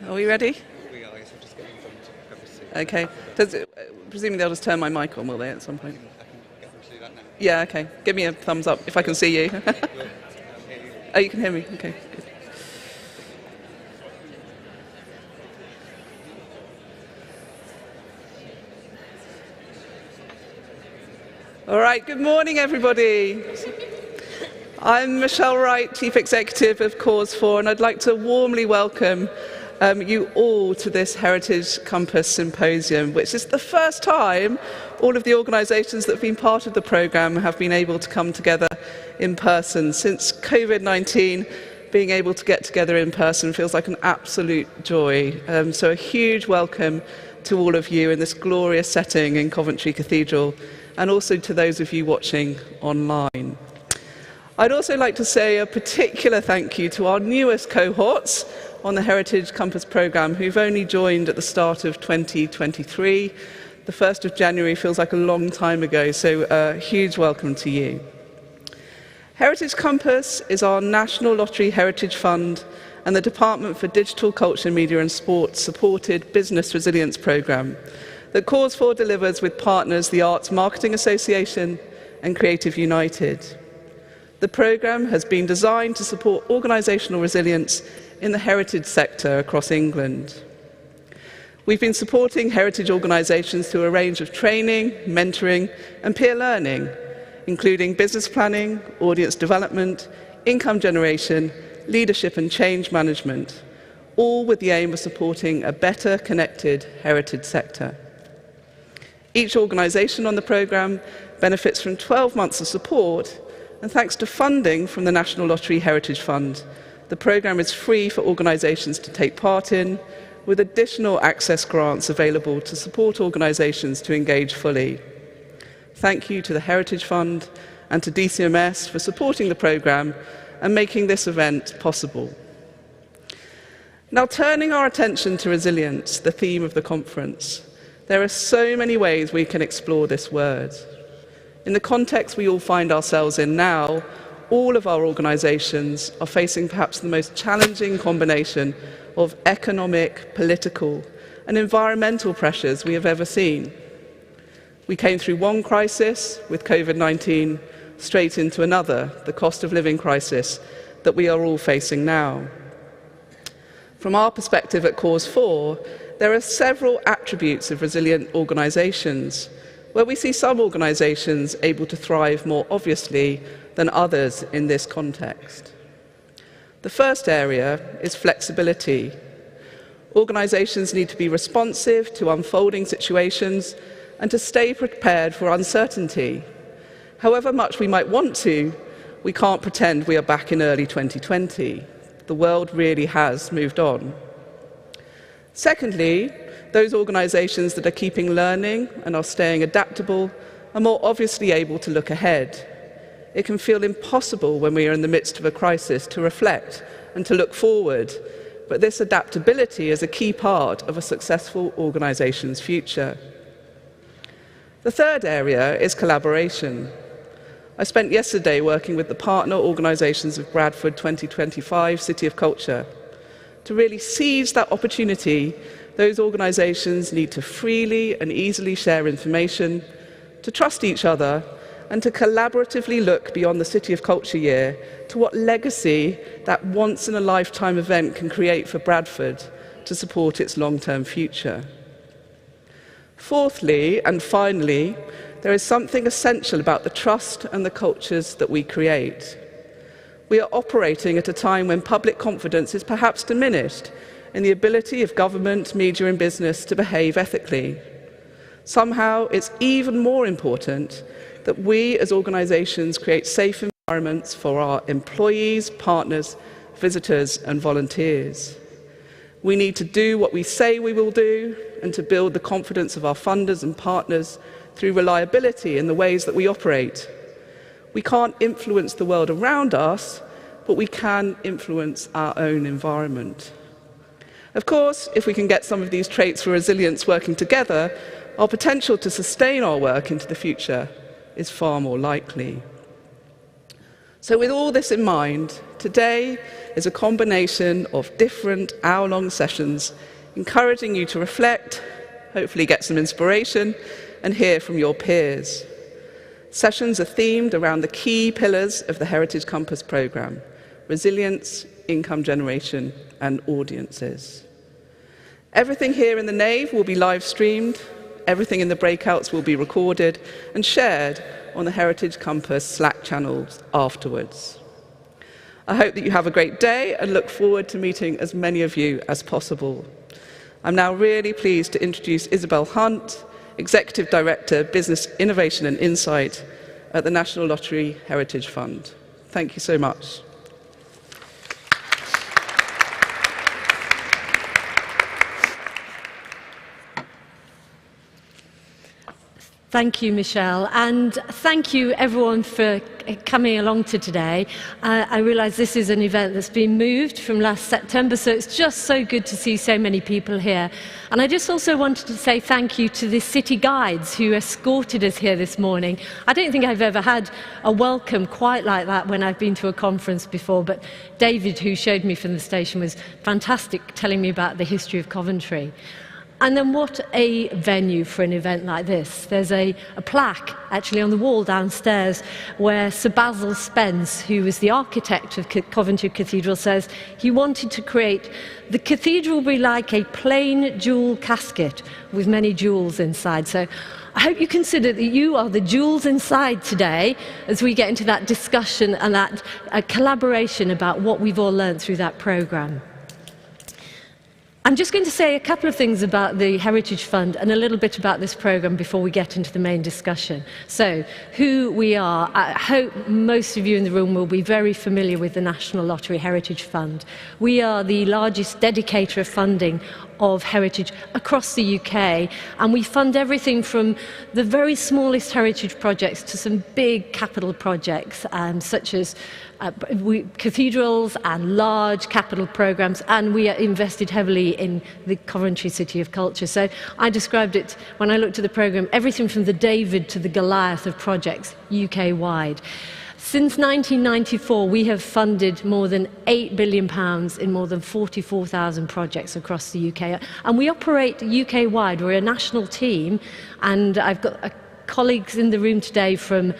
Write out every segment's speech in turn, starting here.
Are we ready? We are, yes, I'm just getting them to have a seat. Okay. Presumably they'll just turn my mic on, will they, at some point? I can get them to do that now. Yeah, okay. Give me a thumbs up if I can see you. We'll hear you. Oh, you can hear me? Okay, good. All right, good morning, everybody. I'm Michelle Wright, Chief Executive of Cause 4, and I'd like to warmly welcome you all to this Heritage Campus Symposium, which is the first time all of the organisations that have been part of the programme have been able to come together in person. Since COVID-19, being able to get together in person feels like an absolute joy. So a huge welcome to all of you in this glorious setting in Coventry Cathedral, and also to those of you watching online. I'd also like to say a particular thank you to our newest cohorts on the Heritage Campus programme who've only joined at the start of 2023. The 1st of January feels like a long time ago, so a huge welcome to you. Heritage Campus is our National Lottery Heritage Fund and the Department for Digital Culture, Media and Sport supported business resilience programme that Cause 4 delivers with partners the Arts Marketing Association and Creative United. The programme has been designed to support organisational resilience in the heritage sector across England. We've been supporting heritage organisations through a range of training, mentoring and peer learning, including business planning, audience development, income generation, leadership and change management, all with the aim of supporting a better connected heritage sector. Each organisation on the programme benefits from 12 months of support, and thanks to funding from the National Lottery Heritage Fund, the programme is free for organisations to take part in, with additional access grants available to support organisations to engage fully. Thank you to the Heritage Fund and to DCMS for supporting the programme and making this event possible. Now, turning our attention to resilience, the theme of the conference, there are so many ways we can explore this word. In the context we all find ourselves in now, all of our organisations are facing perhaps the most challenging combination of economic, political and environmental pressures we have ever seen. We came through one crisis with COVID-19 straight into another, the cost of living crisis that we are all facing now. From our perspective at Cause 4, there are several attributes of resilient organisations, where we see some organisations able to thrive more obviously than others in this context. The first area is flexibility. Organisations need to be responsive to unfolding situations and to stay prepared for uncertainty. However much we might want to, we can't pretend we are back in early 2020. The world really has moved on. Secondly, those organisations that are keeping learning and are staying adaptable are more obviously able to look ahead. It can feel impossible when we are in the midst of a crisis to reflect and to look forward, but this adaptability is a key part of a successful organisation's future. The third area is collaboration. I spent yesterday working with the partner organisations of Bradford 2025 City of Culture. To really seize that opportunity, those organisations need to freely and easily share information, to trust each other, and to collaboratively look beyond the City of Culture year to what legacy that once-in-a-lifetime event can create for Bradford to support its long-term future. Fourthly, and finally, there is something essential about the trust and the cultures that we create. We are operating at a time when public confidence is perhaps diminished in the ability of government, media and business to behave ethically. Somehow, it's even more important that we as organisations create safe environments for our employees, partners, visitors and volunteers. We need to do what we say we will do and to build the confidence of our funders and partners through reliability in the ways that we operate. We can't influence the world around us, but we can influence our own environment. Of course, if we can get some of these traits for resilience working together, our potential to sustain our work into the future is far more likely. So with all this in mind, today is a combination of different hour-long sessions encouraging you to reflect, hopefully get some inspiration, and hear from your peers. Sessions are themed around the key pillars of the Heritage Compass programme: resilience, income generation, and audiences. Everything here in the nave will be live streamed, everything in the breakouts will be recorded and shared on the Heritage Compass Slack channels afterwards. I hope that you have a great day and look forward to meeting as many of you as possible. I'm now really pleased to introduce Isabel Hunt, Executive Director, Business Innovation and Insight at the National Lottery Heritage Fund. Thank you so much. Thank you, Michelle, and thank you everyone for coming along to today. I realise this is an event that's been moved from last September, so it's just so good to see so many people here. And I just also wanted to say thank you to the city guides who escorted us here this morning. I don't think I've ever had a welcome quite like that when I've been to a conference before, but David, who showed me from the station, was fantastic telling me about the history of Coventry. And then what a venue for an event like this. There's a plaque actually on the wall downstairs where Sir Basil Spence, who was the architect of Coventry Cathedral, says he wanted to create the cathedral be like a plain jewel casket with many jewels inside. So I hope you consider that you are the jewels inside today as we get into that discussion and that collaboration about what we've all learned through that programme. I'm just going to say a couple of things about the Heritage Fund and a little bit about this programme before we get into the main discussion. So, who we are. I hope most of you in the room will be very familiar with the National Lottery Heritage Fund. We are the largest dedicator of funding of heritage across the UK, and we fund everything from the very smallest heritage projects to some big capital projects, such as cathedrals and large capital programmes, and we are invested heavily in the Coventry City of Culture. So I described it, when I looked at the programme, everything from the David to the Goliath of projects UK-wide. Since 1994, we have funded more than £8 billion in more than 44,000 projects across the UK. And we operate UK-wide. We're a national team, and I've got colleagues in the room today from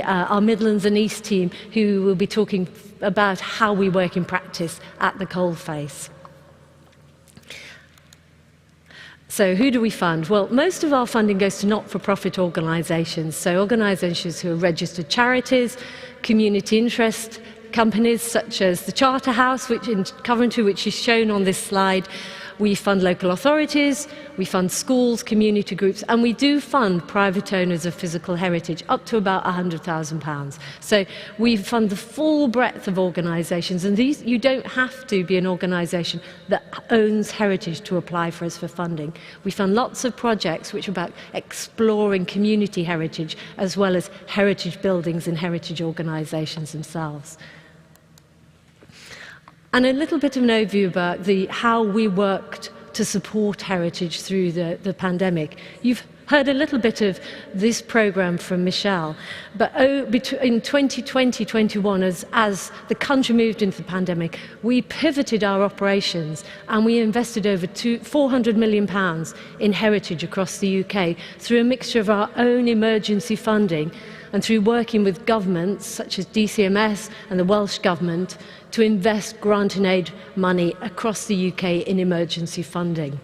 our Midlands and East team who will be talking about how we work in practice at the coalface. So who do we fund? Well, most of our funding goes to not-for-profit organisations, so organisations who are registered charities, community interest companies such as the Charterhouse, which in Coventry, which is shown on this slide. We fund local authorities, we fund schools, community groups, and we do fund private owners of physical heritage up to about £100,000. So we fund the full breadth of organisations, and you don't have to be an organisation that owns heritage to apply for us for funding. We fund lots of projects which are about exploring community heritage as well as heritage buildings and heritage organisations themselves. And a little bit of an overview about how we worked to support heritage through the pandemic. You've heard a little bit of this programme from Michelle, but in 2020-21, as the country moved into the pandemic, we pivoted our operations and we invested over £400 million in heritage across the UK through a mixture of our own emergency funding and through working with governments such as DCMS and the Welsh Government to invest grant and aid money across the UK in emergency funding.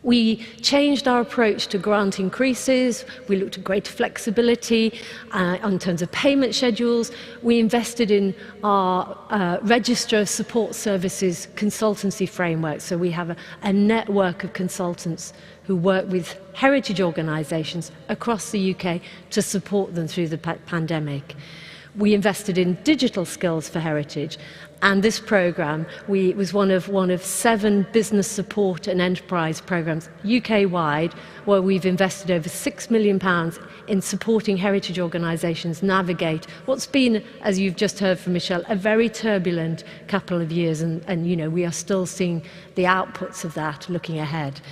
We changed our approach to grant increases, we looked at greater flexibility in terms of payment schedules, we invested in our Register of Support Services consultancy framework, so we have a network of consultants who work with heritage organisations across the UK to support them through the pandemic. We invested in digital skills for heritage, and this programme was one of 7 business support and enterprise programmes UK-wide, where we've invested over £6 million in supporting heritage organisations navigate what's been, as you've just heard from Michelle, a very turbulent couple of years, and you know, we are still seeing the outputs of that looking ahead.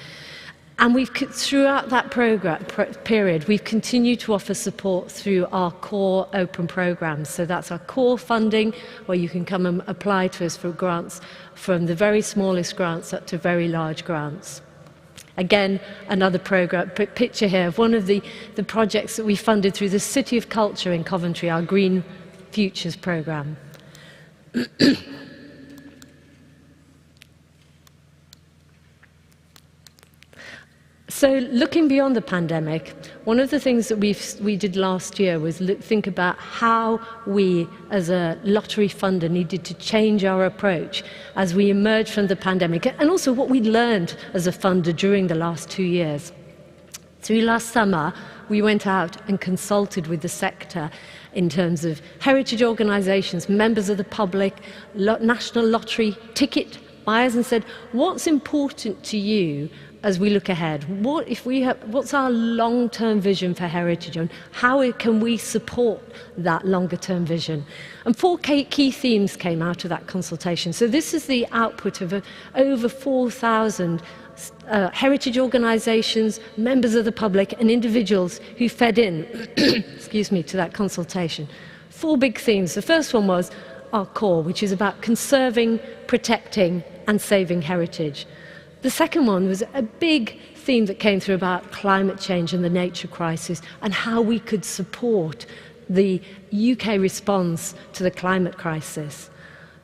And throughout that period, we've continued to offer support through our core open programs. So that's our core funding, where you can come and apply to us for grants, from the very smallest grants up to very large grants. Again, another picture here of one of the projects that we funded through the City of Culture in Coventry, our Green Futures programme. So looking beyond the pandemic, one of the things that we did last year was think about how we, as a lottery funder, needed to change our approach as we emerged from the pandemic, and also what we learned as a funder during the last 2 years. Through last summer, we went out and consulted with the sector in terms of heritage organisations, members of the public, national lottery ticket buyers, and said, what's important to you as we look ahead? What's our long-term vision for heritage, and how can we support that longer-term vision? And 4 key themes came out of that consultation. So this is the output of over 4,000 heritage organisations, members of the public, and individuals who fed in excuse me, to that consultation. 4 big themes. The first one was our core, which is about conserving, protecting, and saving heritage. The second one was a big theme that came through about climate change and the nature crisis, and how we could support the UK response to the climate crisis.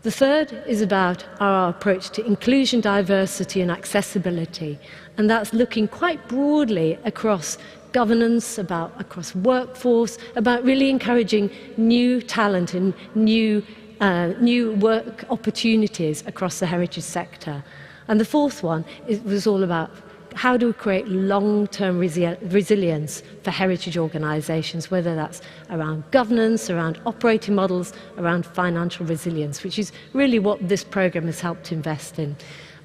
The third is about our approach to inclusion, diversity, and accessibility, and that's looking quite broadly across governance, across workforce, about really encouraging new talent and new work opportunities across the heritage sector. And the fourth one was all about how do we create long-term resilience for heritage organisations, whether that's around governance, around operating models, around financial resilience, which is really what this programme has helped invest in.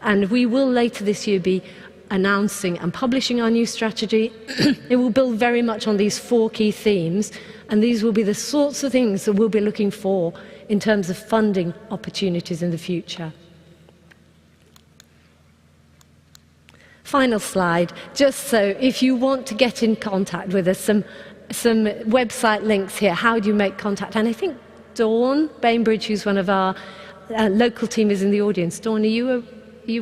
And we will later this year be announcing and publishing our new strategy. It will build very much on these 4 key themes, and these will be the sorts of things that we'll be looking for in terms of funding opportunities in the future. Final slide, just so if you want to get in contact with us, some website links here. How do you make contact? And I think Dawn Bainbridge, who's one of our local team, is in the audience. Dawn, are you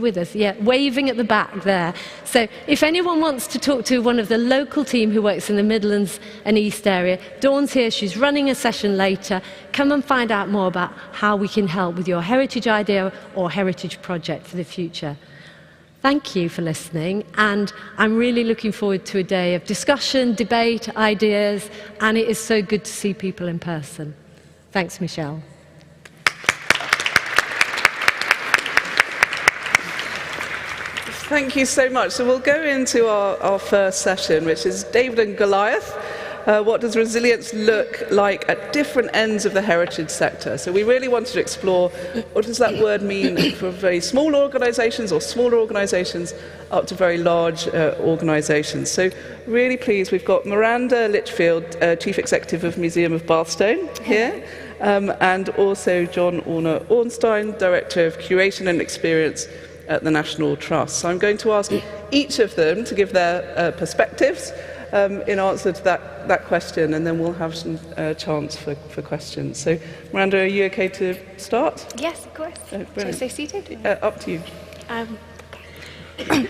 with us? Yeah, waving at the back there. So if anyone wants to talk to one of the local team who works in the Midlands and East area, Dawn's here. She's running a session later. Come and find out more about how we can help with your heritage idea or heritage project for the future. Thank you for listening, and I'm really looking forward to a day of discussion, debate, ideas, and it is so good to see people in person. Thanks, Michelle. Thank you so much. So we'll go into our first session, which is David and Goliath. What does resilience look like at different ends of the heritage sector? So we really wanted to explore what does that word mean for very small organisations or smaller organisations up to very large organisations. So really pleased, we've got Miranda Litchfield, Chief Executive of Museum of Bathstone here, and also John Ornstein, Director of Curation and Experience at the National Trust. So I'm going to ask each of them to give their perspectives in answer to that question, and then we'll have some chance for questions. So, Miranda, are you okay to start? Yes, of course. Shall I stay seated? Up to you.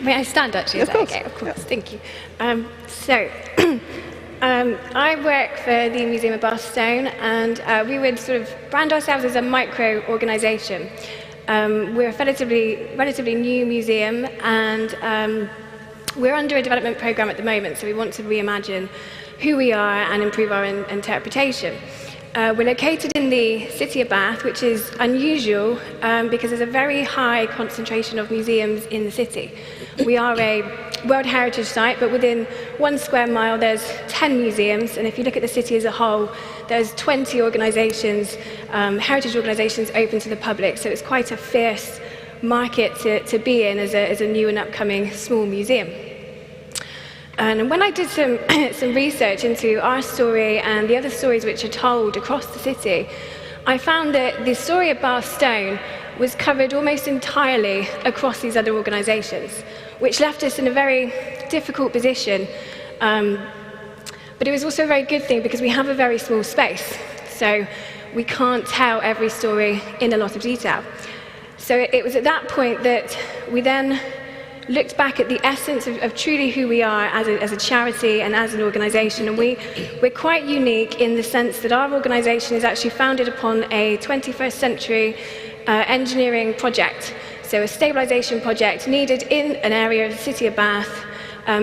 May I stand, actually? Is that okay? Of course, thank you. I work for the Museum of Bathstone, and we would sort of brand ourselves as a micro-organisation. We're a relatively new museum, and we're under a development programme at the moment, so we want to reimagine who we are and improve our interpretation. We're located in the City of Bath, which is unusual because there's a very high concentration of museums in the city. We are a World Heritage Site, but within 1 square mile there's 10 museums, and if you look at the city as a whole, there's 20 organisations, heritage organisations open to the public, so it's quite a fierce market to be in as a new and upcoming small museum. And when I did some research into our story and the other stories which are told across the city, I found that the story of Bathstone was covered almost entirely across these other organisations, which left us in a very difficult position. But it was also a very good thing because we have a very small space. So we can't tell every story in a lot of detail. So it was at that point that we then looked back at the essence of truly who we are as a charity and as an organisation. And we're quite unique in the sense that our organisation is actually founded upon a 21st century engineering project. So a stabilisation project needed in an area of the city of Bath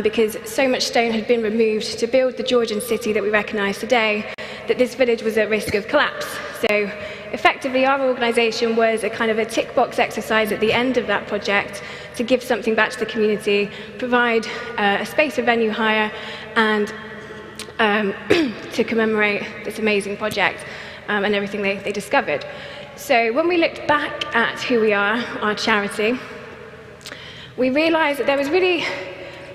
because so much stone had been removed to build the Georgian city that we recognise today, that this village was at risk of collapse. So effectively, our organisation was a kind of a tick box exercise at the end of that project to give something back to the community, provide a space for venue hire, and to commemorate this amazing project and everything they discovered. So when we looked back at who we are, our charity, we realised that there was really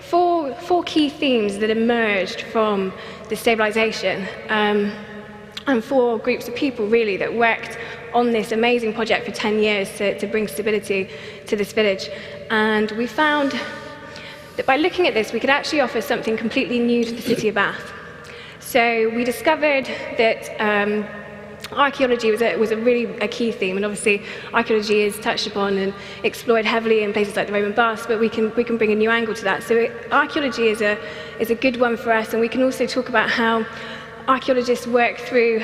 four key themes that emerged from the stabilisation. And 4 groups of people really that worked on this amazing project for 10 years to bring stability to this village. And we found that by looking at this, we could actually offer something completely new to the city of Bath. So we discovered that archaeology was a really key theme, and obviously archaeology is touched upon and explored heavily in places like the Roman baths, but we can bring a new angle to that. So archaeology is a good one for us, and we can also talk about how archaeologists work through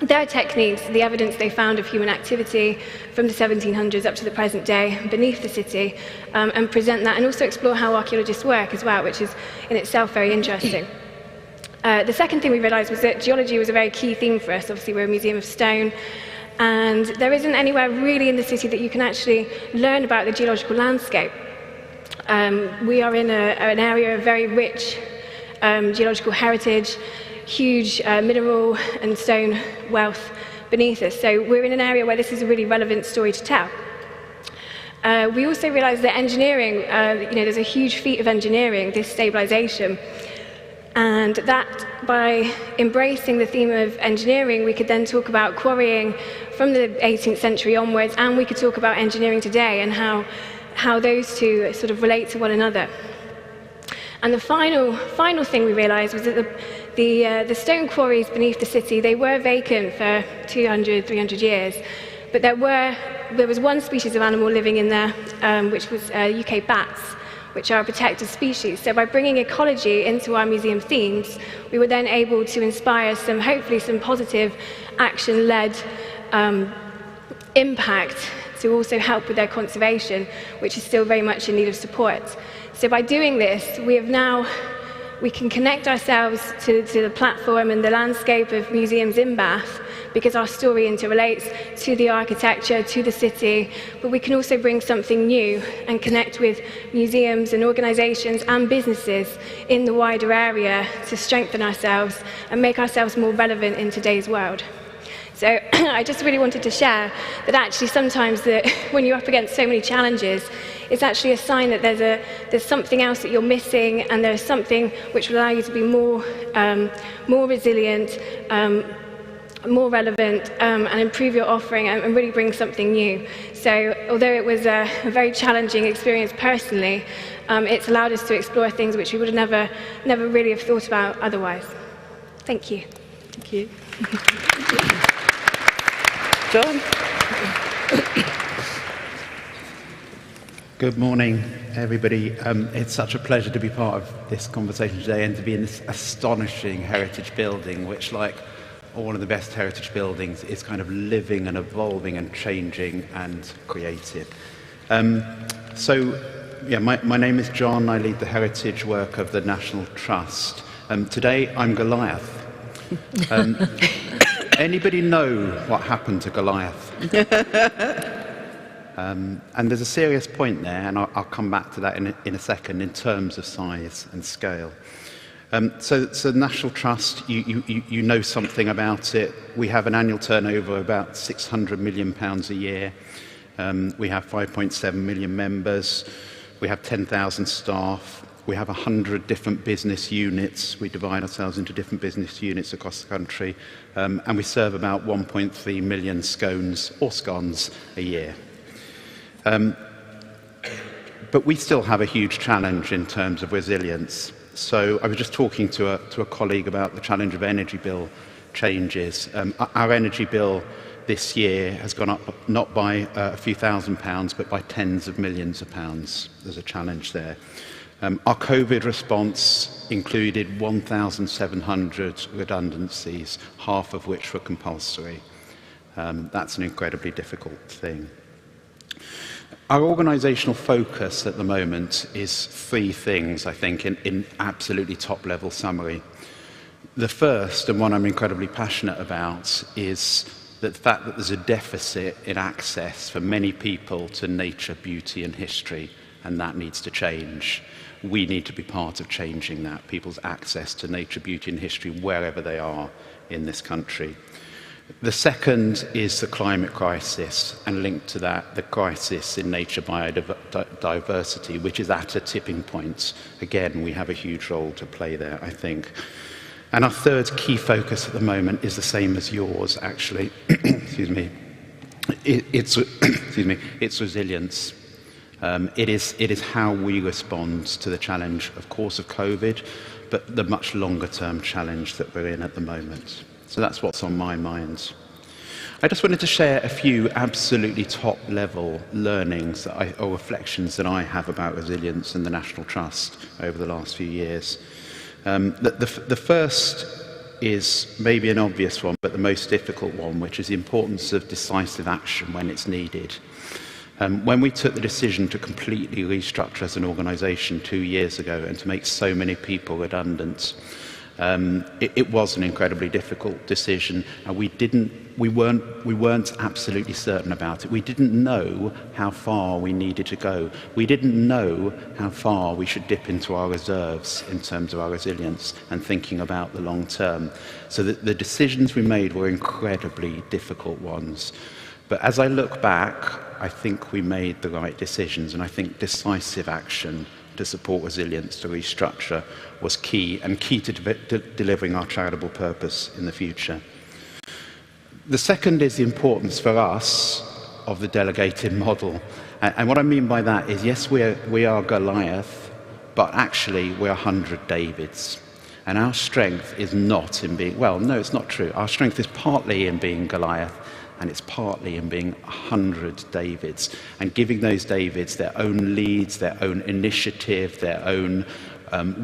their techniques, the evidence they found of human activity from the 1700s up to the present day beneath the city, and present that, and also explore how archaeologists work as well, which is in itself very interesting. The second thing we realised was that geology was a very key theme for us. Obviously, we're a museum of stone, and there isn't anywhere really in the city that you can actually learn about the geological landscape. We are in an area of very rich geological heritage, huge mineral and stone wealth beneath us. So we're in an area where this is a really relevant story to tell. We also realised that engineering, there's a huge feat of engineering, this stabilisation, and that by embracing the theme of engineering, we could then talk about quarrying from the 18th century onwards, and we could talk about engineering today and how those two sort of relate to one another. And the final thing we realised was that the stone quarries beneath the city, they were vacant for 200, 300 years, but there was one species of animal living in there, which was UK bats, which are a protected species. So by bringing ecology into our museum themes, we were then able to inspire hopefully some positive action-led impact to also help with their conservation, which is still very much in need of support. So by doing this, we can connect ourselves to the platform and the landscape of museums in Bath, because our story interrelates to the architecture, to the city, but we can also bring something new and connect with museums and organisations and businesses in the wider area to strengthen ourselves and make ourselves more relevant in today's world. So I just really wanted to share that actually sometimes when you're up against so many challenges, it's actually a sign that there's something else that you're missing, and there's something which will allow you to be more resilient, more relevant, and improve your offering and really bring something new. So although it was a very challenging experience personally, it's allowed us to explore things which we would have never really have thought about otherwise. Thank you. Thank you. John? Good morning, everybody. It's such a pleasure to be part of this conversation today and to be in this astonishing heritage building, which, like all of the best heritage buildings, is kind of living and evolving and changing and creative. My name is John. I lead the heritage work of the National Trust. Today, I'm Goliath. Anybody know what happened to Goliath? And there's a serious point there, and I'll come back to that in a second, in terms of size and scale. So the National Trust, you know something about it. We have an annual turnover of about £600 million a year. We have 5.7 million members. We have 10,000 staff. We have 100 different business units. We divide ourselves into different business units across the country. And we serve about 1.3 million scones or scones a year. But we still have a huge challenge in terms of resilience. So I was just talking to a colleague about the challenge of energy bill changes. Our energy bill this year has gone up not by a few £1,000s, but by tens of millions of pounds. There's a challenge there. Our COVID response included 1,700 redundancies, half of which were compulsory. That's an incredibly difficult thing. Our organisational focus at the moment is three things, I think, in absolutely top-level summary. The first, and one I'm incredibly passionate about, is the fact that there's a deficit in access for many people to nature, beauty and history, and that needs to change. We need to be part of changing that, people's access to nature, beauty and history wherever they are in this country. The second is the climate crisis, and linked to that, the crisis in nature biodiversity, which is at a tipping point. Again, we have a huge role to play there, I think. And our third key focus at the moment is the same as yours, actually. Excuse me. It's resilience. It is how we respond to the challenge, of course, of COVID, but the much longer-term challenge that we're in at the moment. So that's what's on my mind. I just wanted to share a few absolutely top-level learnings or reflections that I have about resilience and the National Trust over the last few years. The first is maybe an obvious one, but the most difficult one, which is the importance of decisive action when it's needed. When we took the decision to completely restructure as an organisation 2 years ago and to make so many people redundant, it was an incredibly difficult decision, and we weren't absolutely certain about it. We didn't know how far we needed to go. We didn't know how far we should dip into our reserves in terms of our resilience and thinking about the long term. So the decisions we made were incredibly difficult ones. But as I look back, I think we made the right decisions, and I think decisive action to support resilience, to restructure, was key, and key to delivering our charitable purpose in the future. The second is the importance for us of the delegated model. And what I mean by that is, yes, we are Goliath, but actually we're 100 Davids. And our strength is not in being, well, no, it's not true. Our strength is partly in being Goliath, and it's partly in being 100 Davids, and giving those Davids their own leads, their own initiative, their own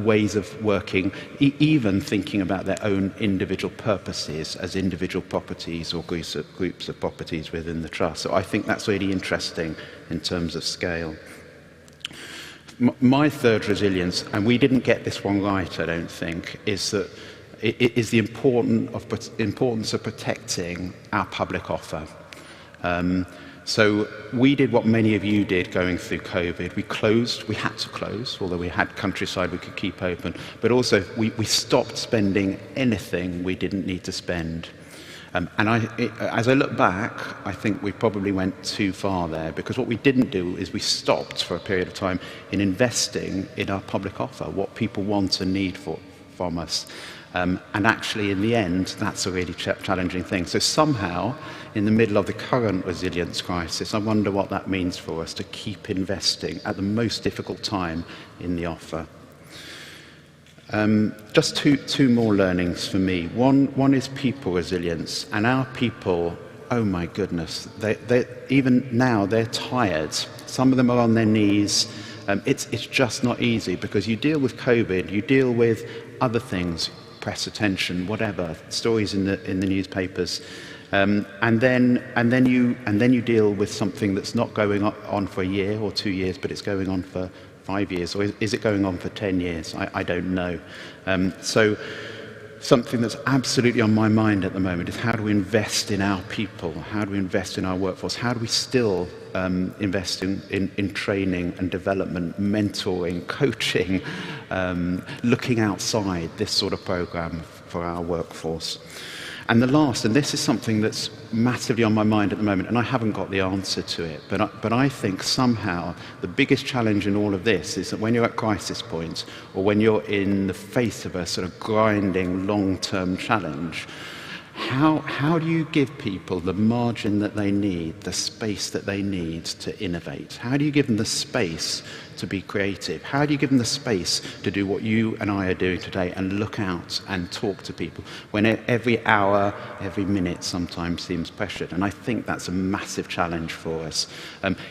ways of working, even thinking about their own individual purposes as individual properties or groups of properties within the Trust. So I think that's really interesting in terms of scale. My third resilience, and we didn't get this one right, I don't think, is that it is the importance of protecting our public offer. So we did what many of you did going through COVID. We had to close, although we had countryside we could keep open, but also we stopped spending anything we didn't need to spend. And as I look back, I think we probably went too far there, because what we didn't do is we stopped for a period of time in investing in our public offer, what people want and need from us. And actually, in the end, that's a really challenging thing. So somehow, in the middle of the current resilience crisis, I wonder what that means for us to keep investing at the most difficult time in the offer. Just two more learnings for me. One is people resilience, and our people, oh my goodness, they even now they're tired. Some of them are on their knees. It's just not easy, because you deal with COVID, you deal with other things, press attention, whatever, stories in the newspapers, and then you deal with something that's not going on for a year or 2 years, but it's going on for 5 years, or is it going on for 10 years? I don't know. So something that's absolutely on my mind at the moment is, how do we invest in our people? How do we invest in our workforce? How do we still invest in training and development, mentoring, coaching, looking outside this sort of program for our workforce? And the last, and this is something that's massively on my mind at the moment, and I haven't got the answer to it, but I think somehow the biggest challenge in all of this is that when you're at crisis point, or when you're in the face of a sort of grinding long-term challenge, how do you give people the margin that they need, the space that they need to innovate? How do you give them the space to be creative? How do you give them the space to do what you and I are doing today and look out and talk to people when every hour, every minute sometimes seems pressured? And I think that's a massive challenge for us.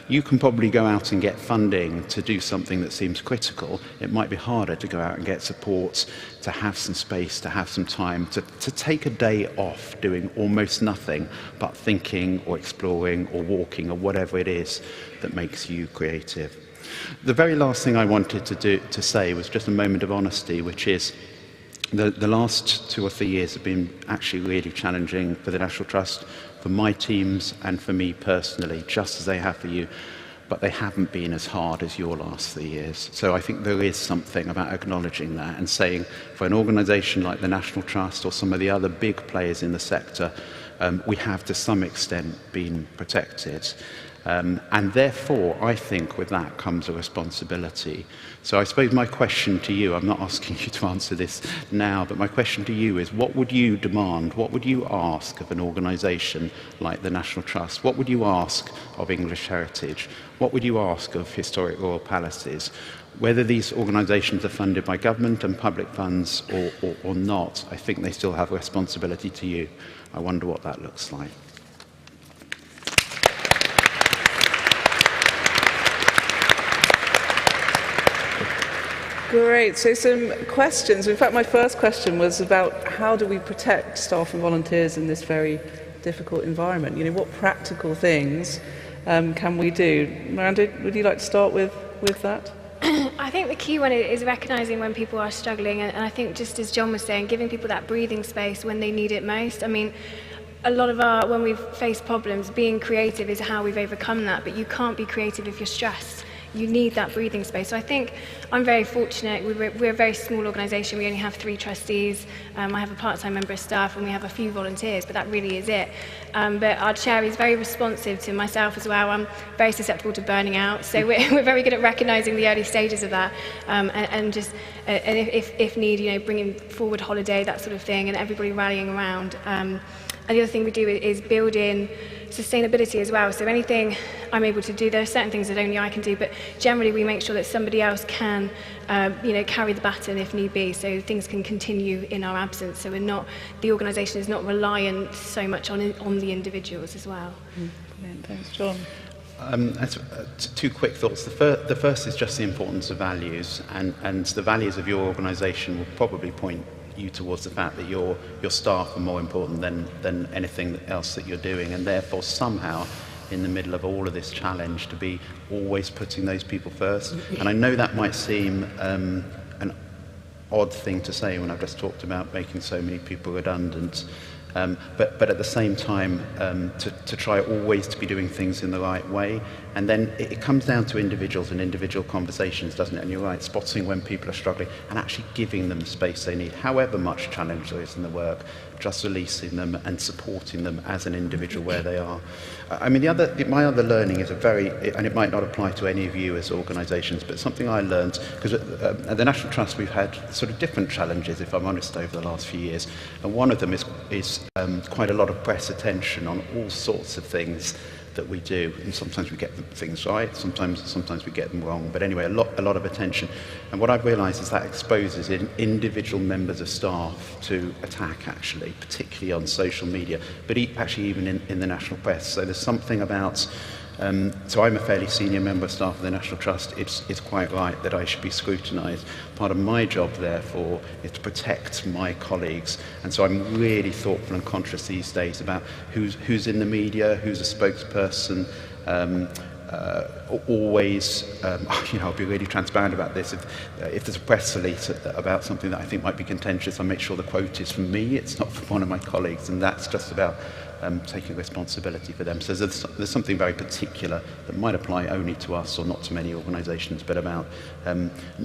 You can probably go out and get funding to do something that seems critical. It might be harder to go out and get support, to have some space, to have some time, to take a day off doing almost nothing but thinking or exploring or walking or whatever it is that makes you creative. The very last thing I wanted to say was just a moment of honesty, which is the last 2 or 3 years have been actually really challenging for the National Trust, for my teams and for me personally, just as they have for you. But they haven't been as hard as your last 3 years. So I think there is something about acknowledging that and saying, for an organisation like the National Trust or some of the other big players in the sector, we have to some extent been protected. And therefore, I think with that comes a responsibility. So I suppose my question to you, I'm not asking you to answer this now, but my question to you is, what would you demand, what would you ask of an organisation like the National Trust? What would you ask of English Heritage? What would you ask of Historic Royal Palaces? Whether these organisations are funded by government and public funds or not, I think they still have a responsibility to you. I wonder what that looks like. Great. So some questions. In fact, my first question was about how do we protect staff and volunteers in this very difficult environment? You know, what practical things can we do? Miranda, would you like to start with that? I think the key one is recognising when people are struggling, and I think, just as John was saying, giving people that breathing space when they need it most. I mean, a lot of when we've faced problems, being creative is how we've overcome that, but you can't be creative if you're stressed. You need that breathing space. So I think I'm very fortunate. We're a very small organisation. We only have 3 trustees. I have a part-time member of staff, and we have a few volunteers, but that really is it. But our chair is very responsive to myself as well. I'm very susceptible to burning out, so we're very good at recognising the early stages of that, and just and if need, you know, bringing forward holiday, that sort of thing, and everybody rallying around. And the other thing we do is build in sustainability as well. So anything I'm able to do, there are certain things that only I can do, but generally we make sure that somebody else can, you know, carry the baton if need be, so things can continue in our absence. So the organisation is not reliant so much on the individuals as well. Brilliant. Thanks, John. That's, 2 quick thoughts. The first is just the importance of values, and the values of your organisation will probably point you towards the fact that your staff are more important than anything else that you're doing, and therefore somehow in the middle of all of this challenge to be always putting those people first. And I know that might seem an odd thing to say when I've just talked about making so many people redundant, but at the same time to try always to be doing things in the right way. And then it comes down to individuals and individual conversations, doesn't it? And you're right, spotting when people are struggling and actually giving them the space they need, however much challenge there is in the work, just releasing them and supporting them as an individual where they are. I mean, my other learning is and it might not apply to any of you as organisations, but something I learned, because at the National Trust we've had sort of different challenges, if I'm honest, over the last few years. And one of them is quite a lot of press attention on all sorts of things that we do, and sometimes we get things right, sometimes we get them wrong, but anyway, a lot of attention. And what I've realised is that exposes individual members of staff to attack, actually, particularly on social media, but actually even in the national press. So there's something about, so I'm a fairly senior member of staff of the National Trust. It's quite right that I should be scrutinised. Part of my job, therefore, is to protect my colleagues, and so I'm really thoughtful and conscious these days about who's in the media, who's a spokesperson. Always, you know, I'll be really transparent about this. If there's a press release about something that I think might be contentious, I make sure the quote is from me, it's not from one of my colleagues, and that's just about taking responsibility for them. So there's something very particular that might apply only to us or not to many organisations, but about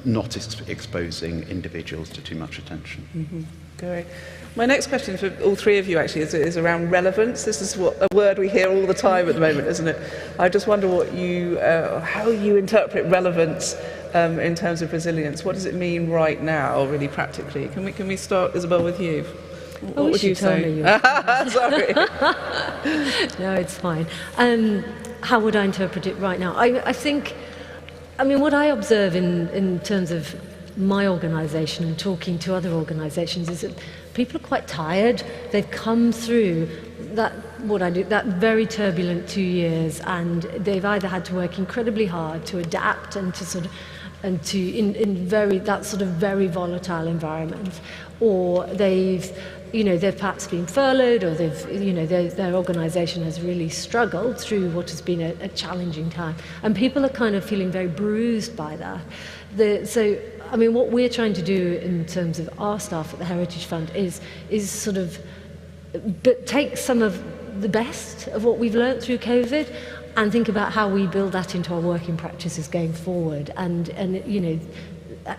not exposing individuals to too much attention. Mm-hmm. Great. My next question for all 3 of you actually is around relevance. This is a word we hear all the time at the moment, isn't it? I just wonder how you interpret relevance in terms of resilience. What does it mean right now, really practically? Can we start, Isabel, with you? What would you say? Sorry. No, it's fine. How would I interpret it right now? I think I mean, what I observe in terms of my organisation and talking to other organisations is that people are quite tired. They've come through that very turbulent 2 years, and they've either had to work incredibly hard to adapt and in that sort of very volatile environment, or they've perhaps been furloughed, or their organisation has really struggled through what has been a challenging time, and people are kind of feeling very bruised by that. So, I mean, what we're trying to do in terms of our staff at the Heritage Fund is sort of take some of the best of what we've learnt through COVID and think about how we build that into our working practices going forward, and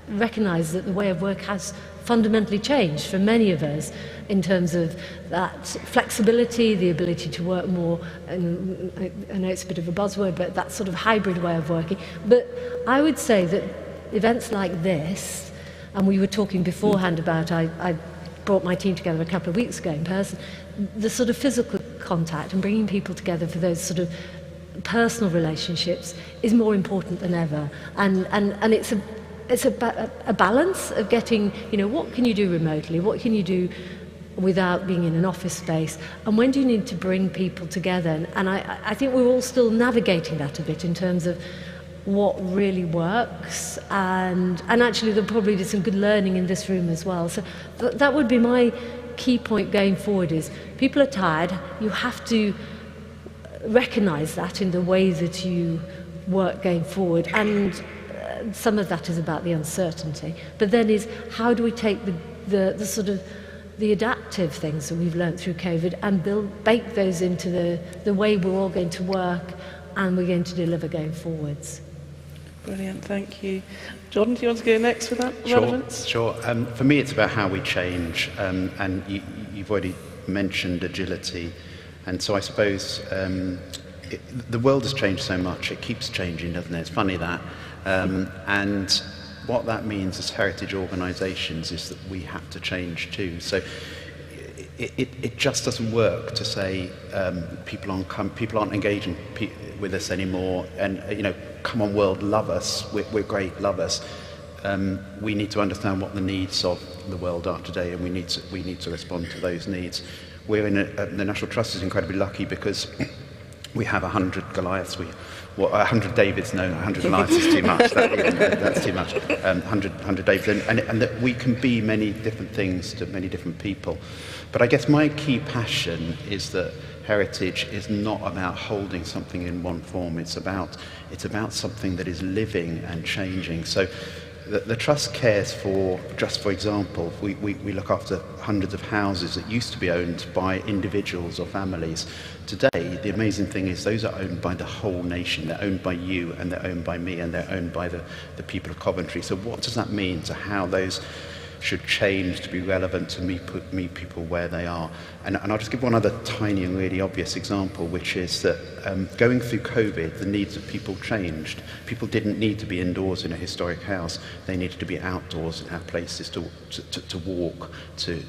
recognise that the way of work has fundamentally changed for many of us in terms of that flexibility, the ability to work more, and I know it's a bit of a buzzword, but that sort of hybrid way of working. But I would say that events like this, and we were talking beforehand about, I brought my team together a couple of weeks ago in person, the sort of physical contact and bringing people together for those sort of personal relationships is more important than ever, and it's a balance of getting, what can you do remotely, what can you do without being in an office space, and when do you need to bring people together, and I think we're all still navigating that a bit in terms of what really works, and actually there'll probably be some good learning in this room as well. So that would be my key point going forward, is people are tired. You have to recognise that in the way that you work going forward, and some of that is about the uncertainty, but then is how do we take the sort of the adaptive things that we've learnt through COVID and bake those into the way we're all going to work and we're going to deliver going forwards. Brilliant, thank you. John, do you want to go next with that relevance? Sure. For me, it's about how we change, and you've already mentioned agility, and so I suppose the world has changed so much, it keeps changing, doesn't it? It's funny that. And what that means as heritage organisations is that we have to change too. So it just doesn't work to say people aren't engaging with us anymore, and come on world, love us, we're great, love us. We need to understand what the needs of the world are today, and we need to respond to those needs. The National Trust is incredibly lucky because we have 100 Goliaths. 100 Davids, no, 100 Goliaths is too much. That's too much. 100 Davids, and that we can be many different things to many different people. But I guess my key passion is that heritage is not about holding something in one form. It's about something that is living and changing. So the Trust cares for, just for example, we look after hundreds of houses that used to be owned by individuals or families. Today, the amazing thing is those are owned by the whole nation. They're owned by you, and they're owned by me, and they're owned by the people of Coventry. So what does that mean to how those should change to be relevant to meet people where they are? And I'll just give one other tiny and really obvious example, which is that going through COVID, the needs of people changed. People didn't need to be indoors in a historic house. They needed to be outdoors and have places to walk, to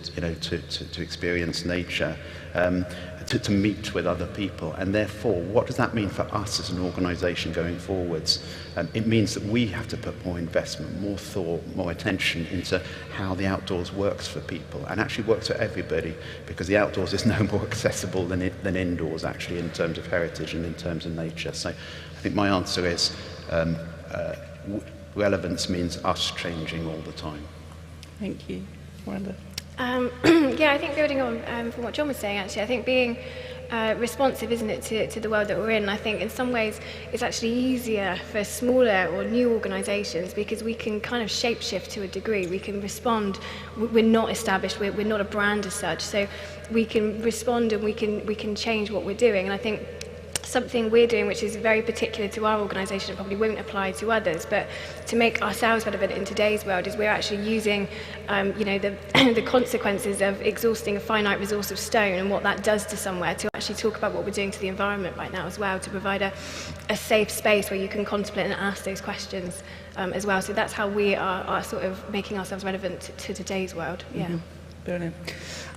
experience nature, to meet with other people. And therefore, what does that mean for us as an organisation going forwards? It means that we have to put more investment, more thought, more attention into how the outdoors works for people, and actually works for everybody, because the outdoors is no more accessible than indoors, actually, in terms of heritage and in terms of nature. So I think my answer is relevance means us changing all the time. Thank you. Miranda? Yeah, I think building on from what John was saying, actually, I think being responsive, isn't it, to the world that we're in. I think in some ways it's actually easier for smaller or new organisations because we can kind of shapeshift to a degree. We can respond. We're not established. We're not a brand as such, so we can respond and we can change what we're doing. And I think something we're doing, which is very particular to our organisation, and probably won't apply to others, but to make ourselves relevant in today's world, is we're actually using, the consequences of exhausting a finite resource of stone and what that does to somewhere, to actually talk about what we're doing to the environment right now as well, to provide a safe space where you can contemplate and ask those questions as well. So that's how we are sort of making ourselves relevant to today's world. Yeah. Mm-hmm. Brilliant.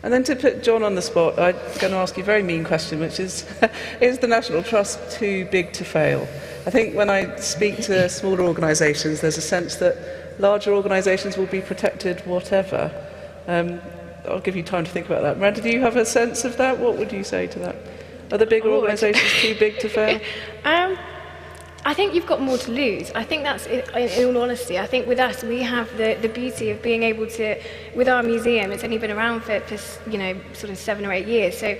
And then to put John on the spot, I'm going to ask you a very mean question, which is the National Trust too big to fail? I think when I speak to smaller organisations, there's a sense that larger organisations will be protected whatever. I'll give you time to think about that. Miranda, do you have a sense of that? What would you say to that? Are the bigger organisations too big to fail? I think you've got more to lose. I think that's, in all honesty, I think with us, we have the beauty of being able to, with our museum, it's only been around for sort of 7 or 8 years, so,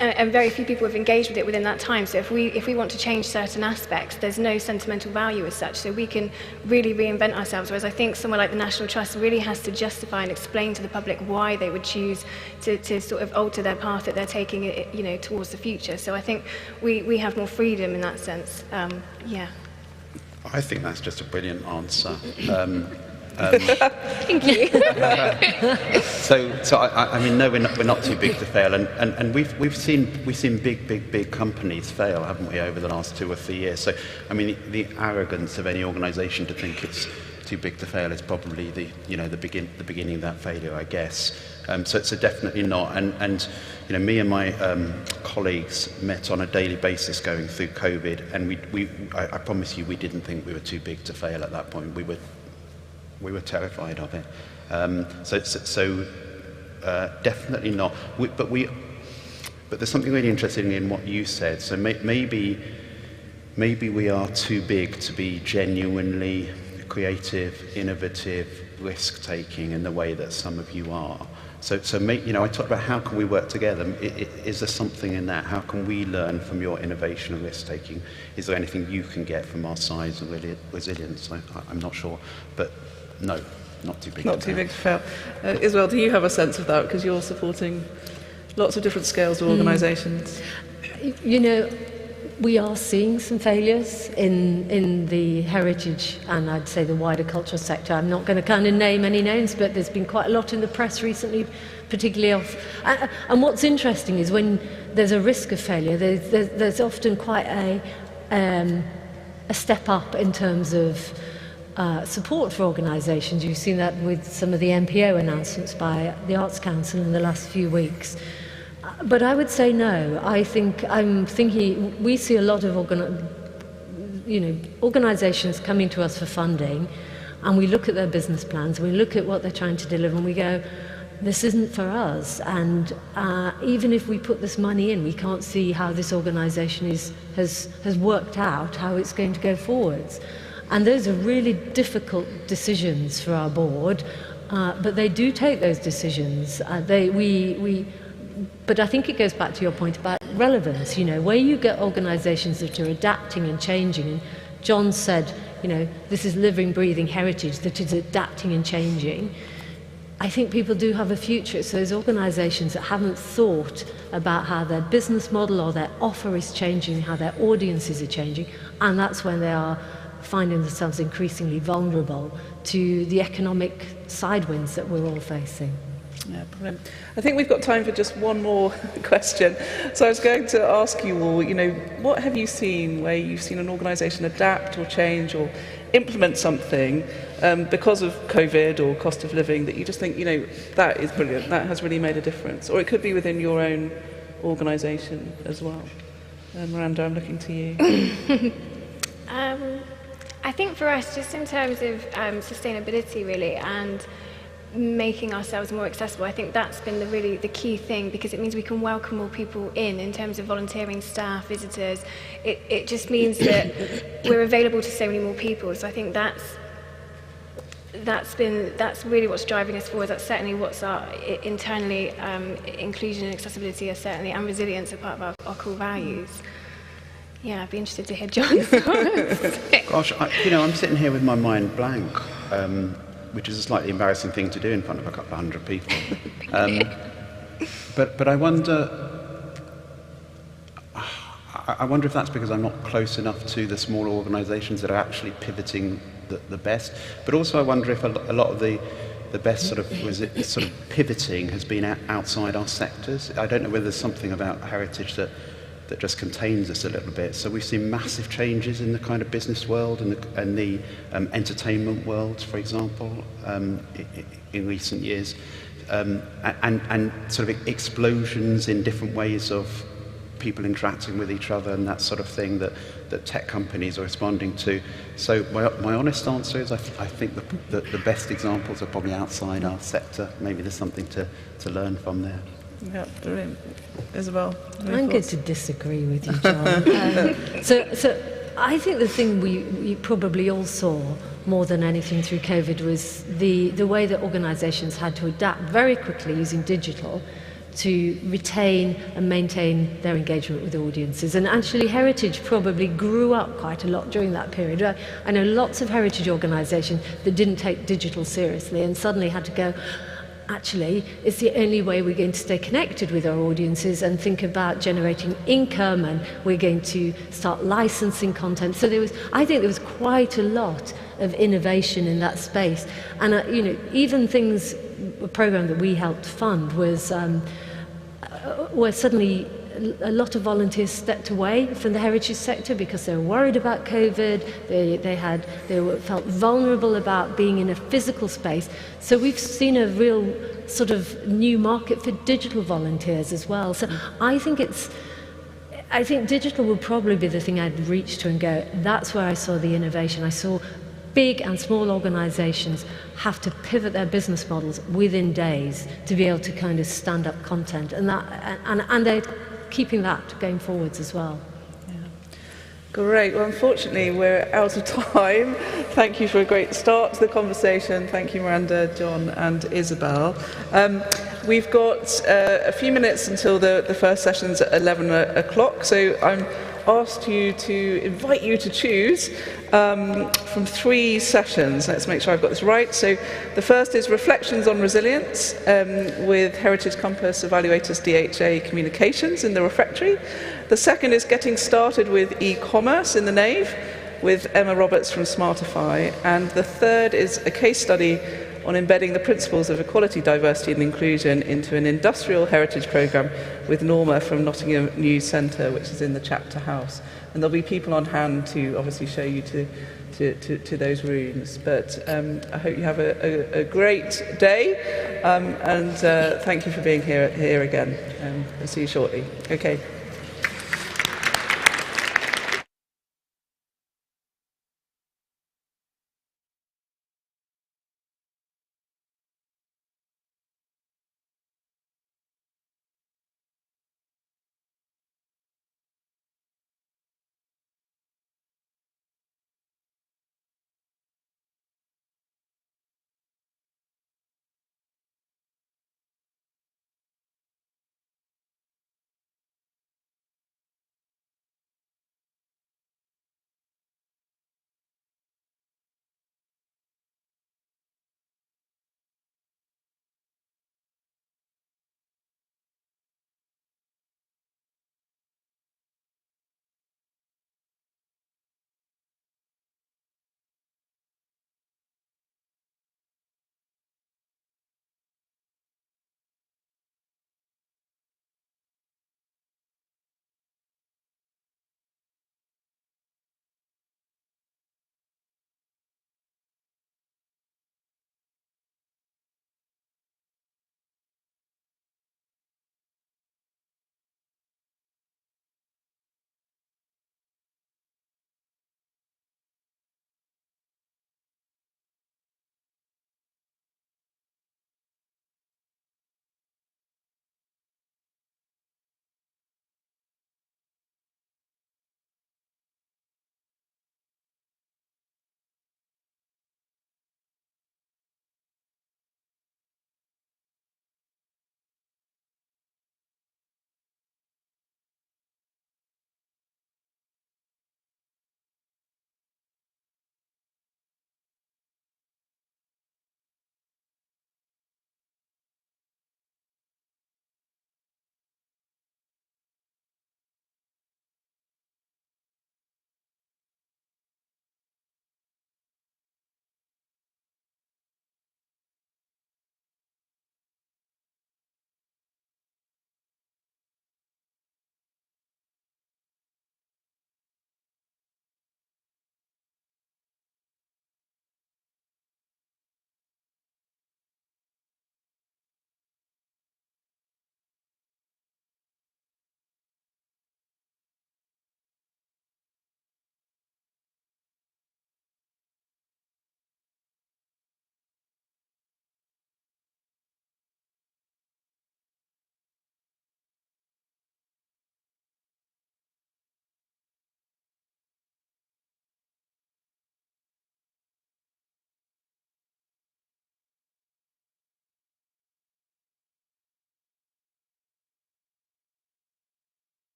and very few people have engaged with it within that time, so if we want to change certain aspects, there's no sentimental value as such, so we can really reinvent ourselves, whereas I think somewhere like the National Trust really has to justify and explain to the public why they would choose to sort of alter their path that they're taking, towards the future. So I think we have more freedom in that sense. Yeah. I think that's just a brilliant answer. Thank you. So I mean, no, we're not too big to fail, and we've seen big companies fail, haven't we, over the last 2 or 3 years? So I mean, the arrogance of any organisation to think it's too big to fail is probably the beginning of that failure, I guess. So definitely not. And me and my colleagues met on a daily basis going through COVID, and I promise you, we didn't think we were too big to fail at that point. We were terrified of it. So definitely not. But there's something really interesting in what you said. So maybe we are too big to be genuinely creative, innovative, risk-taking in the way that some of you are. So I talked about how can we work together. Is there something in that? How can we learn from your innovation and risk-taking? Is there anything you can get from our size and resilience? I'm not sure, but no, not too big. Not too big to fail. Isabel, do you have a sense of that? Because you're supporting lots of different scales of organisations. We are seeing some failures in the heritage and I'd say the wider cultural sector. I'm not going to kind of name any names, but there's been quite a lot in the press recently, particularly of. And what's interesting is when there's a risk of failure, there's often quite a step up in terms of support for organisations. You've seen that with some of the MPO announcements by the Arts Council in the last few weeks. But I would say no. I'm thinking we see a lot of organisations coming to us for funding, and we look at their business plans, we look at what they're trying to deliver, and we go, this isn't for us. And even if we put this money in, we can't see how this organisation has worked out, how it's going to go forwards. And those are really difficult decisions for our board, but they do take those decisions. But I think it goes back to your point about relevance, where you get organisations that are adapting and changing. And John said, this is living, breathing heritage that is adapting and changing. I think people do have a future. It's those organisations that haven't thought about how their business model or their offer is changing, how their audiences are changing, and that's when they are finding themselves increasingly vulnerable to the economic sidewinds that we're all facing. Yeah, brilliant. I think we've got time for just one more question. So I was going to ask you all, what have you seen where you've seen an organisation adapt or change or implement something because of COVID or cost of living that you just think, that is brilliant, that has really made a difference? Or it could be within your own organisation as well. Miranda, I'm looking to you. I think for us, just in terms of sustainability really, and making ourselves more accessible, I think that's been the key thing, because it means we can welcome more people in terms of volunteering staff, visitors. It just means that we're available to so many more people. So I think that's really what's driving us forward. That's certainly what's our internally inclusion and accessibility are certainly, and resilience are part of our core values. Yeah, I'd be interested to hear John's thoughts. Gosh, I'm sitting here with my mind blank, which is a slightly embarrassing thing to do in front of a couple of hundred people. But I wonder if that's because I'm not close enough to the smaller organisations that are actually pivoting the best. But also I wonder if a lot of the best sort of pivoting has been outside our sectors. I don't know whether there's something about heritage that just contains us a little bit. So we've seen massive changes in the kind of business world and the entertainment world, for example, in recent years, and sort of explosions in different ways of people interacting with each other and that sort of thing that tech companies are responding to. So my honest answer is I think the best examples are probably outside our sector. Maybe there's something to learn from there. Yeah, brilliant. Isabel? I'm going to disagree with you, John. So I think the thing we probably all saw more than anything through COVID was the way that organisations had to adapt very quickly using digital to retain and maintain their engagement with audiences. And actually heritage probably grew up quite a lot during that period. I know lots of heritage organisations that didn't take digital seriously and suddenly had to go, actually, it's the only way we're going to stay connected with our audiences and think about generating income, and we're going to start licensing content. So I think there was quite a lot of innovation in that space. And even things, a program that we helped fund was where suddenly a lot of volunteers stepped away from the heritage sector because they were worried about COVID. They felt vulnerable about being in a physical space. So we've seen a real sort of new market for digital volunteers as well. So I think digital will probably be the thing I'd reach to and go, that's where I saw the innovation. I saw big and small organisations have to pivot their business models within days to be able to kind of stand up content, and they're keeping that going forwards as well. Yeah. Great. Well, unfortunately, we're out of time. Thank you for a great start to the conversation. Thank you, Miranda, John, and Isabel. We've got a few minutes until the first session's at 11 o'clock, so I'm asked to invite you to choose from 3 sessions. Let's make sure I've got this right. So the first is Reflections on Resilience with Heritage Compass Evaluators DHA Communications in the refectory. The second is Getting Started with E-Commerce in the Nave with Emma Roberts from Smartify. And the third is a case study on embedding the principles of equality, diversity and inclusion into an industrial heritage programme with Norma from Nottingham News Centre, which is in the chapter house. And there'll be people on hand to obviously show you to those rooms. But I hope you have a great day, and thank you for being here again. I'll see you shortly. Okay.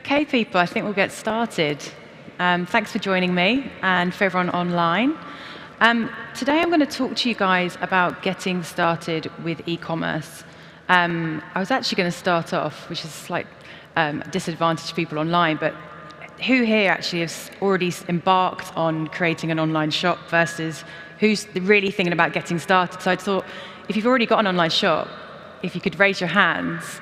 Okay, people, I think we'll get started. Thanks for joining me and for everyone online. Today I'm going to talk to you guys about getting started with e-commerce. I was actually going to start off, which is a slight disadvantage to people online, but who here actually has already embarked on creating an online shop versus who's really thinking about getting started? So I thought, if you've already got an online shop, if you could raise your hands.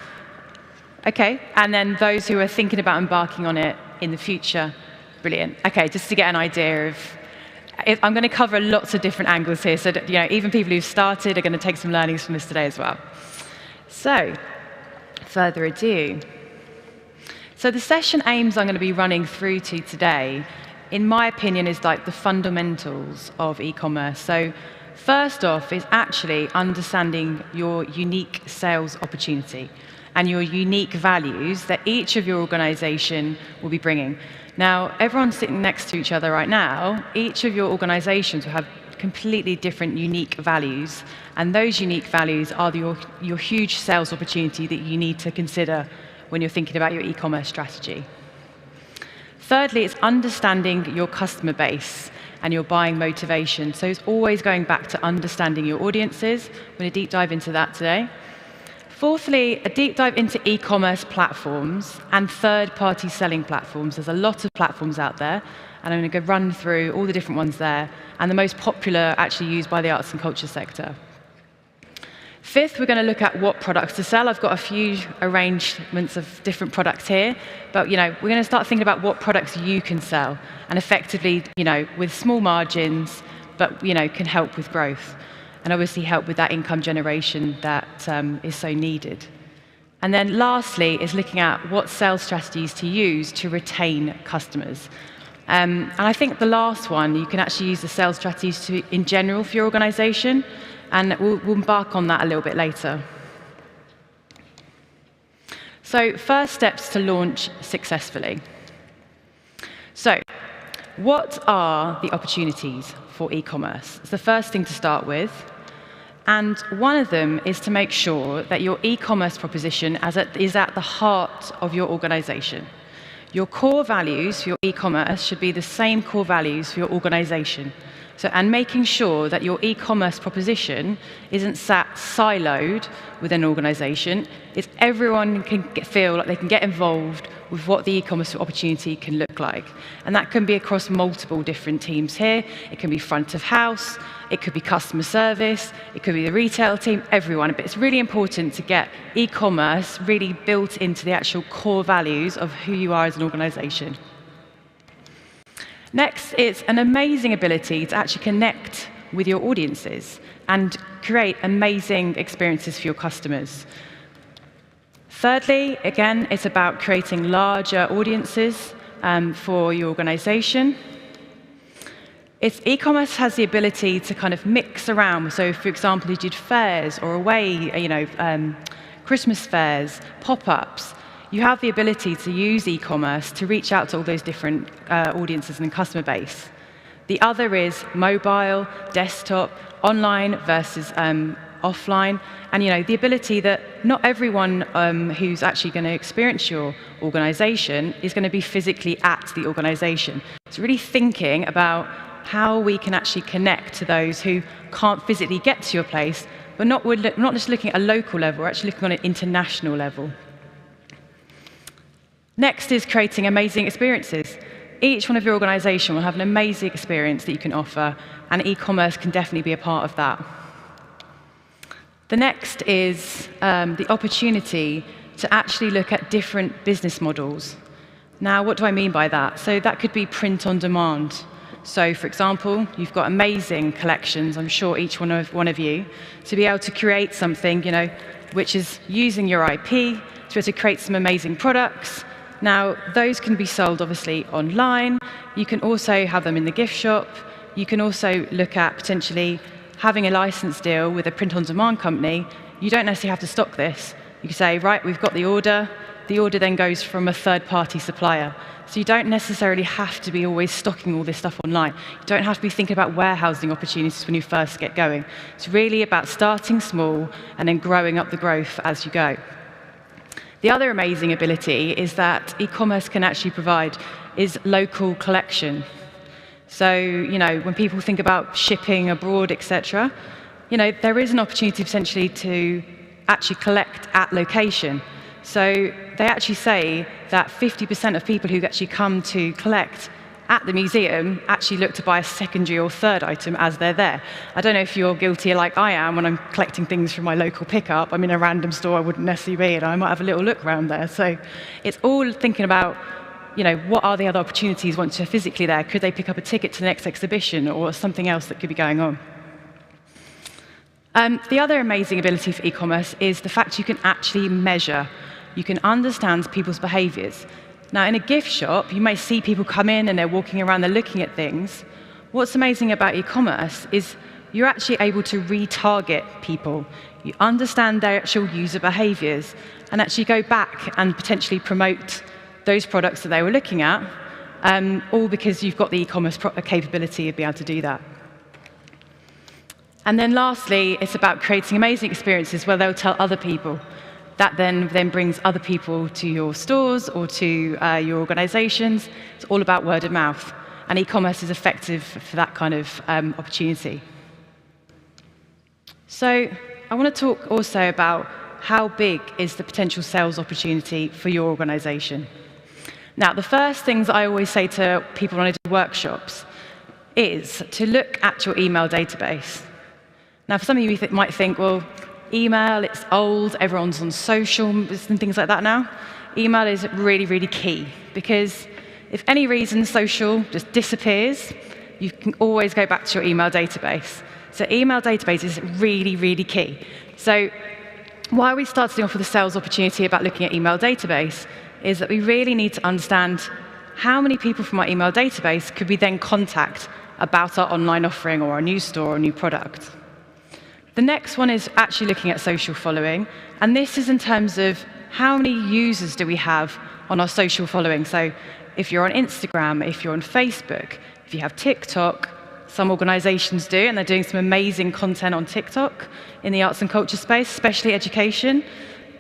Okay, and then those who are thinking about embarking on it in the future. Brilliant. Okay, just to get an idea of, I'm going to cover lots of different angles here, so that, even people who've started are going to take some learnings from this today as well. So, further ado. So the session aims I'm going to be running through to today, in my opinion, is like the fundamentals of e-commerce. So first off is actually understanding your unique sales opportunity and your unique values that each of your organization will be bringing. Now, everyone sitting next to each other right now, each of your organizations will have completely different unique values, and those unique values are your huge sales opportunity that you need to consider when you're thinking about your e-commerce strategy. Thirdly, it's understanding your customer base and your buying motivation. So it's always going back to understanding your audiences. I'm going to deep dive into that today. Fourthly, a deep dive into e-commerce platforms and third-party selling platforms. There's a lot of platforms out there, and I'm going to go run through all the different ones there, and the most popular actually used by the arts and culture sector. Fifth, we're going to look at what products to sell. I've got a few arrangements of different products here, but we're going to start thinking about what products you can sell, and effectively, with small margins, but can help with growth, and obviously help with that income generation that is so needed. And then lastly is looking at what sales strategies to use to retain customers. And I think the last one, you can actually use the sales strategies in general for your organization, and we'll embark on that a little bit later. So first steps to launch successfully. So what are the opportunities for e-commerce? It's the first thing to start with. And one of them is to make sure that your e-commerce proposition is at the heart of your organization. Your core values for your e-commerce should be the same core values for your organization. And making sure that your e-commerce proposition isn't sat siloed within an organization, is everyone can feel like they can get involved with what the e-commerce opportunity can look like. And that can be across multiple different teams here. It can be front of house, it could be customer service, it could be the retail team, everyone. But it's really important to get e-commerce really built into the actual core values of who you are as an organization. Next, it's an amazing ability to actually connect with your audiences and create amazing experiences for your customers. Thirdly, again, it's about creating larger audiences for your organization. E-commerce has the ability to kind of mix around. So, for example, you did fairs or away, Christmas fairs, pop-ups. You have the ability to use e-commerce to reach out to all those different audiences and customer base. The other is mobile, desktop, online versus offline, and the ability that not everyone who's actually going to experience your organization is going to be physically at the organization. It's really thinking about how we can actually connect to those who can't physically get to your place, but not just looking at a local level, we're actually looking on an international level. Next is creating amazing experiences. Each one of your organization will have an amazing experience that you can offer, and e-commerce can definitely be a part of that. The next is the opportunity to actually look at different business models. Now, what do I mean by that? So that could be print on demand. So, for example, you've got amazing collections, I'm sure each one of you, to be able to create something, which is using your IP to be able to create some amazing products. Now, those can be sold, obviously, online. You can also have them in the gift shop. You can also look at potentially having a license deal with a print-on-demand company. You don't necessarily have to stock this. You can say, right, we've got the order. The order then goes from a third-party supplier. So you don't necessarily have to be always stocking all this stuff online. You don't have to be thinking about warehousing opportunities when you first get going. It's really about starting small and then growing up the growth as you go. The other amazing ability is that e-commerce can actually provide is local collection. So, when people think about shipping abroad, etc., there is an opportunity potentially to actually collect at location. So they actually say that 50% of people who actually come to collect at the museum actually look to buy a secondary or third item as they're there. I don't know if you're guilty like I am when I'm collecting things from my local pickup. I'm in a random store I wouldn't necessarily be in, I might have a little look around there. So it's all thinking about, what are the other opportunities once you're physically there? Could they pick up a ticket to the next exhibition or something else that could be going on? The other amazing ability for e-commerce is the fact you can actually measure. You can understand people's behaviors. Now, in a gift shop, you may see people come in and they're walking around, they're looking at things. What's amazing about e-commerce is you're actually able to retarget people. You understand their actual user behaviors and actually go back and potentially promote those products that they were looking at, all because you've got the e-commerce capability to be able to do that. And then lastly, it's about creating amazing experiences where they'll tell other people. That then brings other people to your stores or to your organizations. It's all about word of mouth. And e-commerce is effective for that kind of opportunity. So I want to talk also about how big is the potential sales opportunity for your organization. Now, the first things I always say to people when I do workshops is to look at your email database. Now, for some of you might think, well, email, it's old, everyone's on social and things like that now. Email is really, really key, because if any reason social just disappears, you can always go back to your email database. So email database is really, really key. So why we started off with a sales opportunity about looking at email database is that we really need to understand how many people from our email database could we then contact about our online offering or our new store or new product. The next one is actually looking at social following, and this is in terms of how many users do we have on our social following. So if you're on Instagram, if you're on Facebook, if you have TikTok, some organizations do, and they're doing some amazing content on TikTok in the arts and culture space, especially education.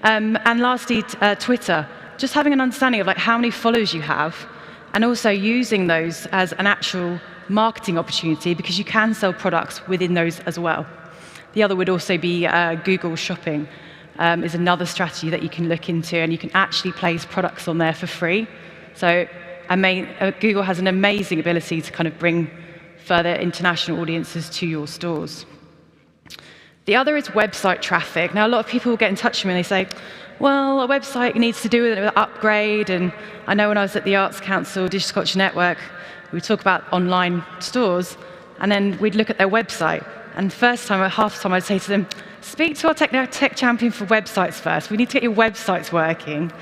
And lastly, Twitter, just having an understanding of how many followers you have, and also using those as an actual marketing opportunity, because you can sell products within those as well. The other would also be Google Shopping, is another strategy that you can look into, and you can actually place products on there for free. So Google has an amazing ability to kind of bring further international audiences to your stores. The other is website traffic. Now, a lot of people will get in touch with me and they say, well, a website needs to do with an upgrade, and I know when I was at the Arts Council, Digital Culture Network, we would talk about online stores, and then we'd look at their website. And half the time I'd say to them, speak to our tech champion for websites first. We need to get your websites working.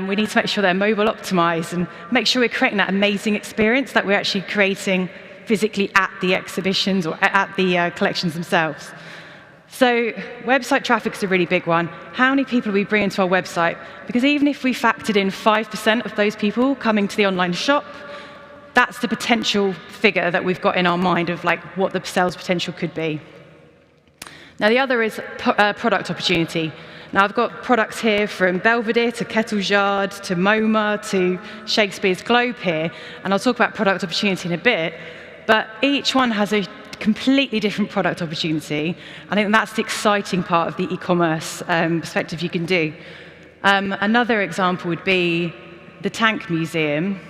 We need to make sure they're mobile optimized and make sure we're creating that amazing experience that we're actually creating physically at the exhibitions or at the collections themselves. So website traffic is a really big one. How many people are we bringing to our website? Because even if we factored in 5% of those people coming to the online shop, that's the potential figure that we've got in our mind of what the sales potential could be. Now, the other is product opportunity. Now, I've got products here from Belvedere to Kettle's Yard to MoMA to Shakespeare's Globe here, and I'll talk about product opportunity in a bit, but each one has a completely different product opportunity. I think that's the exciting part of the e-commerce perspective you can do. Another example would be the Tank Museum.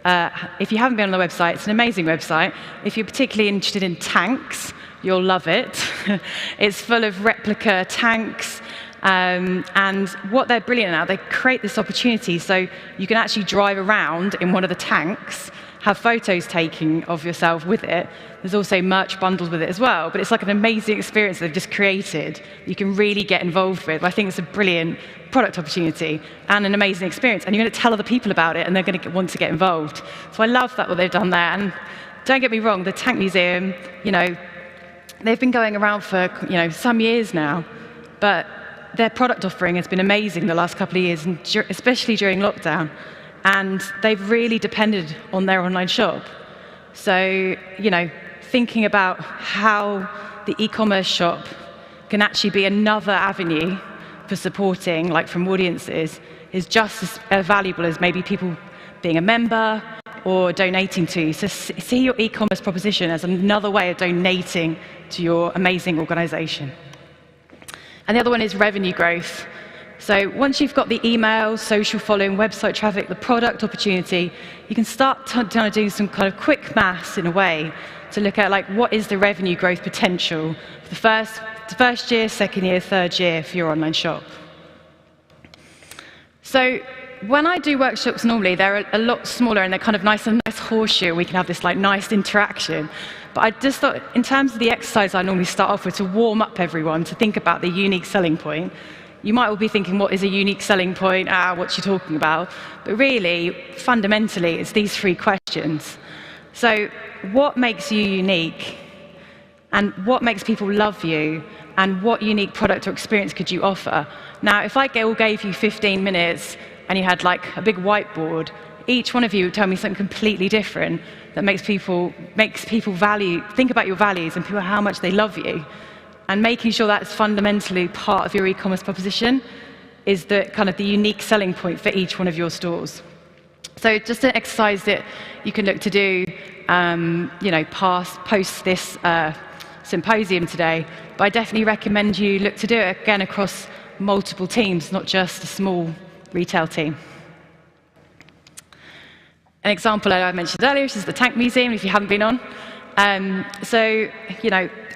If you haven't been on the website, it's an amazing website. If you're particularly interested in tanks, you'll love it. It's full of replica tanks, and what they're brilliant at, they create this opportunity so you can actually drive around in one of the tanks, have photos taken of yourself with it. There's also merch bundles with it as well, but it's like an amazing experience they've just created you can really get involved with. I think it's a brilliant product opportunity and an amazing experience, and you're going to tell other people about it and they're going to want to get involved. So I love that what they've done there. And don't get me wrong, the Tank Museum, they've been going around for some years now, but their product offering has been amazing the last couple of years, and especially during lockdown. And they've really depended on their online shop. So, thinking about how the e-commerce shop can actually be another avenue for supporting, like from audiences, is just as valuable as maybe people being a member or donating to you. So see your e-commerce proposition as another way of donating to your amazing organization. And the other one is revenue growth. So once you've got the email, social following, website traffic, the product opportunity, you can start to do some kind of quick maths in a way to look at like what is the revenue growth potential for the first year, second year, third year for your online shop. So when I do workshops normally, they're a lot smaller and they're kind of nice horseshoe. We can have this like nice interaction. But I just thought, in terms of the exercise I normally start off with to warm up everyone to think about the unique selling point, you might all be thinking, what is a unique selling point? What you talking about? But really, fundamentally, it's these three questions. So what makes you unique? And what makes people love you? And what unique product or experience could you offer? Now, if I gave you 15 minutes and you had like a big whiteboard, each one of you would tell me something completely different that makes people think about your values and people how much they love you. And making sure that's fundamentally part of your e-commerce proposition is the kind of the unique selling point for each one of your stores. So just an exercise that you can look to do, post this symposium today, but I definitely recommend you look to do it again across multiple teams, not just a small retail team. An example I mentioned earlier is the Tank Museum, if you haven't been on.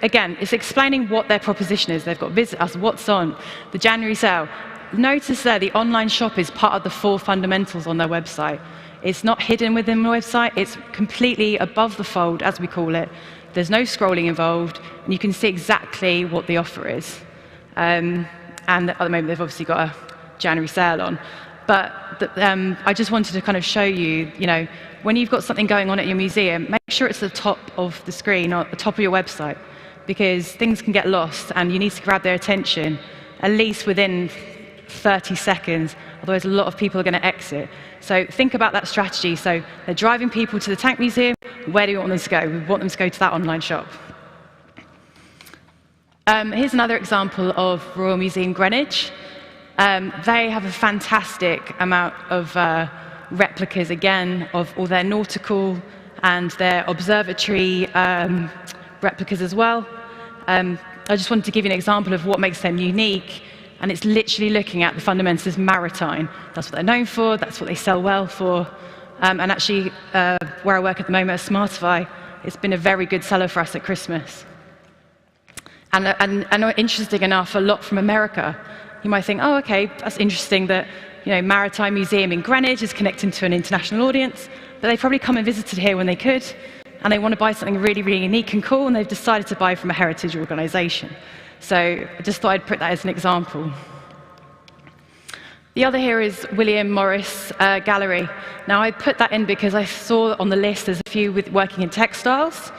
Again, it's explaining what their proposition is. They've got Visit Us, What's On, the January sale. Notice there the online shop is part of the 4 fundamentals on their website. It's not hidden within the website. It's completely above the fold, as we call it. There's no scrolling involved, and you can see exactly what the offer is. And at the moment, they've obviously got a January sale on. But I just wanted to kind of show you, when you've got something going on at your museum, make sure it's at the top of the screen or at the top of your website, because things can get lost and you need to grab their attention at least within 30 seconds, otherwise a lot of people are going to exit. So think about that strategy. So they're driving people to the Tank Museum. Where do you want them to go? We want them to go to that online shop. Here's another example of Royal Museum Greenwich. They have a fantastic amount of replicas, again, of all their nautical and their observatory replicas as well. I just wanted to give you an example of what makes them unique, and it's literally looking at the fundamentals maritime. That's what they're known for, that's what they sell well for, and actually, where I work at the moment at Smartify, it's been a very good seller for us at Christmas. And interesting enough, a lot from America. You might think, oh, okay, that's interesting that Maritime Museum in Greenwich is connecting to an international audience, but they probably come and visited here when they could, and they want to buy something really, really unique and cool, and they've decided to buy from a heritage organization. So I just thought I'd put that as an example. The other here is William Morris Gallery. Now, I put that in because I saw on the list there's a few working in textiles.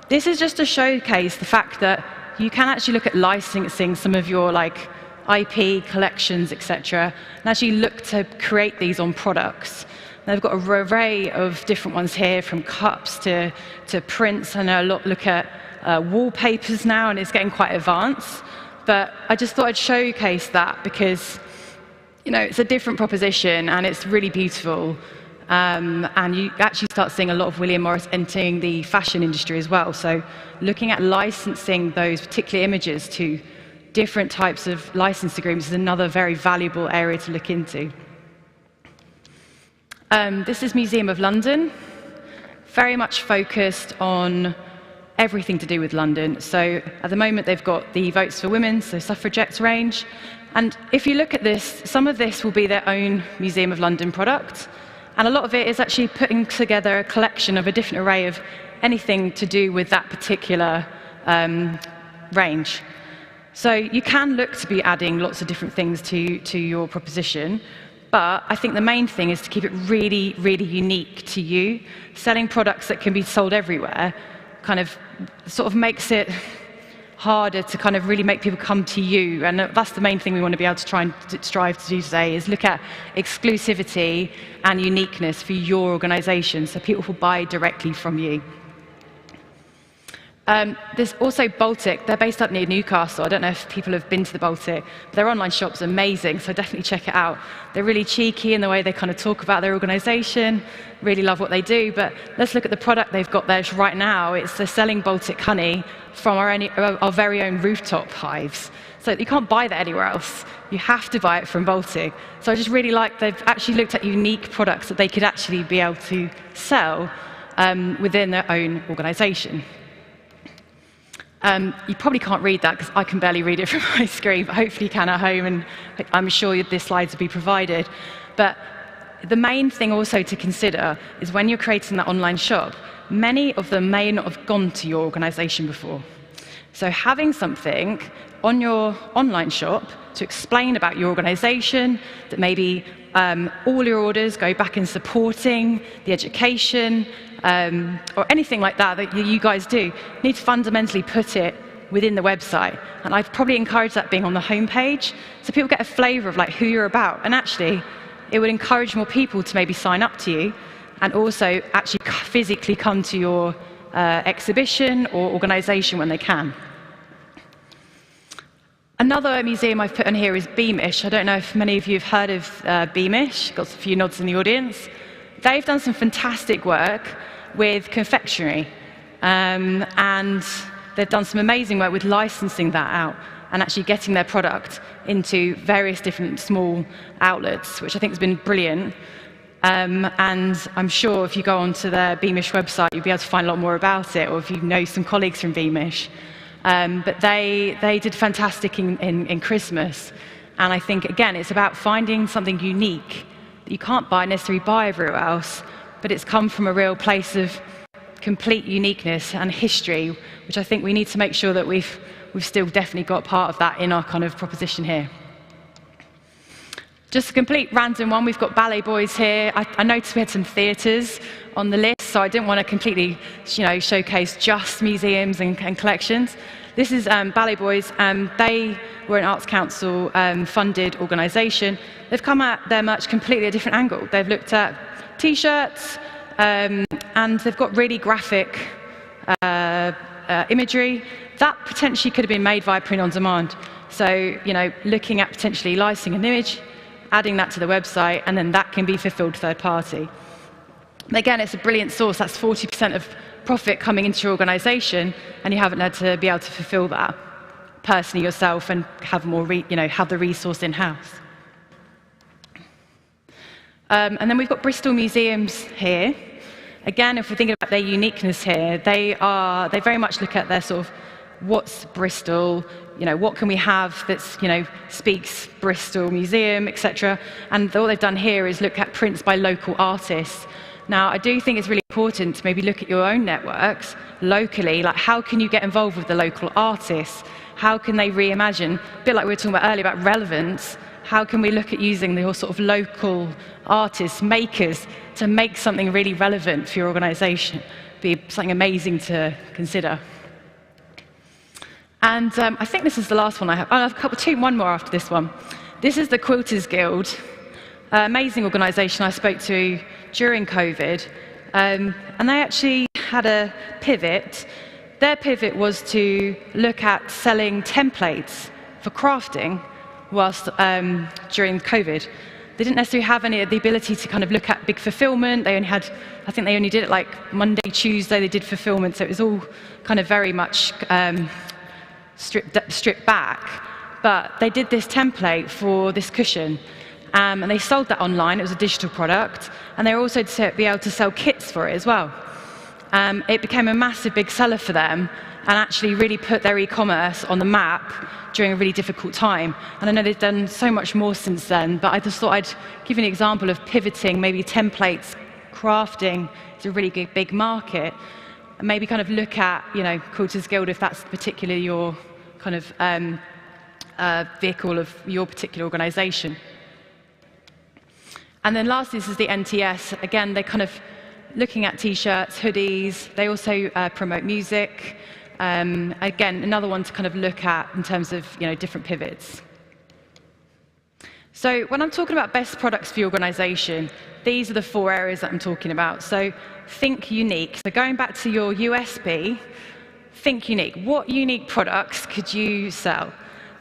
This is just to showcase the fact that you can actually look at licensing some of your IP collections, etc., and actually look to create these on products. They've got an array of different ones here, from cups to prints. I know a lot look at wallpapers now, and it's getting quite advanced. But I just thought I'd showcase that because it's a different proposition, and it's really beautiful. And you actually start seeing a lot of William Morris entering the fashion industry as well. So looking at licensing those particular images to different types of license agreements is another very valuable area to look into. This is Museum of London, very much focused on everything to do with London. So at the moment, they've got the Votes for Women, so suffragettes range. And if you look at this, some of this will be their own Museum of London product. And a lot of it is actually putting together a collection of a different array of anything to do with that particular range. So you can look to be adding lots of different things to your proposition, but I think the main thing is to keep it really, really unique to you. Selling products that can be sold everywhere kind of sort of makes it harder to kind of really make people come to you, and that's the main thing we want to be able to try and strive to do today, is look at exclusivity and uniqueness for your organization so people will buy directly from you. There's also Baltic. They're based up near Newcastle. I don't know if people have been to the Baltic. But their online shop's amazing, so definitely check it out. They're really cheeky in the way they kind of talk about their organisation. Really love what they do. But let's look at the product they've got there right now. They're selling Baltic honey from our very own rooftop hives. So you can't buy that anywhere else. You have to buy it from Baltic. So I just really like they've actually looked at unique products that they could actually be able to sell within their own organisation. You probably can't read that because I can barely read it from my screen, but hopefully you can at home, and I'm sure the slides will be provided. But the main thing also to consider is when you're creating that online shop, many of them may not have gone to your organisation before. So having something on your online shop to explain about your organisation, that maybe all your orders go back in supporting the education, or anything like that that you guys do, you need to fundamentally put it within the website. And I've probably encouraged that being on the homepage, so people get a flavour of like who you're about. And actually, it would encourage more people to maybe sign up to you and also actually physically come to your exhibition or organisation when they can. Another museum I've put on here is Beamish. I don't know if many of you have heard of Beamish. Got a few nods in the audience. They've done some fantastic work with confectionery, and they've done some amazing work with licensing that out and actually getting their product into various different small outlets, which I think has been brilliant. And I'm sure if you go onto their Beamish website, you'll be able to find a lot more about it, or if you know some colleagues from Beamish. But they did fantastic in Christmas. And I think, again, it's about finding something unique that you can't necessarily buy everywhere else, but it's come from a real place of complete uniqueness and history, which I think we need to make sure that we've still definitely got part of that in our kind of proposition here. Just a complete random one, we've got Ballet Boys here. I noticed we had some theatres on the list, so I didn't want to completely showcase just museums and collections. This is Ballet Boys. They were an Arts Council funded organisation. They've come at their merch completely a different angle. They've looked at T-shirts, and they've got really graphic imagery that potentially could have been made via print on demand. So, looking at potentially licensing an image, adding that to the website, and then that can be fulfilled third party. Again, it's a brilliant source. That's 40% of profit coming into your organisation, and you haven't had to be able to fulfil that personally yourself and have more, have the resource in-house. And then we've got Bristol Museums here. Again, if we're thinking about their uniqueness here, they very much look at their sort of what's Bristol, what can we have that's, speaks Bristol Museum, etc. And all they've done here is look at prints by local artists. Now, I do think it's really important to maybe look at your own networks locally, like how can you get involved with the local artists? How can they reimagine, a bit like we were talking about earlier about relevance, how can we look at using the sort of local artists, makers, to make something really relevant for your organisation? Be something amazing to consider. And I think this is the last one I have. I have one more after this one. This is the Quilters Guild, amazing organisation I spoke to during COVID, and they actually had a pivot. Their pivot was to look at selling templates for crafting whilst during COVID. They didn't necessarily have the ability to kind of look at big fulfillment. They only had, I think they only did it like Monday, Tuesday, they did fulfillment, so it was all kind of very much stripped back. But they did this template for this cushion, and they sold that online. It was a digital product, and they were also to be able to sell kits for it as well. It became a massive big seller for them, and actually really put their e-commerce on the map during a really difficult time. And I know they've done so much more since then, but I just thought I'd give you an example of pivoting, maybe templates, crafting is a really big market, and maybe kind of look at, Quilters Guild if that's particularly your kind of vehicle of your particular organisation. And then lastly, this is the NTS. Again, they're kind of looking at T-shirts, hoodies. They also promote music. Again, another one to kind of look at in terms of different pivots. So when I'm talking about best products for your organisation, these are the 4 areas that I'm talking about. So think unique. So going back to your USP, think unique. What unique products could you sell?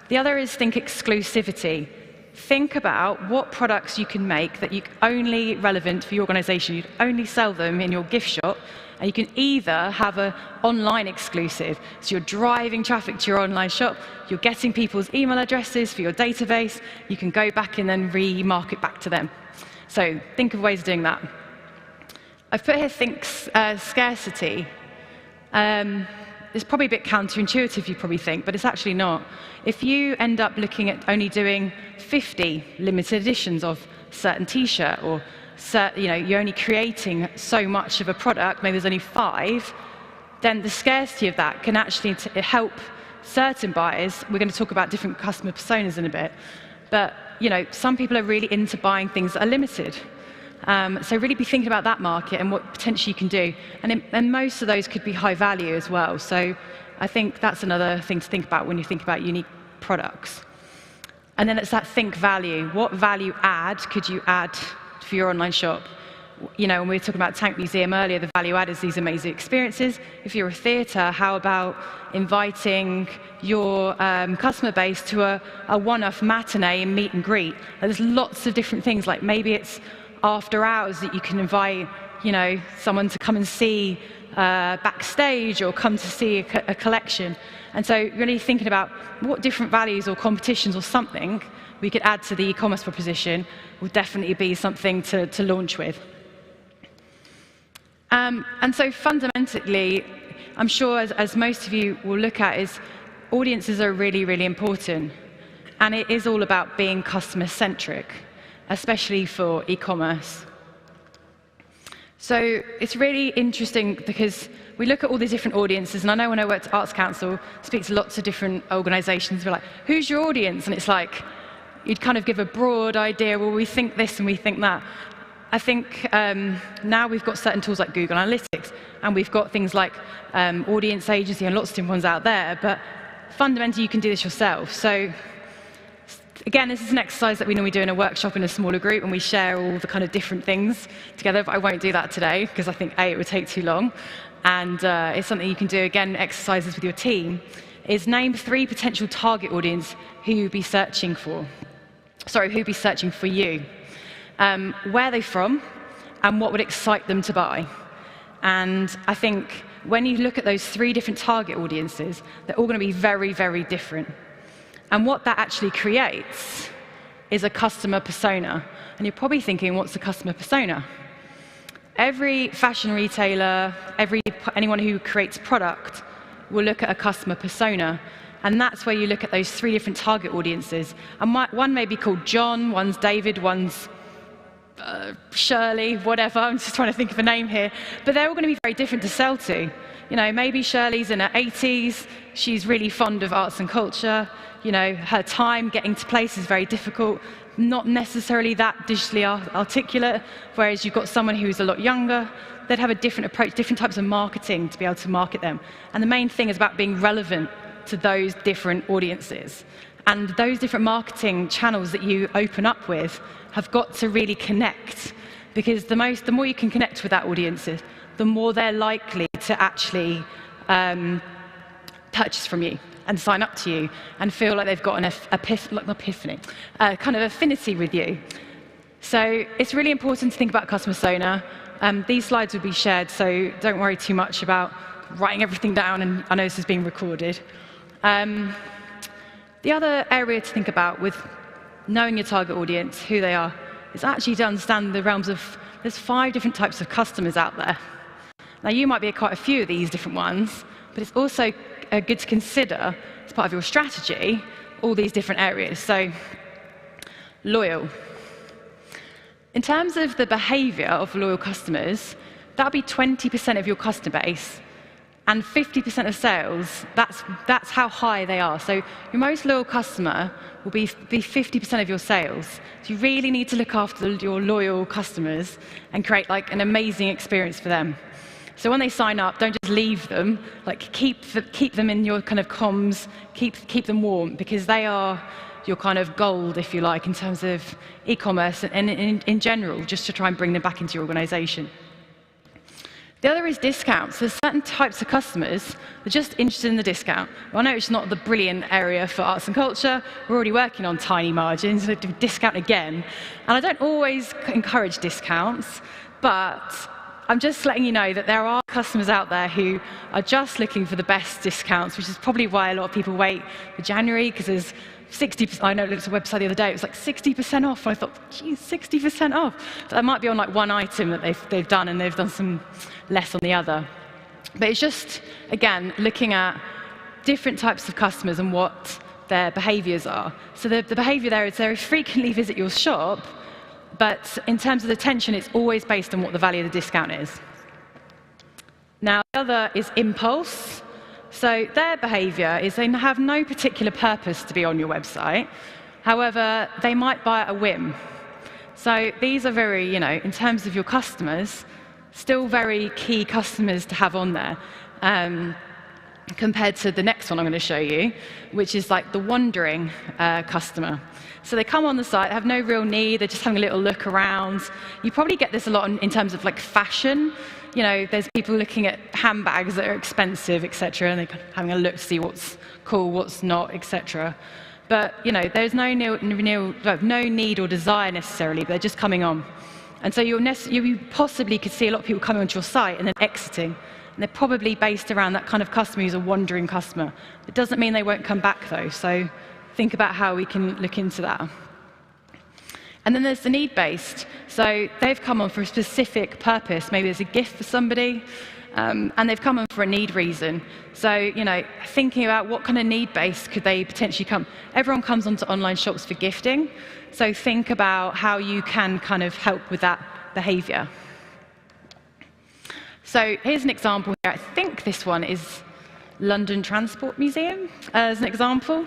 The other is think exclusivity. Think about what products you can make that are only relevant for your organization. You'd only sell them in your gift shop, and you can either have an online exclusive. So you're driving traffic to your online shop, you're getting people's email addresses for your database, you can go back and then remarket back to them. So think of ways of doing that. I've put here think scarcity. It's probably a bit counterintuitive, you probably think, but it's actually not. If you end up looking at only doing 50 limited editions of a certain t-shirt, or you're only creating so much of a product, maybe there's only 5, then the scarcity of that can actually help certain buyers. We're going to talk about different customer personas in a bit, but some people are really into buying things that are limited. So really be thinking about that market and what potentially you can do. And most of those could be high value as well. So I think that's another thing to think about when you think about unique products. And then it's that think value. What value add could you add for your online shop? When we were talking about Tank Museum earlier, the value add is these amazing experiences. If you're a theatre, how about inviting your customer base to a one-off matinee and meet and greet? There's lots of different things, like maybe it's after hours that you can invite, someone to come and see backstage, or come to see a collection. And so really thinking about what different values or competitions or something we could add to the e-commerce proposition would definitely be something to launch with. And so fundamentally, I'm sure as most of you will look at, is audiences are really, really important. And it is all about being customer-centric, especially for e-commerce. So it's really interesting because we look at all these different audiences, and I know when I worked at Arts Council, speak to lots of different organizations, we're like, who's your audience? And it's like, you'd kind of give a broad idea, well, we think this and we think that. I think now we've got certain tools like Google Analytics, and we've got things like Audience Agency and lots of different ones out there, but fundamentally you can do this yourself. So again, this is an exercise that we normally do in a workshop in a smaller group, and we share all the kind of different things together, but I won't do that today because I think it would take too long. And it's something you can do, again, exercises with your team, is name 3 potential target audience who you'd be searching for. Sorry, who'd be searching for you. Where are they from, and what would excite them to buy. And I think when you look at those 3 different target audiences, they're all going to be very, very different. And what that actually creates is a customer persona. And you're probably thinking, what's a customer persona? Every fashion retailer, anyone who creates product will look at a customer persona. And that's where you look at those 3 different target audiences. And one may be called John, one's David, one's Shirley, whatever. I'm just trying to think of a name here. But they're all going to be very different to sell to. Maybe Shirley's in her 80s. She's really fond of arts and culture. Her time getting to place is very difficult. Not necessarily that digitally articulate. Whereas you've got someone who's a lot younger. They'd have a different approach, different types of marketing to be able to market them. And the main thing is about being relevant to those different audiences. And those different marketing channels that you open up with have got to really connect, because the more you can connect with that audience, the more they're likely to actually purchase from you and sign up to you and feel like they've got an kind of affinity with you. So it's really important to think about customer persona. These slides will be shared, so don't worry too much about writing everything down, and I know this is being recorded. The other area to think about with knowing your target audience, who they are, is actually to understand the realms of, there's 5 different types of customers out there. Now, you might be quite a few of these different ones, but it's also good to consider, as part of your strategy, all these different areas. So, loyal. In terms of the behavior of loyal customers, that'll be 20% of your customer base, and 50% of sales, that's how high they are. So your most loyal customer will be 50% of your sales. So you really need to look after your loyal customers and create an amazing experience for them. So when they sign up, don't just leave them. Keep them in your kind of comms, keep them warm, because they are your kind of gold, if you like, in terms of e-commerce and in general, just to try and bring them back into your organization. The other is discounts. There's certain types of customers that are just interested in the discount. Well, I know it's not the brilliant area for arts and culture. We're already working on tiny margins, so discount again. And I don't always encourage discounts, but I'm just letting you know that there are customers out there who are just looking for the best discounts, which is probably why a lot of people wait for January, because there's 60%, I know I looked at a website the other day, it was like 60% off. And I thought, geez, 60% off. So that might be on like one item that they've done, and they've done some less on the other. But it's just, again, looking at different types of customers and what their behaviors are. So the behavior there is they frequently visit your shop, but in terms of attention, it's always based on what the value of the discount is. Now, the other is impulse. So their behavior is they have no particular purpose to be on your website. However, they might buy at a whim. So these are very, in terms of your customers, still very key customers to have on there, compared to the next one I'm going to show you, which is like the wandering customer. So they come on the site, have no real need, they're just having a little look around. You probably get this a lot in terms of like fashion. There's people looking at handbags that are expensive, etc., and they're kind of having a look to see what's cool, what's not, etc. But there's no need or desire necessarily, but they're just coming on. And so you possibly could see a lot of people coming onto your site and then exiting. And they're probably based around that kind of customer who's a wandering customer. It doesn't mean they won't come back, though. So think about how we can look into that. And then there's the need-based. So they've come on for a specific purpose. Maybe there's a gift for somebody, and they've come on for a need reason. So, thinking about what kind of need-based could they potentially come. Everyone comes onto online shops for gifting. So think about how you can kind of help with that behavior. So here's an example here. I think this one is London Transport Museum as an example.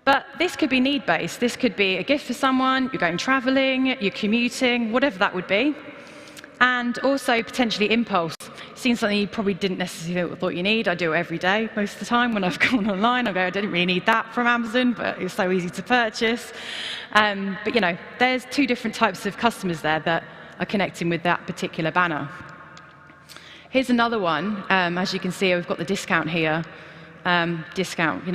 But this could be need-based. This could be a gift for someone, you're going traveling, you're commuting, whatever that would be. And also potentially impulse. Seen something you probably didn't necessarily thought you need. I do it every day most of the time when I've gone online. I go, I didn't really need that from Amazon, but it's so easy to purchase. But there's two different types of customers there that are connecting with that particular banner. Here's another one. As you can see, we've got the discount here. Discount,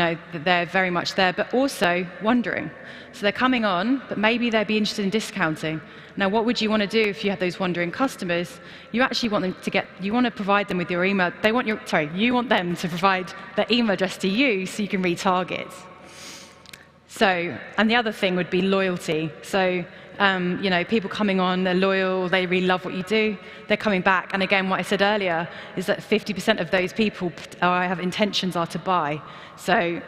they're very much there, but also wandering. So they're coming on, but maybe they'd be interested in discounting. Now, what would you want to do if you have those wandering customers? You actually want them to you want to provide them with your email. You want them to provide their email address to you so you can retarget. So, and the other thing would be loyalty. So, people coming on, they're loyal, they really love what you do, they're coming back. And again, what I said earlier is that 50% of those people have intentions are to buy. So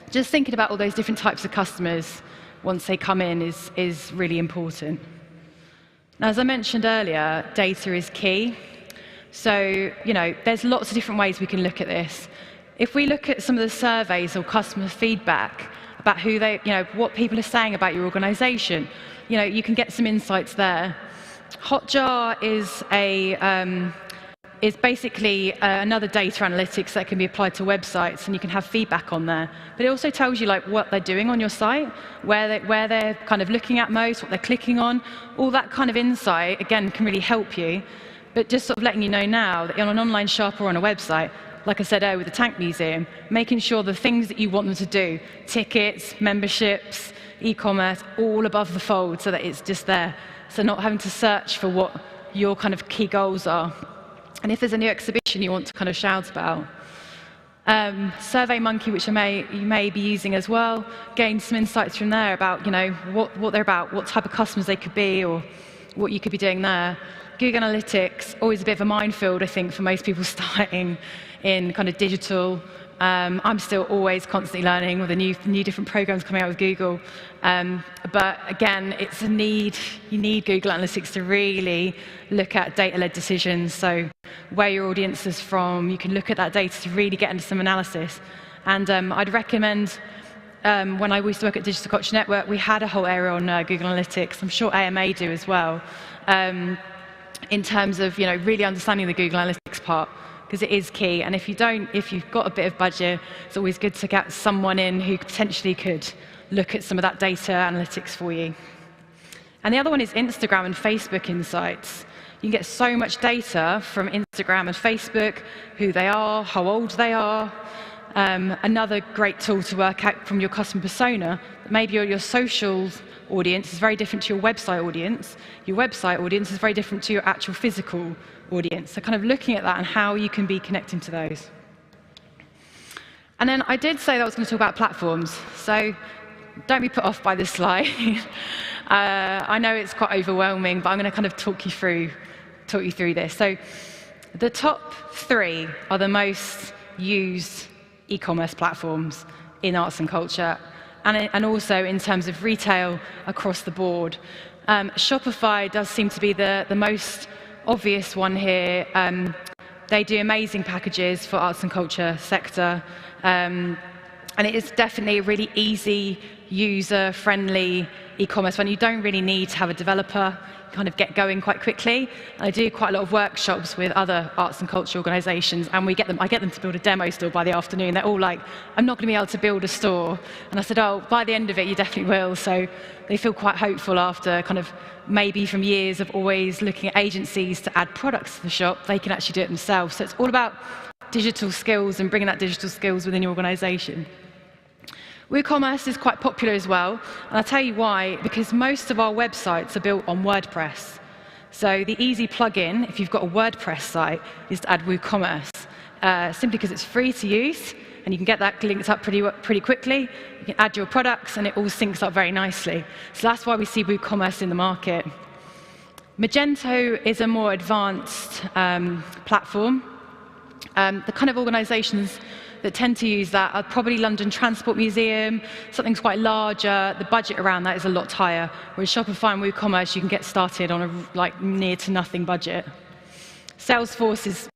just thinking about all those different types of customers once they come in is really important. Now, as I mentioned earlier, data is key. So, there's lots of different ways we can look at this. If we look at some of the surveys or customer feedback about what people are saying about your organization, you can get some insights there. Hotjar is basically another data analytics that can be applied to websites, and you can have feedback on there. But it also tells you what they're doing on your site, where they're kind of looking at most, what they're clicking on. All that kind of insight, again, can really help you. But just sort of letting you know now that on an online shop or on a website, like I said earlier with the Tank Museum, making sure the things that you want them to do, tickets, memberships, e-commerce, all above the fold so that it's just there. So not having to search for what your kind of key goals are. And if there's a new exhibition you want to kind of shout about. SurveyMonkey, which you may be using as well, gain some insights from there about what they're about, what type of customers they could be, or what you could be doing there. Google Analytics, always a bit of a minefield, I think, for most people starting in kind of digital. I'm still always constantly learning with the new different programs coming out with Google. But again, it's a need. You need Google Analytics to really look at data-led decisions. So where your audience is from, you can look at that data to really get into some analysis. And I'd recommend, when I used to work at Digital Culture Network, we had a whole area on Google Analytics. I'm sure AMA do as well, in terms of really understanding the Google Analytics part, because it is key. And if you've got a bit of budget, it's always good to get someone in who potentially could look at some of that data analytics for you. And the other one is Instagram and Facebook insights. You can get so much data from Instagram and Facebook, who they are, how old they are. Another great tool to work out from your customer persona, maybe your social audience is very different to your website audience. Your website audience is very different to your actual physical audience. So kind of looking at that and how you can be connecting to those. And then I did say that I was going to talk about platforms. So don't be put off by this slide. I know it's quite overwhelming, but I'm going to kind of talk you through this. So the top 3 are the most used e-commerce platforms in arts and culture, and also in terms of retail across the board. Shopify does seem to be the most obvious one here. They do amazing packages for arts and culture sector, and it is definitely a really easy, user-friendly e-commerce one. You don't really need to have a developer. You kind of get going quite quickly. I do quite a lot of workshops with other arts and culture organisations, and I get them to build a demo store by the afternoon. They're all like, I'm not going to be able to build a store. And I said, oh, by the end of it, you definitely will. So they feel quite hopeful after kind of maybe from years of always looking at agencies to add products to the shop, they can actually do it themselves. So it's all about digital skills and bringing that digital skills within your organisation. WooCommerce is quite popular as well, and I'll tell you why, because most of our websites are built on WordPress. So the easy plugin, if you've got a WordPress site, is to add WooCommerce, simply because it's free to use, and you can get that linked up pretty quickly. You can add your products, and it all syncs up very nicely. So that's why we see WooCommerce in the market. Magento is a more advanced platform. The kind of organisations that tend to use that are probably London Transport Museum, something's quite larger, the budget around that is a lot higher, whereas Shopify and WooCommerce, you can get started on a near to nothing budget. Salesforce is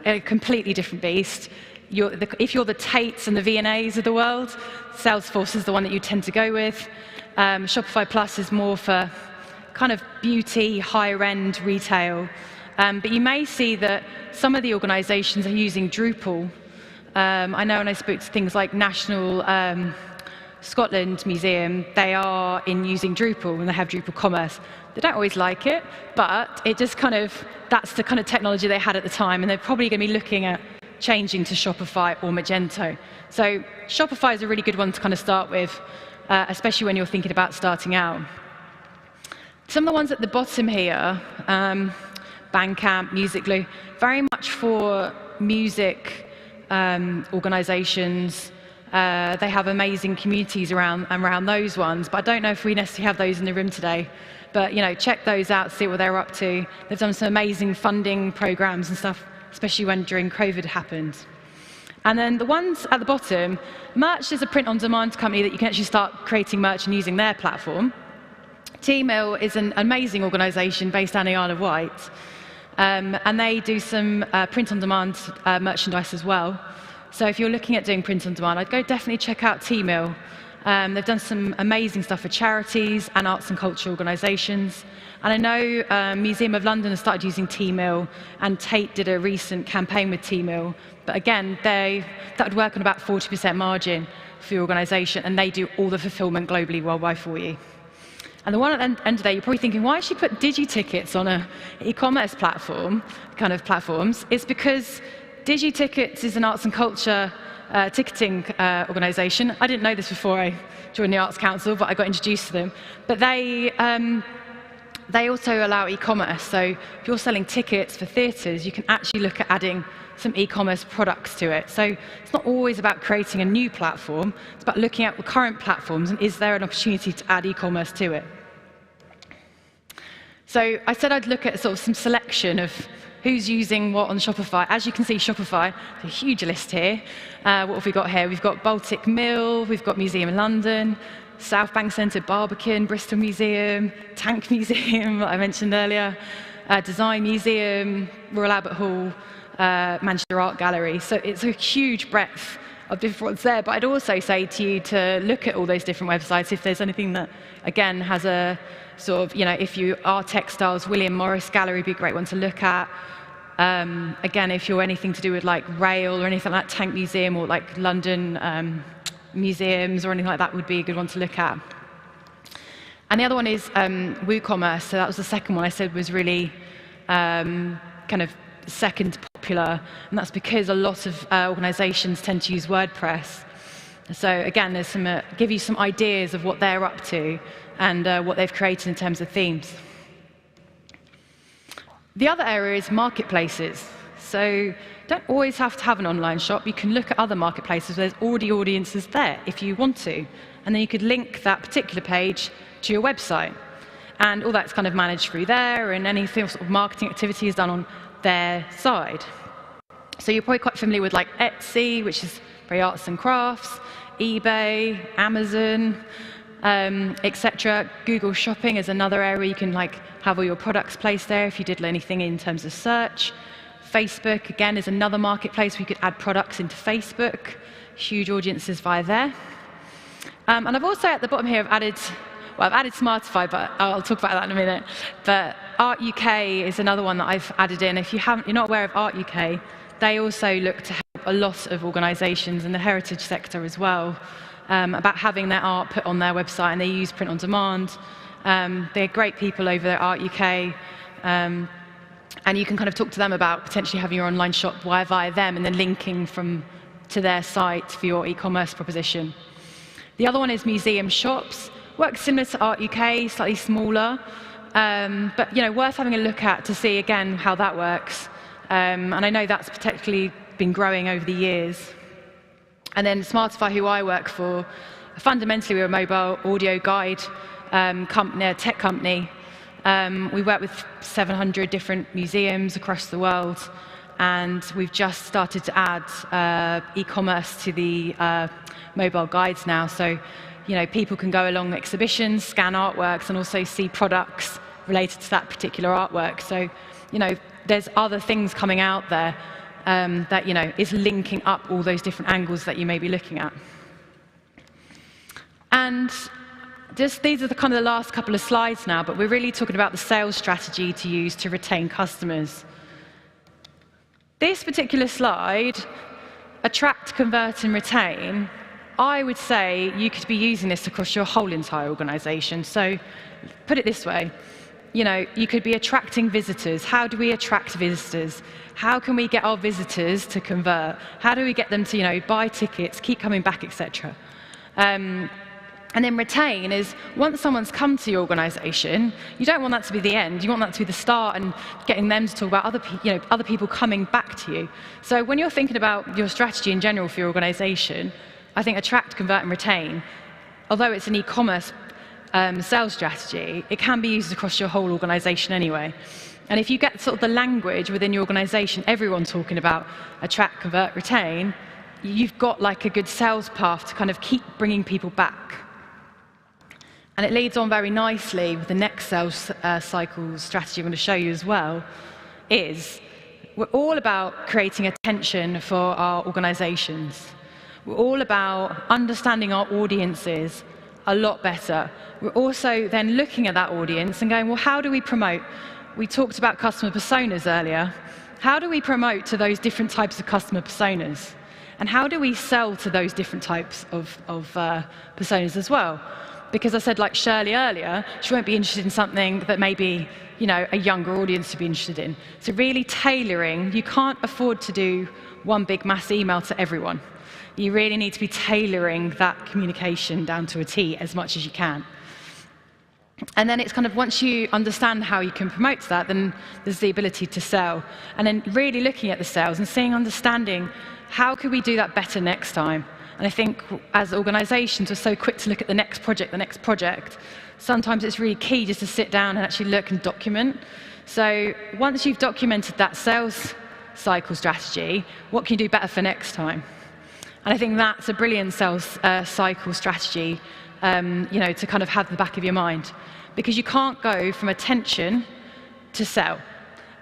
a completely different beast. If you're the Tates and the V&As of the world, Salesforce is the one that you tend to go with. Shopify Plus is more for kind of beauty, higher-end retail. But you may see that some of the organisations are using Drupal. I know when I spoke to things like National Scotland Museum, they are using Drupal, and they have Drupal Commerce. They don't always like it, but it just that's the kind of technology they had at the time, and they're probably going to be looking at changing to Shopify or Magento. So Shopify is a really good one to kind of start with, especially when you're thinking about starting out. Some of the ones at the bottom here, Bandcamp, Musical.ly, very much for music organisations. They have amazing communities around those ones, but I don't know if we necessarily have those in the room today. But check those out, see what they're up to. They've done some amazing funding programs and stuff, especially during COVID happened. And then the ones at the bottom, Merch is a print-on-demand company that you can actually start creating merch and using their platform. T-Mill is an amazing organisation based down the Isle of Wight. And they do some print-on-demand merchandise as well. So if you're looking at doing print-on-demand, I'd go definitely check out T-Mill. They've done some amazing stuff for charities and arts and culture organisations. And I know Museum of London has started using T-Mill, and Tate did a recent campaign with T-Mill. But again, that would work on about 40% margin for your organisation, and they do all the fulfilment globally worldwide for you. And the one at the end of the day, you're probably thinking, why should you put DigiTickets on an e-commerce platform, platforms? It's because DigiTickets is an arts and culture ticketing organisation. I didn't know this before I joined the Arts Council, but I got introduced to them. But they also allow e-commerce. So if you're selling tickets for theatres, you can actually look at adding some e-commerce products to it. So it's not always about creating a new platform. It's about looking at the current platforms and is there an opportunity to add e-commerce to it. So I said I'd look at sort of some selection of who's using what on Shopify. As you can see, Shopify, a huge list here. What have we got here? We've got Baltic Mill, we've got Museum in London, South Bank Centre, Barbican, Bristol Museum, Tank Museum, that I mentioned earlier, Design Museum, Royal Albert Hall, Manchester Art Gallery. So it's a huge breadth of different ones there. But I'd also say to you to look at all those different websites if there's anything that, again, has a sort of, if you are textiles, William Morris Gallery would be a great one to look at. Again, if you're anything to do with like rail or anything like Tank Museum or like London museums or anything like that would be a good one to look at. And the other one is WooCommerce. So that was the second one I said was really kind of second popular, and that's because a lot of organizations tend to use WordPress. So again, there's some give you some ideas of what they're up to and what they've created in terms of themes. The other area is marketplaces. So don't always have to have an online shop. You can look at other marketplaces where there's already audiences there if you want to. And then you could link that particular page to your website. And all that's kind of managed through there, and any sort of marketing activity is done on their side. So you're probably quite familiar with like Etsy, which is very arts and crafts, eBay, Amazon, etc. Google Shopping is another area you can like have all your products placed there if you did anything in terms of search. Facebook, again, is another marketplace where you could add products into Facebook. Huge audiences via there. And I've also, at the bottom here, I've added Smartify, but I'll talk about that in a minute. But Art UK is another one that I've added in. If you're not aware of Art UK, they also look to help a lot of organisations in the heritage sector as well about having their art put on their website, and they use print on demand. They're great people over there at Art UK. And you can kind of talk to them about potentially having your online shop via them and then linking to their site for your e-commerce proposition. The other one is museum shops. Works similar to Art UK, slightly smaller, but worth having a look at to see again how that works. And I know that's particularly been growing over the years. And then Smartify, who I work for, fundamentally we're a mobile audio guide company, a tech company. We work with 700 different museums across the world, and we've just started to add e-commerce to the mobile guides now. So, people can go along exhibitions, scan artworks, and also see products related to that particular artwork. So, there's other things coming out there that, is linking up all those different angles that you may be looking at. And these are the last couple of slides now, but we're really talking about the sales strategy to use to retain customers. This particular slide, attract, convert, and retain, I would say you could be using this across your whole entire organization. So put it this way, you could be attracting visitors. How do we attract visitors? How can we get our visitors to convert? How do we get them to, buy tickets, keep coming back, etc.? And then retain is, once someone's come to your organization, you don't want that to be the end. You want that to be the start and getting them to talk about other people coming back to you. So when you're thinking about your strategy in general for your organization, I think attract, convert, and retain, although it's an e-commerce sales strategy, it can be used across your whole organization anyway. And if you get sort of the language within your organization, everyone talking about attract, convert, retain, you've got like a good sales path to kind of keep bringing people back. And it leads on very nicely with the next sales cycle strategy I'm going to show you as well, is we're all about creating attention for our organizations. We're all about understanding our audiences a lot better. We're also then looking at that audience and going, well, how do we promote? We talked about customer personas earlier. How do we promote to those different types of customer personas? And how do we sell to those different types of personas as well? Because I said, like Shirley earlier, she won't be interested in something that maybe, a younger audience would be interested in. So really tailoring, you can't afford to do one big mass email to everyone. You really need to be tailoring that communication down to a T as much as you can. And then it's kind of, once you understand how you can promote that, then there's the ability to sell. And then really looking at the sales and understanding, how could we do that better next time? And I think as organizations, we're so quick to look at the next project. Sometimes it's really key just to sit down and actually look and document. So once you've documented that sales cycle strategy, what can you do better for next time? And I think that's a brilliant sales cycle strategy, to kind of have the back of your mind. Because you can't go from attention to sell.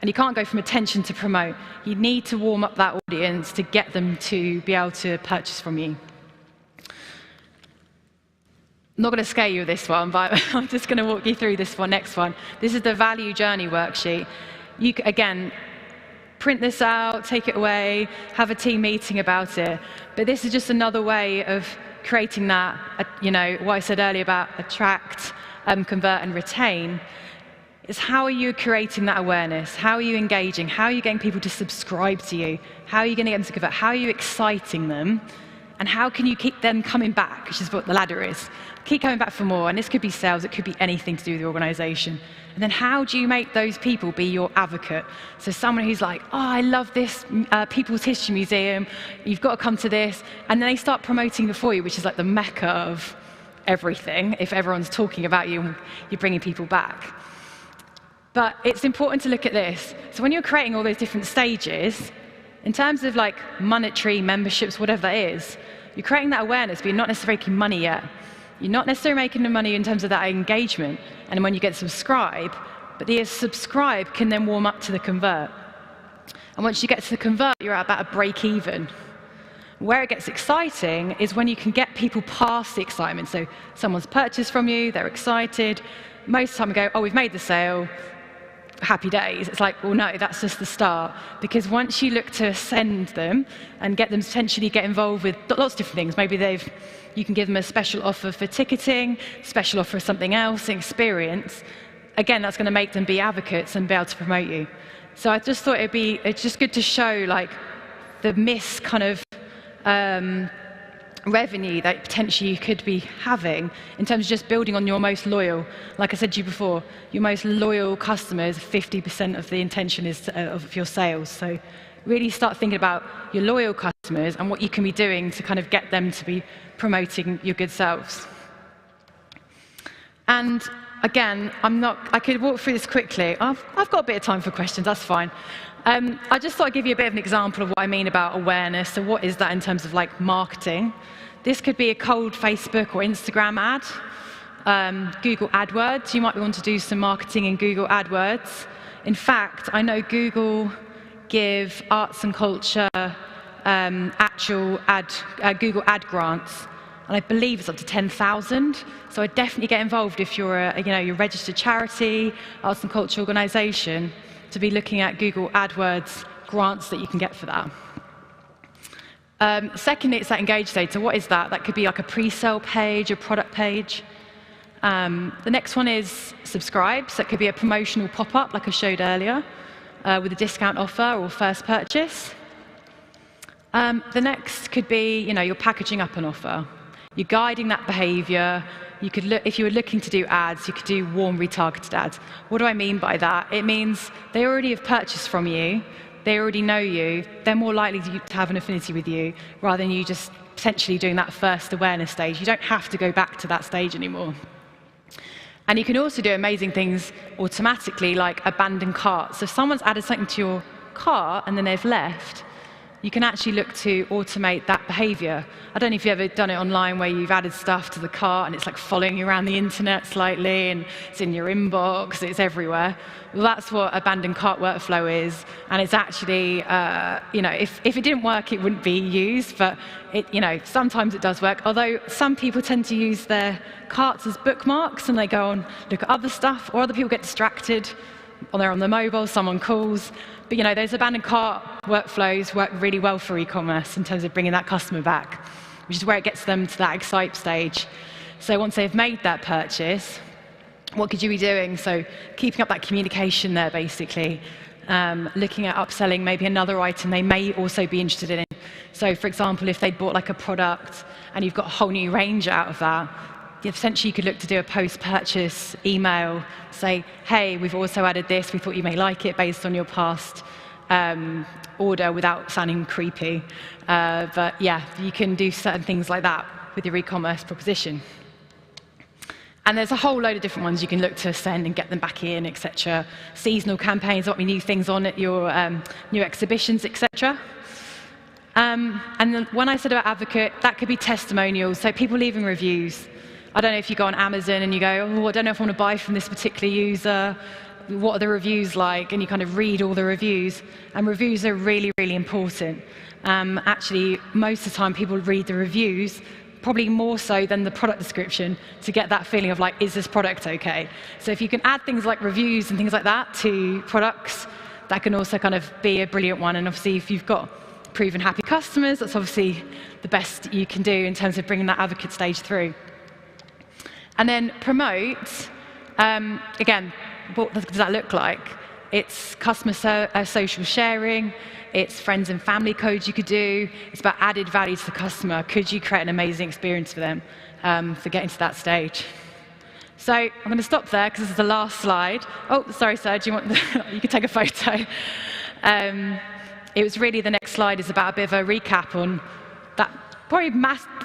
And you can't go from attention to promote. You need to warm up that audience to get them to be able to purchase from you. I'm not going to scare you with this one, but I'm just going to walk you through this next one. This is the value journey worksheet. You, again, print this out, take it away, have a team meeting about it. But this is just another way of creating that, what I said earlier about attract, convert, and retain. It's how are you creating that awareness? How are you engaging? How are you getting people to subscribe to you? How are you going to get them to convert? How are you exciting them? And how can you keep them coming back, which is what the ladder is. Keep coming back for more, and this could be sales, it could be anything to do with the organization. And then how do you make those people be your advocate? So someone who's like, oh, I love this People's History Museum, you've got to come to this, and then they start promoting it for you, which is like the mecca of everything, if everyone's talking about you and you're bringing people back. But it's important to look at this. So when you're creating all those different stages, in terms of like monetary memberships, whatever that is, you're creating that awareness, but you're not necessarily making money yet. You're not necessarily making the money in terms of that engagement, and when you get subscribe, but the subscribe can then warm up to the convert. And once you get to the convert, you're at about a break even. Where it gets exciting is when you can get people past the excitement. So someone's purchased from you, they're excited. Most of the time we go, oh, we've made the sale, happy days. It's like, well, no, that's just the start. Because once you look to ascend them and get them to potentially get involved with lots of different things, maybe you can give them a special offer for ticketing, special offer for something else, an experience. Again, that's going to make them be advocates and be able to promote you. So I just thought it's just good to show like the kind of revenue that potentially you could be having in terms of just building on your most loyal. Like I said to you before, your most loyal customers, 50% of the intention is of your sales. So really start thinking about your loyal customers and what you can be doing to kind of get them to be promoting your good selves. And again, I could walk through this quickly. I've got a bit of time for questions, that's fine. I just thought I'd give you a bit of an example of what I mean about awareness. So what is that in terms of like marketing? This could be a cold Facebook or Instagram ad, Google AdWords. You might want to do some marketing in Google AdWords. In fact, I know Google give arts and culture actual Google ad grants, and I believe it's up to 10,000. So I'd definitely get involved if you're you're a registered charity, arts and culture organisation, to be looking at Google AdWords grants that you can get for that. Secondly, it's that engaged data. What is that? That could be like a pre-sale page, a product page. The next one is subscribe. So it could be a promotional pop-up, like I showed earlier, with a discount offer or first purchase. The next could be, you're packaging up an offer. You're guiding that behavior. You could look, if you were looking to do ads, you could do warm retargeted ads. What do I mean by that? It means they already have purchased from you. They already know you. They're more likely to have an affinity with you rather than you just potentially doing that first awareness stage. You don't have to go back to that stage anymore. And you can also do amazing things automatically, like abandon cart. So if someone's added something to your cart and then they've left, you can actually look to automate that behavior. I don't know if you've ever done it online where you've added stuff to the cart and it's like following you around the internet slightly and it's in your inbox, it's everywhere. Well, that's what abandoned cart workflow is. And it's actually, if it didn't work, it wouldn't be used, but sometimes it does work. Although some people tend to use their carts as bookmarks and they go and look at other stuff, or other people get distracted or they're on their mobile, someone calls. But those abandoned cart workflows work really well for e-commerce in terms of bringing that customer back, which is where it gets them to that excite stage. So once they've made that purchase, what could you be doing? So keeping up that communication there, basically. Looking at upselling maybe another item they may also be interested in. So for example, if they bought like a product and you've got a whole new range out of that, essentially you could look to do a post-purchase email, say, hey, we've also added this, we thought you may like it based on your past order without sounding creepy. But yeah, you can do certain things like that with your e-commerce proposition. And there's a whole load of different ones you can look to send and get them back in, etc. Seasonal campaigns, what we new things on at your new exhibitions, etc. And then when I said about advocate, that could be testimonials, so people leaving reviews. I don't know if you go on Amazon and you go, oh, I don't know if I want to buy from this particular user. What are the reviews like? And you kind of read all the reviews. And reviews are really, really important. Actually, most of the time people read the reviews, probably more so than the product description, to get that feeling of like, is this product okay? So if you can add things like reviews and things like that to products, that can also kind of be a brilliant one. And obviously, if you've got proven happy customers, that's obviously the best you can do in terms of bringing that advocate stage through. And then promote, again, what does that look like? It's customer social sharing, it's friends and family codes you could do, it's about added value to the customer. Could you create an amazing experience for them for getting to that stage? So I'm going to stop there because this is the last slide. Oh, sorry, sir, do you want you can take a photo. It was really, the next slide is about a bit of a recap on that, probably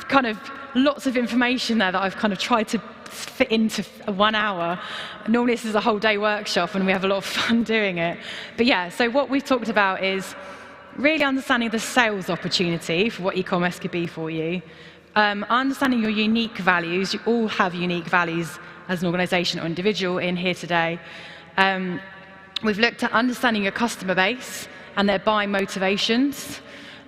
kind of lots of information there that I've kind of tried to fit into 1 hour. Normally this is a whole day workshop and we have a lot of fun doing it. But yeah, so what we've talked about is really understanding the sales opportunity for what e-commerce could be for you, understanding your unique values. You all have unique values as an organisation or individual in here today. We've looked at understanding your customer base and their buying motivations,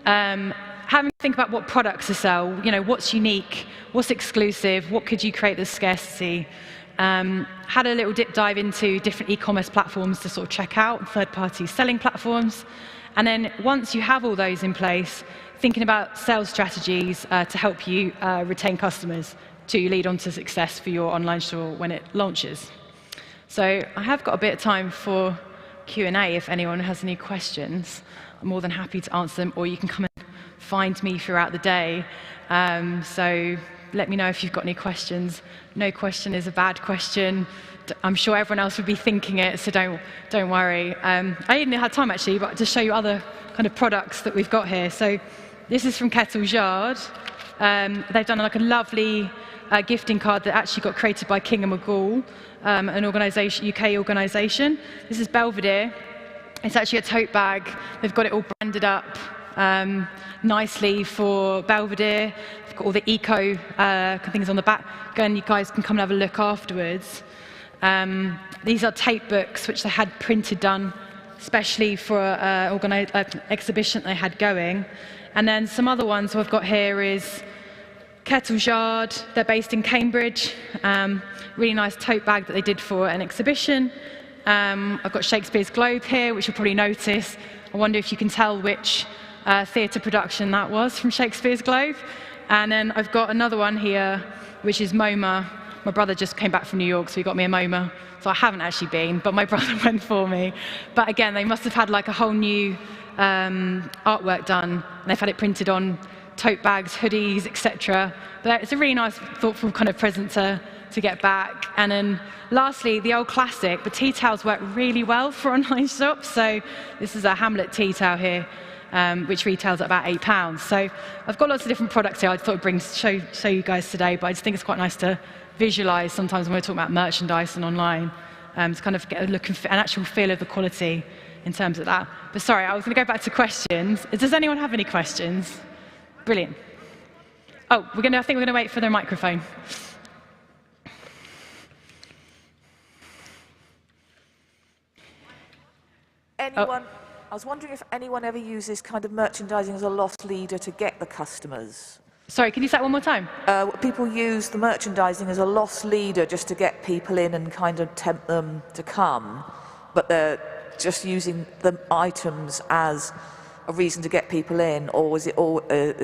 having to think about what products to sell, what's unique, what's exclusive, what could you create as scarcity. Had a little dive into different e-commerce platforms to sort of check out, third-party selling platforms. And then once you have all those in place, thinking about sales strategies to help you retain customers to lead on to success for your online store when it launches. So I have got a bit of time for Q&A if anyone has any questions. I'm more than happy to answer them, or you can come and find me throughout the day. So let me know if you've got any questions. No question is a bad question. I'm sure everyone else would be thinking it, so don't worry. I didn't have time actually, but to show you other kind of products that we've got here. So this is from Cathedral. They've done like a lovely gifting card that actually got created by King & McGall, an UK organisation. This is Belvedere. It's actually a tote bag. They've got it all branded up nicely for Belvedere. They've got all the eco things on the back. And you guys can come and have a look afterwards. These are tape books which they had printed done especially for an exhibition they had going. And then some other ones we've got here is Kettle Yard. They're based in Cambridge. Really nice tote bag that they did for an exhibition. I've got Shakespeare's Globe here, which you'll probably notice. I wonder if you can tell which theatre production that was from Shakespeare's Globe. And then I've got another one here, which is MoMA. My brother just came back from New York, so he got me a MoMA. So I haven't actually been, but my brother went for me. But again, they must have had like a whole new artwork done, and they've had it printed on tote bags, hoodies, etc. But it's a really nice, thoughtful kind of present to get back. And then lastly, the old classic, the tea towels work really well for online shops. So this is a Hamlet tea towel here, which retails at about £8. So I've got lots of different products here I thought I'd show you guys today, but I just think it's quite nice to visualize sometimes when we're talking about merchandise and online, to kind of get a look and an actual feel of the quality in terms of that. But sorry, I was going to go back to questions. Does anyone have any questions? Brilliant. Oh, I think we're going to wait for the microphone. I was wondering if anyone ever uses kind of merchandising as a loss leader to get the customers. Sorry, can you say that one more time? People use the merchandising as a loss leader just to get people in and kind of tempt them to come, but they're just using the items as a reason to get people in, or is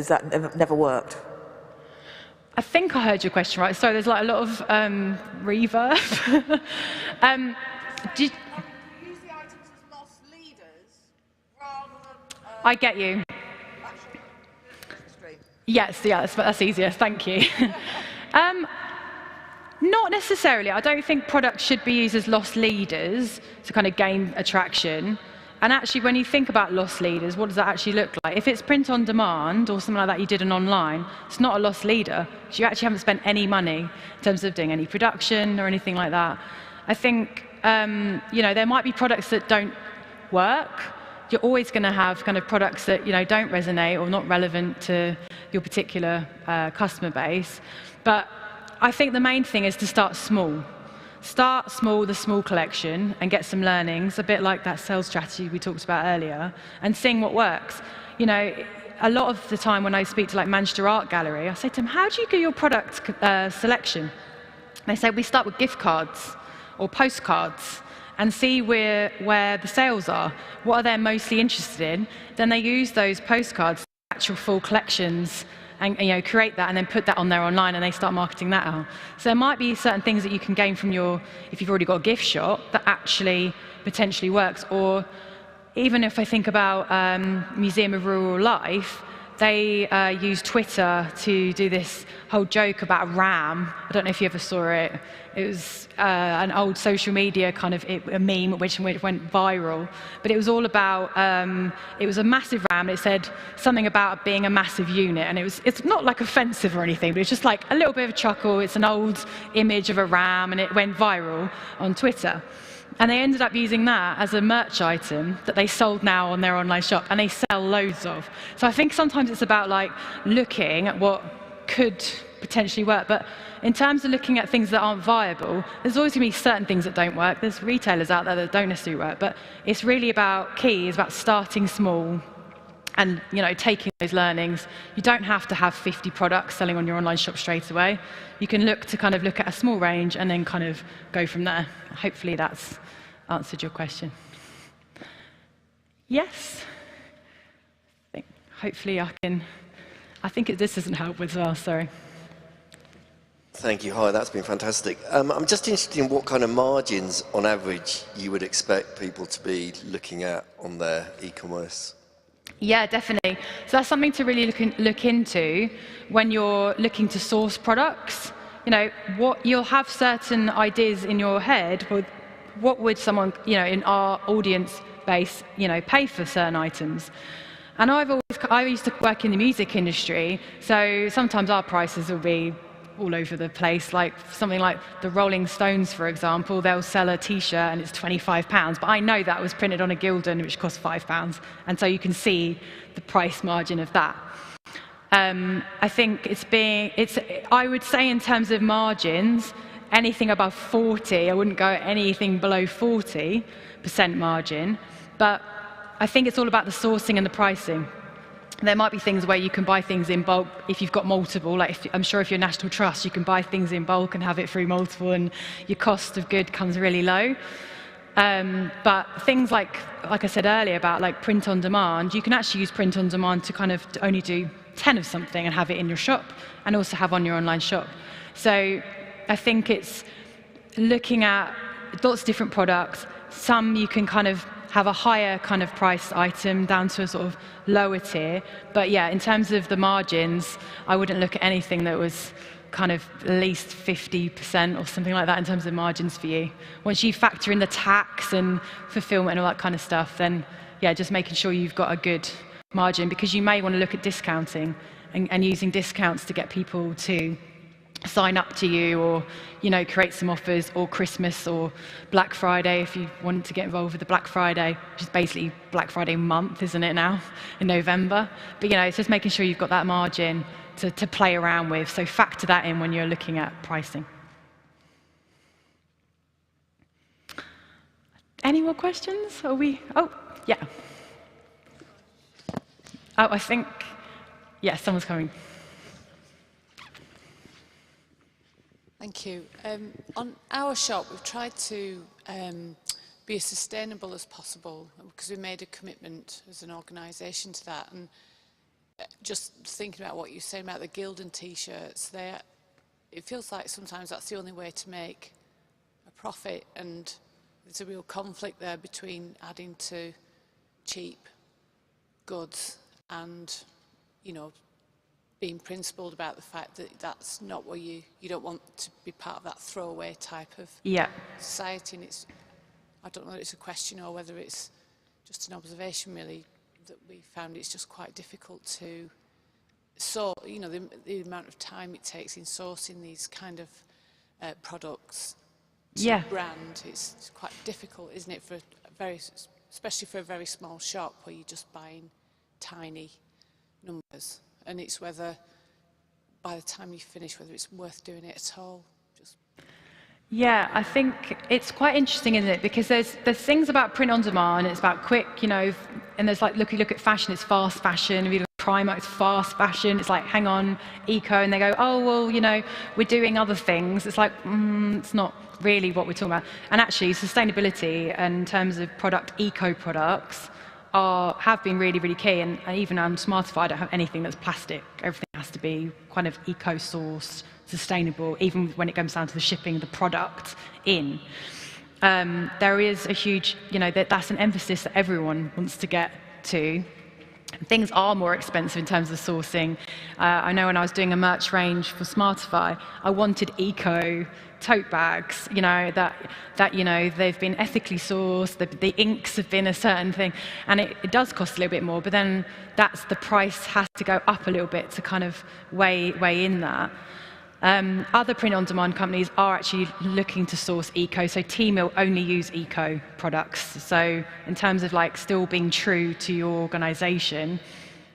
that never worked? I think I heard your question right. Sorry, there's like a lot of reverb. Use the items as loss leaders rather than... I get you. Yes, that's easier, thank you. Not necessarily. I don't think products should be used as loss leaders to kind of gain attraction. And actually, when you think about loss leaders, what does that actually look like? If it's print on demand or something like that you did online, it's not a loss leader, because you actually haven't spent any money in terms of doing any production or anything like that. I think, there might be products that don't work. You're always going to have kind of products that don't resonate or not relevant to your particular customer base. But I think the main thing is to start small. Start small, the small collection, and get some learnings, a bit like that sales strategy we talked about earlier, and seeing what works. A lot of the time when I speak to like Manchester Art Gallery, I say to them, how do you do your product selection? And they say, we start with gift cards or postcards and see where the sales are, what are they mostly interested in. Then they use those postcards, actual full collections, and create that and then put that on there online, and they start marketing that out. So there might be certain things that you can gain from if you've already got a gift shop that actually potentially works. Or even if I think about Museum of Rural Life, they use Twitter to do this whole joke about a ram. I don't know if you ever saw it. It was an old social media kind of a meme which went viral. But it was all about, it was a massive ram. It said something about being a massive unit. And it's not like offensive or anything, but it's just like a little bit of a chuckle. It's an old image of a ram, and it went viral on Twitter. And they ended up using that as a merch item that they sold now on their online shop, and they sell loads of. So I think sometimes it's about like looking at what could potentially work. But in terms of looking at things that aren't viable, there's always going to be certain things that don't work. There's retailers out there that don't necessarily work. But it's really about starting small and taking those learnings. You don't have to have 50 products selling on your online shop straight away. You can look at a small range and then kind of go from there. Hopefully that's answered your question. Yes? Hopefully I think this doesn't help as well, sorry. Thank you. Hi, that's been fantastic. I'm just interested in what kind of margins, on average, you would expect people to be looking at on their e-commerce. Yeah, definitely. So that's something to really look into when you're looking to source products. You'll have certain ideas in your head. What would someone, in our audience base, pay for certain items? And I used to work in the music industry, so sometimes our prices will be all over the place. Like something like the Rolling Stones, for example, they'll sell a T-shirt and it's £25, but I know that was printed on a Gildan, which costs £5, and so you can see the price margin of that. I think I would say in terms of margins, anything above 40, I wouldn't go anything below 40% margin, but I think it's all about the sourcing and the pricing. There might be things where you can buy things in bulk if you've got multiple. I'm sure if you're National Trust, you can buy things in bulk and have it through multiple, and your cost of good comes really low. But things like I said earlier about like print on demand, you can actually use print on demand to kind of only do 10 of something and have it in your shop, and also have on your online shop. So I think it's looking at lots of different products. Some you can kind of have a higher kind of price item down to a sort of lower tier. But yeah, in terms of the margins, I wouldn't look at anything that was kind of at least 50% or something like that in terms of margins for you. Once you factor in the tax and fulfillment and all that kind of stuff, then yeah, just making sure you've got a good margin, because you may want to look at discounting and using discounts to get people to sign up to you, or create some offers, or Christmas or Black Friday if you want to get involved with the Black Friday, which is basically Black Friday month, isn't it now, in November? But it's just making sure you've got that margin to play around with. So factor that in when you're looking at pricing. Any more questions? Oh yeah. Oh, I think, yeah, someone's coming. Thank you. On our shop, we've tried to be as sustainable as possible, because we made a commitment as an organisation to that. And just thinking about what you're saying about the Gildan T-shirts, it feels like sometimes that's the only way to make a profit, and there's a real conflict there between adding to cheap goods and, being principled about the fact that that's not what you don't want to be part of that throwaway type of society. And I don't know whether it's a question or whether it's just an observation really, that we found it's just quite difficult to the amount of time it takes in sourcing these kind of products to brand. It's quite difficult, isn't it, especially for a very small shop where you're just buying tiny numbers. And it's whether, by the time you finish, whether it's worth doing it at all. Yeah, I think it's quite interesting, isn't it? Because there's things about print on demand, it's about quick, and there's like, look at fashion, it's fast fashion. If you look at Primark, it's fast fashion. It's like, hang on, eco, and they go, oh, well, we're doing other things. It's like, it's not really what we're talking about. And actually, sustainability in terms of eco products, have been really, really key. And even on Smartify, I don't have anything that's plastic. Everything has has to be kind of eco-sourced, sustainable, even when it comes down to the shipping the product in. There is a huge, that's an emphasis that everyone wants to get to. Things are more expensive in terms of sourcing. I know when I was doing a merch range for Smartify, I wanted eco tote bags, that they've been ethically sourced, the inks have been a certain thing, and it does cost a little bit more, but then the price has to go up a little bit to kind of weigh in that. Other print-on-demand companies are actually looking to source eco, so T-Mill only use eco products. So in terms of still being true to your organisation,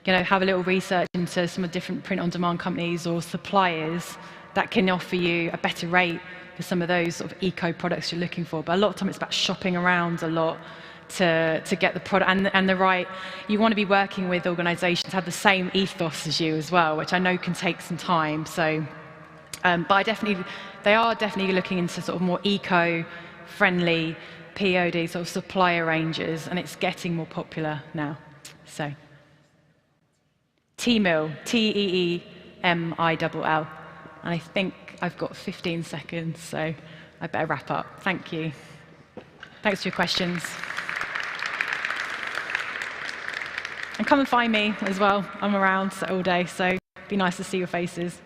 have a little research into some of the different print-on-demand companies or suppliers that can offer you a better rate for some of those sort of eco products you're looking for. But a lot of time it's about shopping around a lot to get the product and the right. You want to be working with organisations that have the same ethos as you as well, which I know can take some time. So. But they are definitely looking into sort of more eco-friendly POD sort of supplier ranges, and it's getting more popular now. So, T-Mill, T-E-E-M-I-L-L, and I think I've got 15 seconds, so I better wrap up. Thank you. Thanks for your questions. And come and find me as well. I'm around all day, so it'd be nice to see your faces.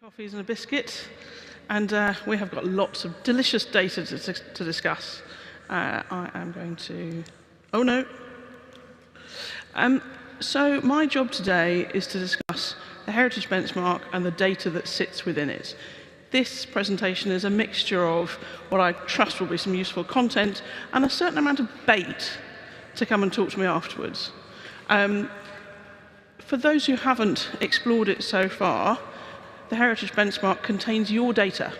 Coffees and a biscuit, and we have got lots of delicious data to discuss. I am going to, oh no. So my job today is to discuss the heritage benchmark and the data that sits within it. This presentation is a mixture of what I trust will be some useful content and a certain amount of bait to come and talk to me afterwards. For those who haven't explored it so far, the heritage benchmark contains your data.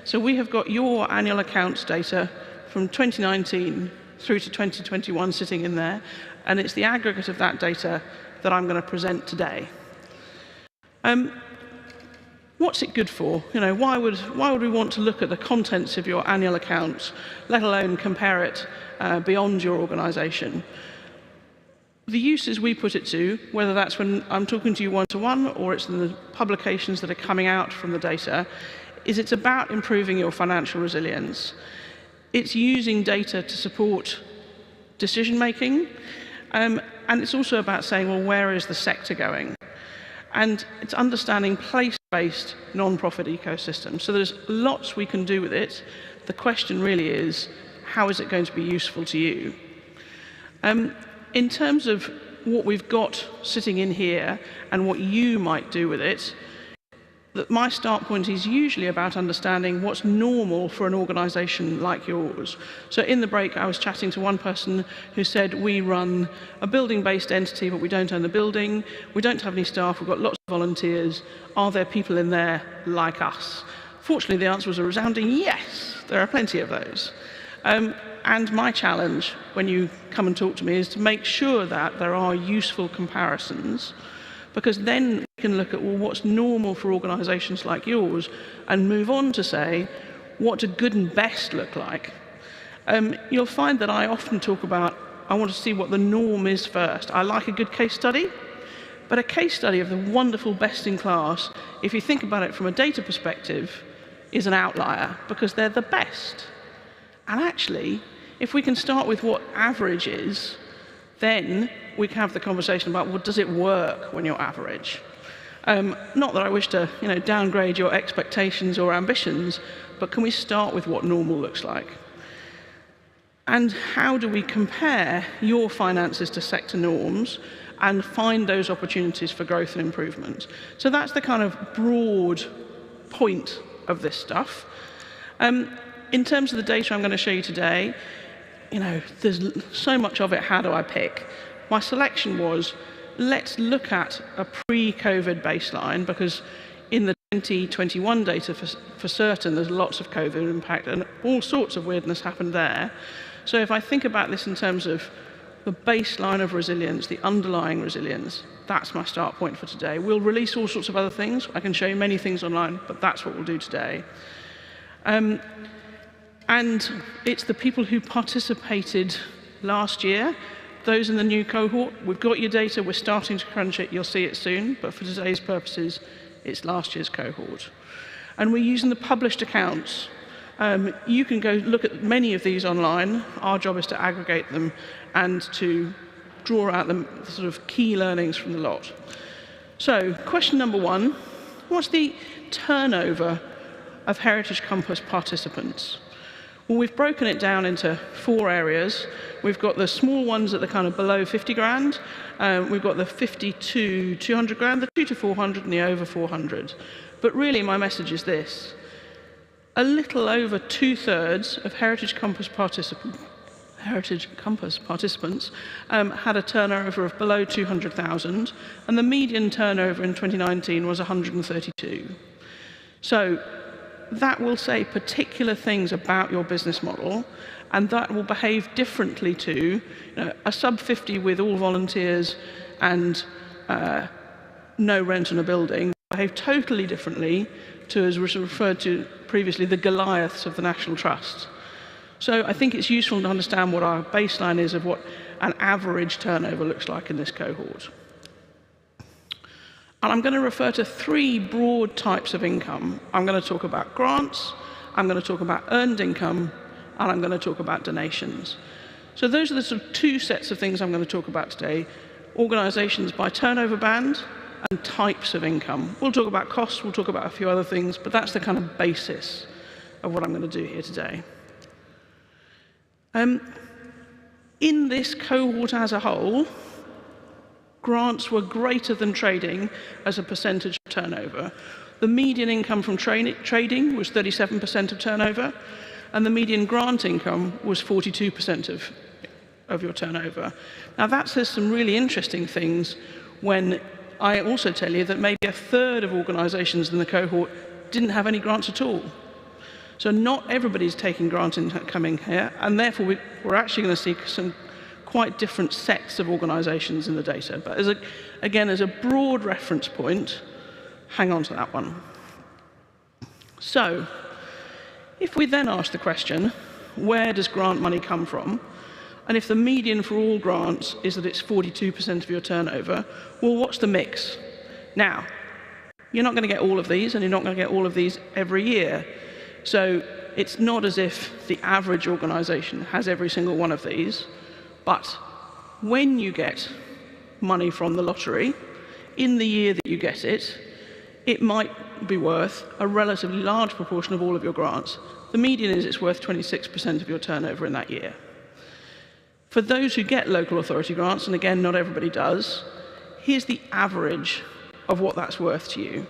So we have got your annual accounts data from 2019 through to 2021 sitting in there, and it's the aggregate of that data that I'm going to present today. What's it good for? You know, why would we want to look at the contents of your annual accounts, let alone compare it beyond your organisation? The uses we put it to, whether that's when I'm talking to you one-to-one or it's in the publications that are coming out from the data, is it's about improving your financial resilience. It's using data to support decision-making, and it's also about saying, well, where is the sector going? And it's understanding place-based non-profit ecosystems. So there's lots we can do with it. The question really is, how is it going to be useful to you? In terms of what we've got sitting in here and what you might do with it, my start point is usually about understanding what's normal for an organisation like yours. So in the break, I was chatting to one person who said, we run a building-based entity, but we don't own the building. We don't have any staff. We've got lots of volunteers. Are there people in there like us? Fortunately, the answer was a resounding yes. There are plenty of those. And my challenge when you come and talk to me is to make sure that there are useful comparisons, because then we can look at, well, what's normal for organisations like yours and move on to say, what do good and best look like? You'll find that I often talk about, I want to see what the norm is first. I like a good case study, but a case study of the wonderful best in class, if you think about it from a data perspective, is an outlier because they're the best. And actually, if we can start with what average is, then we can have the conversation about, well, does it work when you're average? Not that I wish to, downgrade your expectations or ambitions, but can we start with what normal looks like? And how do we compare your finances to sector norms and find those opportunities for growth and improvement? So that's the kind of broad point of this stuff. In terms of the data I'm going to show you today, there's so much of it, how do I pick? My selection was, let's look at a pre-COVID baseline, because in the 2021 data for certain, there's lots of COVID impact and all sorts of weirdness happened there. So if I think about this in terms of the baseline of resilience, the underlying resilience, that's my start point for today. We'll release all sorts of other things. I can show you many things online, but that's what we'll do today. And it's the people who participated last year, those in the new cohort. We've got your data, we're starting to crunch it, you'll see it soon, but for today's purposes, it's last year's cohort. And we're using the published accounts. You can go look at many of these online. Our job is to aggregate them and to draw out the sort of key learnings from the lot. So, question number one, what's the turnover of Heritage Compass participants? Well, we've broken it down into 4 areas. We've got the small ones at the kind of below 50 grand. We've got the 50 to 200 grand, the 2 to 400, and the over 400. But really, my message is this. A little over 2/3 of Heritage Compass participants had a turnover of below 200,000, and the median turnover in 2019 was 132. So that will say particular things about your business model, and that will behave differently to a sub 50 with all volunteers and no rent on a building, behave totally differently to, as was referred to previously, the Goliaths of the National Trust. So I think it's useful to understand what our baseline is of what an average turnover looks like in this cohort. And I'm going to refer to 3 broad types of income. I'm going to talk about grants, I'm going to talk about earned income, and I'm going to talk about donations. So those are the sort of 2 sets of things I'm going to talk about today. Organisations by turnover band and types of income. We'll talk about costs, we'll talk about a few other things, but that's the kind of basis of what I'm going to do here today. In this cohort as a whole, grants were greater than trading as a percentage of turnover. The median income from trading was 37% of turnover, and the median grant income was 42% of your turnover. Now that says some really interesting things when I also tell you that maybe a third of organisations in the cohort didn't have any grants at all. So not everybody's taking grant income here, and therefore we're actually going to see some quite different sets of organisations in the data. But again, as a broad reference point, hang on to that one. So, if we then ask the question, where does grant money come from? And if the median for all grants is that it's 42% of your turnover, well, what's the mix? Now, you're not going to get all of these, and you're not going to get all of these every year. So it's not as if the average organisation has every single one of these, but when you get money from the lottery, in the year that you get it, it might be worth a relatively large proportion of all of your grants. The median is it's worth 26% of your turnover in that year. For those who get local authority grants, and again, not everybody does, here's the average of what that's worth to you.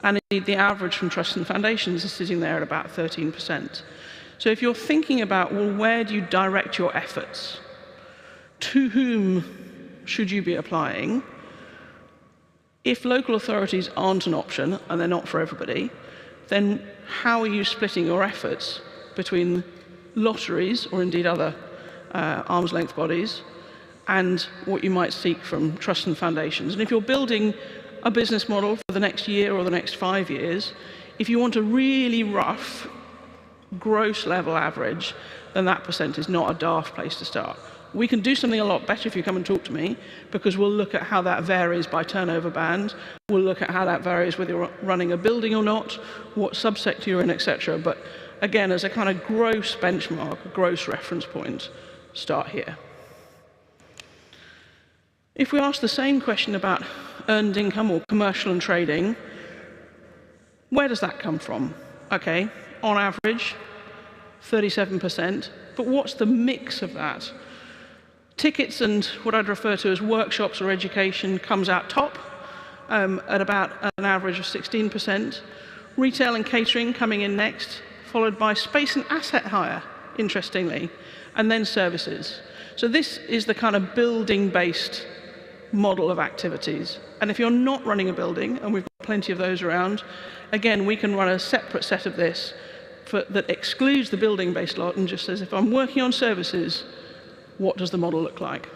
And indeed, the average from trusts and foundations is sitting there at about 13%. So if you're thinking about, well, where do you direct your efforts? To whom should you be applying? If local authorities aren't an option, and they're not for everybody, then how are you splitting your efforts between lotteries, or indeed other arm's length bodies, and what you might seek from trusts and foundations? And if you're building a business model for the next year or the next 5 years, if you want a really rough, gross level average, then that percent is not a daft place to start. We can do something a lot better if you come and talk to me, because we'll look at how that varies by turnover band, we'll look at how that varies whether you're running a building or not, what subsector you're in, etc. But again, as a kind of gross benchmark, a gross reference point, start here. If we ask the same question about earned income or commercial and trading, where does that come from? Okay, on average, 37%, but what's the mix of that? Tickets and what I'd refer to as workshops or education comes out top at about an average of 16%. Retail and catering coming in next, followed by space and asset hire, interestingly, and then services. So this is the kind of building-based model of activities. And if you're not running a building, and we've got plenty of those around, again, we can run a separate set of this that excludes the building-based lot and just says, if I'm working on services, what does the model look like?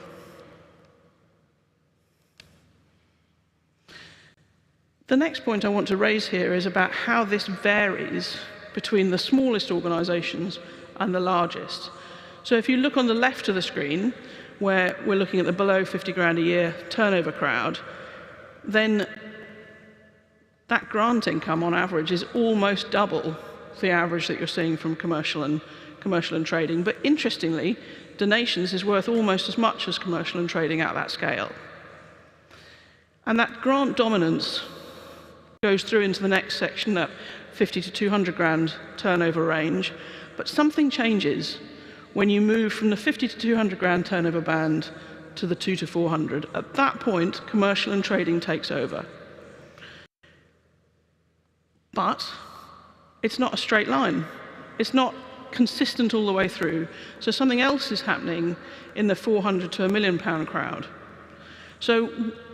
The next point I want to raise here is about how this varies between the smallest organisations and the largest. So if you look on the left of the screen, where we're looking at the below 50 grand a year turnover crowd, then that grant income on average is almost double the average that you're seeing from commercial and trading. But interestingly, donations is worth almost as much as commercial and trading at that scale. And that grant dominance goes through into the next section, that 50 to 200 grand turnover range. But something changes when you move from the 50 to 200 grand turnover band to the 2 to 400. At that point, commercial and trading takes over. But it's not a straight line. It's not consistent all the way through. So something else is happening in the 400 to £1 million crowd. So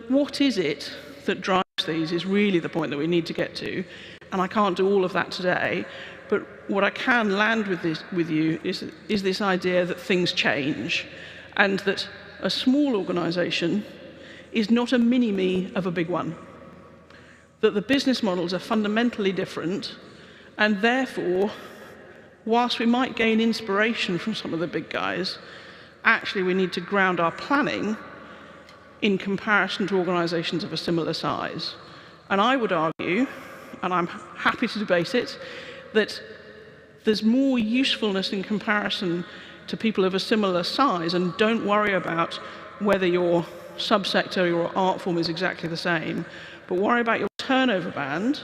what is it that drives these is really the point that we need to get to. And I can't do all of that today. But what I can land with you is this idea that things change, and that a small organisation is not a mini-me of a big one. That the business models are fundamentally different, and therefore, whilst we might gain inspiration from some of the big guys, actually we need to ground our planning in comparison to organisations of a similar size. And I would argue, and I'm happy to debate it, that there's more usefulness in comparison to people of a similar size, and don't worry about whether you're subsector or art form is exactly the same, but worry about your turnover band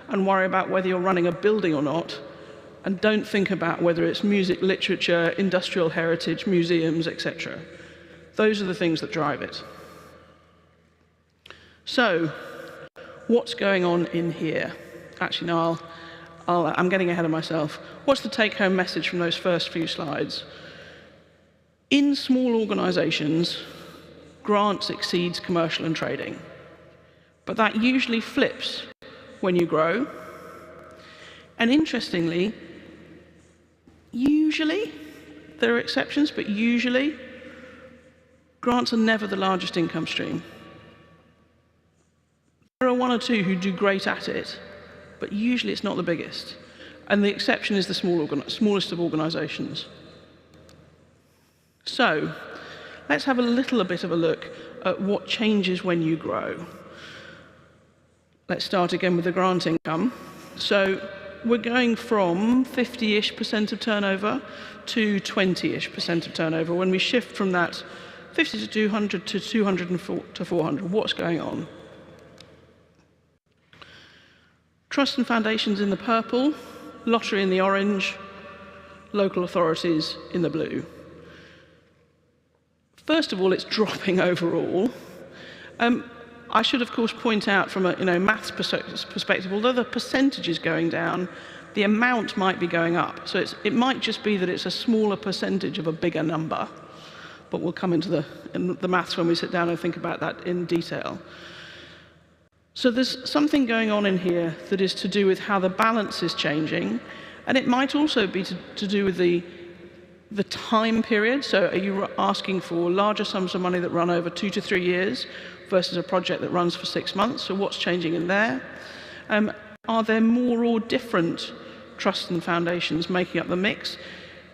and worry about whether you're running a building or not, and don't think about whether it's music, literature, industrial heritage, museums, etc. Those are the things that drive it. So, what's going on in here? Actually, no, I'm getting ahead of myself. What's the take-home message from those first few slides? In small organizations, grants exceeds commercial and trading. But that usually flips when you grow. And interestingly, usually, there are exceptions, but usually, grants are never the largest income stream. There are one or two who do great at it, but usually it's not the biggest. And the exception is the smallest of organizations. So, let's have a little bit of a look at what changes when you grow. Let's start again with the grant income. So, we're going from 50-ish% of turnover to 20-ish% of turnover. When we shift from that 50 to 200 to 200 to 400, what's going on? Trusts and foundations in the purple, lottery in the orange, local authorities in the blue. First of all, it's dropping overall. I should, of course, point out from a maths perspective, although the percentage is going down, the amount might be going up. So it might just be that it's a smaller percentage of a bigger number. But we'll come into the maths when we sit down and think about that in detail. So there's something going on in here that is to do with how the balance is changing, and it might also be to do with the time period. So are you asking for larger sums of money that run over 2 to 3 years versus a project that runs for 6 months? So what's changing in there? Are there more or different trusts and foundations making up the mix?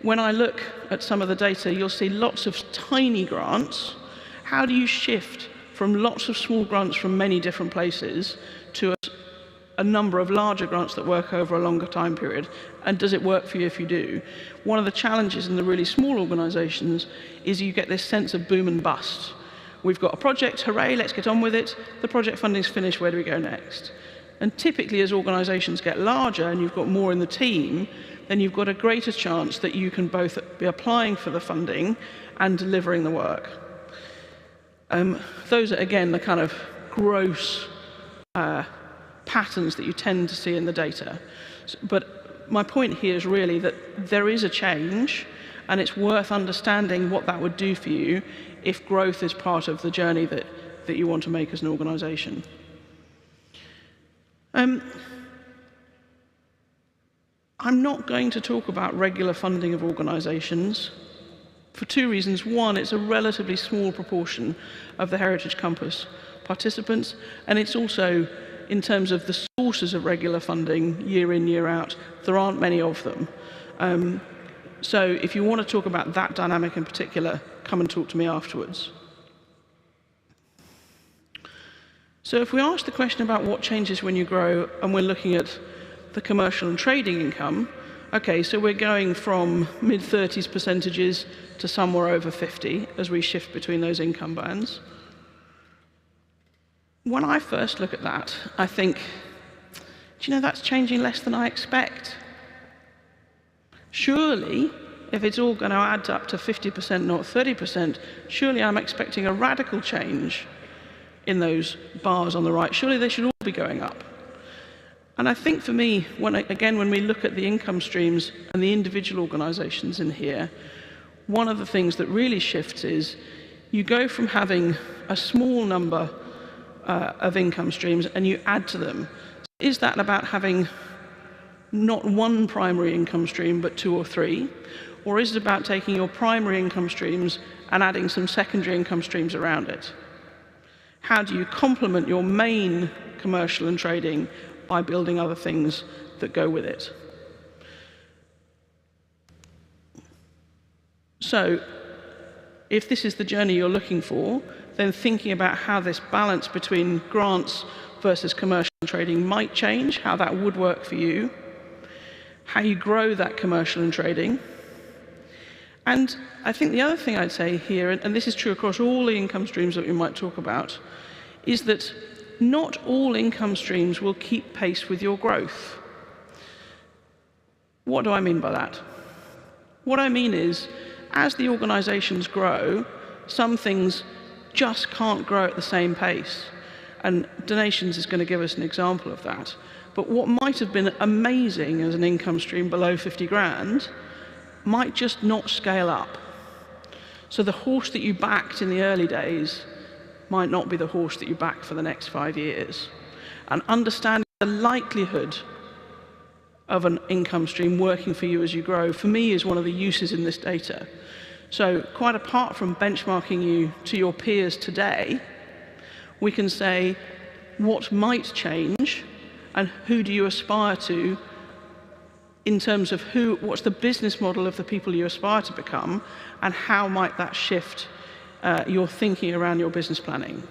When I look at some of the data, you'll see lots of tiny grants. How do you shift from lots of small grants from many different places to a number of larger grants that work over a longer time period? And does it work for you if you do? One of the challenges in the really small organizations is you get this sense of boom and bust. We've got a project, hooray, let's get on with it. The project funding's finished, where do we go next? And typically as organizations get larger and you've got more in the team, then you've got a greater chance that you can both be applying for the funding and delivering the work. Those are, again, the kind of gross patterns that you tend to see in the data. But my point here is really that there is a change, and it's worth understanding what that would do for you if growth is part of the journey that you want to make as an organization. I'm not going to talk about regular funding of organizations for two reasons. One, it's a relatively small proportion of the Heritage Compass participants, and it's also, in terms of the sources of regular funding, year in, year out, there aren't many of them. So if you want to talk about that dynamic in particular, come and talk to me afterwards. So if we ask the question about what changes when you grow, and we're looking at the commercial and trading income, okay, so we're going from mid-30s percentages to somewhere over 50 as we shift between those income bands. When I first look at that, I think, do you know, that's changing less than I expect. Surely, if it's all going to add up to 50%, not 30%, surely I'm expecting a radical change in those bars on the right. Surely they should all be going up. And I think for me, when we look at the income streams and the individual organizations in here, one of the things that really shifts is you go from having a small number of income streams and you add to them. Is that about having not one primary income stream, but 2 or 3? Or is it about taking your primary income streams and adding some secondary income streams around it? How do you complement your main commercial and trading by building other things that go with it? So, if this is the journey you're looking for, then thinking about how this balance between grants versus commercial and trading might change, how that would work for you, how you grow that commercial and trading, And I think the other thing I'd say here, and this is true across all the income streams that we might talk about, is that not all income streams will keep pace with your growth. What do I mean by that? What I mean is, as the organisations grow, some things just can't grow at the same pace. And donations is going to give us an example of that. But what might have been amazing as an income stream below 50 grand might just not scale up. So the horse that you backed in the early days might not be the horse that you back for the next 5 years. And understanding the likelihood of an income stream working for you as you grow, for me, is one of the uses in this data. So quite apart from benchmarking you to your peers today, we can say what might change and who do you aspire to in terms of what's the business model of the people you aspire to become, and how might that shift your thinking around your business planning.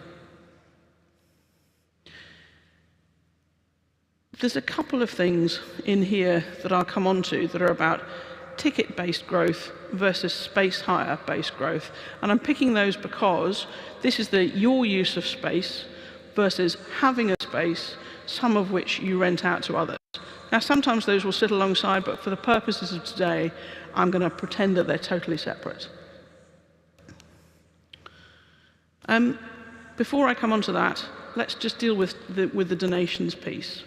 There's a couple of things in here that I'll come on to that are about ticket-based growth versus space hire-based growth. And I'm picking those because this is your use of space versus having a space, some of which you rent out to others. Now, sometimes those will sit alongside, but for the purposes of today, I'm going to pretend that they're totally separate. Before I come on to that, let's just deal with the donations piece.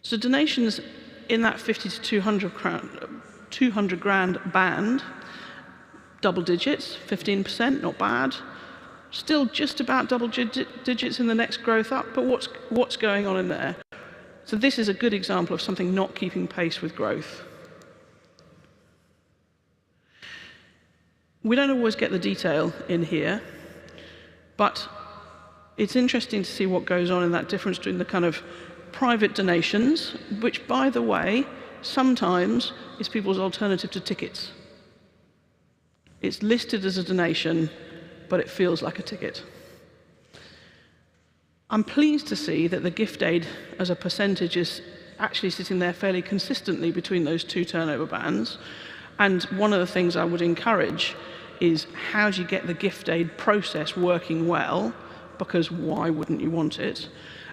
So donations in that 50 to 200 grand band, double digits, 15%, not bad. Still just about double digits in the next growth up, but what's going on in there? So this is a good example of something not keeping pace with growth. We don't always get the detail in here, but it's interesting to see what goes on in that difference between the kind of private donations, which, by the way, sometimes is people's alternative to tickets. It's listed as a donation, but it feels like a ticket. I'm pleased to see that the gift aid as a percentage is actually sitting there fairly consistently between those two turnover bands. And one of the things I would encourage is, how do you get the gift aid process working well? Because why wouldn't you want it?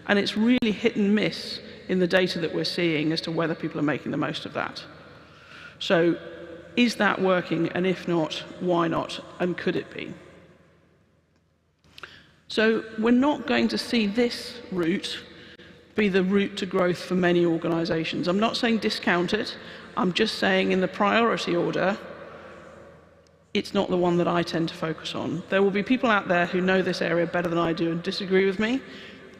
And it's really hit and miss in the data that we're seeing as to whether people are making the most of that. So is that working? And if not, why not? And could it be? So we're not going to see this route be the route to growth for many organisations. I'm not saying discount it. I'm just saying in the priority order, it's not the one that I tend to focus on. There will be people out there who know this area better than I do and disagree with me,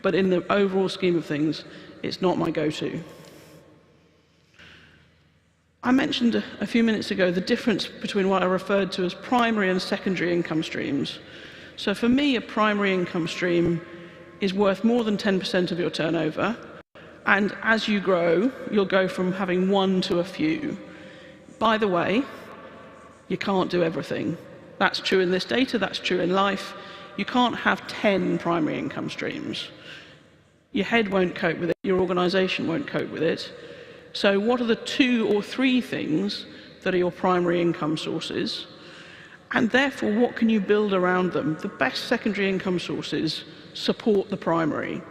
but in the overall scheme of things, it's not my go-to. I mentioned a few minutes ago the difference between what I referred to as primary and secondary income streams. So for me, a primary income stream is worth more than 10% of your turnover, and as you grow, you'll go from having one to a few. By the way, you can't do everything. That's true in this data, that's true in life. You can't have 10 primary income streams. Your head won't cope with it, your organisation won't cope with it. So what are the 2 or 3 things that are your primary income sources? And therefore, what can you build around them? The best secondary income sources support the primary.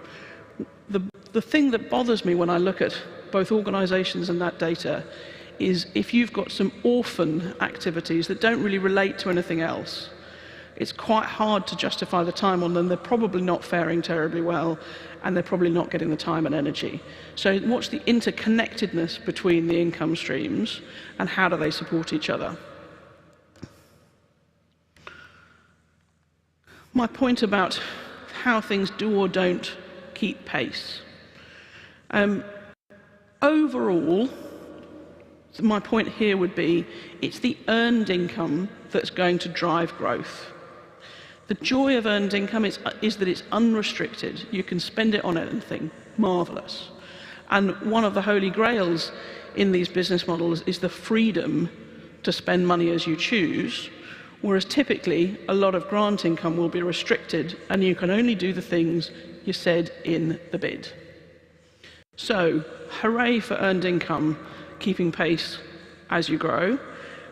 The thing that bothers me when I look at both organisations and that data is if you've got some orphan activities that don't really relate to anything else, it's quite hard to justify the time on them. They're probably not faring terribly well, and they're probably not getting the time and energy. So what's the interconnectedness between the income streams, and how do they support each other? My point about how things do or don't keep pace. Overall, my point here would be, it's the earned income that's going to drive growth. The joy of earned income is that it's unrestricted. You can spend it on anything. Marvellous. And one of the holy grails in these business models is the freedom to spend money as you choose, whereas typically a lot of grant income will be restricted and you can only do the things you said in the bid. So, hooray for earned income keeping pace as you grow.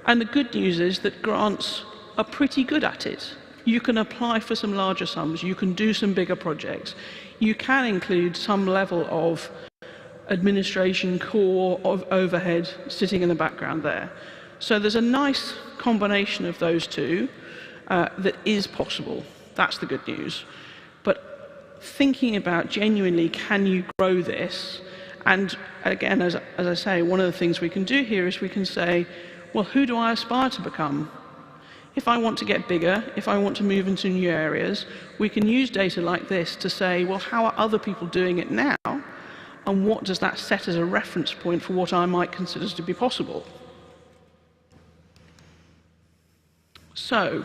And the good news is that grants are pretty good at it. You can apply for some larger sums, you can do some bigger projects, you can include some level of administration, core, of overhead sitting in the background there. So there's a nice combination of those two that is possible. That's the good news. But thinking about genuinely, can you grow this? And again, as I say, one of the things we can do here is we can say, well, who do I aspire to become? If I want to get bigger, if I want to move into new areas, we can use data like this to say, well, how are other people doing it now? And what does that set as a reference point for what I might consider to be possible? So,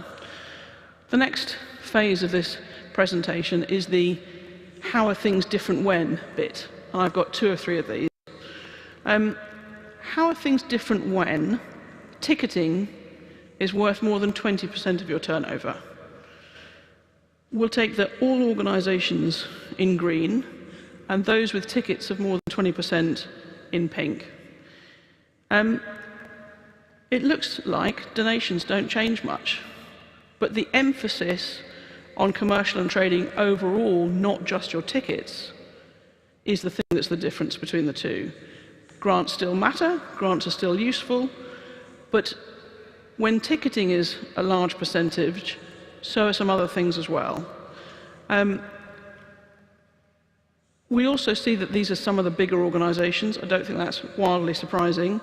the next phase of this presentation is the how are things different when bit. And I've got 2 or 3 of these. How are things different when ticketing is worth more than 20% of your turnover? We'll take the all organisations in green and those with tickets of more than 20% in pink. It looks like donations don't change much, but the emphasis on commercial and trading overall, not just your tickets, is the thing that's the difference between the two. Grants still matter, grants are still useful, but when ticketing is a large percentage, so are some other things as well. We also see that these are some of the bigger organisations. I don't think that's wildly surprising.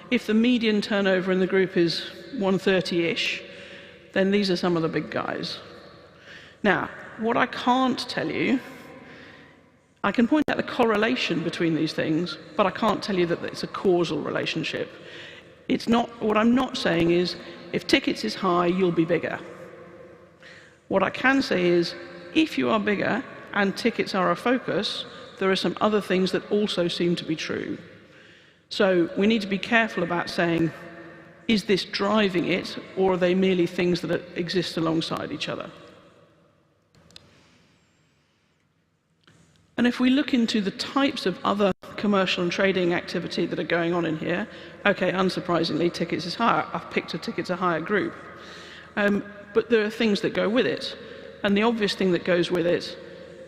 If the median turnover in the group is 130-ish, then these are some of the big guys. Now, what I can't tell you, I can point out the correlation between these things, but I can't tell you that it's a causal relationship. It's not, what I'm not saying is, if tickets is high, you'll be bigger. What I can say is, if you are bigger and tickets are a focus, there are some other things that also seem to be true. So we need to be careful about saying, is this driving it, or are they merely things that exist alongside each other? And if we look into the types of other commercial and trading activity that are going on in here, okay, unsurprisingly, tickets is higher. I've picked a tickets a higher group. But there are things that go with it. And the obvious thing that goes with it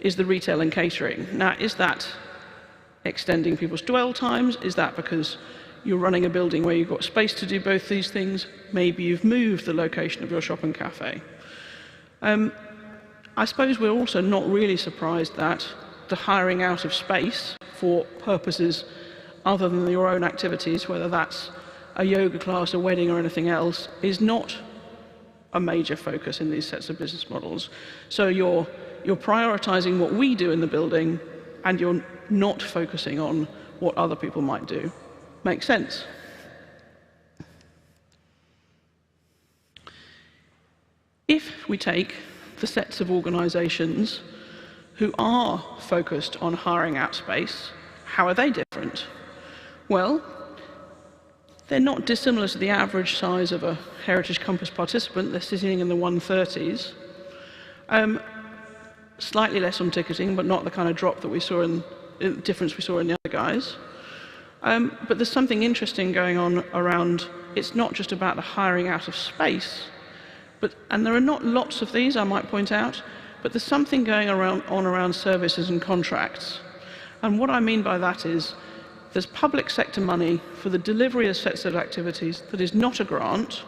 is the retail and catering. Now, is that extending people's dwell times? Is that because you're running a building where you've got space to do both these things? Maybe you've moved the location of your shop and cafe. I suppose we're also not really surprised that the hiring out of space for purposes other than your own activities, whether that's a yoga class, a wedding, or anything else, is not a major focus in these sets of business models. So you're prioritizing what we do in the building, and you're not focusing on what other people might do. Makes sense? If we take the sets of organizations who are focused on hiring out space, how are they different? Well, they're not dissimilar to the average size of a Heritage Compass participant. They're sitting in the 130s. Slightly less on ticketing, but not the kind of drop that we saw difference we saw in the other guys. But there's something interesting going on around, it's not just about the hiring out of space, and there are not lots of these, I might point out, but there's something going on around services and contracts. And what I mean by that is, there's public sector money for the delivery of sets of activities that is not a grant,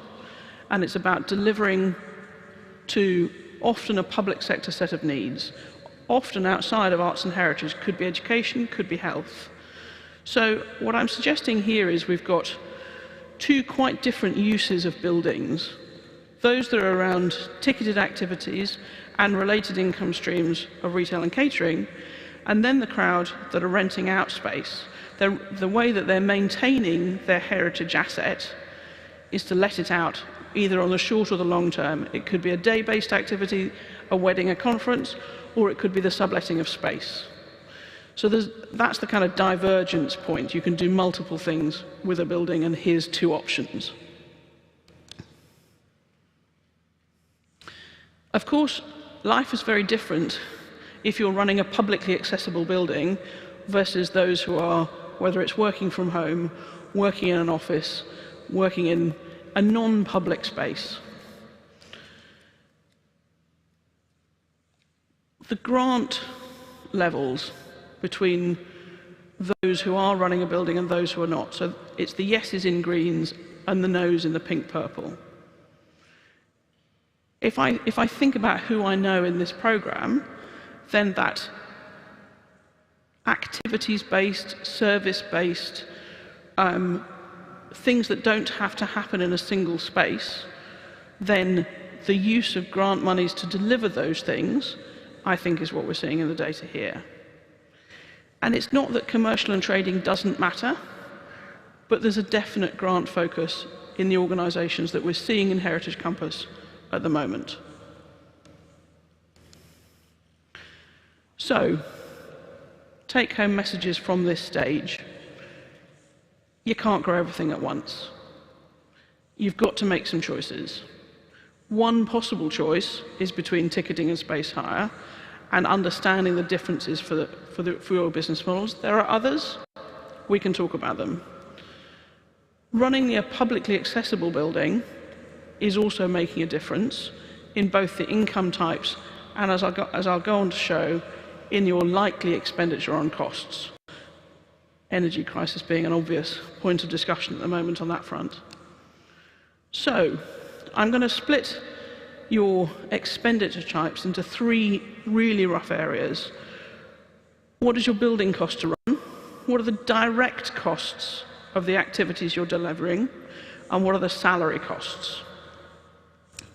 and it's about delivering to often a public sector set of needs, often outside of arts and heritage. Could be education, could be health. So what I'm suggesting here is we've got 2 quite different uses of buildings. Those that are around ticketed activities and related income streams of retail and catering, and then the crowd that are renting out space. The way that they're maintaining their heritage asset is to let it out, either on the short or the long term. It could be a day-based activity, a wedding, a conference, or it could be the subletting of space. So that's the kind of divergence point. You can do multiple things with a building, and here's 2 options. Of course, life is very different if you're running a publicly accessible building versus those who are, whether it's working from home, working in an office, working in a non-public space. The grant levels between those who are running a building and those who are not. So it's the yeses in greens and the noes in the pink purple. If I think about who I know in this program, then that activities-based, service-based, things that don't have to happen in a single space, then the use of grant monies to deliver those things, I think, is what we're seeing in the data here. And it's not that commercial and trading doesn't matter, but there's a definite grant focus in the organisations that we're seeing in Heritage Compass at the moment. So, take-home messages from this stage. You can't grow everything at once. You've got to make some choices. One possible choice is between ticketing and space hire, and understanding the differences for your business models. There are others. We can talk about them. Running a publicly accessible building is also making a difference in both the income types and, as I'll go on to show, in your likely expenditure on costs. Energy crisis being an obvious point of discussion at the moment on that front. So, I'm going to split your expenditure types into three really rough areas. What does your building cost to run? What are the direct costs of the activities you're delivering? And what are the salary costs?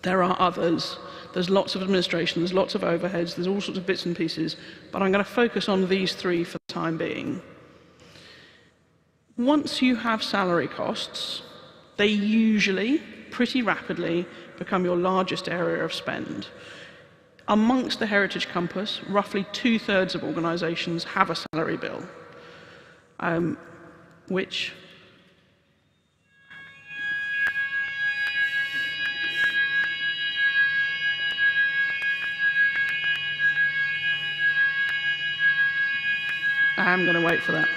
There are others. There's lots of administration, there's lots of overheads, there's all sorts of bits and pieces, but I'm going to focus on these three for the time being. Once you have salary costs, they usually, pretty rapidly, become your largest area of spend. Amongst the Heritage Compass, roughly 2/3 of organisations have a salary bill, which I'm going to wait for that.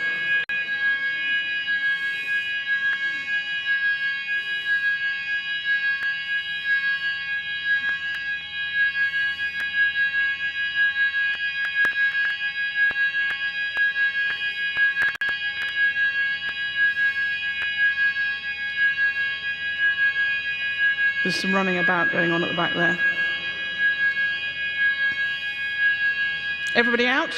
There's some running about going on at the back there. Everybody out?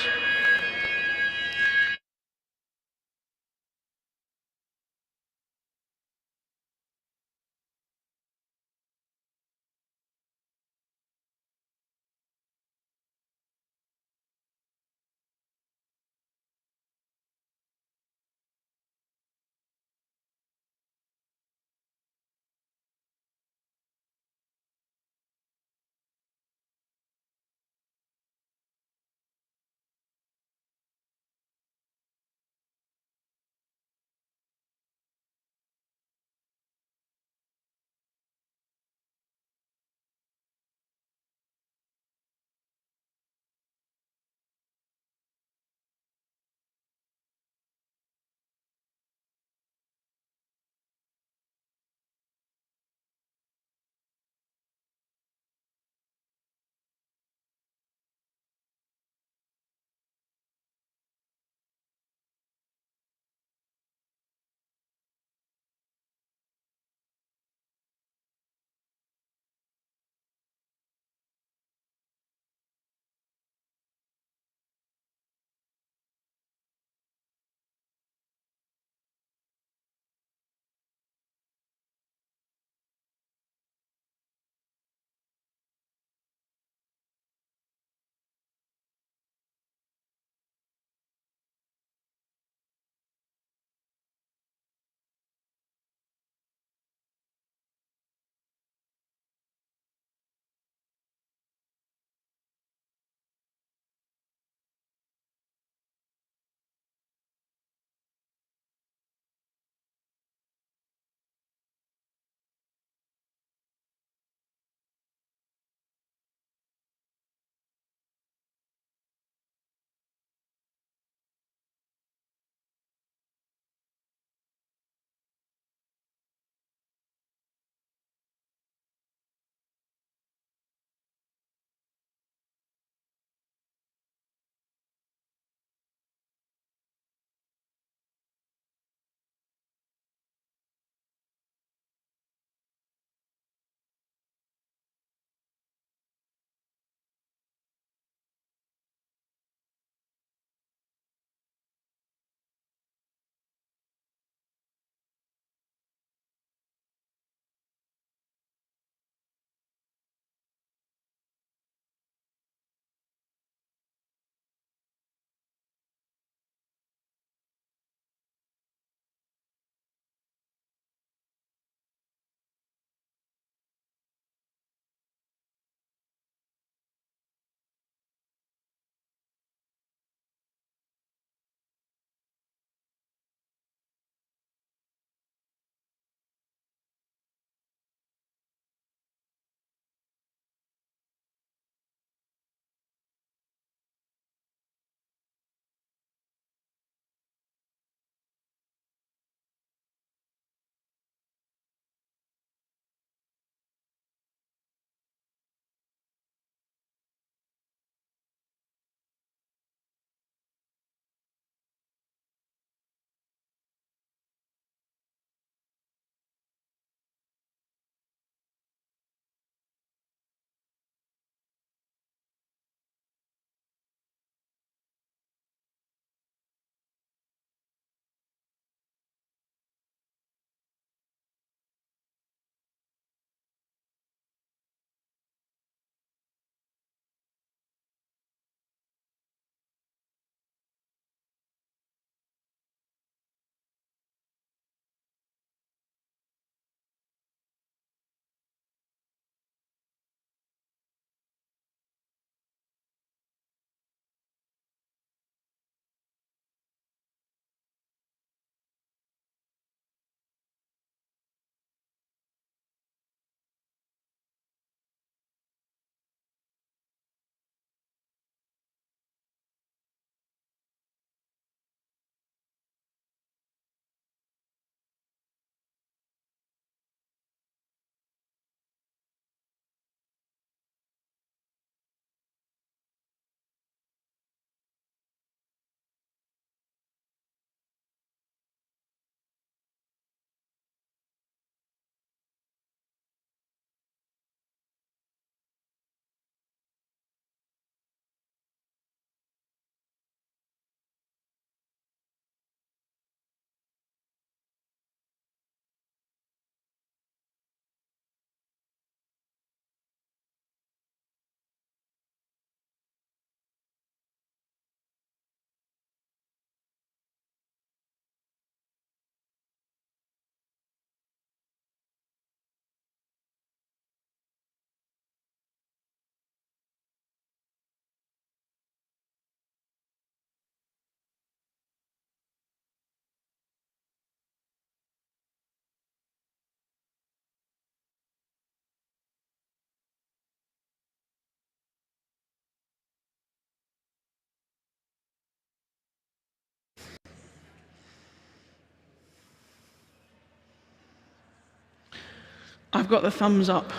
I've got the thumbs up.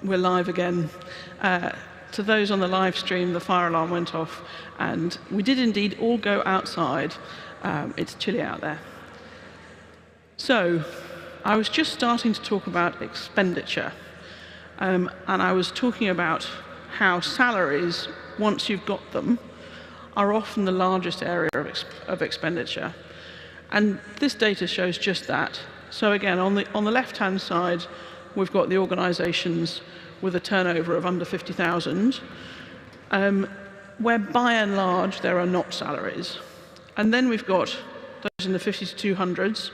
We're live again. To those on the live stream, the fire alarm went off, and we did indeed all go outside. It's chilly out there. So, I was just starting to talk about expenditure, and I was talking about how salaries, once you've got them, are often the largest area of expenditure. And this data shows just that. So again, on the left-hand side, we've got the organisations with a turnover of under 50,000, where by and large there are not salaries. And then we've got those in the 50 to 200s,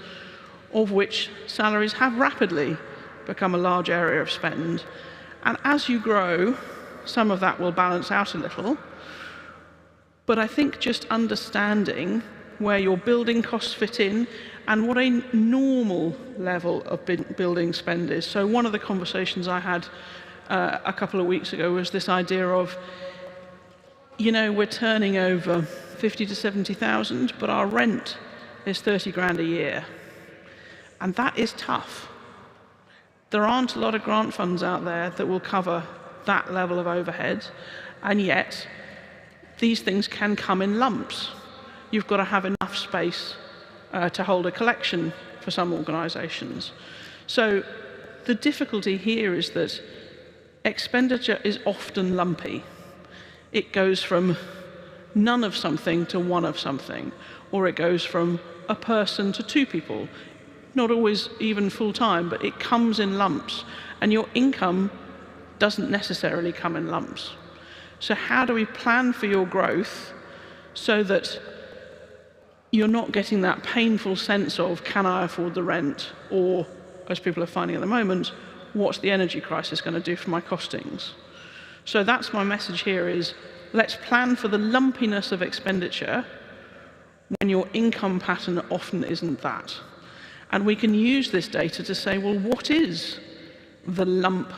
of which salaries have rapidly become a large area of spend. And as you grow, some of that will balance out a little. But I think just understanding where your building costs fit in and what a normal level of building spend is. So one of the conversations I had a couple of weeks ago was this idea of, you know, we're turning over 50 to 70,000, but our rent is 30 grand a year. And that is tough. There aren't a lot of grant funds out there that will cover that level of overhead, and yet these things can come in lumps. You've got to have enough space to hold a collection for some organisations. So the difficulty here is that expenditure is often lumpy. It goes from none of something to one of something, or it goes from a person to two people. Not always even full-time, but it comes in lumps, and your income doesn't necessarily come in lumps. So how do we plan for your growth so that you're not getting that painful sense of, can I afford the rent? Or, as people are finding at the moment, what's the energy crisis going to do for my costings? So that's my message here is, let's plan for the lumpiness of expenditure when your income pattern often isn't that. And we can use this data to say, well, what is the lump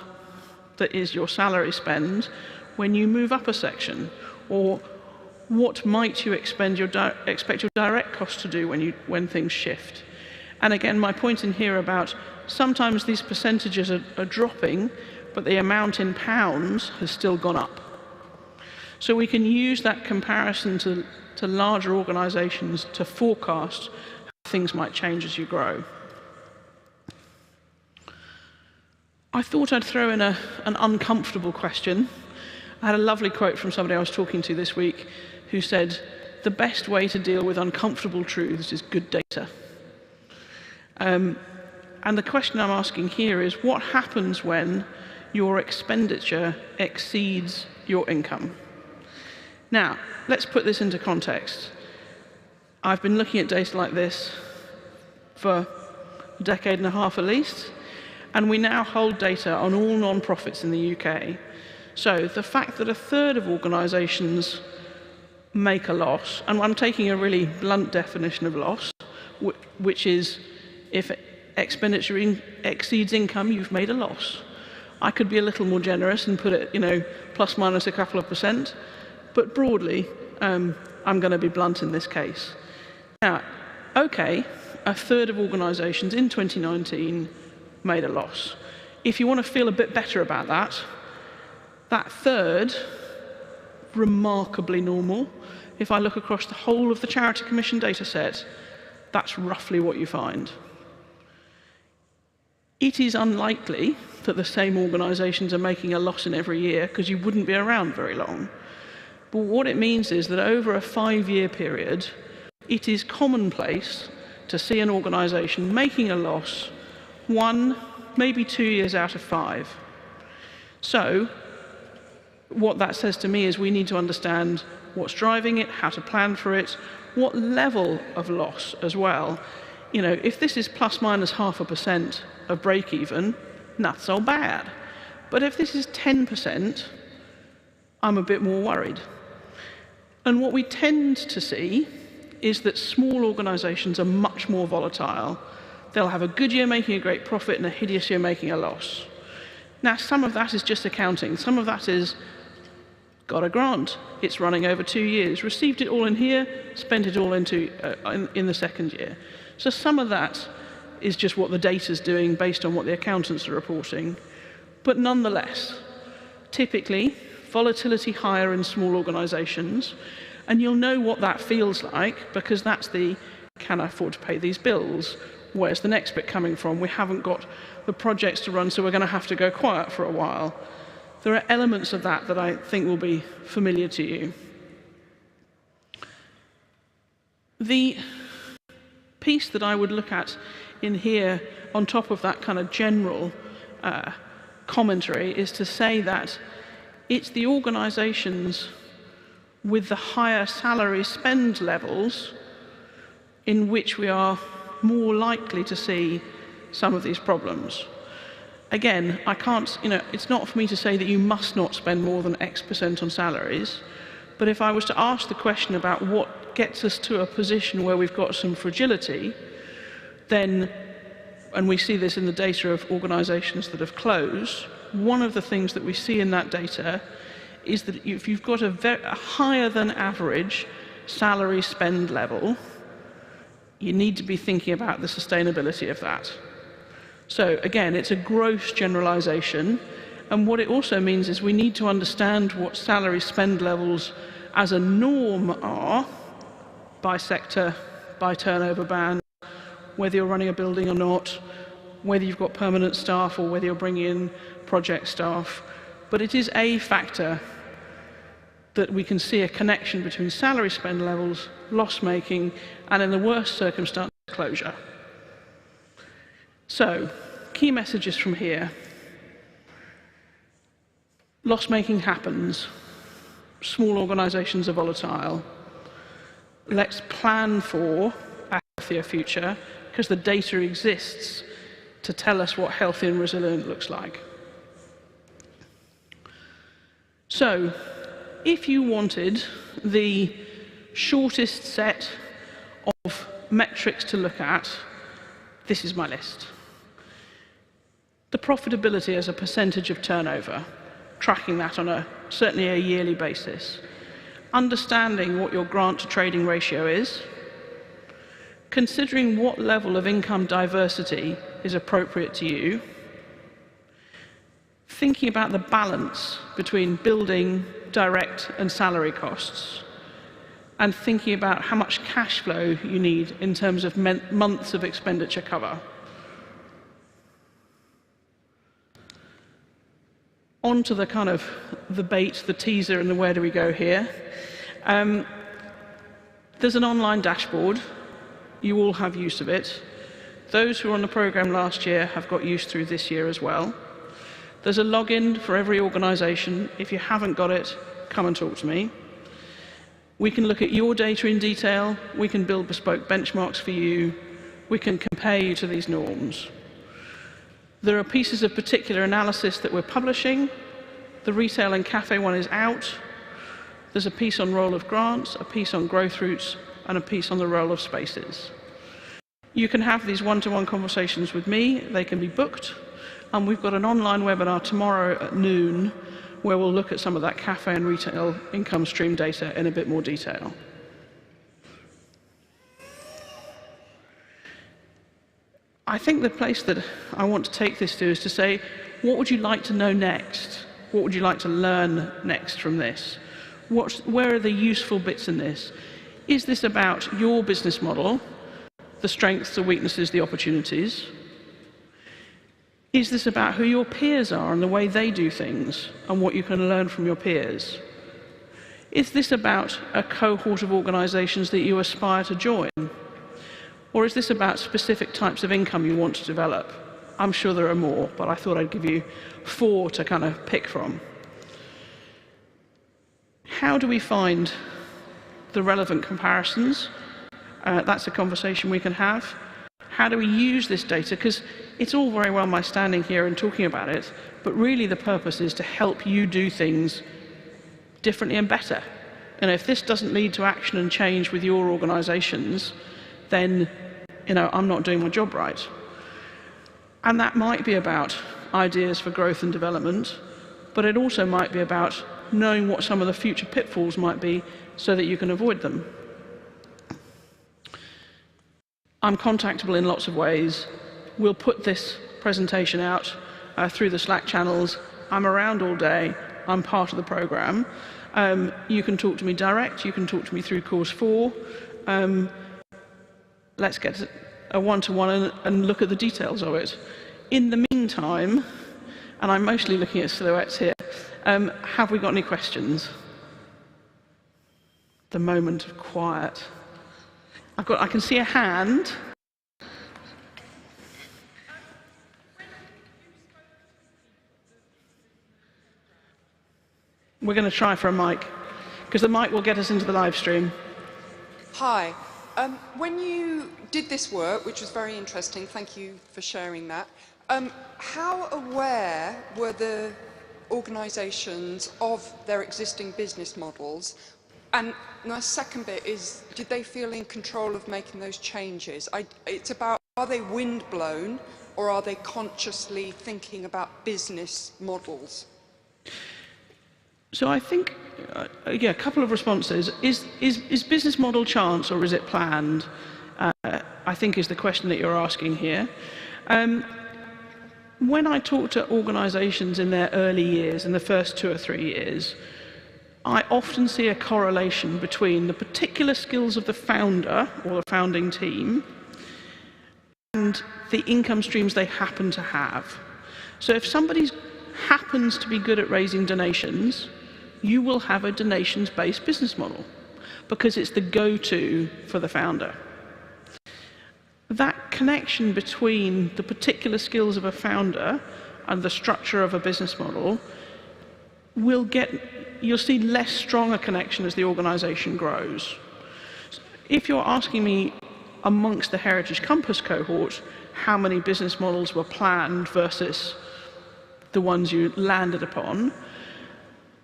that is your salary spend when you move up a section? Or what might you expect your direct costs to do when things shift? And again, my point in here about sometimes these percentages are dropping, but the amount in pounds has still gone up. So we can use that comparison to larger organisations to forecast how things might change as you grow. I thought I'd throw in an uncomfortable question. I had a lovely quote from somebody I was talking to this week who said, the best way to deal with uncomfortable truths is good data. And the question I'm asking here is, what happens when your expenditure exceeds your income? Now, let's put this into context. I've been looking at data like this for a decade and a half at least, and we now hold data on all non-profits in the UK. So the fact that a third of organisations make a loss, and I'm taking a really blunt definition of loss, which is if expenditure exceeds income, you've made a loss. I could be a little more generous and put it, you know, plus minus a couple of percent, but broadly, I'm going to be blunt in this case. Now, okay, a third of organisations in 2019 made a loss. If you want to feel a bit better about that third, remarkably normal. If I look across the whole of the Charity Commission data set, that's roughly what you find. It is unlikely that the same organisations are making a loss in every year, because you wouldn't be around very long. But what it means is that over a 5-year period, it is commonplace to see an organisation making a loss 1, maybe 2 years out of 5. So what that says to me is we need to understand what's driving it, how to plan for it, what level of loss as well. You know, if this is plus minus 0.5% of break even, not so bad. But if this is 10%, I'm a bit more worried. And what we tend to see is that small organisations are much more volatile. They'll have a good year making a great profit and a hideous year making a loss. Now, some of that is just accounting. Some of that is got a grant, it's running over 2 years, received it all in here, spent it all in the second year. So some of that is just what the data's doing based on what the accountants are reporting. But nonetheless, typically, volatility higher in small organisations, and you'll know what that feels like because that's the can I afford to pay these bills? Where's the next bit coming from? We haven't got the projects to run, so we're going to have to go quiet for a while. There are elements of that that I think will be familiar to you. The piece that I would look at in here, on top of that kind of general commentary, is to say that it's the organisations with the higher salary spend levels in which we are more likely to see some of these problems. Again, I can't, it's not for me to say that you must not spend more than X% on salaries, but if I was to ask the question about what gets us to a position where we've got some fragility, then, and we see this in the data of organisations that have closed, one of the things that we see in that data is that if you've got a higher than average salary spend level, you need to be thinking about the sustainability of that. So again, it's a gross generalization, and what it also means is we need to understand what salary spend levels as a norm are by sector, by turnover band, whether you're running a building or not, whether you've got permanent staff or whether you're bringing in project staff. But it is a factor that we can see a connection between salary spend levels, loss-making, and in the worst circumstance, closure. So, key messages from here. Loss-making happens. Small organisations are volatile. Let's plan for a healthier future, because the data exists to tell us what healthy and resilient looks like. So, if you wanted the shortest set of metrics to look at, this is my list. The profitability as a percentage of turnover, tracking that on certainly a yearly basis. Understanding what your grant to trading ratio is. Considering what level of income diversity is appropriate to you. Thinking about the balance between building, direct and salary costs, and thinking about how much cash flow you need in terms of months of expenditure cover. On to the kind of the bait, the teaser, and the where do we go here. There's an online dashboard. You all have use of it. Those who were on the programme last year have got use through this year as well. There's a login for every organisation. If you haven't got it, come and talk to me. We can look at your data in detail. We can build bespoke benchmarks for you. We can compare you to these norms. There are pieces of particular analysis that we're publishing. The retail and cafe one is out. There's a piece on role of grants, a piece on growth routes, and a piece on the role of spaces. You can have these one-to-one conversations with me. They can be booked. And we've got an online webinar tomorrow at noon where we'll look at some of that cafe and retail income stream data in a bit more detail. I think the place that I want to take this to is to say, what would you like to know next? What would you like to learn next from this? Where are the useful bits in this? Is this about your business model, the strengths, the weaknesses, the opportunities? Is this about who your peers are and the way they do things and what you can learn from your peers? Is this about a cohort of organisations that you aspire to join? Or is this about specific types of income you want to develop? I'm sure there are more, but I thought I'd give you 4 to kind of pick from. How do we find the relevant comparisons? That's a conversation we can have. How do we use this data? Because it's all very well my standing here and talking about it, but really the purpose is to help you do things differently and better. And if this doesn't lead to action and change with your organisations, then I'm not doing my job right. And that might be about ideas for growth and development, but it also might be about knowing what some of the future pitfalls might be so that you can avoid them. I'm contactable in lots of ways. we'll put this presentation out through the Slack channels. I'm around all day. I'm part of the program. You can talk to me direct. You can talk to me through Course 4. Let's get a one-to-one and look at the details of it. In the meantime, and I'm mostly looking at silhouettes here, have we got any questions? The moment of quiet. I can see a hand. We're going to try for a mic, because the mic will get us into the live stream. Hi. When you did this work, which was very interesting, thank you for sharing that, how aware were the organisations of their existing business models? And my second bit is, did they feel in control of making those changes? It's about, are they windblown, or are they consciously thinking about business models? So I think, yeah, a couple of responses. Is business model chance or is it planned? I think is the question that you're asking here. When I talk to organisations in their early years, in the first 2 or 3 years, I often see a correlation between the particular skills of the founder or the founding team and the income streams they happen to have. So if somebody happens to be good at raising donations, you will have a donations-based business model because it's the go-to for the founder. That connection between the particular skills of a founder and the structure of a business model you'll see less strong a connection as the organisation grows. If you're asking me amongst the Heritage Compass cohort how many business models were planned versus the ones you landed upon,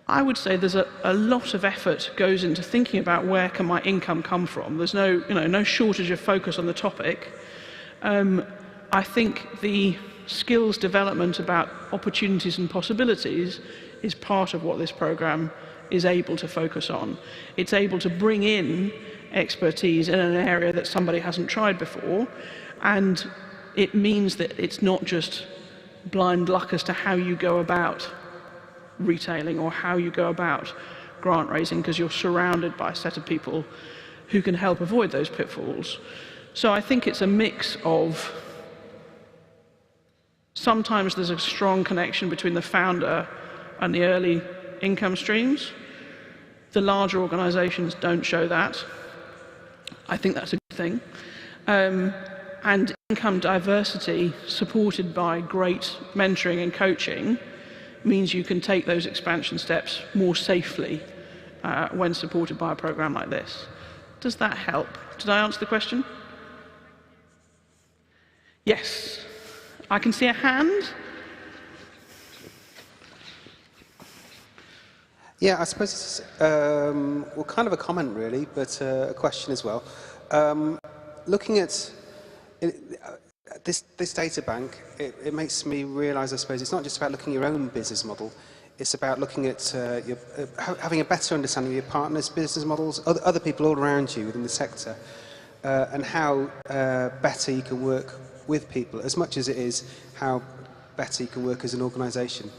I would say there's a lot of effort goes into thinking about where can my income come from. There's no shortage of focus on the topic. I think the skills development about opportunities and possibilities is part of what this program is able to focus on. It's able to bring in expertise in an area that somebody hasn't tried before, and it means that it's not just blind luck as to how you go about retailing or how you go about grant raising, because you're surrounded by a set of people who can help avoid those pitfalls. So I think it's a mix of sometimes there's a strong connection between the founder and the early income streams. The larger organisations don't show that. I think that's a good thing. And income diversity supported by great mentoring and coaching means you can take those expansion steps more safely when supported by a program like this. Does that help? Did I answer the question? Yes. I can see a hand. Yeah, I suppose it's well, kind of a comment really, but a question as well. Looking at this data bank, it makes me realise, I suppose, it's not just about looking at your own business model. It's about looking at having a better understanding of your partners' business models, other people all around you within the sector, and how better you can work with people, as much as it is how better you can work as an organisation.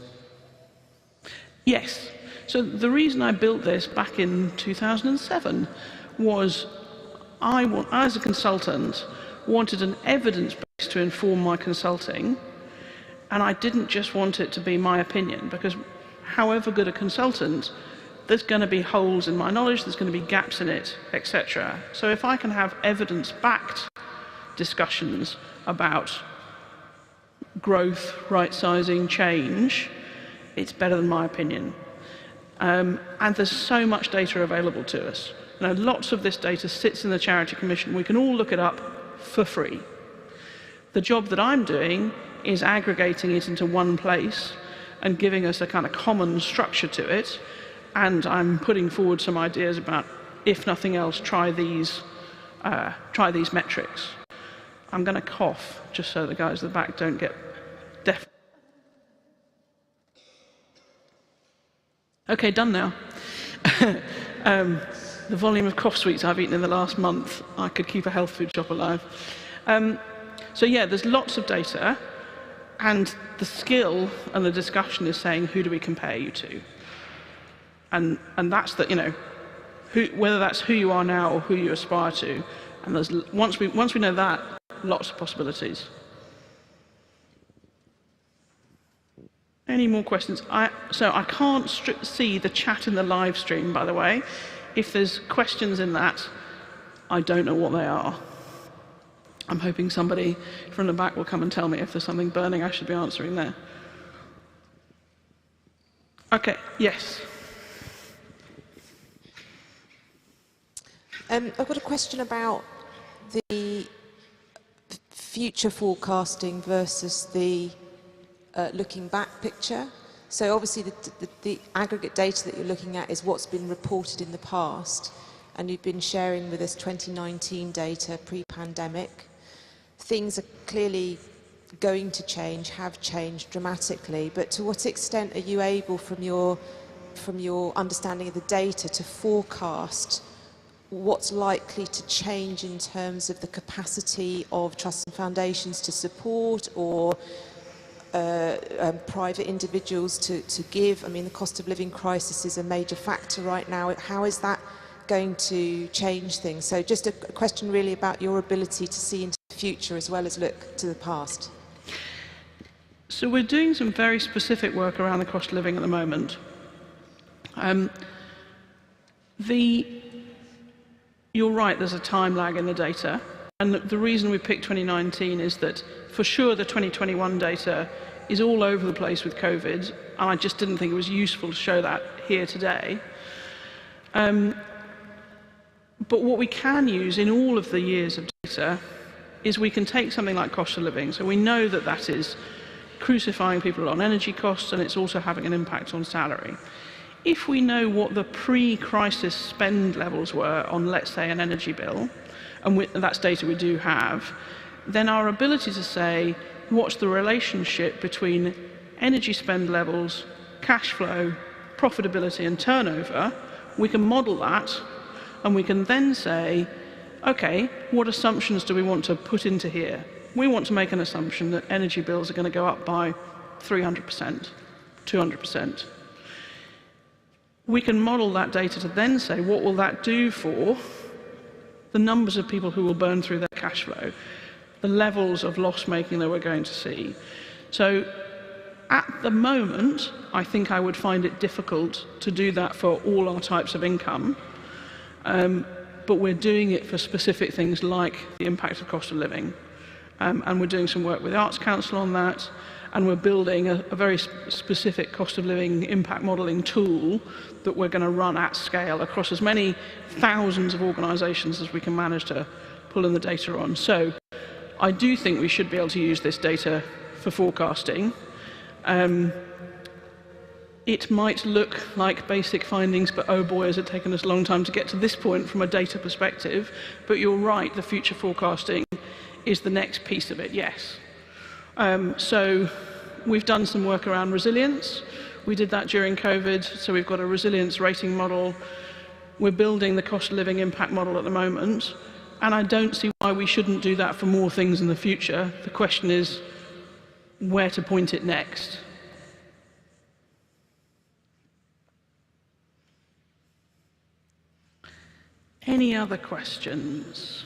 Yes. So the reason I built this back in 2007 was I, as a consultant, wanted an evidence base to inform my consulting, and I didn't just want it to be my opinion, because however good a consultant, there's going to be holes in my knowledge, there's going to be gaps in it, etc. So if I can have evidence-backed discussions about growth, right-sizing, change, it's better than my opinion. And there's so much data available to us. You know, lots of this data sits in the Charity Commission. We can all look it up for free. The job that I'm doing is aggregating it into one place and giving us a kind of common structure to it. And I'm putting forward some ideas about, if nothing else, try these metrics. I'm going to cough just so the guys at the back don't get deaf. Okay, done now. The volume of cough sweets I've eaten in the last month, I could keep a health food shop alive. So yeah, there's lots of data, and the skill and the discussion is saying, who do we compare you to? And that's the, you know, whether that's who you are now or who you aspire to. And there's, once we know that, lots of possibilities. Any more questions? So I can't see the chat in the live stream, by the way. If there's questions in that, I don't know what they are. I'm hoping somebody from the back will come and tell me if there's something burning I should be answering there. Okay, yes. I've got a question about the future forecasting versus the looking back picture. So obviously the aggregate data that you're looking at is what's been reported in the past, and you've been sharing with us 2019 data pre-pandemic. Things are clearly going to change, have changed dramatically, but to what extent are you able, from your understanding of the data, to forecast what's likely to change in terms of the capacity of trusts and foundations to support, or private individuals to give? I mean, the cost of living crisis is a major factor right now. How is that going to change things? So just a question really about your ability to see into the future as well as look to the past. So we're doing some very specific work around the cost of living at the moment. You're right, there's a time lag in the data. And the reason we picked 2019 is that, for sure, the 2021 data is all over the place with COVID, and I just didn't think it was useful to show that here today. But what we can use in all of the years of data is we can take something like cost of living. So we know that that is crucifying people on energy costs, and it's also having an impact on salary. If we know what the pre-crisis spend levels were on, let's say, an energy bill, and that's data we do have, then our ability to say what's the relationship between energy spend levels, cash flow, profitability and turnover, we can model that, and we can then say, okay, what assumptions do we want to put into here? We want to make an assumption that energy bills are going to go up by 300%, 200%. We can model that data to then say, what will that do for the numbers of people who will burn through their cash flow, the levels of loss making that we're going to see. So at the moment, I think I would find it difficult to do that for all our types of income, but we're doing it for specific things like the impact of cost of living. And we're doing some work with the Arts Council on that, and we're building a very specific cost of living impact modelling tool that we're going to run at scale across as many thousands of organisations as we can manage to pull in the data on. So I do think we should be able to use this data for forecasting. It might look like basic findings, but oh boy, has it taken us a long time to get to this point from a data perspective. But you're right, the future forecasting is the next piece of it, yes. So we've done some work around resilience. We did that during COVID, so we've got a resilience rating model. We're building the cost of living impact model at the moment, and I don't see why we shouldn't do that for more things in the future. The question is where to point it next. Any other questions?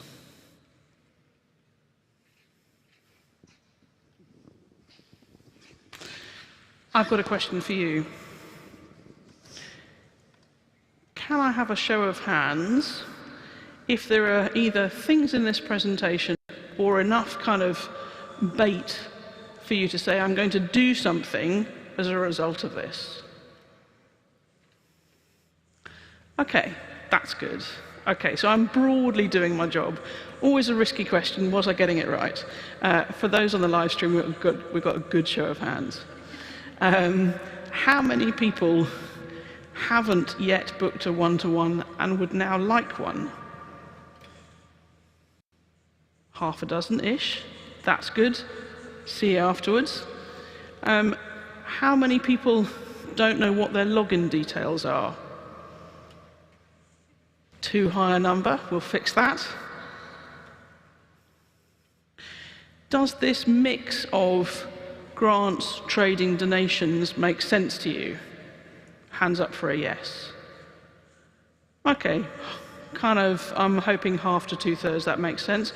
I've got a question for you. Can I have a show of hands if there are either things in this presentation or enough kind of bait for you to say, I'm going to do something as a result of this? Okay, that's good. Okay, so I'm broadly doing my job. Always a risky question, was I getting it right? For those on the live stream, we've got a good show of hands. How many people haven't yet booked a one-to-one and would now like one? Half a dozen-ish. That's good. See you afterwards. How many people don't know what their login details are? Too high a number. We'll fix that. Does this mix of grants, trading, donations make sense to you? Hands up for a yes. Okay, I'm hoping half to 2/3 that makes sense.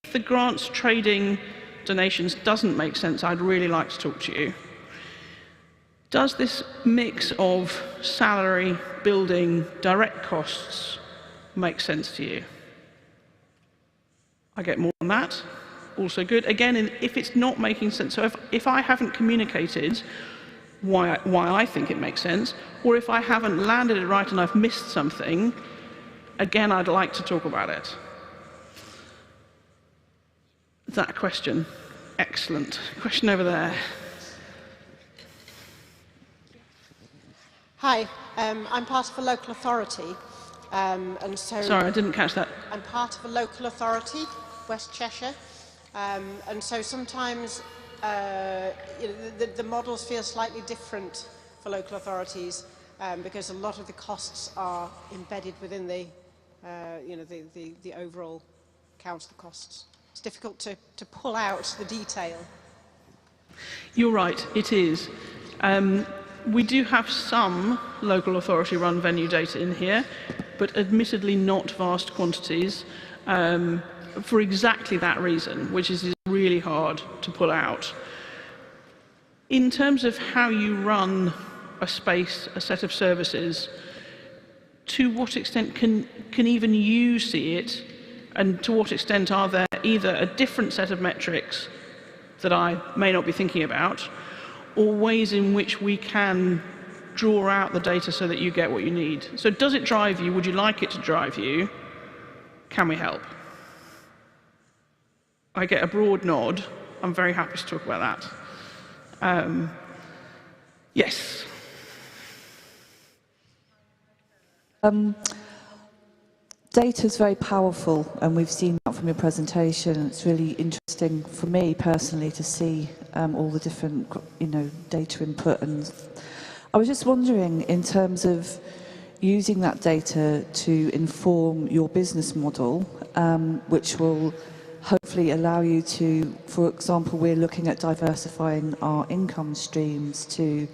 If the grants, trading, donations doesn't make sense, I'd really like to talk to you. Does this mix of salary, building, direct costs make sense to you? I get more than that. Also good. Again, if it's not making sense, so if I haven't communicated why I think it makes sense, or if I haven't landed it right and I've missed something, again, I'd like to talk about it. That question. Excellent. Question over there. Hi, I'm part of a local authority, and so... Sorry, I didn't catch that. I'm part of a local authority, West Cheshire, and so sometimes the models feel slightly different for local authorities because a lot of the costs are embedded within the overall council costs. It's difficult to pull out the detail. You're right, it is. We do have some local authority run venue data in here, but admittedly not vast quantities, for exactly that reason, which is really hard to pull out. In terms of how you run a space, a set of services, to what extent can even you see it, and to what extent are there either a different set of metrics that I may not be thinking about, or ways in which we can draw out the data so that you get what you need? So does it drive you? Would you like it to drive you? Can we help? I get a broad nod. I'm very happy to talk about that. Yes. Data is very powerful, and we've seen that from your presentation. It's really interesting for me personally to see all the different, data input. And I was just wondering, in terms of using that data to inform your business model, which will hopefully allow you to, for example, we're looking at diversifying our income streams to,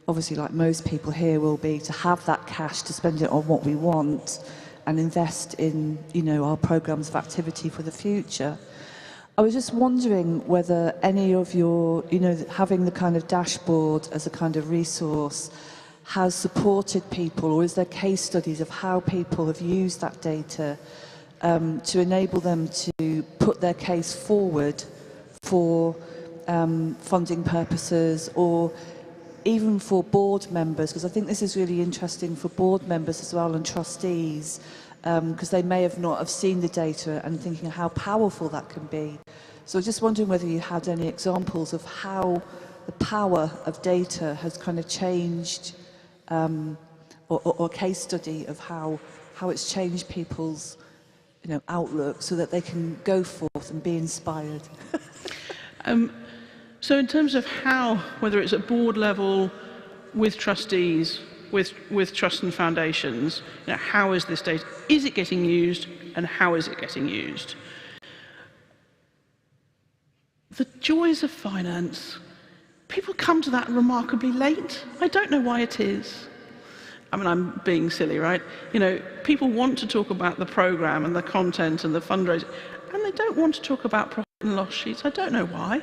obviously, like most people here will be, to have that cash to spend it on what we want and invest in, our programs of activity for the future. I was just wondering whether any of your, having the kind of dashboard as a kind of resource has supported people, or is there case studies of how people have used that data to enable them to put their case forward for funding purposes, or even for board members, because I think this is really interesting for board members as well and trustees, because they may have not have seen the data and thinking how powerful that can be. So I was just wondering whether you had any examples of how the power of data has kind of changed, or a case study of how it's changed people's outlook so that they can go forth and be inspired. So in terms of how, whether it's at board level, with trustees, with trusts and foundations, how is this data, is it getting used, and how is it getting used? The joys of finance, people come to that remarkably late. I don't know why it is. I mean, I'm being silly, right? People want to talk about the programme and the content and the fundraising, and they don't want to talk about profit and loss sheets. I don't know why.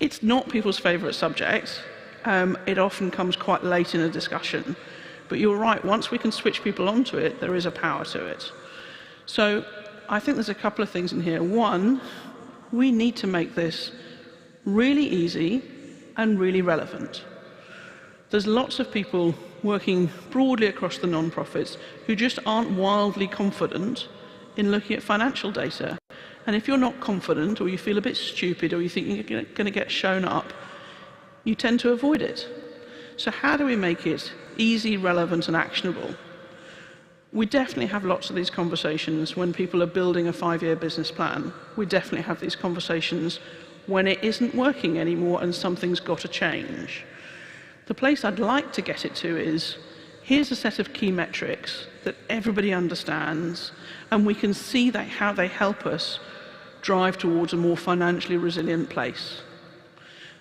It's not people's favourite subject. It often comes quite late in a discussion. But you're right, once we can switch people onto it, there is a power to it. So I think there's a couple of things in here. One, we need to make this really easy and really relevant. There's lots of people working broadly across the non-profits who just aren't wildly confident in looking at financial data. And if you're not confident, or you feel a bit stupid, or you think you're going to get shown up, you tend to avoid it. So how do we make it easy, relevant, and actionable? We definitely have lots of these conversations when people are building a 5-year business plan. We definitely have these conversations when it isn't working anymore and something's got to change. The place I'd like to get it to is, here's a set of key metrics that everybody understands, and we can see how they help us drive towards a more financially resilient place.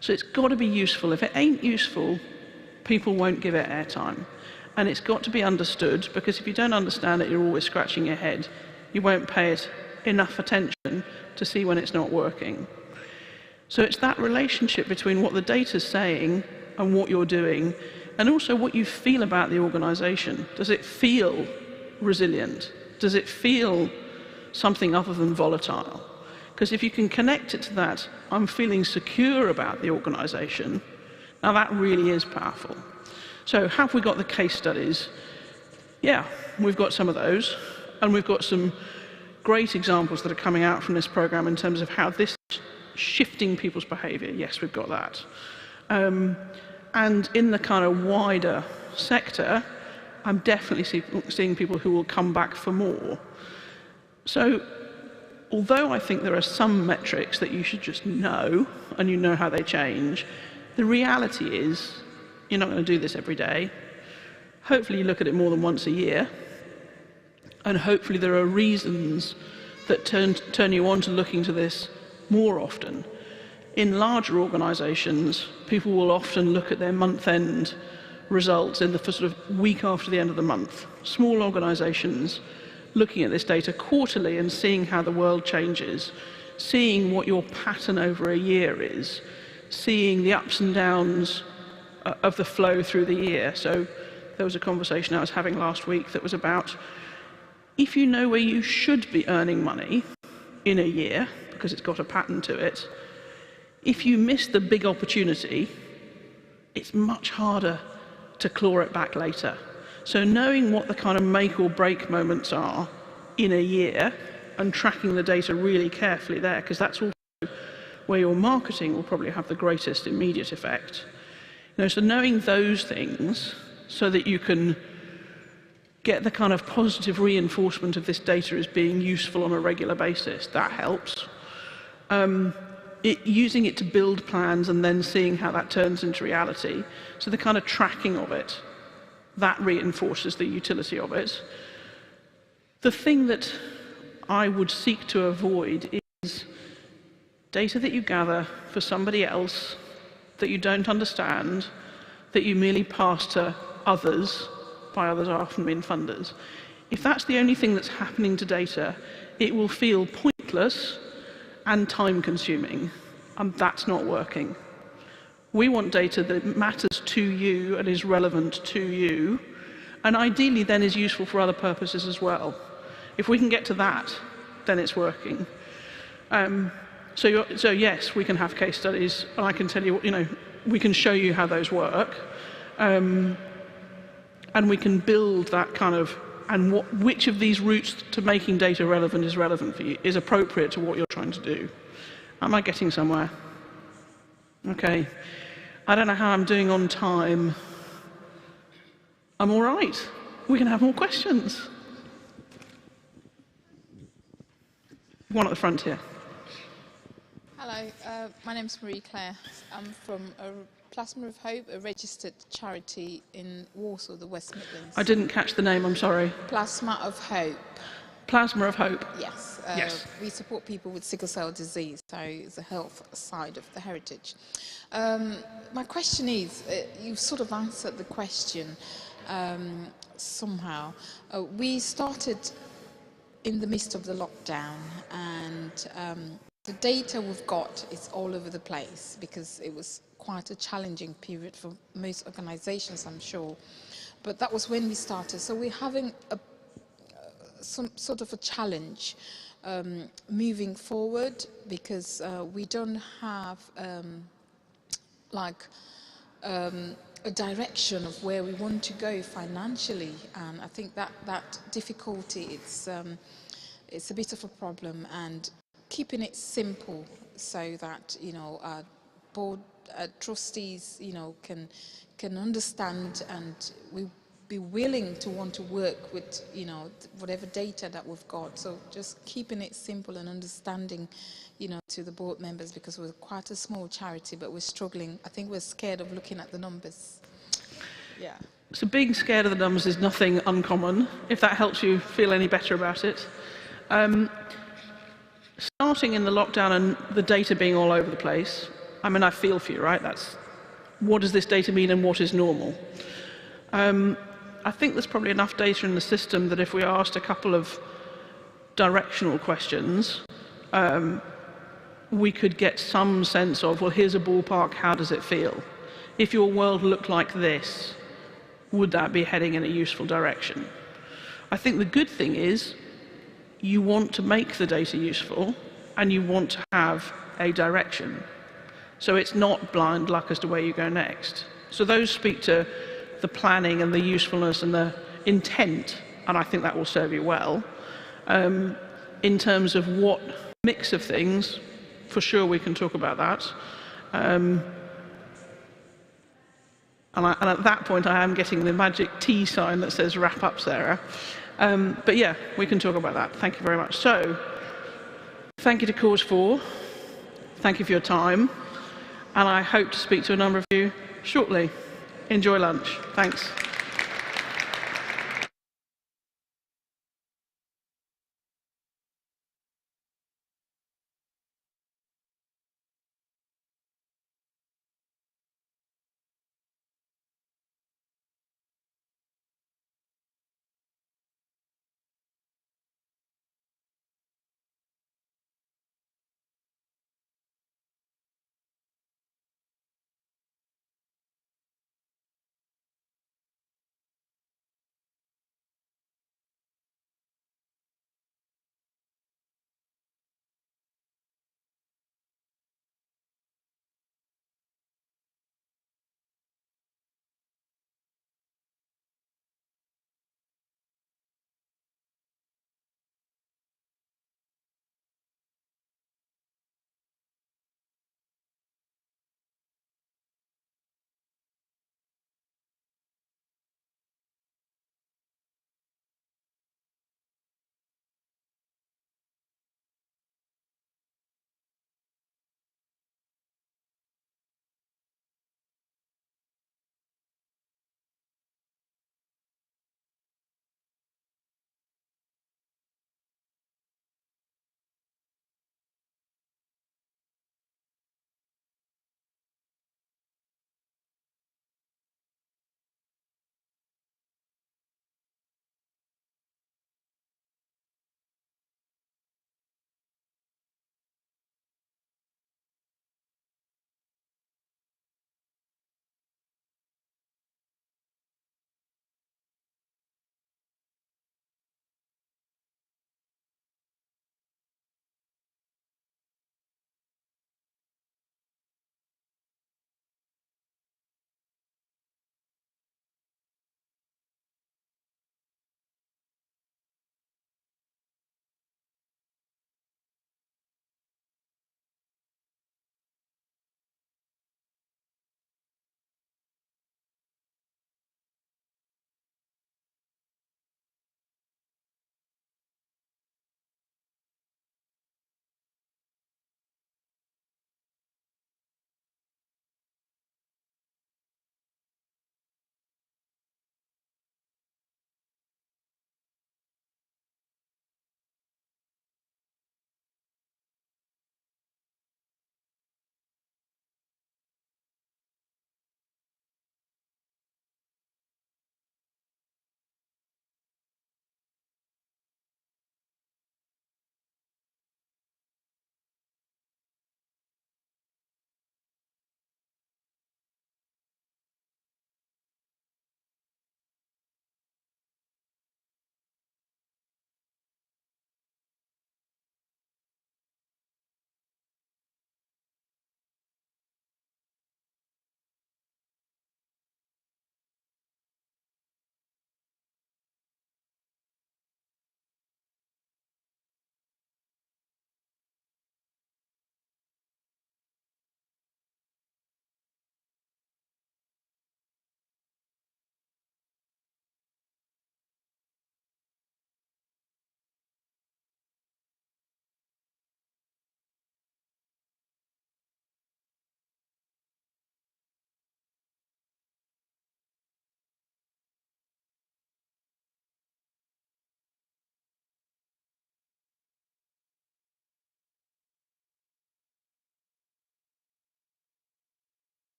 So it's got to be useful. If it ain't useful, people won't give it airtime. And it's got to be understood, because if you don't understand it, you're always scratching your head. You won't pay it enough attention to see when it's not working. So it's that relationship between what the data's saying and what you're doing, and also what you feel about the organisation. Does it feel resilient? Does it feel something other than volatile? Because if you can connect it to that, I'm feeling secure about the organisation, now that really is powerful. So have we got the case studies? Yeah, we've got some of those, and we've got some great examples that are coming out from this programme in terms of how this is shifting people's behaviour. Yes, we've got that. And in the kind of wider sector, I'm definitely seeing people who will come back for more. So although I think there are some metrics that you should just know, and you know how they change, the reality is you're not going to do this every day. Hopefully you look at it more than once a year, and hopefully there are reasons that turn you on to looking to this more often. In larger organisations, people will often look at their month-end results in the sort of week after the end of the month. Small organisations looking at this data quarterly and seeing how the world changes, seeing what your pattern over a year is, seeing the ups and downs of the flow through the year. So there was a conversation I was having last week that was about, if you know where you should be earning money in a year, because it's got a pattern to it, if you miss the big opportunity, it's much harder to claw it back later. So knowing what the kind of make or break moments are in a year and tracking the data really carefully there, because that's also where your marketing will probably have the greatest immediate effect. So knowing those things so that you can get the kind of positive reinforcement of this data as being useful on a regular basis, that helps. Using it to build plans and then seeing how that turns into reality, so the kind of tracking of it, that reinforces the utility of it. The thing that I would seek to avoid is data that you gather for somebody else that you don't understand, that you merely pass to others, by others I often mean funders. If that's the only thing that's happening to data, it will feel pointless and time-consuming, and that's not working. We want data that matters to you and is relevant to you, and ideally then is useful for other purposes as well. If we can get to that, then it's working. So yes, we can have case studies, and I can tell you, we can show you how those work, and we can build that kind of, and which of these routes to making data relevant is relevant for you, is appropriate to what you're trying to do. Am I getting somewhere? Okay. I don't know how I'm doing on time. I'm all right. We can have more questions. One at the front here. Hello, my name's Marie Claire. I'm from Plasma of Hope, a registered charity in Warsaw, the West Midlands. I didn't catch the name, I'm sorry. Plasma of Hope. Plasma of Hope? Yes. Yes. We support people with sickle cell disease, so it's the health side of the heritage. My question is, you've sort of answered the question somehow. We started in the midst of the lockdown, and the data we've got is all over the place because it was quite a challenging period for most organizations, I'm sure. But that was when we started. So we're having some sort of a challenge moving forward because we don't have a direction of where we want to go financially. And I think that difficulty, it's a bit of a problem. And keeping it simple so that our board trustees can understand and we be willing to want to work with whatever data that we've got. So just keeping it simple and understanding to the board members, because we're quite a small charity but we're struggling. I think we're scared of looking at the numbers. Yeah. So being scared of the numbers is nothing uncommon, if that helps you feel any better about it. starting in the lockdown and the data being all over the place, I mean, I feel for you, right? That's, what does this data mean and what is normal? I think there's probably enough data in the system that if we asked a couple of directional questions, we could get some sense of, well, here's a ballpark, how does it feel? If your world looked like this, would that be heading in a useful direction? I think the good thing is you want to make the data useful and you want to have a direction. So it's not blind luck as to where you go next. So those speak to the planning and the usefulness and the intent, and I think that will serve you well. In terms of what mix of things, for sure we can talk about that. And at that point I am getting the magic T sign that says wrap up, Sarah. But yeah, we can talk about that. Thank you very much. So, thank you to Cause 4. Thank you for your time. And I hope to speak to a number of you shortly. Enjoy lunch. Thanks.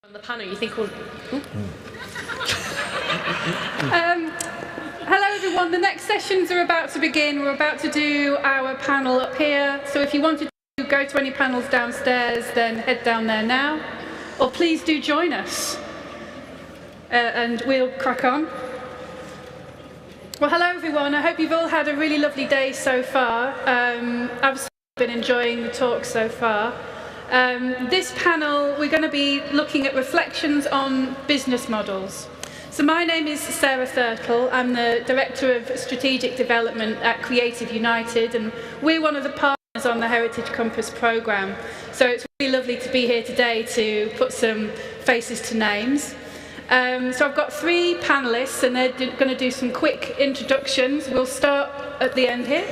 On the panel, you think, well, hello everyone, the next sessions are about to begin. We're about to do our panel up here, so if you wanted to go to any panels downstairs, then head down there now, or please do join us, and we'll crack on. Well, hello everyone, I hope you've all had a really lovely day so far. I've been enjoying the talk so far. This panel, we're going to be looking at reflections on business models. So my name is Sarah Thurtle. I'm the Director of Strategic Development at Creative United, and we're one of the partners on the Heritage Compass programme. So it's really lovely to be here today to put some faces to names. So I've got three panellists, and they're going to do some quick introductions. We'll start at the end here.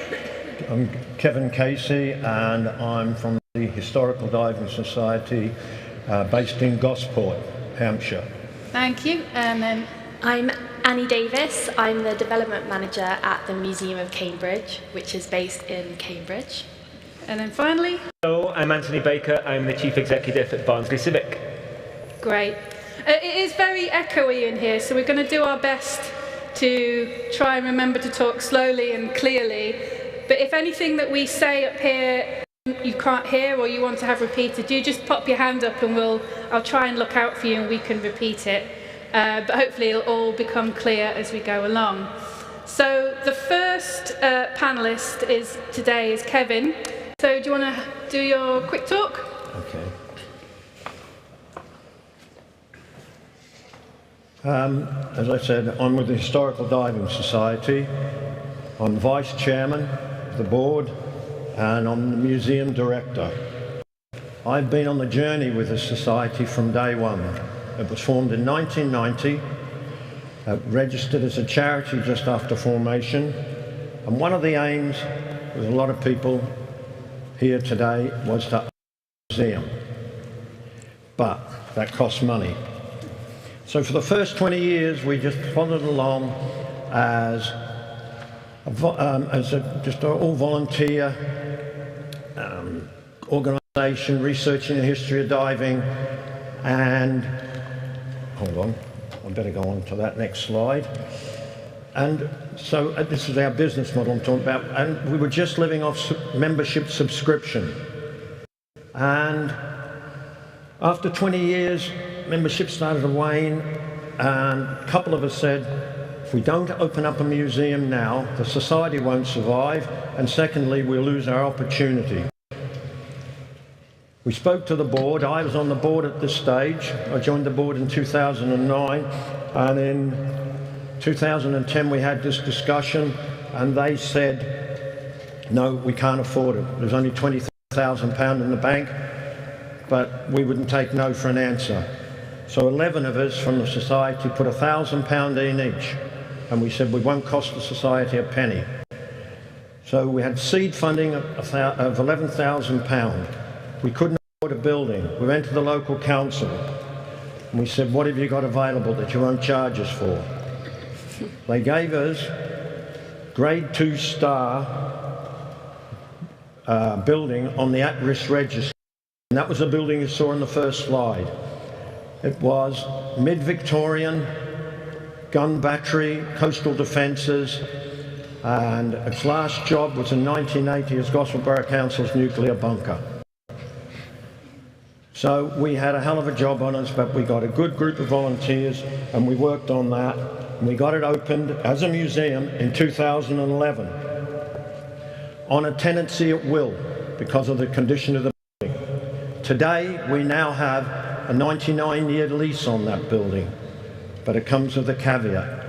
I'm Kevin Casey, and I'm from the Historical Diving Society based in Gosport, Hampshire. Thank you. And then I'm Annie Davis. I'm the Development Manager at the Museum of Cambridge, which is based in Cambridge. And then finally... Hello, I'm Anthony Baker. I'm the Chief Executive at Barnsley Civic. Great. It is very echoey in here, so we're going to do our best to try and remember to talk slowly and clearly. But if anything that we say up here you can't hear or you want to have repeated, do just pop your hand up and I'll try and look out for you and we can repeat it. But hopefully it'll all become clear as we go along. So the first panellist today is Kevin. So do you want to do your quick talk? Okay. As I said, I'm with the Historical Diving Society. I'm Vice Chairman of the board, and I'm the museum director. I've been on the journey with the society from day one. It was formed in 1990, registered as a charity just after formation, and one of the aims, with a lot of people here today, was to open a museum. But that costs money. So for the first 20 years, we just followed along as just an all-volunteer organisation researching the history of diving. And hold on, I better go on to that next slide. And so this is our business model I'm talking about, and we were just living off membership subscription. And after 20 years, membership started to wane, and a couple of us said, if we don't open up a museum now, the society won't survive, and secondly, we'll lose our opportunity. We spoke to the board. I was on the board at this stage. I joined the board in 2009, and in 2010 we had this discussion, and they said, no, we can't afford it. There's only £20,000 in the bank, but we wouldn't take no for an answer. So 11 of us from the society put £1,000 in each, and we said we won't cost the society a penny. So we had seed funding of £11,000. We couldn't afford a building. We went to the local council and we said, what have you got available that you won't charge us for? They gave us grade 2 star building on the at-risk register. And that was the building you saw on the first slide. It was mid-Victorian, gun battery, coastal defences, and its last job was in 1980 as Gosport Borough Council's nuclear bunker. So we had a hell of a job on us, but we got a good group of volunteers and we worked on that. And we got it opened as a museum in 2011 on a tenancy at will because of the condition of the building. Today we now have a 99-year lease on that building, but it comes with a caveat.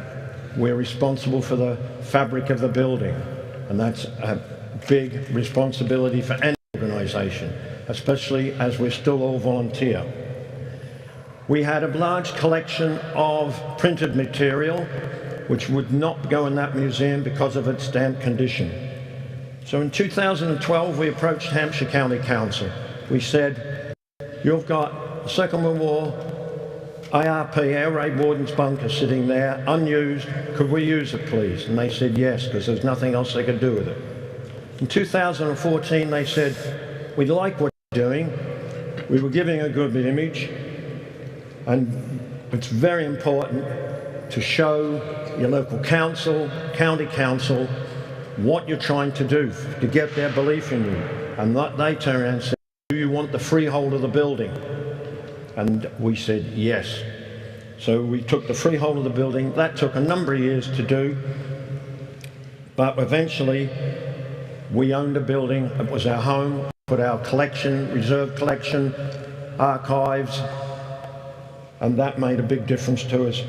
We're responsible for the fabric of the building, and that's a big responsibility for any organisation, especially as we're still all volunteer. We had a large collection of printed material which would not go in that museum because of its damp condition. So in 2012 we approached Hampshire County Council. We said, you've got the Second World War ARP, Air Raid Warden's bunker, sitting there, unused, could we use it please? And they said yes, because there's nothing else they could do with it. In 2014 they said, we'd like what you're doing, we were giving a good image, And it's very important to show your local council, county council, what you're trying to do to get their belief in you. And that they turn around and say, do you want the freehold of the building? And we said yes. So we took the freehold of the building. That took a number of years to do, but eventually we owned a building. It was our home. Put our collection, reserve collection, archives, and that made a big difference to us.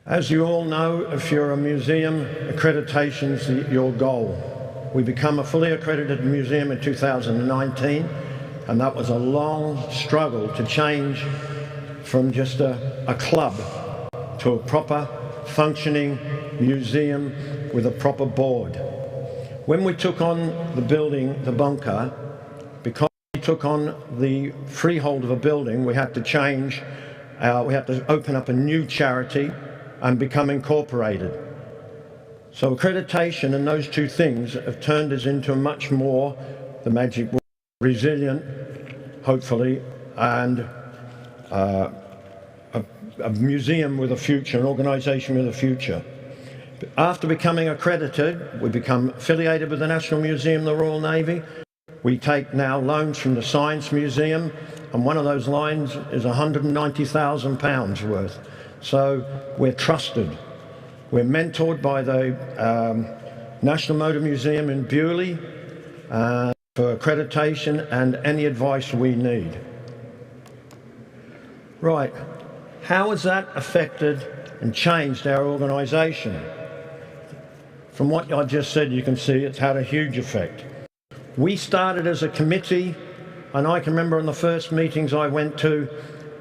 As you all know, if you're a museum, accreditation's your goal. We become a fully accredited museum in 2019, and that was a long struggle to change from just a club to a proper functioning museum with a proper board. When we took on the building, the bunker, because we took on the freehold of a building, we had to change, we had to open up a new charity and become incorporated. So accreditation and those two things have turned us into a much more, the magic word, resilient, hopefully, and a museum with a future, an organisation with a future. After becoming accredited, we become affiliated with the National Museum, the Royal Navy. We take now loans from the Science Museum, and one of those loans is £190,000 worth. So we're trusted. We're mentored by the National Motor Museum in Bewley for accreditation and any advice we need. Right, how has that affected and changed our organisation? From what I just said, you can see it's had a huge effect. We started as a committee, and I can remember in the first meetings I went to,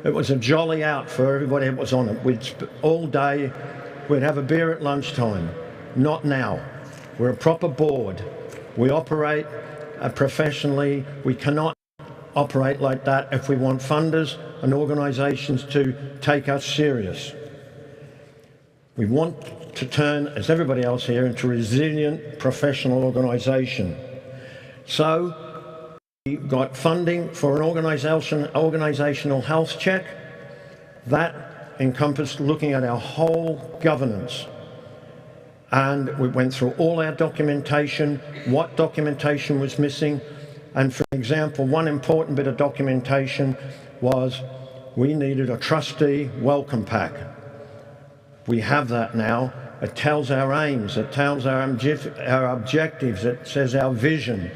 it was a jolly out for everybody that was on it. All day, we'd have a beer at lunchtime. Not now. We're a proper board. We operate professionally. We cannot operate like that if we want funders and organisations to take us serious. We want to turn, as everybody else here, into a resilient professional organisation. So we got funding for an organisational health check. That encompassed looking at our whole governance. And we went through all our documentation, what documentation was missing. And for example, one important bit of documentation was we needed a trustee welcome pack. We have that now. It tells our aims, it tells our objectives, it says our vision.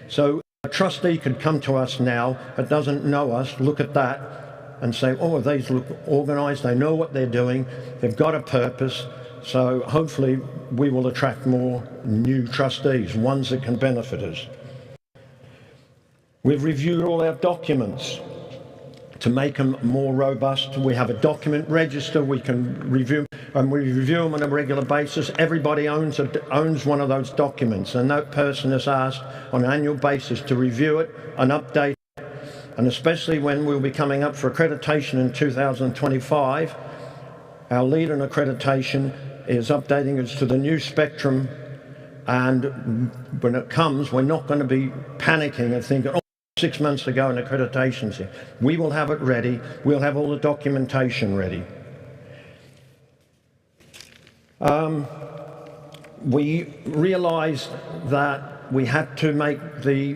So a trustee could come to us now that doesn't know us, look at that and say, oh, these look organised, they know what they're doing, they've got a purpose. So hopefully we will attract more new trustees, ones that can benefit us. We've reviewed all our documents to make them more robust. We have a document register, we can review, and we review them on a regular basis. Everybody owns one of those documents, and that person is asked on an annual basis to review it and update it. And especially when we'll be coming up for accreditation in 2025, our lead in accreditation is updating us to the new spectrum, and when it comes, we're not going to be panicking and thinking, oh, 6 months ago in accreditation's here. We will have it ready. We'll have all the documentation ready. We realised that we had to make the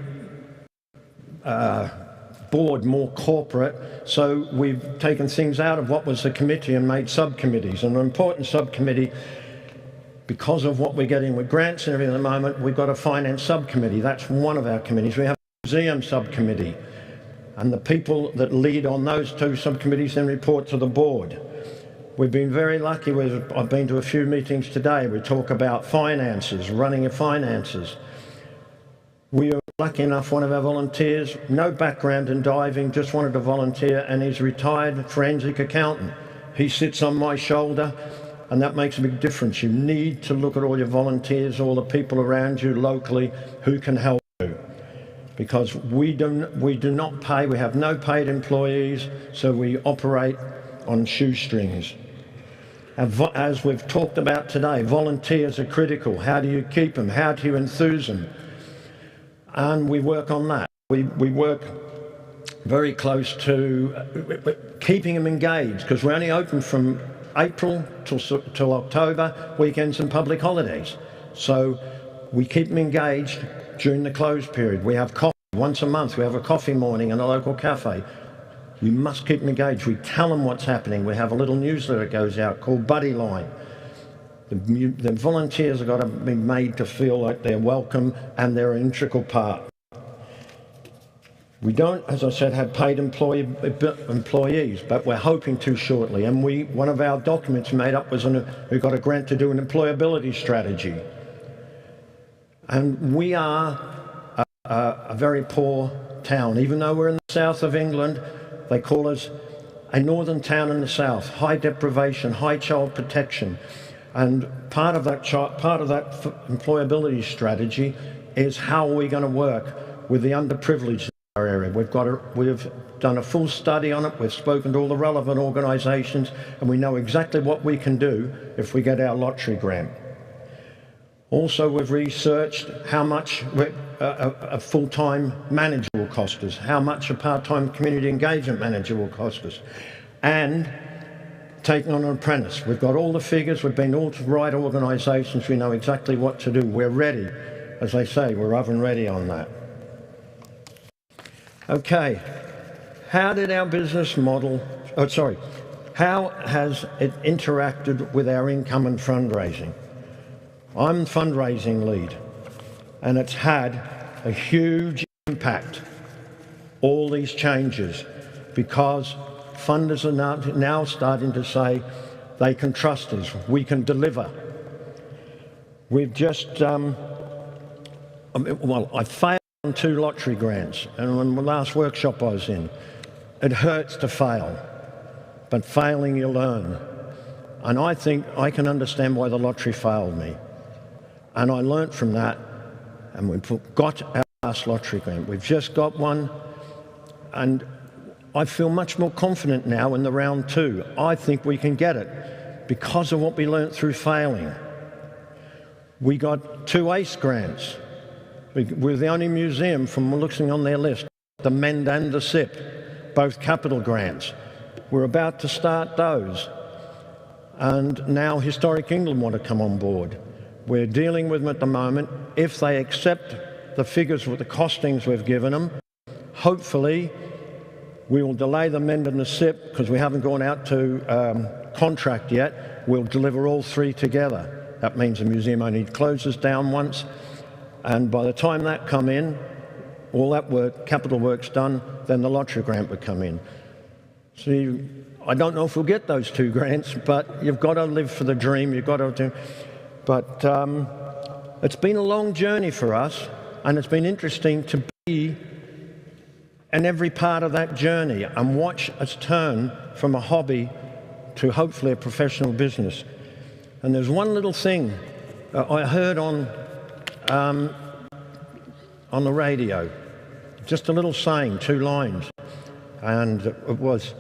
board more corporate, so we've taken things out of what was the committee and made subcommittees. And an important subcommittee, because of what we're getting with grants and everything at the moment, we've got a finance subcommittee. That's one of our committees. We have museum subcommittee, and the people that lead on those two subcommittees then report to the board. We've been very lucky. I've been to a few meetings today. We talk about finances, running your finances. We are lucky enough, one of our volunteers, no background in diving, just wanted to volunteer, and he's a retired forensic accountant. He sits on my shoulder, and that makes a big difference. You need to look at all your volunteers, all the people around you locally who can help you. Because we do not pay, we have no paid employees, so we operate on shoestrings. As we've talked about today, volunteers are critical. How do you keep them? How do you enthuse them? And we work on that. We work very close to keeping them engaged, because we're only open from April till October, weekends and public holidays. So we keep them engaged during the closed period. We have coffee once a month. We have a coffee morning in a local cafe. We must keep them engaged. We tell them what's happening. We have a little newsletter that goes out called Buddy Line. The volunteers have got to be made to feel like they're welcome and they're an integral part. We don't, as I said, have paid employees, but we're hoping to shortly. And one of our documents made up was we got a grant to do an employability strategy. And we are a very poor town. Even though we're in the south of England, they call us a northern town in the south. High deprivation, high child protection. And part of that employability strategy is how are we going to work with the underprivileged in our area. We've done a full study on it. We've spoken to all the relevant organisations, and we know exactly what we can do if we get our lottery grant. Also, we've researched how much a full-time manager will cost us, how much a part-time community engagement manager will cost us, and taking on an apprentice. We've got all the figures, we've been all to the right organisations, we know exactly what to do. We're ready. As they say, we're oven ready on that. Okay, how did our business model, how has it interacted with our income and fundraising? I'm fundraising lead, and it's had a huge impact, all these changes, because funders are now starting to say they can trust us, we can deliver. We've just, I failed on 2 lottery grants, and on the last workshop I was in, it hurts to fail, but failing you learn. And I think I can understand why the lottery failed me. And I learnt from that, and we've got our last lottery grant. We've just got one, and I feel much more confident now in the round 2. I think we can get it because of what we learnt through failing. We got 2 ACE grants. We're the only museum, from looking on their list, the MEND and the SIP, both capital grants. We're about to start those. And now Historic England want to come on board. We're dealing with them at the moment. If they accept the figures with the costings we've given them, hopefully we will delay the MEND and the SIP because we haven't gone out to contract yet. We'll deliver all 3 together. That means the museum only closes down once. And by the time that come in, all that work, capital work's done, then the lottery grant would come in. So I don't know if we'll get those 2 grants, but you've got to live for the dream. You've got to do. But it's been a long journey for us, and it's been interesting to be in every part of that journey and watch us turn from a hobby to hopefully a professional business. And there's one little thing I heard on the radio, just a little saying, 2 lines, and it was,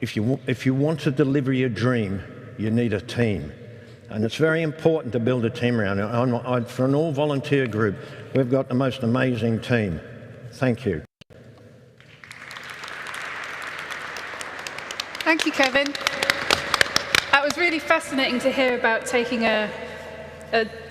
if you want to deliver your dream, you need a team. And it's very important to build a team around it. For an all-volunteer group, we've got the most amazing team. Thank you. Thank you, Kevin. That was really fascinating to hear about taking a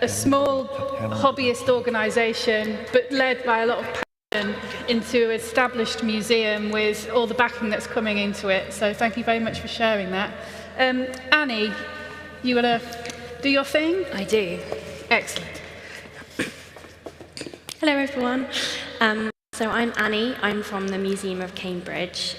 small hobbyist organisation, but led by a lot of passion, into an established museum with all the backing that's coming into it. So thank you very much for sharing that. Annie, you want to do your thing? I do. Excellent. Hello, everyone. So I'm Annie. I'm from the Museum of Cambridge.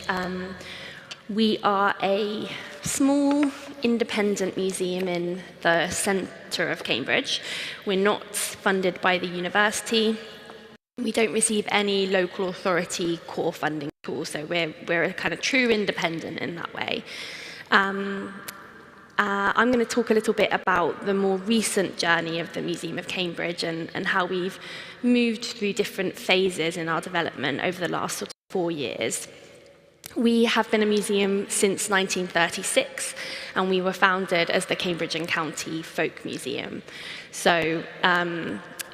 We are a small, independent museum in the centre of Cambridge. We're not funded by the university. We don't receive any local authority core funding at all, so we're a kind of true independent in that way. I'm going to talk a little bit about the more recent journey of the Museum of Cambridge and how we've moved through different phases in our development over the last sort of 4 years. We have been a museum since 1936, and we were founded as the Cambridge and County Folk Museum. So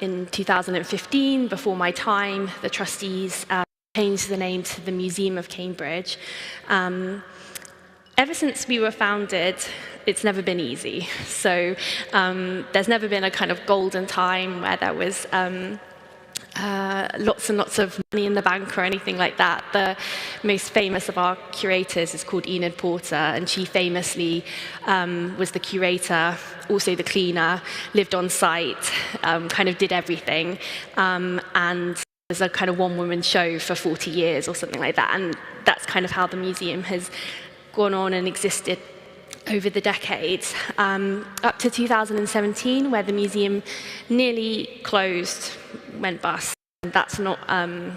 in 2015, before my time, the trustees changed the name to the Museum of Cambridge. Ever since we were founded, it's never been easy. So there's never been a kind of golden time where there was lots and lots of money in the bank or anything like that. The most famous of our curators is called Enid Porter, and she famously was the curator, also the cleaner, lived on site, kind of did everything, and was a kind of one-woman show for 40 years or something like that. And that's kind of how the museum has gone on and existed over the decades, up to 2017, where the museum nearly closed, went bust. And that's not a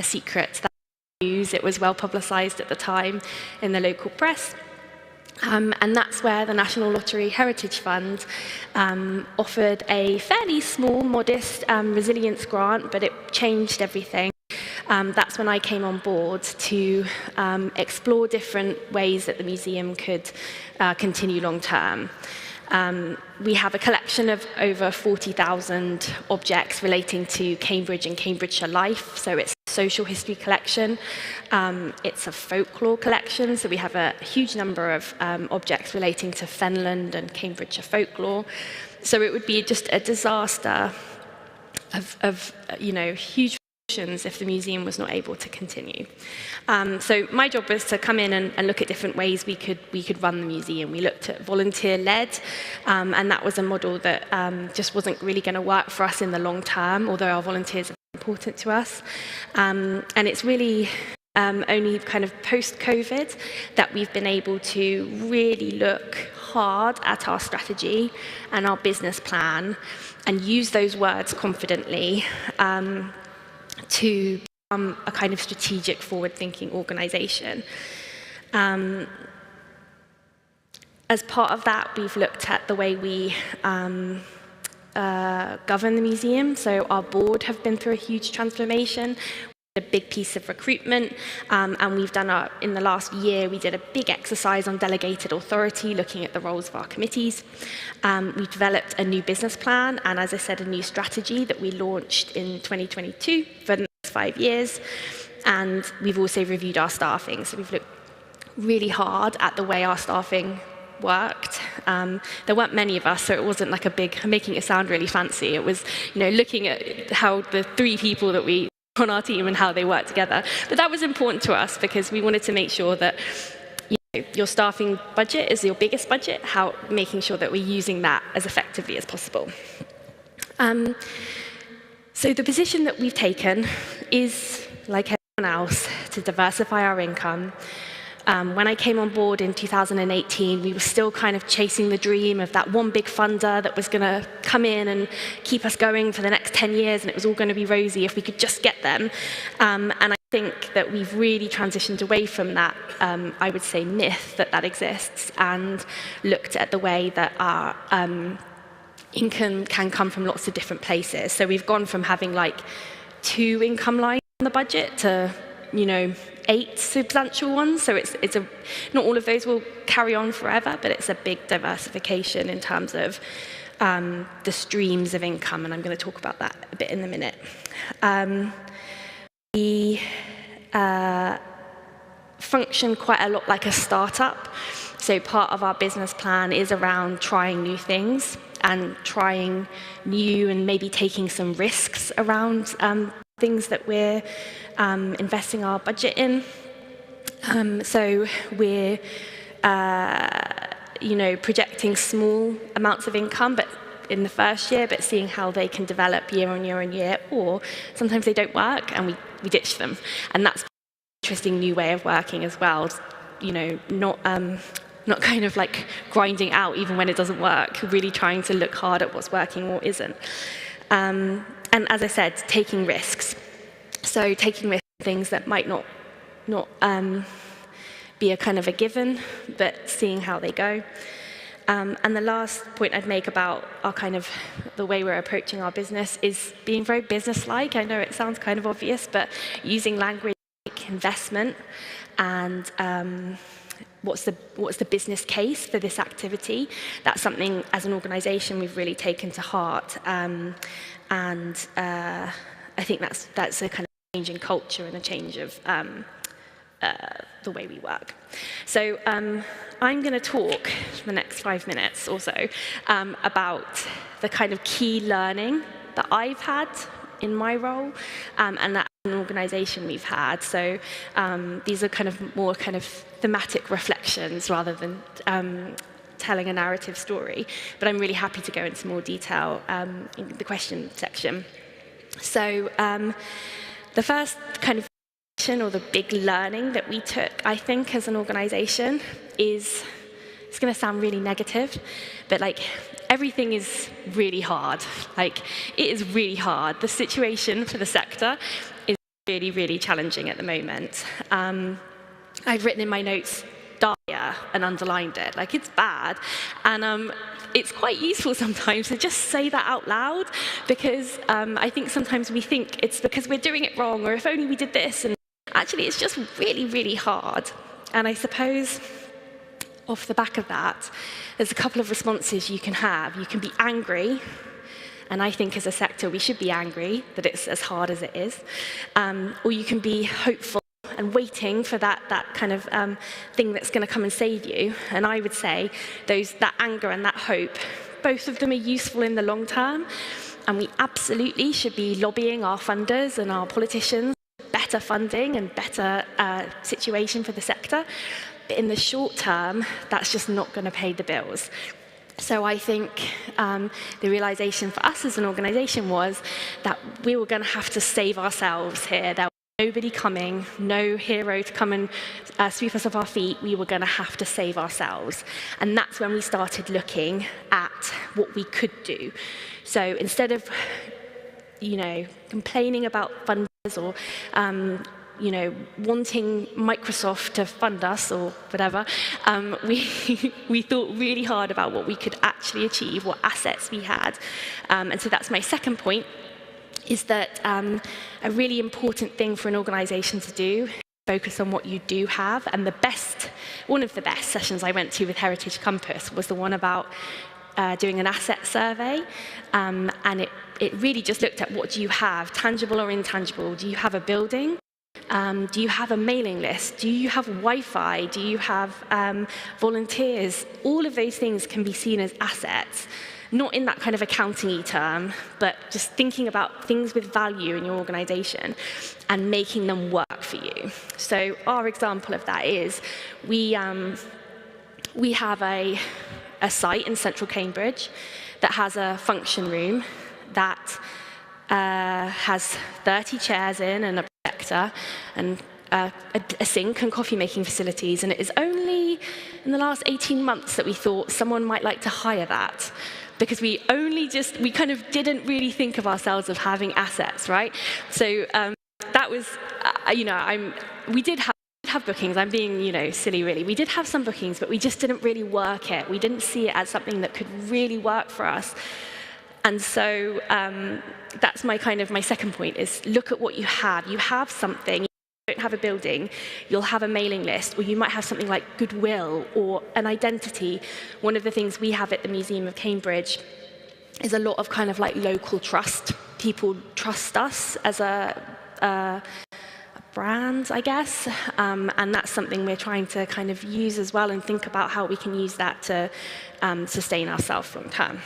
secret. That's news. It was well publicised at the time in the local press. And that's where the National Lottery Heritage Fund offered a fairly small, modest resilience grant, but it changed everything. That's when I came on board to explore different ways that the museum could continue long term. We have a collection of over 40,000 objects relating to Cambridge and Cambridgeshire life. So it's a social history collection. It's a folklore collection. So we have a huge number of objects relating to Fenland and Cambridgeshire folklore. So it would be just a disaster of huge if the museum was not able to continue. So my job was to come in and look at different ways we could run the museum. We looked at volunteer-led, and that was a model that just wasn't really going to work for us in the long term, although our volunteers are important to us. And it's really only kind of post-COVID that we've been able to really look hard at our strategy and our business plan and use those words confidently to become a kind of strategic, forward-thinking organisation. As part of that, we've looked at the way we govern the museum. So our board have been through a huge transformation, a big piece of recruitment, and we've done in the last year, we did a big exercise on delegated authority, looking at the roles of our committees. We've developed a new business plan, and as I said, a new strategy that we launched in 2022 for the next 5 years. And we've also reviewed our staffing. So we've looked really hard at the way our staffing worked. There weren't many of us, so it wasn't like a big, making it sound really fancy. It was, looking at how the 3 people that we on our team and how they work together. But that was important to us because we wanted to make sure that your staffing budget is your biggest budget, making sure that we're using that as effectively as possible. So the position that we've taken is, like everyone else, to diversify our income. When I came on board in 2018, we were still kind of chasing the dream of that one big funder that was going to come in and keep us going for the next 10 years, and it was all going to be rosy if we could just get them. And I think that we've really transitioned away from that, I would say, myth that exists, and looked at the way that our income can come from lots of different places. So we've gone from having like 2 income lines on the budget to 8 substantial ones. So not all of those will carry on forever, but it's a big diversification in terms of the streams of income, and I'm going to talk about that a bit in a minute. We function quite a lot like a startup. So part of our business plan is around trying new things and trying new and maybe taking some risks around things that we're investing our budget in. So we're, projecting small amounts of income, but in the first year, but seeing how they can develop year on year on year, or sometimes they don't work and we ditch them. And that's an interesting new way of working as well. Not kind of like grinding out even when it doesn't work, really trying to look hard at what's working or isn't. And as I said, taking risks. So taking risks on things that might not be a kind of a given, but seeing how they go. And the last point I'd make about our kind of the way we're approaching our business is being very business-like. I know it sounds kind of obvious, but using language like investment and what's the business case for this activity. That's something as an organisation we've really taken to heart, and I think that's a kind of change in culture and a change of the way we work. So I'm going to talk for the next 5 minutes or so about the kind of key learning that I've had in my role and that an organisation we've had. So these are kind of more kind of thematic reflections rather than telling a narrative story. But I'm really happy to go into more detail in the question section. So the first kind of or the big learning that we took, I think, as an organisation is, it's going to sound really negative, but like everything is really hard. Like it is really hard. The situation for the sector is really, really challenging at the moment. I've written in my notes dire and underlined it. Like it's bad, and it's quite useful sometimes to just say that out loud, because I think sometimes we think it's because we're doing it wrong, or if only we did this, and actually it's just really, really hard. And I suppose off the back of that, there's a couple of responses you can have. You can be angry, and I think as a sector we should be angry that it's as hard as it is, or you can be hopeful and waiting for that kind of thing that's going to come and save you. And I would say that anger and that hope, both of them are useful in the long term, and we absolutely should be lobbying our funders and our politicians better funding and better situation for the sector. But in the short term, that's just not going to pay the bills. So I think the realization for us as an organisation was that we were going to have to save ourselves here. There was nobody coming, no hero to come and sweep us off our feet. We were going to have to save ourselves. And that's when we started looking at what we could do. So instead of complaining about funders or wanting Microsoft to fund us or whatever, we thought really hard about what we could actually achieve, what assets we had. And so that's my second point, is that a really important thing for an organisation to do is focus on what you do have. And one of the best sessions I went to with Heritage Compass was the one about doing an asset survey, and it really just looked at what do you have, tangible or intangible. Do you have a building? Do you have a mailing list? Do you have Wi-Fi? Do you have volunteers? All of those things can be seen as assets, not in that kind of accounting-y term, but just thinking about things with value in your organisation and making them work for you. So our example of that is we have a site in central Cambridge that has a function room that has 30 chairs in and a projector and a sink and coffee-making facilities. And it is only in the last 18 months that we thought someone might like to hire that, because we kind of didn't really think of ourselves as having assets, right? So that was, we did have bookings. I'm being, silly, really. We did have some bookings, but we just didn't really work it. We didn't see it as something that could really work for us. And so that's my second point, is look at what you have. You have something. You don't have a building. You'll have a mailing list, or you might have something like goodwill or an identity. One of the things we have at the Museum of Cambridge is a lot of kind of like local trust. People trust us as a brand, I guess, and that's something we're trying to kind of use as well and think about how we can use that to sustain ourselves long term.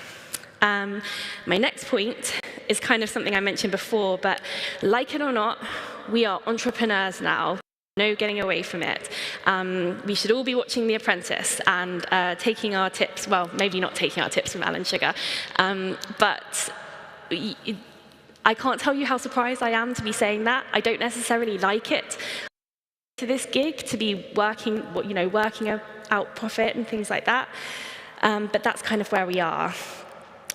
My next point is kind of something I mentioned before, but like it or not, we are entrepreneurs now. No getting away from it. We should all be watching The Apprentice and taking our tips, well, maybe not taking our tips from Alan Sugar, but I can't tell you how surprised I am to be saying that. I don't necessarily like it. To this gig, to be working out profit and things like that, but that's kind of where we are.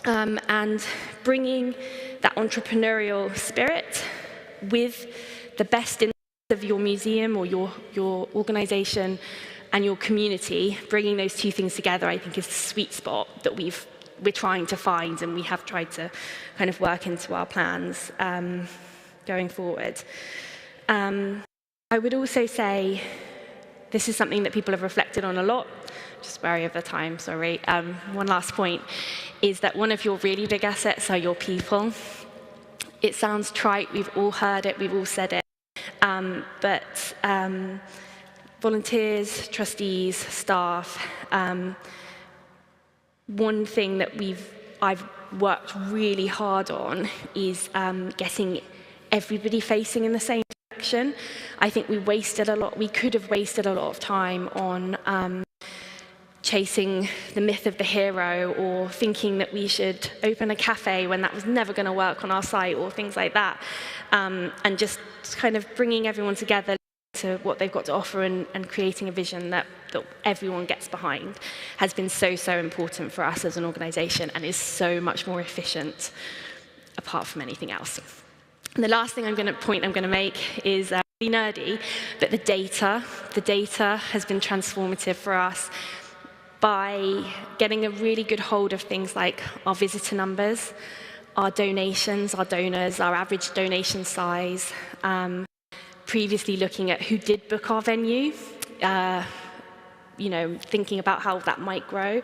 And bringing that entrepreneurial spirit with the best in of your museum or your organisation and your community, bringing those two things together, I think, is the sweet spot that we're trying to find, and we have tried to kind of work into our plans going forward. I would also say this is something that people have reflected on a lot. Just wary of the time, sorry. One last point is that one of your really big assets are your people. it sounds trite, we've all heard it, we've all said it, but volunteers, trustees, staff, one thing that I've worked really hard on is getting everybody facing in the same direction. I think we could have wasted a lot of time on chasing the myth of the hero, or thinking that we should open a cafe when that was never going to work on our site, or things like that, and just kind of bringing everyone together to what they've got to offer, and creating a vision that everyone gets behind has been so important for us as an organisation, and is so much more efficient apart from anything else. And the last point I'm going to make is really nerdy, but the data has been transformative for us by getting a really good hold of things like our visitor numbers, our donations, our donors, our average donation size, previously looking at who did book our venue, thinking about how that might grow.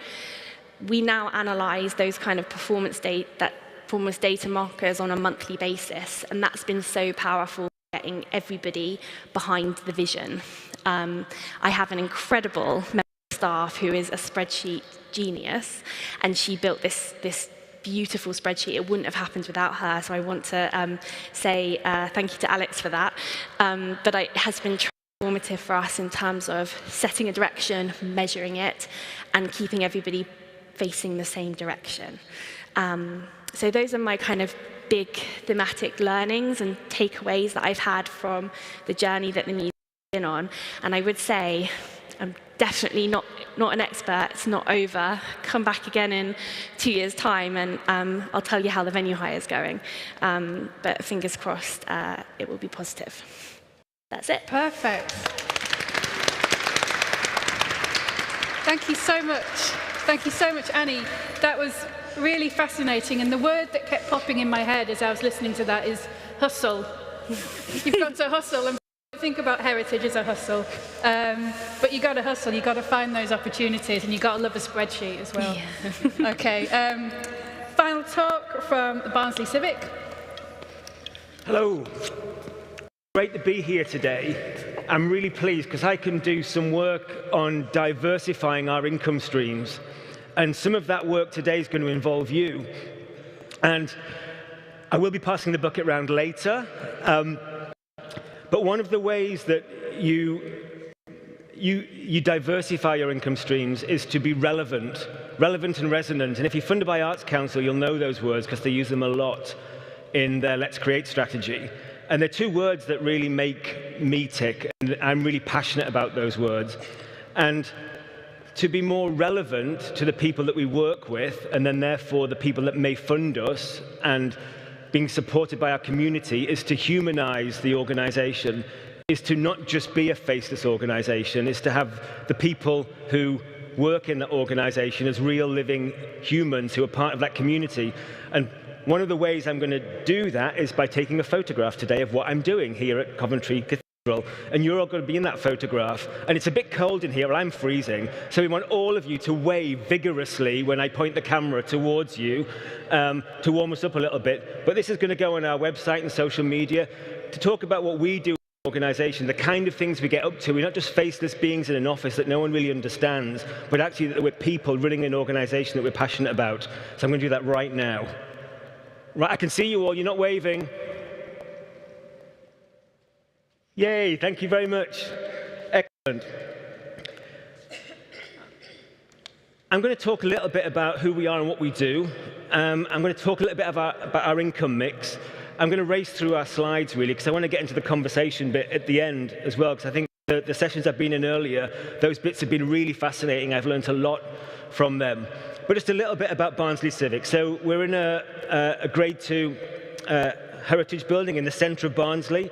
We now analyse those kind of performance data markers on a monthly basis, and that's been so powerful, getting everybody behind the vision. I have an incredible member of staff who is a spreadsheet genius, and she built this beautiful spreadsheet. It wouldn't have happened without her, so I want to say thank you to Alex for that. But it has been transformative for us in terms of setting a direction, measuring it, and keeping everybody facing the same direction. So those are my kind of big thematic learnings and takeaways that I've had from the journey that the museum has been on. And I would say I'm definitely not an expert. It's not over. Come back again in 2 years' time, and I'll tell you how the venue hire is going. But fingers crossed, it will be positive. That's it. Perfect. Thank you so much. Thank you so much, Annie. That was really fascinating. And the word that kept popping in my head as I was listening to that is hustle. You've got to hustle. And think about heritage as a hustle. But you got to hustle. You got to find those opportunities, and you got to love a spreadsheet as well. Yeah. Okay. Final talk from the Barnsley Civic. Hello. Great to be here today. I'm really pleased because I can do some work on diversifying our income streams. And some of that work today is going to involve you. And I will be passing the bucket round later. But one of the ways that you diversify your income streams is to be relevant and resonant. And if you're funded by Arts Council, you'll know those words because they use them a lot in their Let's Create strategy. And they're two words that really make me tick, and I'm really passionate about those words. And to be more relevant to the people that we work with, and then therefore the people that may fund us, and being supported by our community, is to humanize the organization, is to not just be a faceless organization, is to have the people who work in the organization as real living humans who are part of that community. And one of the ways I'm going to do that is by taking a photograph today of what I'm doing here at Coventry Cathedral. And you're all going to be in that photograph. And it's a bit cold in here, I'm freezing. So we want all of you to wave vigorously when I point the camera towards you to warm us up a little bit. But this is going to go on our website and social media to talk about what we do as an organization, the kind of things we get up to. We're not just faceless beings in an office that no one really understands, but actually that we're people running an organization that we're passionate about. So I'm going to do that right now. Right, I can see you all. You're not waving. Yay, thank you very much. Excellent. I'm going to talk a little bit about who we are and what we do. I'm going to talk a little bit about our income mix. I'm going to race through our slides, really, because I want to get into the conversation bit at the end as well, because I think the sessions I've been in earlier, those bits have been really fascinating. I've learned a lot from them. But just a little bit about Barnsley Civic. So we're in a Grade 2 heritage building in the centre of Barnsley.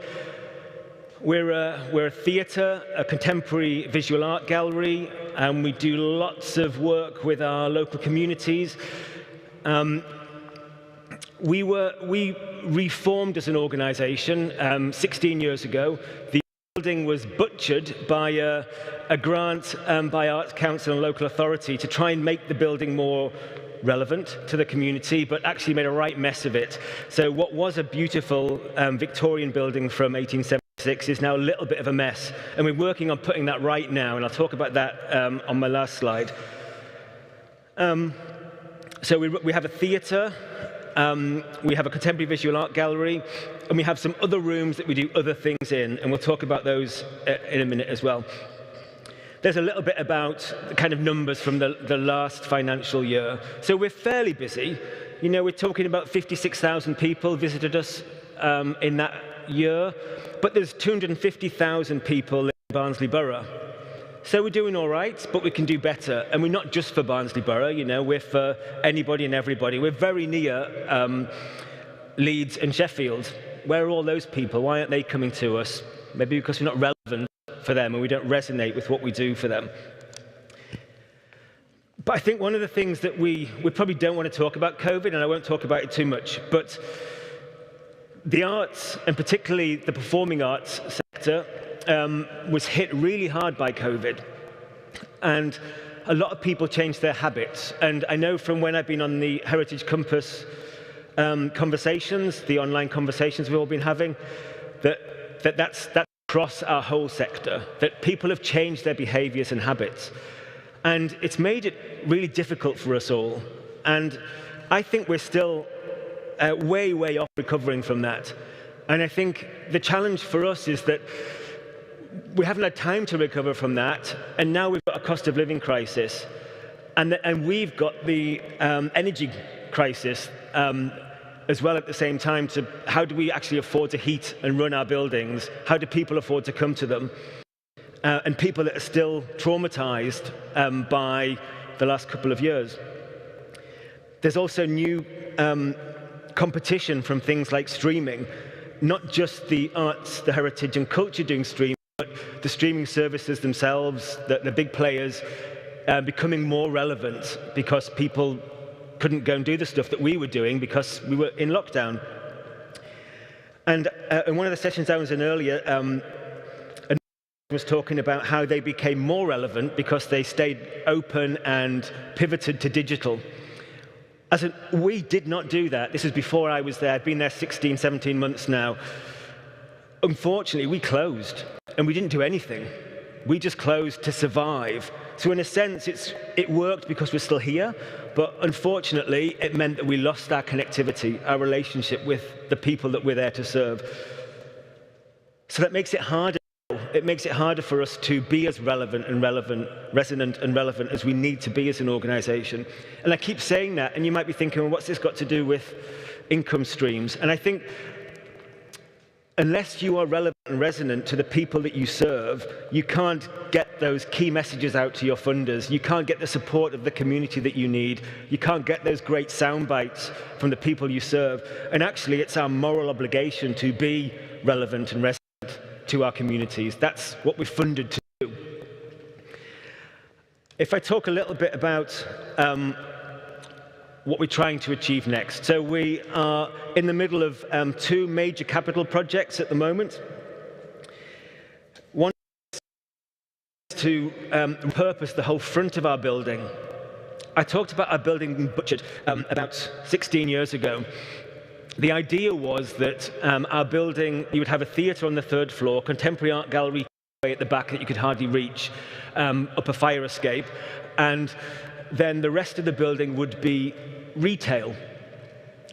We're a theatre, a contemporary visual art gallery, and we do lots of work with our local communities. We reformed as an organisation 16 years ago. The building was butchered by a grant by Arts Council and local authority to try and make the building more relevant to the community, but actually made a right mess of it. So what was a beautiful Victorian building from 1876 is now a little bit of a mess. And we're working on putting that right now, and I'll talk about that on my last slide. So we have a theatre, we have a contemporary visual art gallery, and we have some other rooms that we do other things in, and we'll talk about those in a minute as well. There's a little bit about the kind of numbers from the last financial year. So we're fairly busy. You know, we're talking about 56,000 people visited us in that year, but there's 250,000 people in Barnsley Borough. So we're doing all right, but we can do better. And we're not just for Barnsley Borough, you know, we're for anybody and everybody. We're very near Leeds and Sheffield. Where are all those people? Why aren't they coming to us? Maybe because we're not relevant for them and we don't resonate with what we do for them. But I think one of the things that we probably don't want to talk about COVID, and I won't talk about it too much, but the arts, and particularly the performing arts sector, was hit really hard by COVID. And a lot of people changed their habits. And I know from when I've been on the Heritage Compass conversations, the online conversations we've all been having, that's across our whole sector, that people have changed their behaviors and habits. And it's made it really difficult for us all. And I think we're still way, way off recovering from that. And I think the challenge for us is that we haven't had time to recover from that, and now we've got a cost of living crisis, and we've got the energy crisis as well at the same time. To how do we actually afford to heat and run our buildings? How do people afford to come to them? And people that are still traumatized by the last couple of years. There's also new competition from things like streaming, not just the arts, the heritage and culture doing streaming, but the streaming services themselves, the big players, becoming more relevant because people couldn't go and do the stuff that we were doing because we were in lockdown. And in one of the sessions I was in earlier, was talking about how they became more relevant because they stayed open and pivoted to digital. I said, we did not do that. This is before I was there. I've been there 16, 17 months now. Unfortunately, we closed, and we didn't do anything. We just closed to survive. So in a sense, it worked because we're still here, but unfortunately, it meant that we lost our connectivity, our relationship with the people that we're there to serve. So that makes it harder. It makes it harder for us to be as resonant and relevant as we need to be as an organisation. And I keep saying that, and you might be thinking, well, what's this got to do with income streams? And I think unless you are relevant and resonant to the people that you serve, you can't get those key messages out to your funders. You can't get the support of the community that you need. You can't get those great sound bites from the people you serve. And actually, it's our moral obligation to be relevant and resonant to our communities. That's what we're funded to do. If I talk a little bit about what we're trying to achieve next. So we are in the middle of two major capital projects at the moment. One is to repurpose the whole front of our building. I talked about our building budget about 16 years ago. The idea was that our building, you would have a theatre on the 3rd floor, contemporary art gallery at the back that you could hardly reach, up a fire escape, and then the rest of the building would be retail,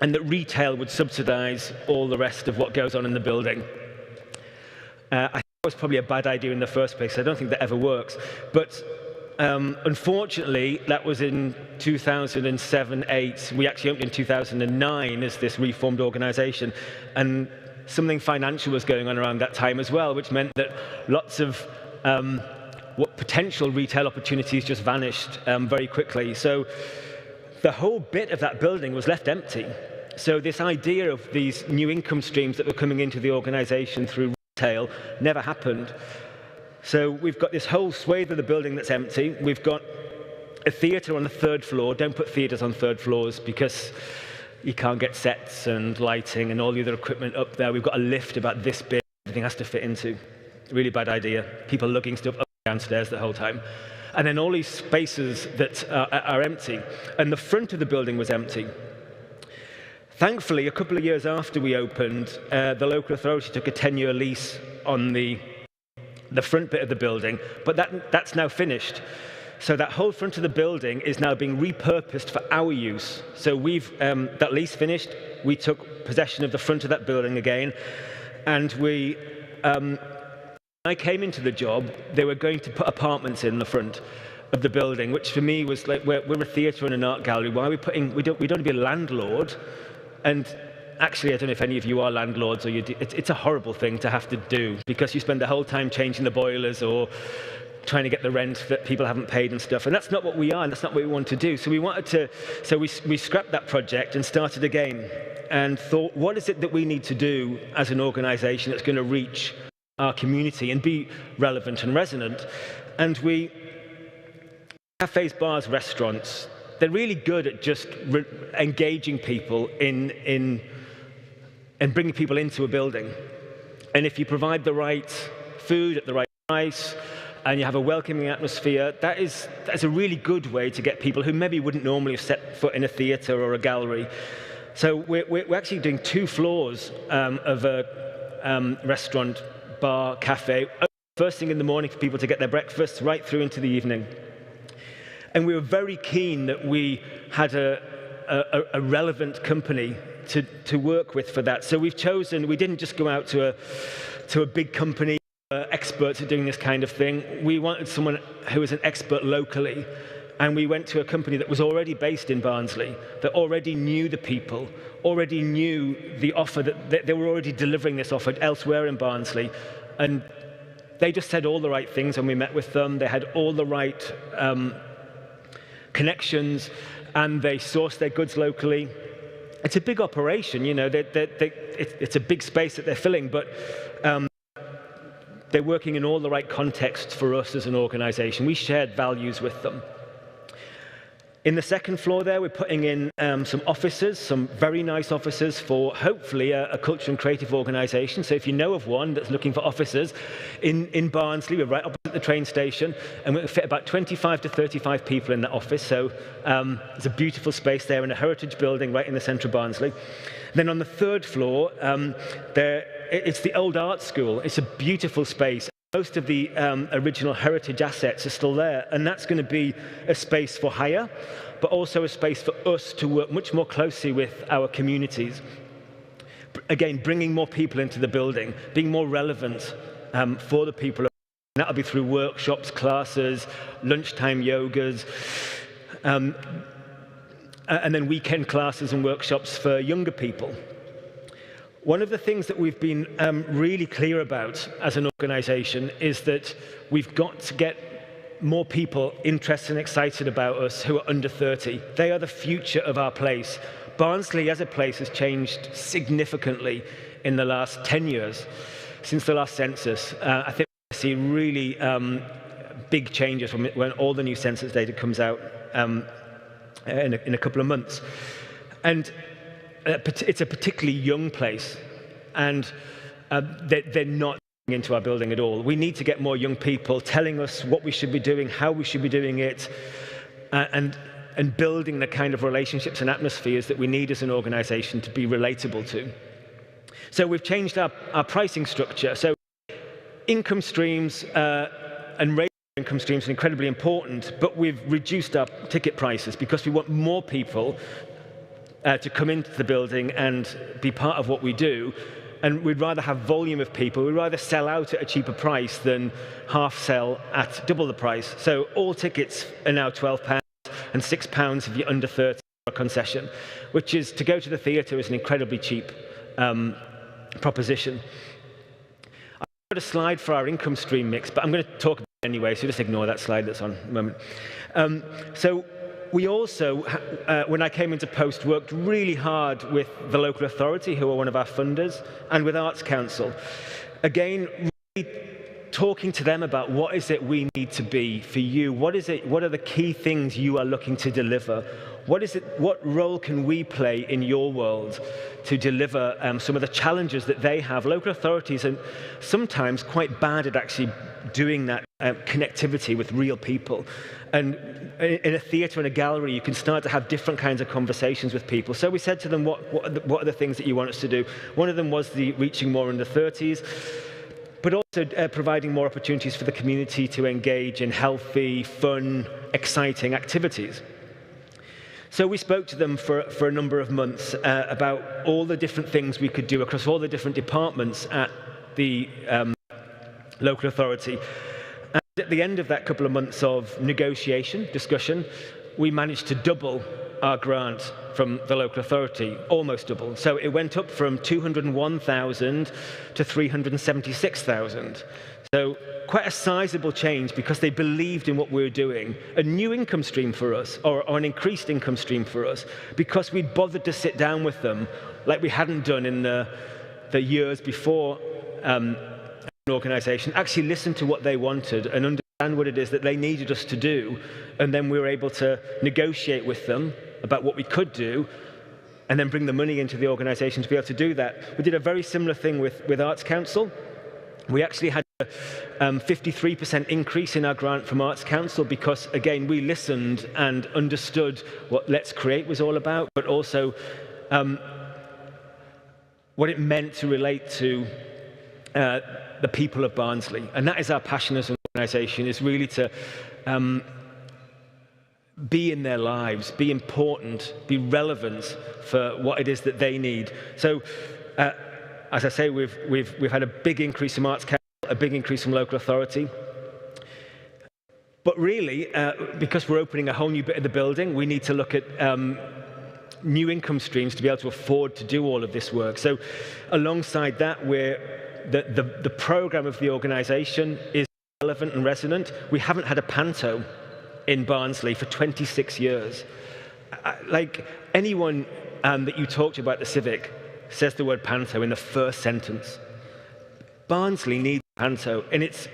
and that retail would subsidise all the rest of what goes on in the building. I think it was probably a bad idea in the first place. I don't think that ever works. But unfortunately, that was in 2007-8. We actually opened in 2009 as this reformed organisation, and something financial was going on around that time as well, which meant that lots of what potential retail opportunities just vanished very quickly. So the whole bit of that building was left empty. So this idea of these new income streams that were coming into the organisation through retail never happened. So we've got this whole swathe of the building that's empty. We've got a theatre on the 3rd floor. Don't put theatres on 3rd floors because you can't get sets and lighting and all the other equipment up there. We've got a lift about this big. Everything has to fit into. Really bad idea. People lugging stuff up and downstairs the whole time. And then all these spaces that are empty. And the front of the building was empty. Thankfully, a couple of years after we opened, the local authority took a 10-year lease on the front bit of the building, but that's now finished. So that whole front of the building is now being repurposed for our use. So we've, that lease finished, we took possession of the front of that building again, and we, when I came into the job, they were going to put apartments in the front of the building, which for me was like, we're a theatre and an art gallery, why are we putting, we don't want to be a landlord, and actually, I don't know if any of you are landlords or it's a horrible thing to have to do because you spend the whole time changing the boilers or trying to get the rent that people haven't paid and stuff. And that's not what we are, and that's not what we want to do. So we scrapped that project and started again and thought, what is it that we need to do as an organisation that's going to reach our community and be relevant and resonant? And cafes, bars, restaurants, they're really good at just engaging people and bringing people into a building. And if you provide the right food at the right price and you have a welcoming atmosphere, that's a really good way to get people who maybe wouldn't normally have set foot in a theatre or a gallery. So we're actually doing 2 floors of a restaurant, bar, cafe, first thing in the morning for people to get their breakfast right through into the evening. And we were very keen that we had a relevant company to work with for that. So we've chosen, we didn't just go out to a big company, experts at doing this kind of thing. We wanted someone who was an expert locally. And we went to a company that was already based in Barnsley, that already knew the people, already knew the offer, that they were already delivering this offer elsewhere in Barnsley. And they just said all the right things when we met with them. They had all the right connections, and they sourced their goods locally. It's a big operation, you know, it's a big space that they're filling, but they're working in all the right contexts for us as an organisation. We shared values with them. In the second floor there, we're putting in some offices, some very nice offices for hopefully a culture and creative organisation. So if you know of one that's looking for offices in Barnsley, we're right opposite the train station, and we'll fit about 25 to 35 people in that office. So it's a beautiful space there in a heritage building right in the centre of Barnsley. Then on the third floor, it's the old art school. It's a beautiful space. Most of the original heritage assets are still there, and that's going to be a space for hire, but also a space for us to work much more closely with our communities. Again, bringing more people into the building, being more relevant for the people. And that'll be through workshops, classes, lunchtime yogas, and then weekend classes and workshops for younger people. One of the things that we've been really clear about as an organisation is that we've got to get more people interested and excited about us who are under 30. They are the future of our place. Barnsley as a place has changed significantly in the last 10 years, since the last census. I think we see really big changes when all the new census data comes out in a couple of months. And it's a particularly young place, and they're not into our building at all. We need to get more young people telling us what we should be doing, how we should be doing it, and building the kind of relationships and atmospheres that we need as an organisation to be relatable to. So we've changed our pricing structure. So income streams and raising income streams are incredibly important, but we've reduced our ticket prices because we want more people to come into the building and be part of what we do. And we'd rather have volume of people. We'd rather sell out at a cheaper price than half sell at double the price. So all tickets are now £12 and £6 if you're under 30 for a concession, which is, to go to the theatre is an incredibly cheap proposition. I've got a slide for our income stream mix, but I'm going to talk about it anyway, so just ignore that slide that's on a moment. So we also, when I came into post, worked really hard with the local authority, who are one of our funders, and with Arts Council. Again, really talking to them about what is it we need to be for you, what are the key things you are looking to deliver, what role can we play in your world to deliver some of the challenges that they have? Local authorities are sometimes quite bad at actually doing that connectivity with real people. And in a theatre and a gallery, you can start to have different kinds of conversations with people. So we said to them, what are the things that you want us to do? One of them was the reaching more under 30s, but also providing more opportunities for the community to engage in healthy, fun, exciting activities. So we spoke to them for a number of months about all the different things we could do across all the different departments at the local authority. And at the end of that couple of months of negotiation, discussion, we managed to double our grant from the local authority, almost double. So it went up from 201,000 to 376,000. So quite a sizable change because they believed in what we were doing. A new income stream for us, or an increased income stream for us, because we'd bothered to sit down with them like we hadn't done in the years before an organisation, actually listen to what they wanted and understand what it is that they needed us to do. And then we were able to negotiate with them about what we could do and then bring the money into the organisation to be able to do that. We did a very similar thing with Arts Council. We actually had a 53% increase in our grant from Arts Council because, again, we listened and understood what Let's Create was all about, but also what it meant to relate to the people of Barnsley. And that is our passion as an organisation, is really to be in their lives, be important, be relevant for what it is that they need. So, as I say, we've had a big increase from Arts Council, a big increase from local authority. But really, because we're opening a whole new bit of the building, we need to look at new income streams to be able to afford to do all of this work. So alongside that, the programme of the organisation is relevant and resonant. We haven't had a panto in Barnsley for 26 years. Like anyone that you talk to about the Civic says the word panto in the first sentence. Barnsley needs a panto, and its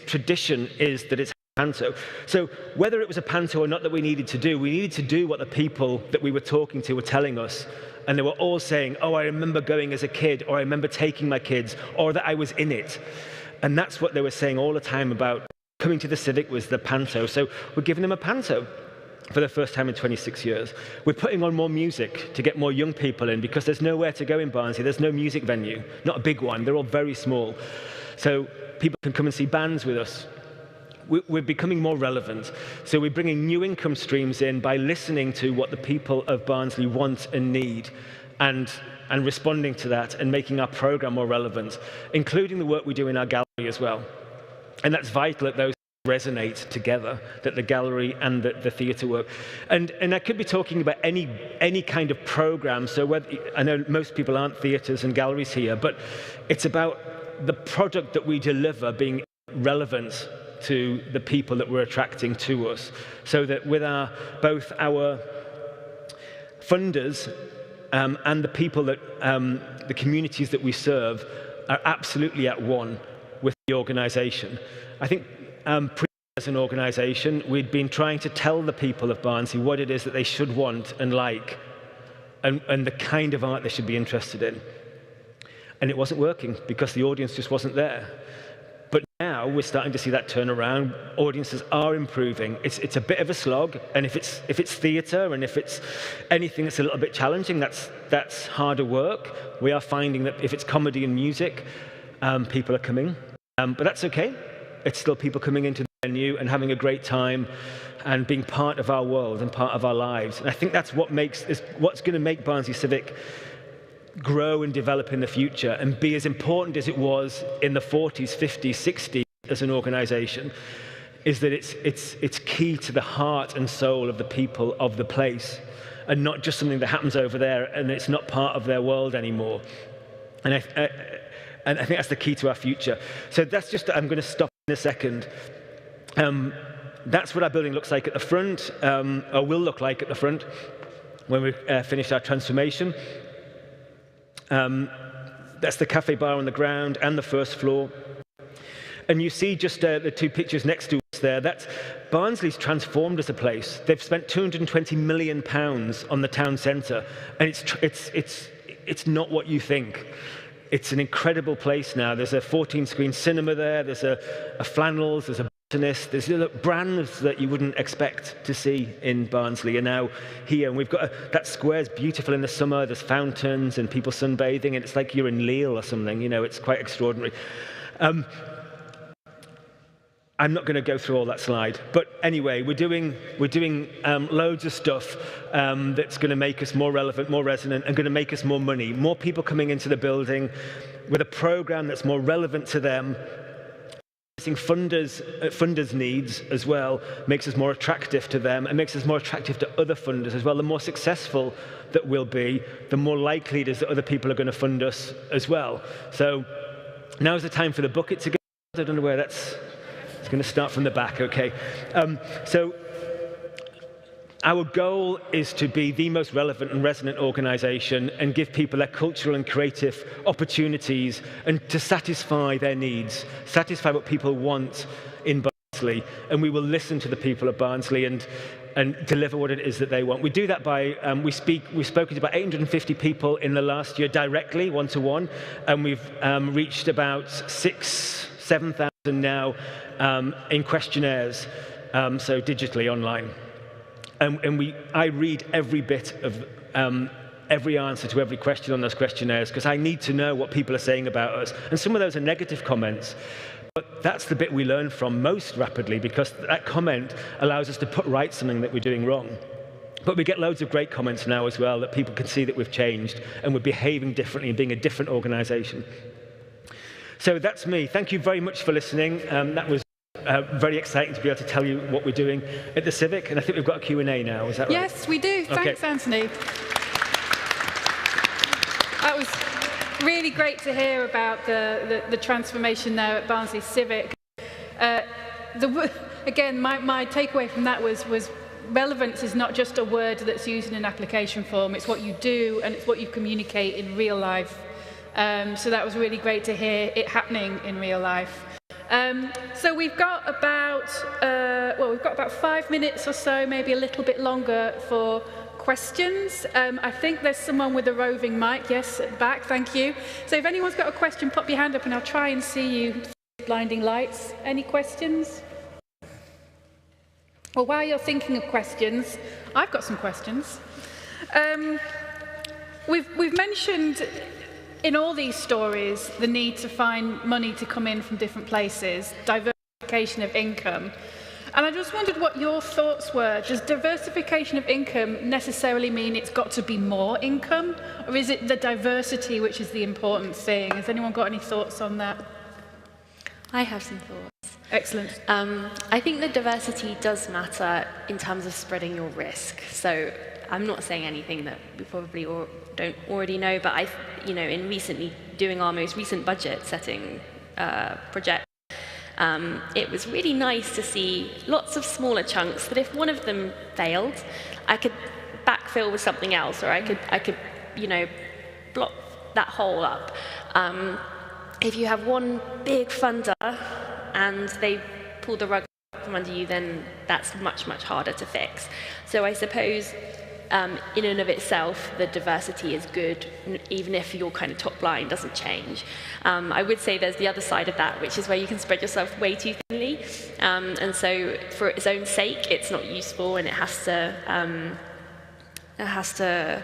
tradition is that it's panto. So whether it was a panto or not that we needed to do what the people that we were talking to were telling us. And they were all saying, oh, I remember going as a kid, or I remember taking my kids, or that I was in it. And that's what they were saying all the time about coming to the Civic was the panto. So we're giving them a panto for the first time in 26 years. We're putting on more music to get more young people in because there's nowhere to go in Barnsley. There's no music venue, not a big one. They're all very small. So people can come and see bands with us. We're becoming more relevant. So we're bringing new income streams in by listening to what the people of Barnsley want and need and responding to that and making our programme more relevant, including the work we do in our gallery as well. And that's vital that those resonate together, that the gallery and the theatre work. And I could be talking about any kind of programme. So whether, I know most people aren't theatres and galleries here, but it's about the product that we deliver being relevant to the people that we're attracting to us, so that with both our funders and the people that the communities that we serve are absolutely at one with the organisation. I think as an organisation, we'd been trying to tell the people of Barnsley what it is that they should want and like, and the kind of art they should be interested in. And it wasn't working because the audience just wasn't there. But now we're starting to see that turn around. Audiences are improving. It's a bit of a slog, and if it's theatre and if it's anything that's a little bit challenging, that's harder work. We are finding that if it's comedy and music, people are coming, but that's okay. It's still people coming into the venue and having a great time and being part of our world and part of our lives. And I think that's what's going to make Barnsley Civic grow and develop in the future and be as important as it was in the 40s, 50s, 60s as an organisation, is that it's key to the heart and soul of the people of the place and not just something that happens over there and it's not part of their world anymore. And I think that's the key to our future. So that's just, I'm going to stop in a second. That's what our building looks like at the front, or will look like at the front when we finish our transformation. That's the cafe bar on the ground and the first floor. And you see just the two pictures next to us there. Barnsley's transformed as a place. They've spent £220 million on the town centre, and it's not what you think. It's an incredible place now. There's a 14-screen cinema there. There's a Flannels. There's a botanist. There's brands that you wouldn't expect to see in Barnsley are now here. And we've got that square's beautiful in the summer. There's fountains and people sunbathing, and it's like you're in Lille or something. You know, it's quite extraordinary. I'm not going to go through all that slide, but anyway, we're doing loads of stuff that's going to make us more relevant, more resonant, and going to make us more money. More people coming into the building with a program that's more relevant to them. Funders' needs as well makes us more attractive to them and makes us more attractive to other funders as well. The more successful that we'll be, the more likely it is that other people are going to fund us as well. So now's the time for the bucket to go. I don't know where that's. It's going to start from the back, okay? So our goal is to be the most relevant and resonant organisation and give people their cultural and creative opportunities and to satisfy their needs, satisfy what people want in Barnsley. And we will listen to the people of Barnsley and deliver what it is that they want. We do that by, we've spoken to about 850 people in the last year directly, one-to-one, and we've reached about 7,000 now in questionnaires, so digitally online. And I read every bit of every answer to every question on those questionnaires because I need to know what people are saying about us. And some of those are negative comments, but that's the bit we learn from most rapidly because that comment allows us to put right something that we're doing wrong. But we get loads of great comments now as well that people can see that we've changed and we're behaving differently and being a different organisation. So that's me. Thank you very much for listening. That was very exciting to be able to tell you what we're doing at the Civic. And I think we've got a Q&A now. Is that right? Yes, we do. Thanks, Okay. Anthony. That was really great to hear about the transformation there at Barnsley Civic. Again, my takeaway from that was relevance is not just a word that's used in an application form. It's what you do and it's what you communicate in real life. So that was really great to hear it happening in real life. So we've got about 5 minutes or so, maybe a little bit longer for questions. I think there's someone with a roving mic. Yes, at the back. Thank you. So if anyone's got a question, pop your hand up and I'll try and see you. Blinding lights. Any questions? Well, while you're thinking of questions, I've got some questions. We've mentioned in all these stories the need to find money to come in from different places, diversification of income. And I just wondered what your thoughts were. Does diversification of income necessarily mean it's got to be more income? Or is it the diversity which is the important thing? Has anyone got any thoughts on that? I have some thoughts. Excellent. I think the diversity does matter in terms of spreading your risk. So I'm not saying anything that we probably don't already know, but in recently doing our most recent budget setting project, it was really nice to see lots of smaller chunks that if one of them failed, I could backfill with something else, or I could block that hole up. If you have one big funder and they pull the rug from under you, then that's much, much harder to fix. So I suppose in and of itself, the diversity is good, even if your kind of top line doesn't change. I would say there's the other side of that, which is where you can spread yourself way too thinly. And so for its own sake, it's not useful, and it has to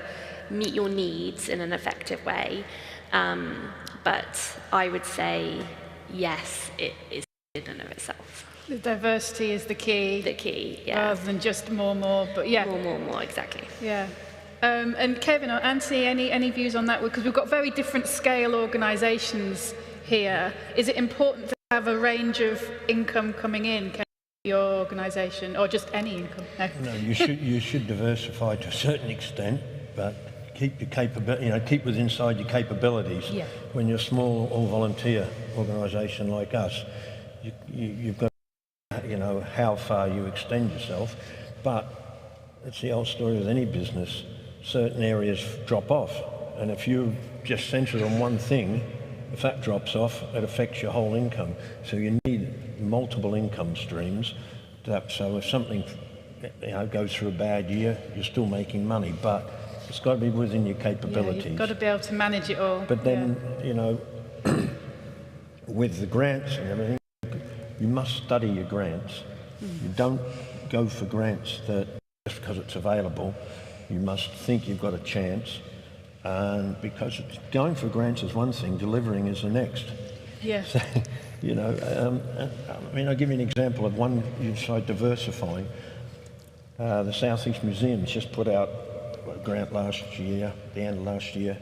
meet your needs in an effective way. But I would say, yes, it is in and of itself. The diversity is the key. The key, yeah. Rather than just more, but yeah. More, exactly. Yeah. And Kevin or Anthony, any views on that? Because we've got very different scale organisations here. Is it important to have a range of income coming in, Kevin, for your organisation, or just any income? No, you should diversify to a certain extent, but keep your keep within inside your capabilities. Yeah. When you're a small all-volunteer organisation like us, you've got how far you extend yourself, but it's the old story with any business. Certain areas drop off, and if you're just centred on one thing, if that drops off, it affects your whole income. So you need multiple income streams. So if something goes through a bad year, you're still making money, but it's got to be within your capabilities. Yeah, you've got to be able to manage it all. But then, with the grants and everything, you must study your grants. You don't go for grants that just because it's available. You must think you've got a chance, and because going for grants is one thing, delivering is the next. Yeah. So, I'll give you an example of one you side diversifying. The South East Museum's just put out a grant last year, the end of last year,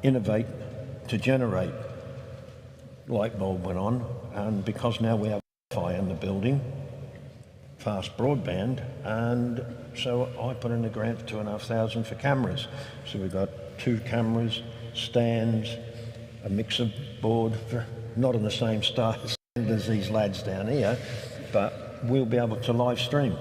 Innovate to Generate. Light bulb went on, and because now we have Wi-Fi in the building, fast broadband, and so I put in a grant for $2,500 for cameras. So we've got 2 cameras, stands, a mixer board, not in the same style as these lads down here, but we'll be able to live stream.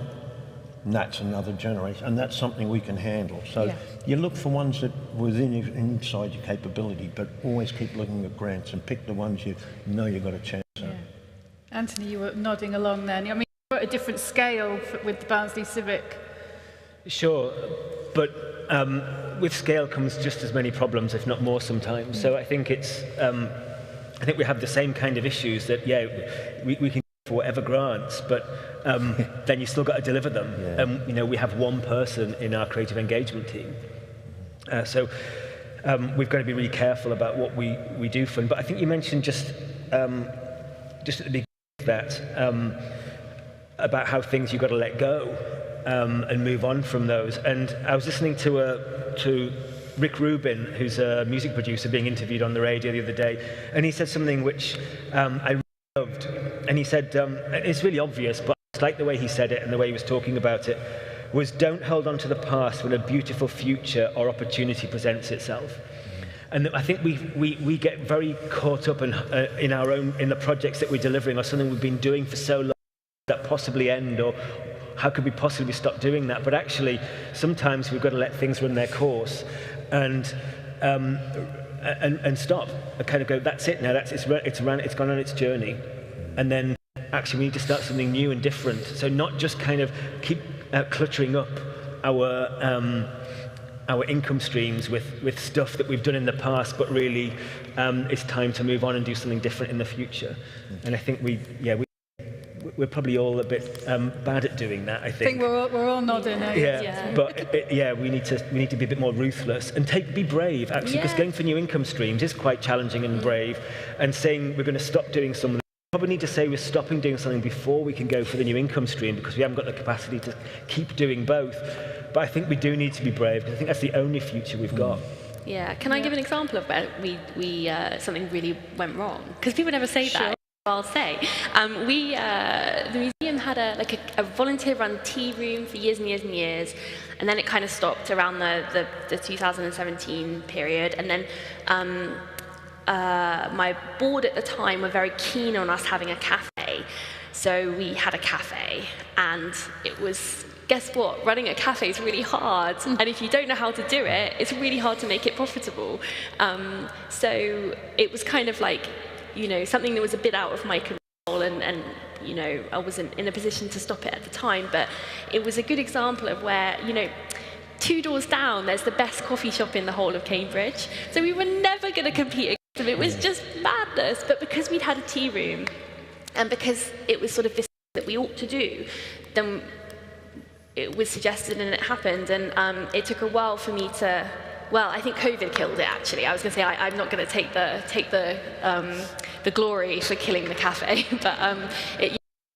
And that's another generation, and that's something we can handle. So you look for ones that within inside your capability, but always keep looking at grants and pick the ones you know you've got a chance at. Anthony, you were nodding along then. I mean, you're at a different scale with the Barnsley Civic. Sure, but with scale comes just as many problems, if not more sometimes. So I think I think we have the same kind of issues that, we can go for whatever grants, but then you still got to deliver them. We have one person in our creative engagement team. So we've got to be really careful about what we do fund. But I think you mentioned just at the beginning of that, about how things you've got to let go and move on from those. And I was listening to Rick Rubin, who's a music producer, being interviewed on the radio the other day, and he said something which I really loved. And he said, it's really obvious, but I like the way he said it and the way he was talking about it, was don't hold on to the past when a beautiful future or opportunity presents itself. And I think we get very caught up in the projects that we're delivering or something we've been doing for so long that possibly end, or how could we possibly stop doing that? But actually, sometimes we've got to let things run their course and stop and kind of go, that's it now, it's gone on its journey. And then actually we need to start something new and different. So not just kind of keep cluttering up our income streams with stuff that we've done in the past, but really it's time to move on and do something different in the future. And I think we're probably all a bit bad at doing that. I think we're all nodding. But we need to be a bit more ruthless and be brave actually, because going for new income streams is quite challenging and brave. And saying we're going to stop doing something, probably need to say we're stopping doing something before we can go for the new income stream, because we haven't got the capacity to keep doing both. But I think we do need to be brave, because I think that's the only future we've got. Yeah, can I give an example of where we something really went wrong? Because people never say that. I'll say. The museum had a volunteer-run tea room for years and years and years, and then it kind of stopped around the 2017 period, and then my board at the time were very keen on us having a cafe, so we had a cafe, and it was, guess what, running a cafe is really hard, and if you don't know how to do it, it's really hard to make it profitable. So it was kind of like, something that was a bit out of my control, and I wasn't in a position to stop it at the time, but it was a good example of where, 2 doors down, there's the best coffee shop in the whole of Cambridge, so we were never going to compete against them. It was just madness, but because we'd had a tea room, and because it was sort of this that we ought to do, then it was suggested and it happened, and it took a while for me to... Well, I think COVID killed it, actually. I was going to say I'm not going to take the glory for killing the cafe, but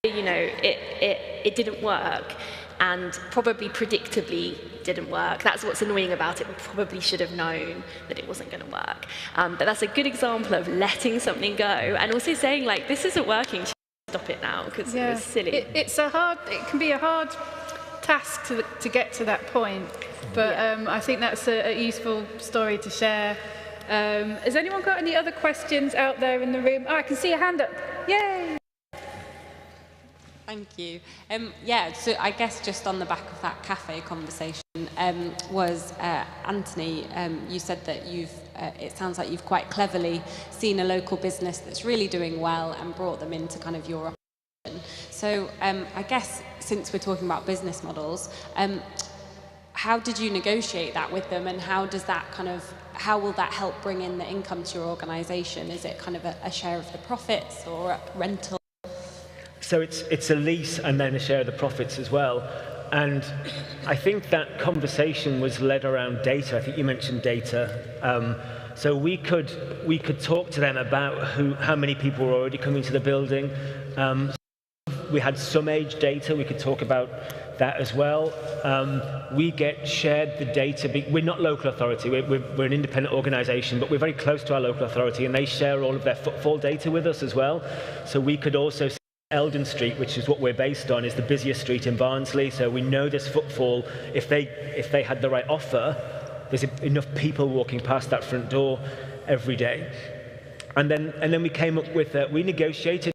it didn't work, and probably predictably didn't work. That's what's annoying about it. We probably should have known that it wasn't going to work. But that's a good example of letting something go, and also saying, like, this isn't working. Stop it now, because it was silly. It can be a hard task to get to that point. But I think that's a useful story to share. Has anyone got any other questions out there in the room? Oh, I can see a hand up. Yay! Thank you. So I guess just on the back of that cafe conversation, Anthony, you said that it sounds like you've quite cleverly seen a local business that's really doing well and brought them into kind of your So I guess since we're talking about business models, how did you negotiate that with them, and how does that how will that help bring in the income to your organisation? Is it kind of a share of the profits or a rental? So it's a lease and then a share of the profits as well. And I think that conversation was led around data. I think you mentioned data. So we could talk to them about how many people were already coming to the building. We had some age data. We could talk about that as well. We get shared the data. We're not local authority. We're an independent organisation, but we're very close to our local authority, and they share all of their footfall data with us as well. So we could also see Eldon Street, which is what we're based on, is the busiest street in Barnsley. So we know this footfall. If they had the right offer, there's enough people walking past that front door every day. And then we came up with we negotiated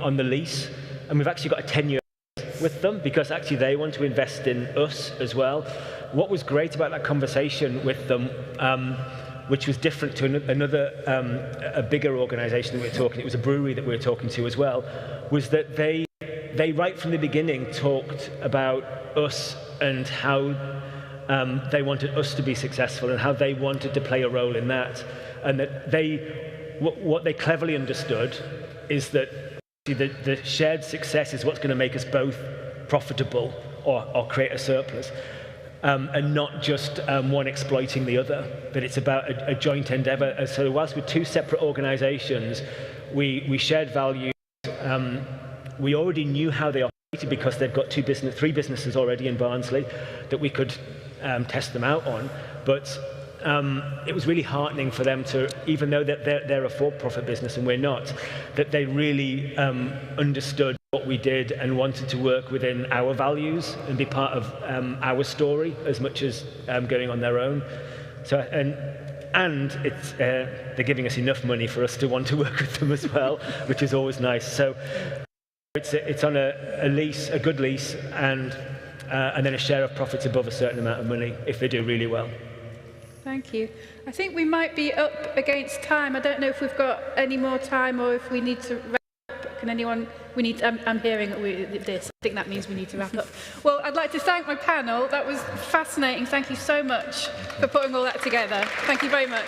on the lease, and we've actually got a 10-year with them because actually they want to invest in us as well. What was great about that conversation with them, which was different to another a bigger organisation that we were talking, it was a brewery that we were talking to as well, was that they right from the beginning talked about us and how they wanted us to be successful and how they wanted to play a role in that, and that what they cleverly understood is that the shared success is what's going to make us both profitable or create a surplus, and not just one exploiting the other, but it's about a joint endeavour. So whilst we're two separate organisations, we shared values. We already knew how they operated because they've got three businesses already in Barnsley that we could test them out on, but it was really heartening for them to, even though that they're a for-profit business and we're not, that they really understood what we did and wanted to work within our values and be part of our story as much as going on their own. So and it's they're giving us enough money for us to want to work with them as well, which is always nice. So it's on a lease, a good lease, and then a share of profits above a certain amount of money if they do really well. Thank you. I think we might be up against time. I don't know if we've got any more time or if we need to wrap up. Can anyone, I'm hearing this. I think that means we need to wrap up. Well, I'd like to thank my panel. That was fascinating. Thank you so much for putting all that together. Thank you very much.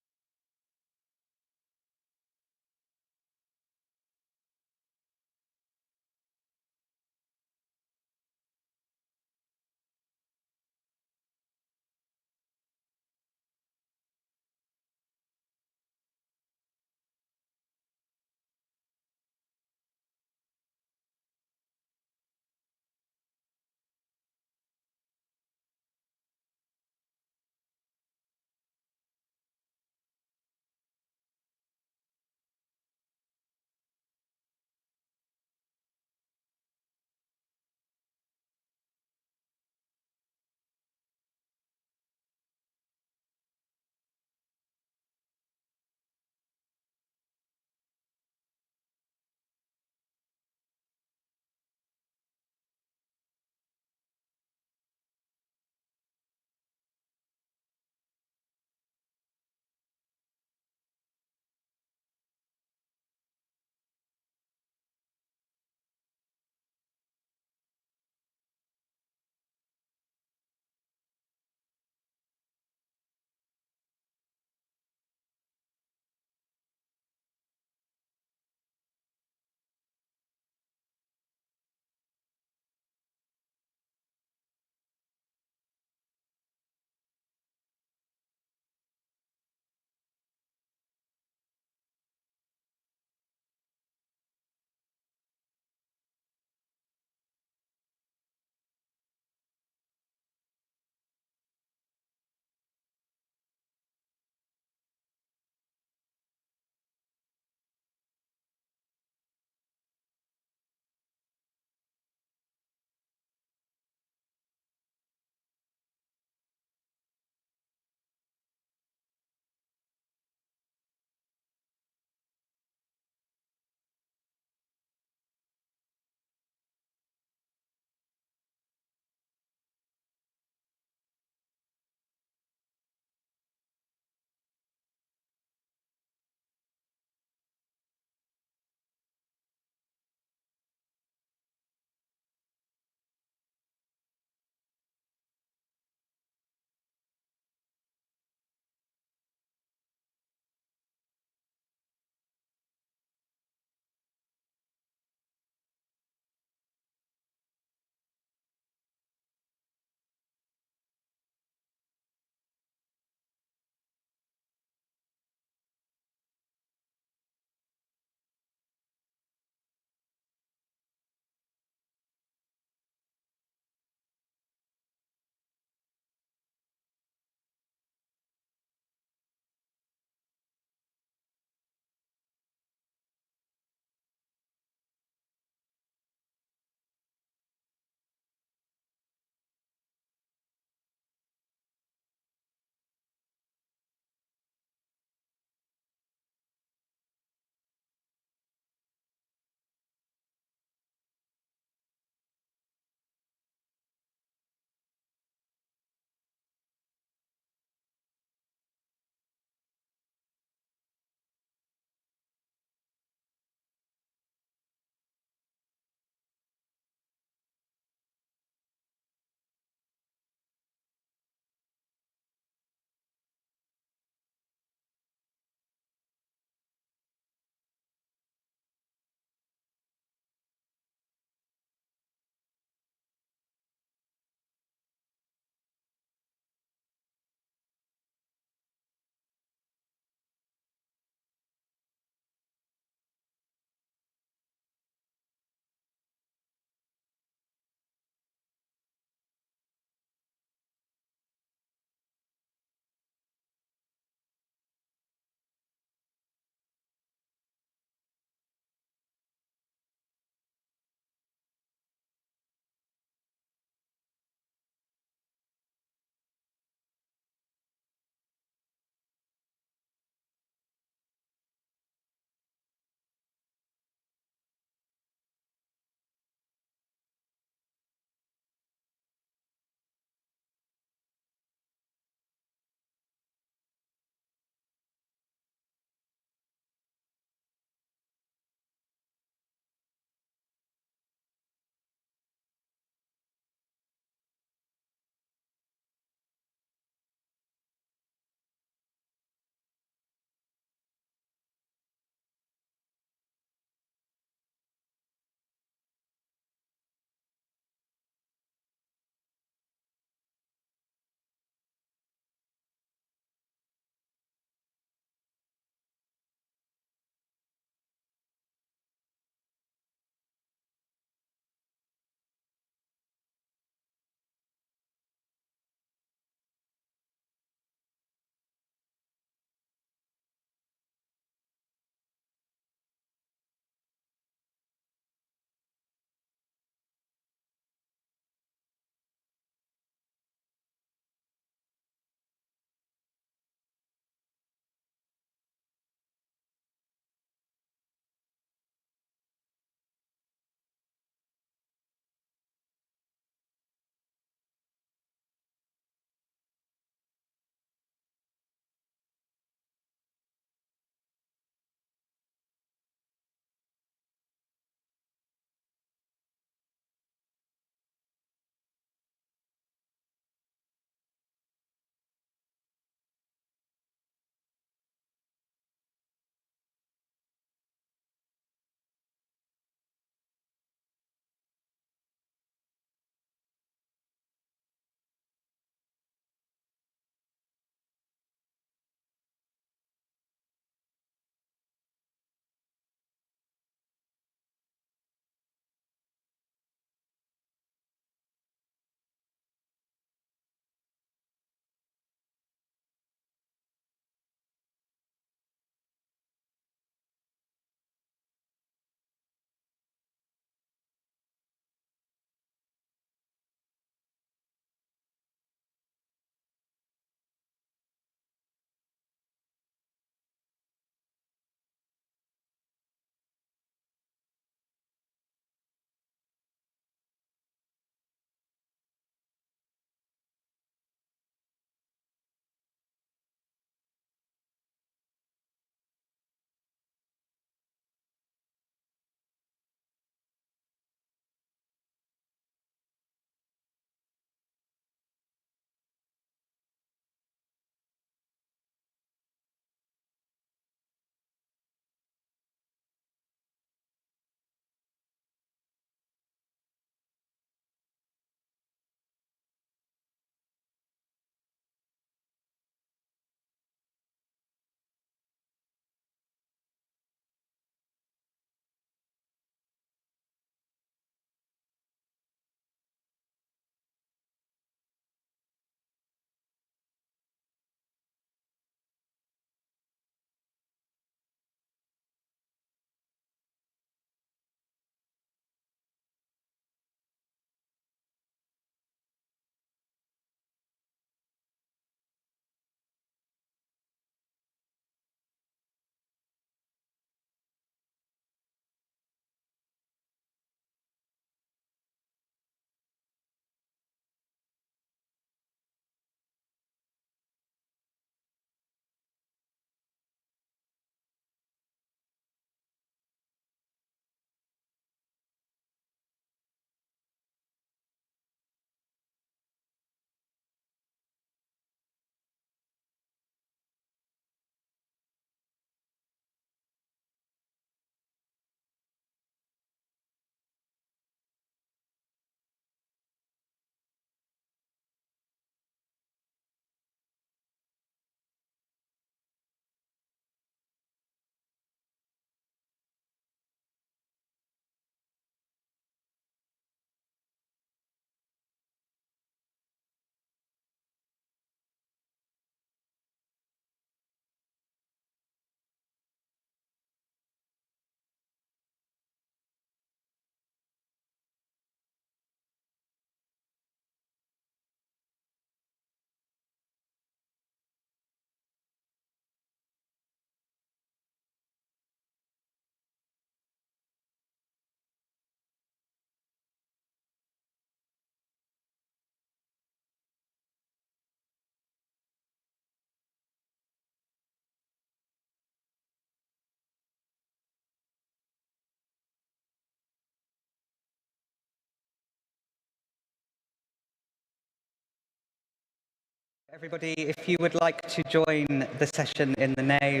Everybody, if you would like to join the session in the nave,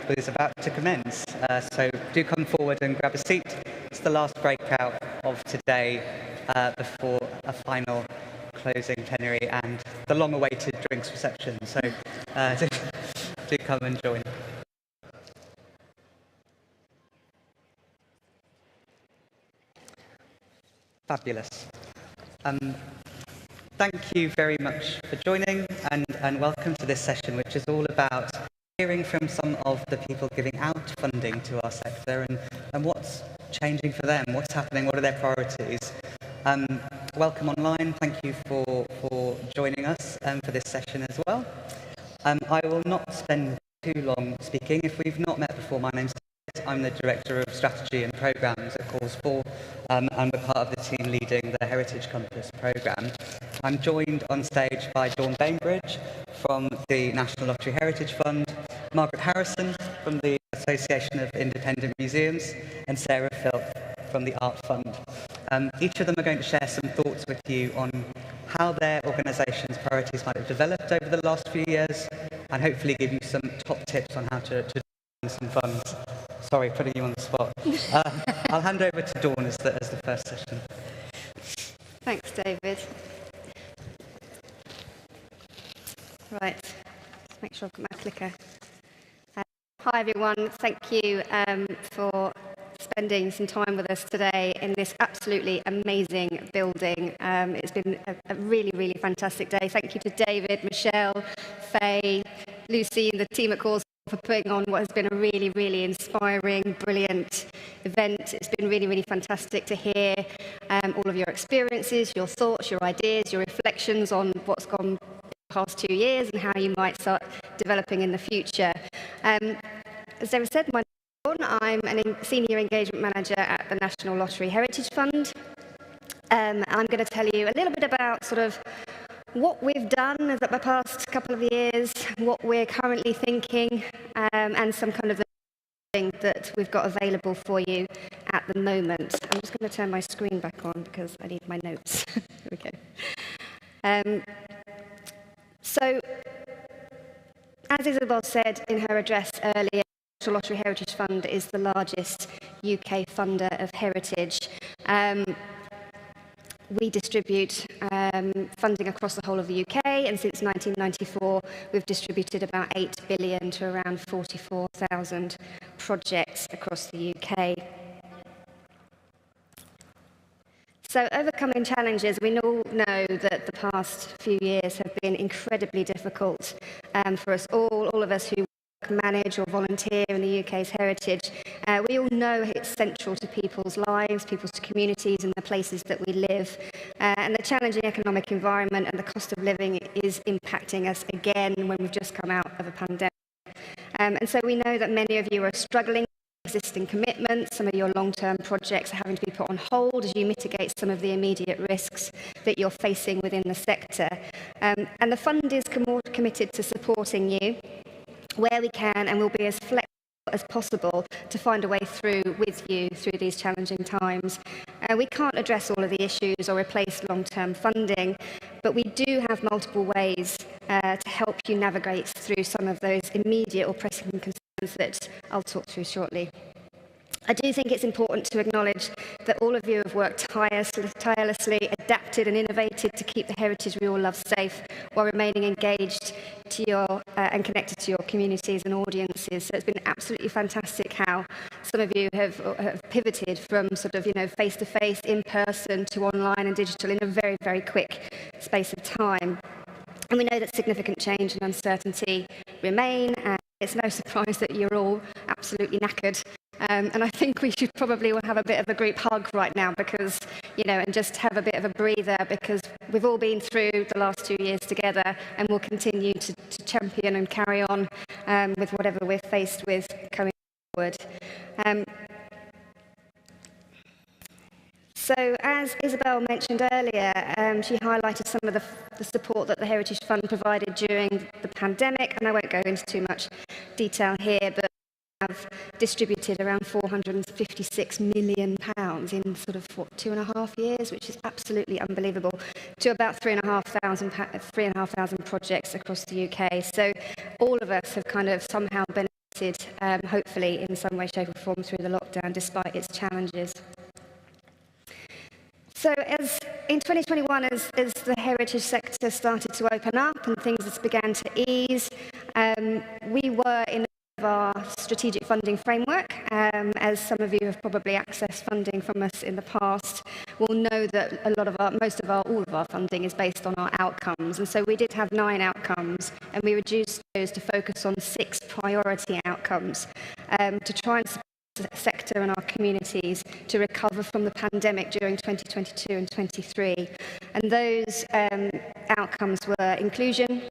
it is about to commence. So do come forward and grab a seat. It's the last breakout of today before a final closing plenary and the long-awaited drinks reception. So do come and join. Fabulous. Thank you very much for joining and welcome to this session, which is all about hearing from some of the people giving out funding to our sector and what's changing for them, what's happening, what are their priorities. Welcome online, thank you for joining us for this session as well. I will not spend too long speaking. If we've not met before, my name's David. I'm the Director of Strategy and Programmes at Cause 4 and we're part of the team leading the Heritage Compass programme. I'm joined on stage by Dawn Bainbridge from the National Lottery Heritage Fund, Margaret Harrison from the Association of Independent Museums, and Sarah Philp from the Art Fund. Each of them are going to share some thoughts with you on how their organisation's priorities might have developed over the last few years, and hopefully give you some top tips on how to raise some funds. Sorry, putting you on the spot. I'll hand over to Dawn as the first session. Thanks, David. Right, let's make sure I've got my clicker. Hi everyone, thank you for spending some time with us today in this absolutely amazing building. It's been a really, really fantastic day. Thank you to David, Michelle, Faye, Lucy and the team at Cause for putting on what has been a really, really inspiring, brilliant event. It's been really, really fantastic to hear all of your experiences, your thoughts, your ideas, your reflections on what's gone past 2 years and how you might start developing in the future. As David said, my name is Dawn. I'm a Senior Engagement Manager at the National Lottery Heritage Fund. I'm going to tell you a little bit about sort of what we've done over the past couple of years, what we're currently thinking, and some kind of the thing that we've got available for you at the moment. I'm just going to turn my screen back on because I need my notes. Here we go. So, as Isabel said in her address earlier, the National Lottery Heritage Fund is the largest UK funder of heritage. We distribute funding across the whole of the UK, and since 1994 we've distributed about 8 billion to around 44,000 projects across the UK. So overcoming challenges, we all know that the past few years have been incredibly difficult for us all of us who manage or volunteer in the UK's heritage. We all know it's central to people's lives, people's communities and the places that we live. And the challenging economic environment and the cost of living is impacting us again when we've just come out of a pandemic. And so we know that many of you are struggling with existing commitments. Some of your long-term projects are having to be put on hold as you mitigate some of the immediate risks that you're facing within the sector. And the fund is committed to supporting you where we can, and we'll be as flexible as possible to find a way through with you through these challenging times. We can't address all of the issues or replace long-term funding, but we do have multiple ways to help you navigate through some of those immediate or pressing concerns that I'll talk through shortly. I do think it's important to acknowledge that all of you have worked tirelessly, adapted and innovated to keep the heritage we all love safe while remaining engaged to your and connected to your communities and audiences. So it's been absolutely fantastic how some of you have pivoted from sort of, face-to-face, in-person to online and digital in a very, very quick space of time. And we know that significant change and uncertainty remain, and it's no surprise that you're all absolutely knackered. And I think we should probably have a bit of a group hug right now because, and just have a bit of a breather because we've all been through the last 2 years together and we'll continue to champion and carry on with whatever we're faced with coming forward. So as Isabel mentioned earlier, she highlighted some of the support that the Heritage Fund provided during the pandemic, and I won't go into too much detail here, but have distributed around £456 million in sort of, what, 2.5 years, which is absolutely unbelievable, to about 3,500 projects across the UK. So all of us have kind of somehow benefited, hopefully in some way, shape or form through the lockdown, despite its challenges. So in 2021, as the heritage sector started to open up and things began to ease, we were in our strategic funding framework. As some of you have probably accessed funding from us in the past, will know that all of our funding is based on our outcomes. And so we did have 9 outcomes, and we reduced those to focus on 6 priority outcomes to try and support the sector and our communities to recover from the pandemic during 2022 and 2023. And those outcomes were inclusion,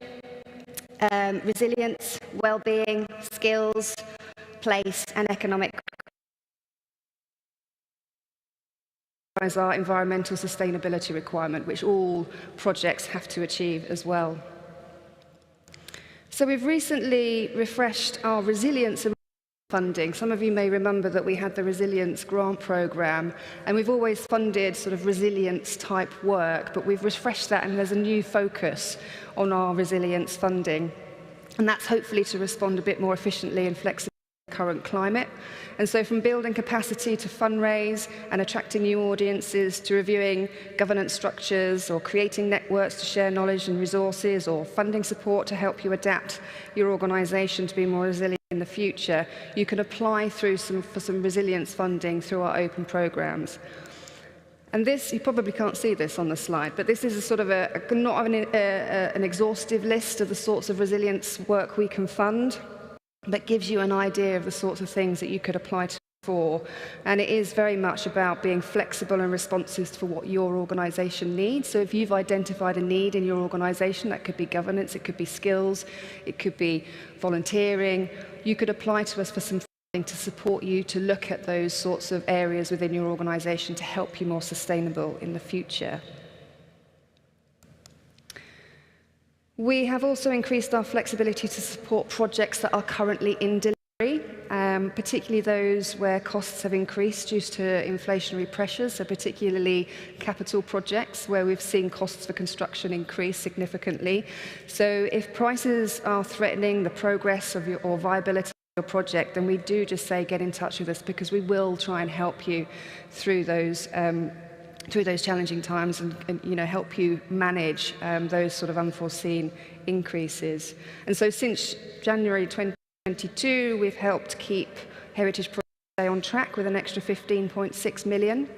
resilience, well-being, skills, place and economic. As our environmental sustainability requirement, which all projects have to achieve as well. So we've recently refreshed our resilience funding. Some of you may remember that we had the Resilience Grant Programme, and we've always funded sort of resilience type work, but we've refreshed that and there's a new focus on our resilience funding. And that's hopefully to respond a bit more efficiently and flexibly to the current climate. And so from building capacity to fundraise and attracting new audiences to reviewing governance structures or creating networks to share knowledge and resources or funding support to help you adapt your organisation to be more resilient in the future, you can apply for some resilience funding through our open programmes. And this, you probably can't see this on the slide, but this is a sort of not an exhaustive list of the sorts of resilience work we can fund, but gives you an idea of the sorts of things that you could apply to for. And it is very much about being flexible and responsive for what your organisation needs. So if you've identified a need in your organisation, that could be governance, it could be skills, it could be volunteering, you could apply to us for some funding to support you to look at those sorts of areas within your organisation to help you more sustainable in the future. We have also increased our flexibility to support projects that are currently in delivery, particularly those where costs have increased due to inflationary pressures, so particularly capital projects where we've seen costs for construction increase significantly. So if prices are threatening the progress of or viability of your project, then we do just say get in touch with us, because we will try and help you through those challenging times and help you manage those sort of unforeseen increases. And so since January 2022, we've helped keep Heritage Projects on track with an extra 15.6 million.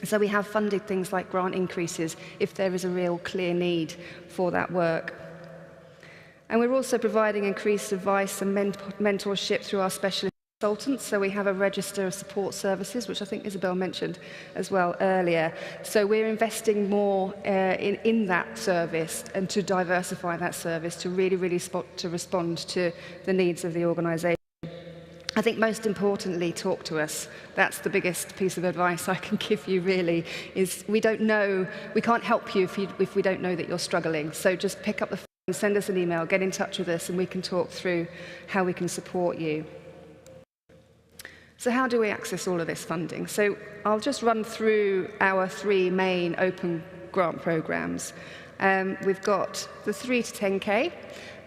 So we have funded things like grant increases if there is a real clear need for that work. And we're also providing increased advice and mentorship through our specialist consultants. So we have a register of support services, which I think Isabel mentioned as well earlier. So we're investing more in that service and to diversify that service to really respond to the needs of the organisation. I think most importantly, talk to us. That's the biggest piece of advice I can give you, really, is we can't help you if we don't know that you're struggling. So just pick up the phone, send us an email, get in touch with us, and we can talk through how we can support you. So how do we access all of this funding? So I'll just run through our 3 main open grant programmes. We've got the 3 to 10K.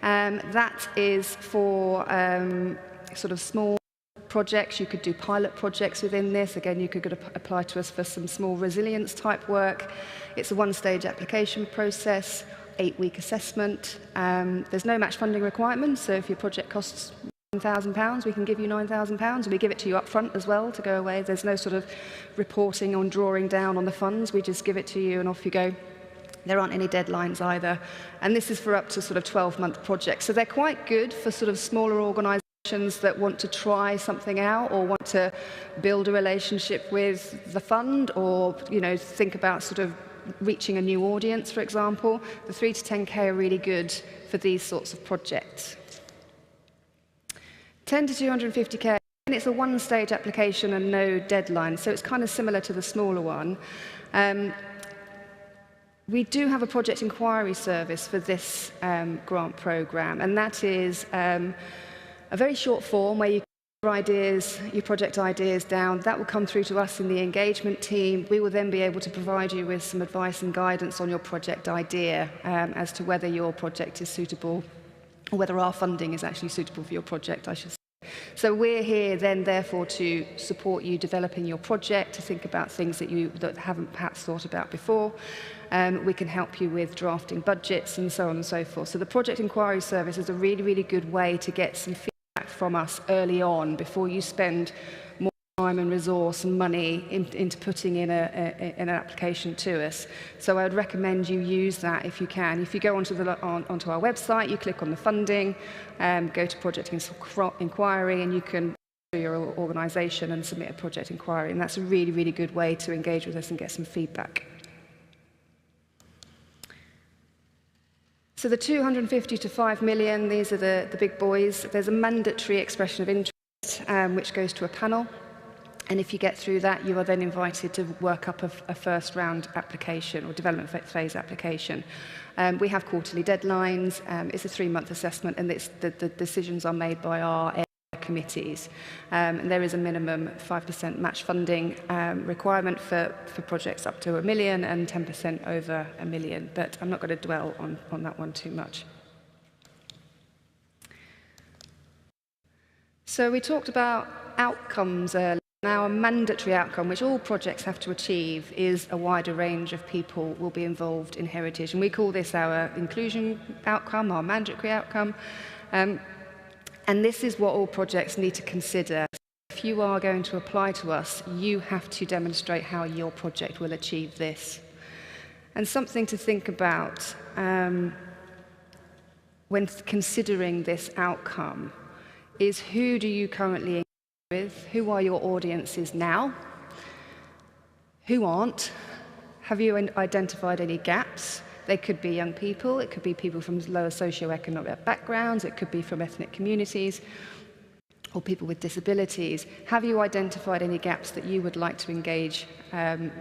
That is for sort of small projects. You could do pilot projects within this. Again, you could apply to us for some small resilience type work. It's a 1-stage application process, 8-week assessment. There's no match funding requirement, so if your project costs £9,000, we can give you £9,000, and we give it to you up front as well to go away. There's no sort of reporting on drawing down on the funds. We just give it to you and off you go. There aren't any deadlines either. And this is for up to sort of 12-month projects. So they're quite good for sort of smaller organisations that want to try something out or want to build a relationship with the fund or, think about sort of reaching a new audience, for example. The 3 to 10K are really good for these sorts of projects. 10 to 250K, and it's a 1-stage application and no deadline, so it's kind of similar to the smaller one. We do have a project inquiry service for this grant programme, and that is a very short form where you your ideas, your project ideas down. That will come through to us in the engagement team. We will then be able to provide you with some advice and guidance on your project idea as to whether your project is suitable, or whether our funding is actually suitable for your project, I should say. So we're here then, therefore, to support you developing your project, to think about things that you haven't perhaps thought about before. We can help you with drafting budgets and so on and so forth. So the Project Inquiry Service is a really, really good way to get some feedback from us early on before you spend more time and resource and money into putting in an application to us. So I would recommend you use that if you can. If you go onto our website, you click on the funding, go to Project Inquiry, and you can do your organisation and submit a project inquiry. And that's a really, really good way to engage with us and get some feedback. So the 250 to 5 million, these are the big boys. There's a mandatory expression of interest, which goes to a panel. And if you get through that, you are then invited to work up a first round application or development phase application. We have quarterly deadlines. It's a 3-month assessment, and the decisions are made by our area committees. And there is a minimum 5% match funding requirement for projects up to 1 million and 10% over 1 million. But I'm not going to dwell on that one too much. So we talked about outcomes earlier. Now, a mandatory outcome, which all projects have to achieve, is a wider range of people will be involved in heritage. And we call this our inclusion outcome, our mandatory outcome. And this is what all projects need to consider. If you are going to apply to us, you have to demonstrate how your project will achieve this. And something to think about when considering this outcome is, who do you currently engage with? Who are your audiences now? Who aren't? Have you identified any gaps? They could be young people, it could be people from lower socioeconomic backgrounds, it could be from ethnic communities, or people with disabilities. Have you identified any gaps that you would like to engage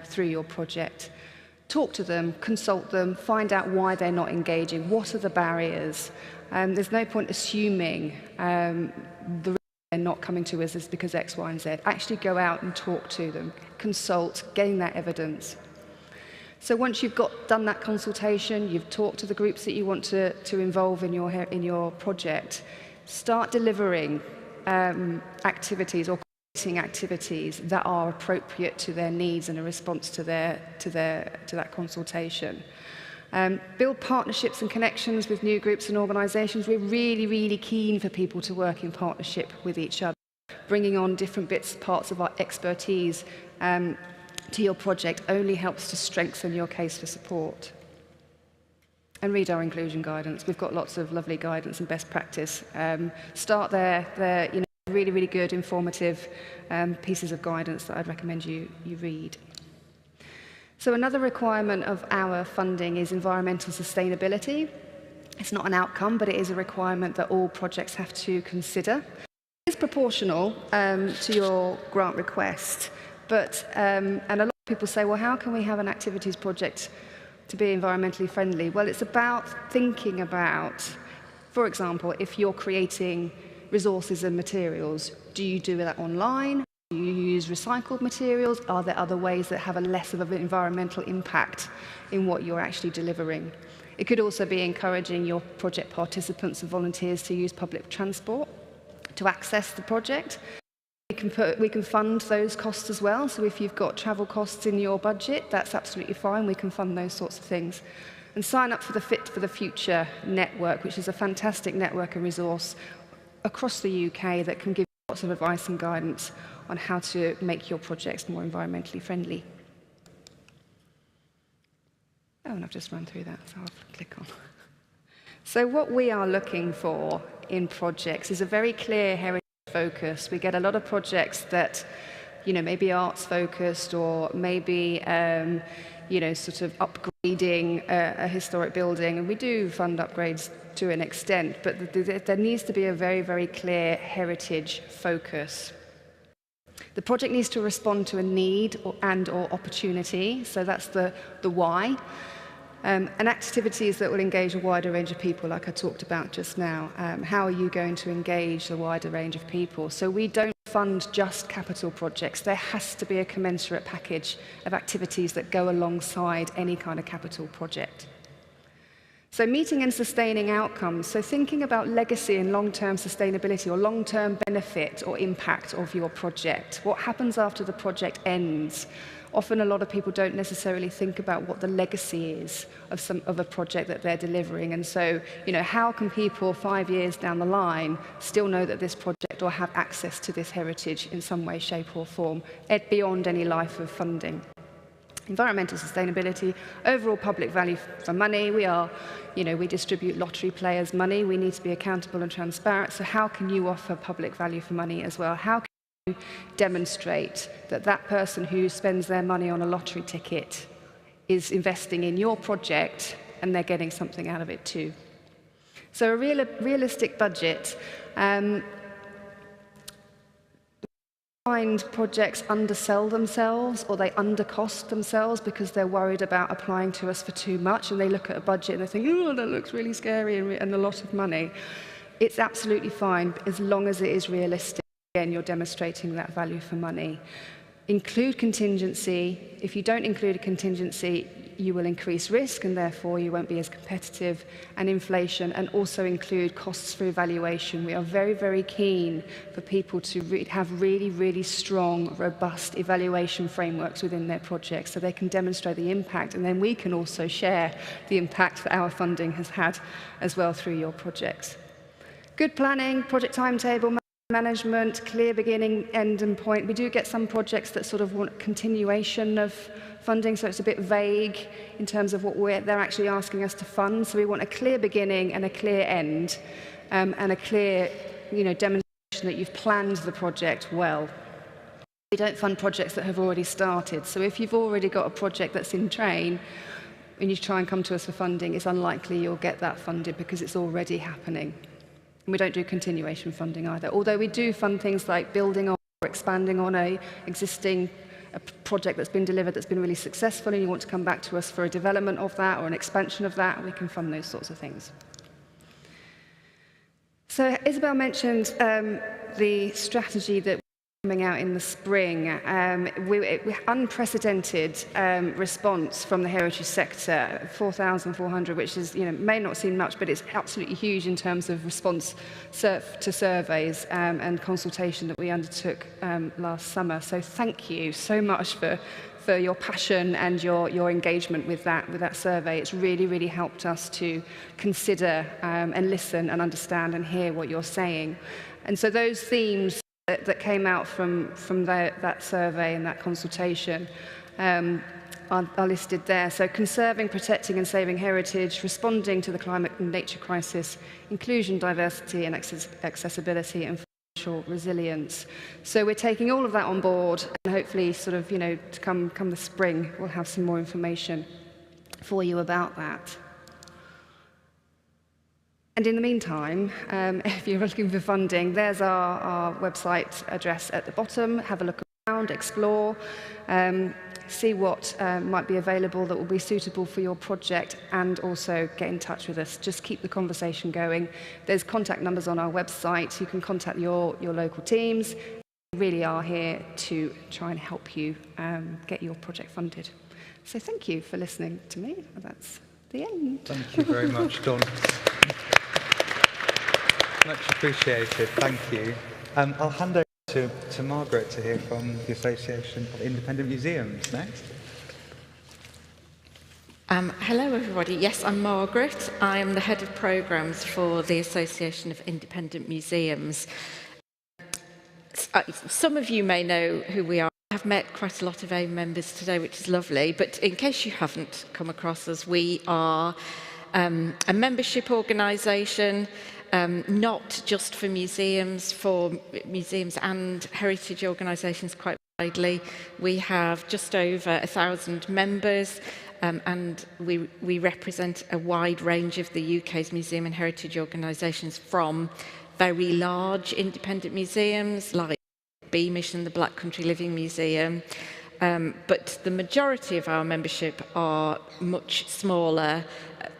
through your project? Talk to them, consult them, find out why they're not engaging, what are the barriers. There's no point assuming the they're not coming to us is because X, Y, and Z. Actually go out and talk to them, consult, gain that evidence. So once you've done that consultation, you've talked to the groups that you want to involve in your project, start delivering activities or creating activities that are appropriate to their needs and a response to that consultation. Build partnerships and connections with new groups and organisations. We're really, really keen for people to work in partnership with each other, bringing on different parts of our expertise to your project only helps to strengthen your case for support. And read our inclusion guidance. We've got lots of lovely guidance and best practice. Start there. They're really, really good, informative pieces of guidance that I'd recommend you read. So another requirement of our funding is environmental sustainability. It's not an outcome, but it is a requirement that all projects have to consider. It's proportional to your grant request, but and a lot of people say, well, how can we have an activities project to be environmentally friendly? Well, it's about thinking about, for example, if you're creating resources and materials, do you do that online? Do you use recycled materials? Are there other ways that have a less of an environmental impact in what you're actually delivering? It could also be encouraging your project participants and volunteers to use public transport to access the project. We can fund those costs as well. So if you've got travel costs in your budget, that's absolutely fine. We can fund those sorts of things. And sign up for the Fit for the Future network, which is a fantastic network and resource across the UK that can give you lots of advice and guidance on how to make your projects more environmentally friendly. Oh, and I've just run through that, so I'll click on. So what we are looking for in projects is a very clear heritage focus. We get a lot of projects that, maybe arts focused or maybe, sort of upgrading a historic building. And we do fund upgrades to an extent, but there needs to be a very, very clear heritage focus. The project needs to respond to a need or opportunity, so that's the why. And activities that will engage a wider range of people, like I talked about just now. How are you going to engage the wider range of people? So we don't fund just capital projects. There has to be a commensurate package of activities that go alongside any kind of capital project. So meeting and sustaining outcomes, so thinking about legacy and long-term sustainability or long-term benefit or impact of your project. What happens after the project ends? Often a lot of people don't necessarily think about what the legacy is of a project that they're delivering. And so, how can people 5 years down the line still know that this project or have access to this heritage in some way, shape or form, beyond any life of funding? Environmental sustainability, overall public value for money. We distribute lottery players money. We need to be accountable and transparent. So how can you offer public value for money as well? How can you demonstrate that that person who spends their money on a lottery ticket is investing in your project and they're getting something out of it too? So a realistic budget. Find projects undersell themselves or they undercost themselves because they're worried about applying to us for too much, and they look at a budget and they think, oh, that looks really scary and a lot of money. It's absolutely fine as long as it is realistic. Again, you're demonstrating that value for money. Include contingency. If you don't include a contingency, you will increase risk and therefore you won't be as competitive, and inflation, and also include costs for evaluation. We are very, very keen for people to have really, really strong, robust evaluation frameworks within their projects so they can demonstrate the impact, and then we can also share the impact that our funding has had as well through your projects. Good planning, project timetable, management, clear beginning, end and point. We do get some projects that sort of want continuation of funding, so it's a bit vague in terms of what they're actually asking us to fund. So we want a clear beginning and a clear end, and a clear demonstration that you've planned the project well. We don't fund projects that have already started. So if you've already got a project that's in train and you try and come to us for funding, it's unlikely you'll get that funded because it's already happening. And we don't do continuation funding either, although we do fund things like building on or expanding on a project that's been delivered that's been really successful and you want to come back to us for a development of that or an expansion of that, we can fund those sorts of things. So Isabel mentioned the strategy that coming out in the spring. Unprecedented response from the heritage sector, 4,400, which is, may not seem much, but it's absolutely huge in terms of response to surveys and consultation that we undertook last summer. So thank you so much for your passion and your engagement with that survey. It's really, really helped us to consider and listen and understand and hear what you're saying. And so those themes that came out from that survey and that consultation are listed there. So conserving, protecting and saving heritage, responding to the climate and nature crisis, inclusion, diversity and accessibility, and financial resilience. So we're taking all of that on board, and hopefully to come the spring, we'll have some more information for you about that. And in the meantime, if you're looking for funding, there's our website address at the bottom. Have a look around, explore, see what might be available that will be suitable for your project, and also get in touch with us. Just keep the conversation going. There's contact numbers on our website. You can contact your local teams. We really are here to try and help you get your project funded. So thank you for listening to me. That's the end. Thank you very much, Dawn. Much appreciated, thank you. I'll hand over to Margaret to hear from the Association of Independent Museums next. Hello everybody, yes, I'm Margaret. I am the Head of Programmes for the Association of Independent Museums. Some of you may know who we are. I have met quite a lot of AIM members today, which is lovely, but in case you haven't come across us, we are a membership organisation, not just for museums and heritage organisations quite widely. We have just over 1,000 members, and we represent a wide range of the UK's museum and heritage organisations, from very large independent museums like Beamish and the Black Country Living Museum, But the majority of our membership are much smaller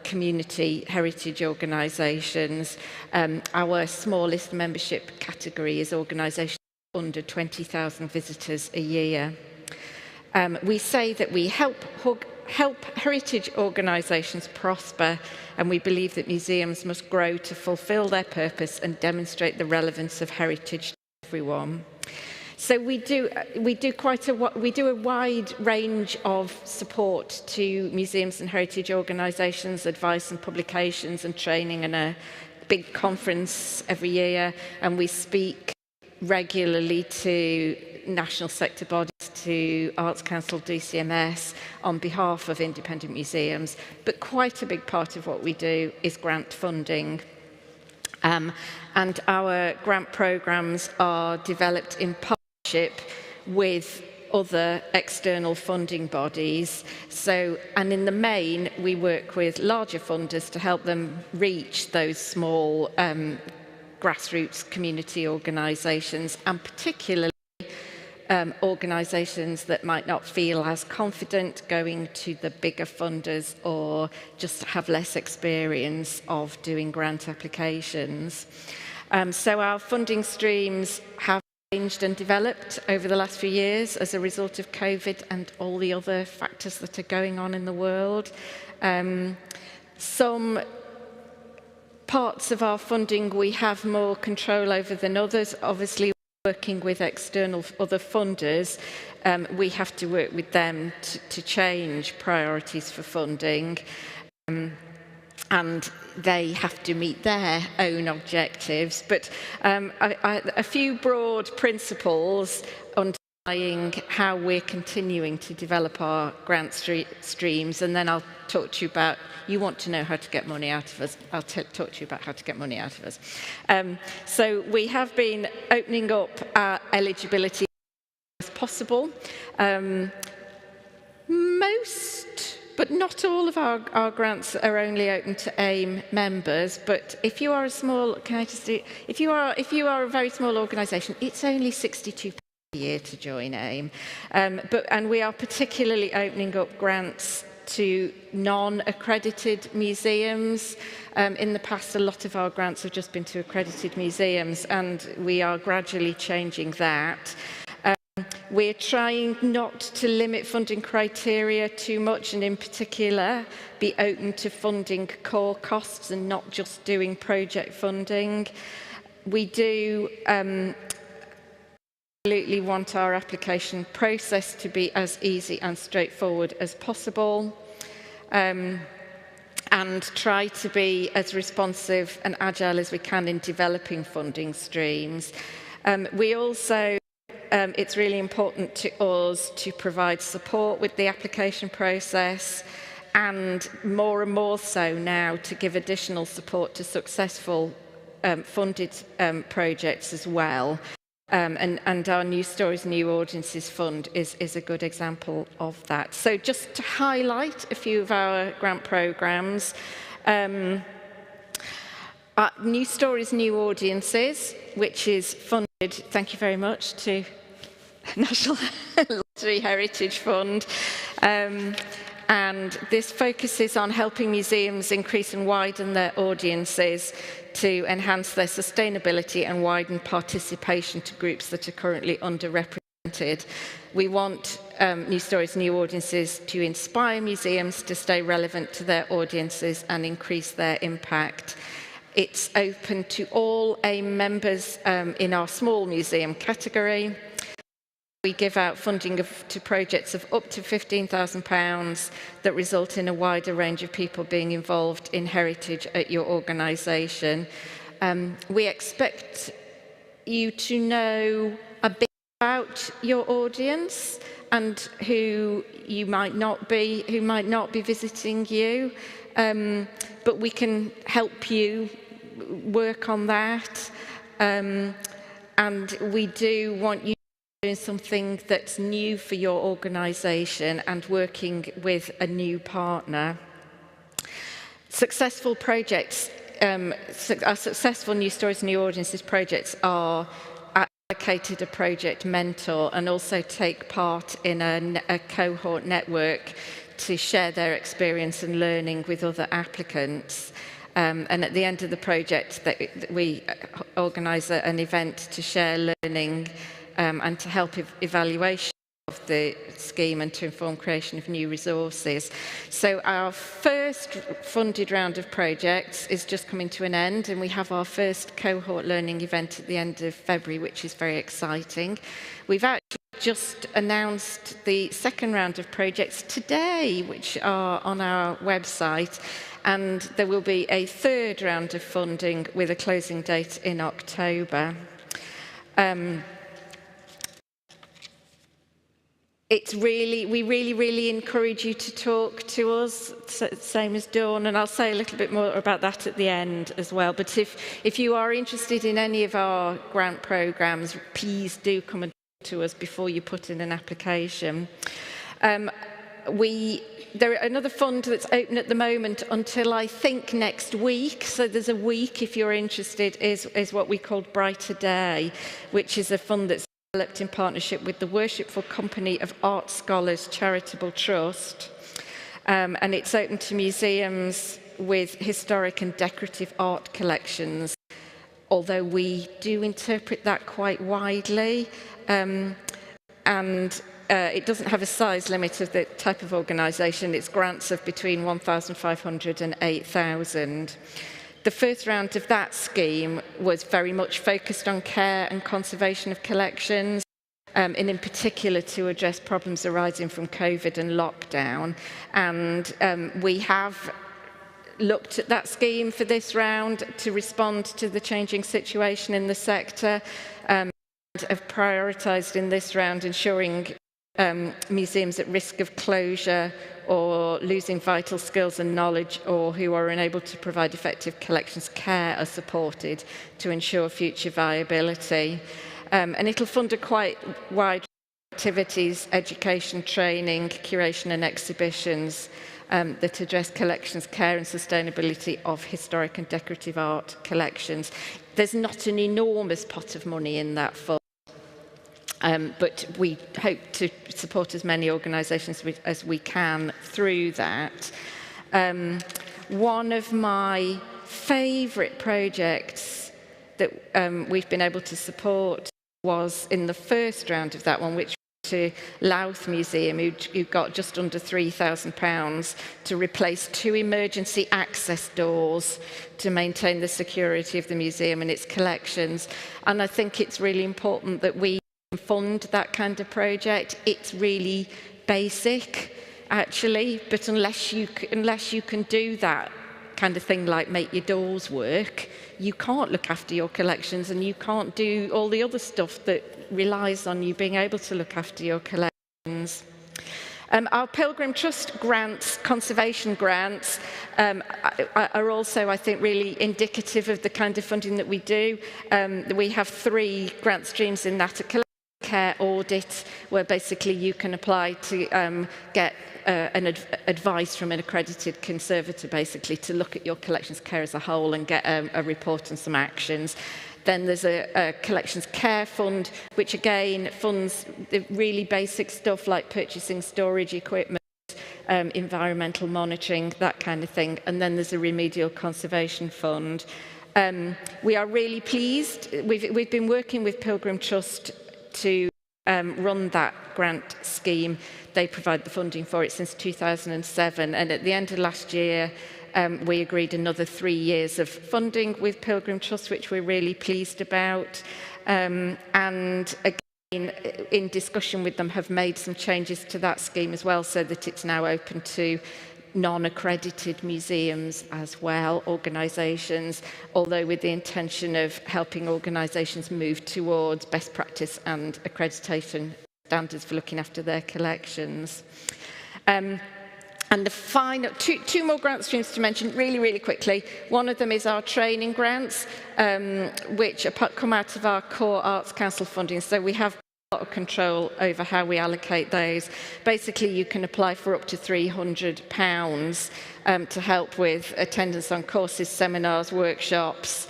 community heritage organisations. Our smallest membership category is organisations under 20,000 visitors a year. We say that we help heritage organisations prosper, and we believe that museums must grow to fulfil their purpose and demonstrate the relevance of heritage to everyone. So we do a wide range of support to museums and heritage organisations, advice and publications and training, and a big conference every year, and we speak regularly to national sector bodies, to Arts Council, DCMS, on behalf of independent museums. But quite a big part of what we do is grant funding. And our grant programmes are developed in partnership with other external funding bodies. And in the main, we work with larger funders to help them reach those small grassroots community organisations, and particularly organisations that might not feel as confident going to the bigger funders or just have less experience of doing grant applications. So our funding streams have changed and developed over the last few years as a result of COVID and all the other factors that are going on in the world. Some parts of our funding we have more control over than others. Obviously, working with external other funders, we have to work with them to change priorities for funding, and they have to meet their own objectives. But a few broad principles underlying how we're continuing to develop our grant streams, and then I'll talk to you about, you want to know how to get money out of us, I'll talk to you about how to get money out of us. So we have been opening up our eligibility as possible. Most, but not all of our grants are only open to AIM members, but if you are a small, if you are a very small organisation, it's only £62 a year to join AIM. And we are particularly opening up grants to non-accredited museums. In the past, a lot of our grants have just been to accredited museums, and we are gradually changing that. We're trying not to limit funding criteria too much, and in particular, be open to funding core costs and not just doing project funding. We do absolutely want our application process to be as easy and straightforward as possible, and try to be as responsive and agile as we can in developing funding streams. We also, it's really important to us to provide support with the application process, and more so now to give additional support to successful funded projects as well. And our New Stories, New Audiences Fund is a good example of that. So just to highlight a few of our grant programmes, New Stories, New Audiences, which is funded, thank you very much, to National Lottery Heritage Fund. And this focuses on helping museums increase and widen their audiences to enhance their sustainability and widen participation to groups that are currently underrepresented. We want New Stories, New Audiences to inspire museums to stay relevant to their audiences and increase their impact. It's open to all AIM members in our small museum category. We give out funding to projects of up to £15,000 that result in a wider range of people being involved in heritage at your organisation. We expect you to know a bit about your audience and who might not be visiting you, but we can help you work on that. And we do want you doing something that's new for your organisation and working with a new partner. Successful projects, our successful New Stories, New Audiences projects are at allocated a project mentor and also take part in a cohort network to share their experience and learning with other applicants. And at the end of the project, we organise an event to share learning and to help evaluation of the scheme and to inform creation of new resources. So our first funded round of projects is just coming to an end, and we have our first cohort learning event at the end of February, which is very exciting. We've actually just announced the second round of projects today, which are on our website, and there will be a third round of funding with a closing date in October. We really encourage you to talk to us, same as Dawn, and I'll say a little bit more about that at the end as well. But if you are interested in any of our grant programmes, please do come and talk to us before you put in an application. There are another fund that's open at the moment until I think next week. So there's a week, if you're interested, is what we call Brighter Day, which is a fund that's developed in partnership with the Worshipful Company of Art Scholars Charitable Trust. And it's open to museums with historic and decorative art collections, although we do interpret that quite widely. It doesn't have a size limit of the type of organisation. It's grants of between 1,500 and 8,000. The first round of that scheme was very much focused on care and conservation of collections, and in particular to address problems arising from COVID and lockdown. And we have looked at that scheme for this round to respond to the changing situation in the sector, and have prioritised in this round ensuring museums at risk of closure or losing vital skills and knowledge, or who are unable to provide effective collections care, are supported to ensure future viability. And it'll fund a quite wide activities, education, training, curation and exhibitions that address collections care and sustainability of historic and decorative art collections. There's not an enormous pot of money in that fund. But we hope to support as many organisations as we can through that. One of my favourite projects that we've been able to support was in the first round of that one, which was to Louth Museum, who got just under £3,000 to replace 2 emergency access doors to maintain the security of the museum and its collections. And I think it's really important that we fund that kind of project. It's really basic, actually, but unless you can do that kind of thing, like make your doors work, you can't look after your collections, and you can't do all the other stuff that relies on you being able to look after your collections. Our Pilgrim Trust grants, conservation grants, are also, I think, really indicative of the kind of funding that we do. We have 3 grant streams in that: a care audit, where basically you can apply to get advice from an accredited conservator, basically to look at your collections care as a whole and get a report and some actions. Then there's a collections care fund, which again funds the really basic stuff like purchasing storage equipment, environmental monitoring, that kind of thing. And then there's a remedial conservation fund. We are really pleased. We've been working with Pilgrim Trust to run that grant scheme. They provide the funding for it since 2007, and at the end of last year we agreed another 3 years of funding with Pilgrim Trust, which we're really pleased about, and again in discussion with them have made some changes to that scheme as well, so that it's now open to non-accredited museums as well, organisations, although with the intention of helping organisations move towards best practice and accreditation standards for looking after their collections. And the final, two more grant streams to mention really quickly. One of them is our training grants, which come out of our core Arts Council funding. So we have a lot of control over how we allocate those. Basically, you can apply for up to £300 to help with attendance on courses, seminars, workshops,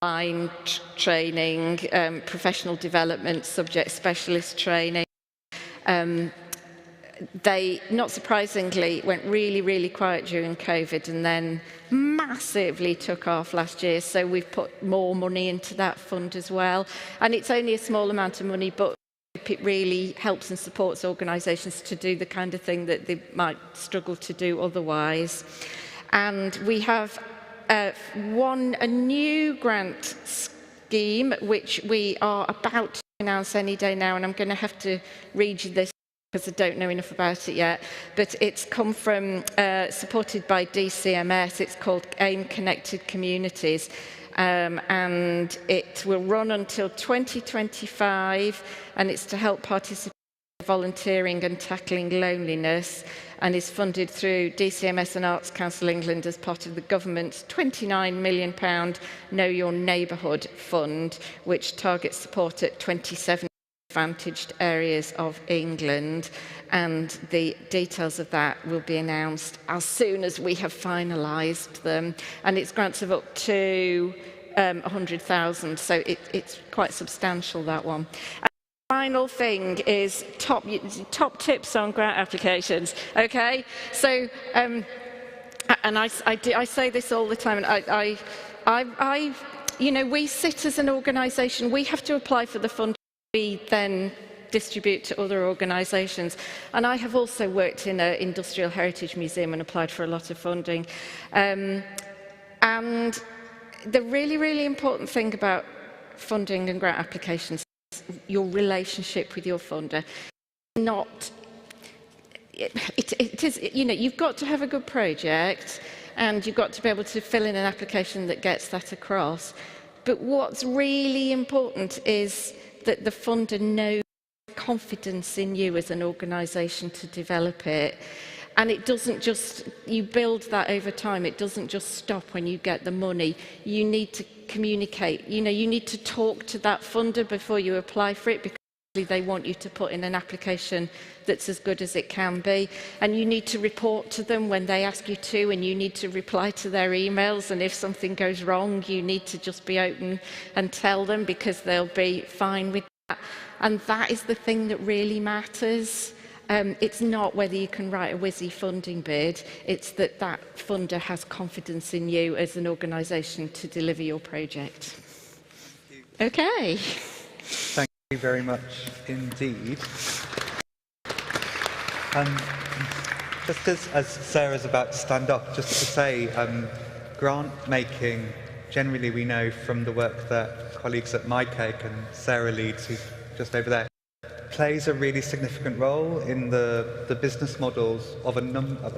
online training, professional development, subject specialist training. They, not surprisingly, went really, really quiet during COVID and then massively took off last year. So we've put more money into that fund as well. And it's only a small amount of money, but it really helps and supports organisations to do the kind of thing that they might struggle to do otherwise. And we have a new grant scheme, which we are about to announce any day now, and I'm going to have to read you this because I don't know enough about it yet, but it's come from, supported by DCMS. It's called AIM Connected Communities, and it will run until 2025, and it's to help participate in volunteering and tackling loneliness, and is funded through DCMS and Arts Council England as part of the government's £29 million Know Your Neighbourhood Fund, which targets support at 27 advantaged areas of England, and the details of that will be announced as soon as we have finalised them, and it's grants of up to 100,000, so it's quite substantial, that one. Final thing is top tips on grant applications. Okay, so and I say this all the time, and you know, we sit as an organisation, we have to apply for the fund we then distribute to other organisations. And I have also worked in an industrial heritage museum and applied for a lot of funding. And the really, really important thing about funding and grant applications is your relationship with your funder. It is, you know, you've got to have a good project and you've got to be able to fill in an application that gets that across. But what's really important is that the funder knows confidence in you as an organisation to develop it. And it doesn't just, you build that over time, it doesn't just stop when you get the money. You need to communicate, you know, you need to talk to that funder before you apply for it, because they want you to put in an application that's as good as it can be. And you need to report to them when they ask you to, and you need to reply to their emails. And if something goes wrong, you need to just be open and tell them, because they'll be fine with that. And that is the thing that really matters. It's not whether you can write a whizzy funding bid, it's that that funder has confidence in you as an organisation to deliver your project. Okay. Thank you very much indeed. Just as Sarah's about to stand up, just to say, grant making, generally we know from the work that colleagues at MyCake and Sarah leads, who's just over there, plays a really significant role in the business models of a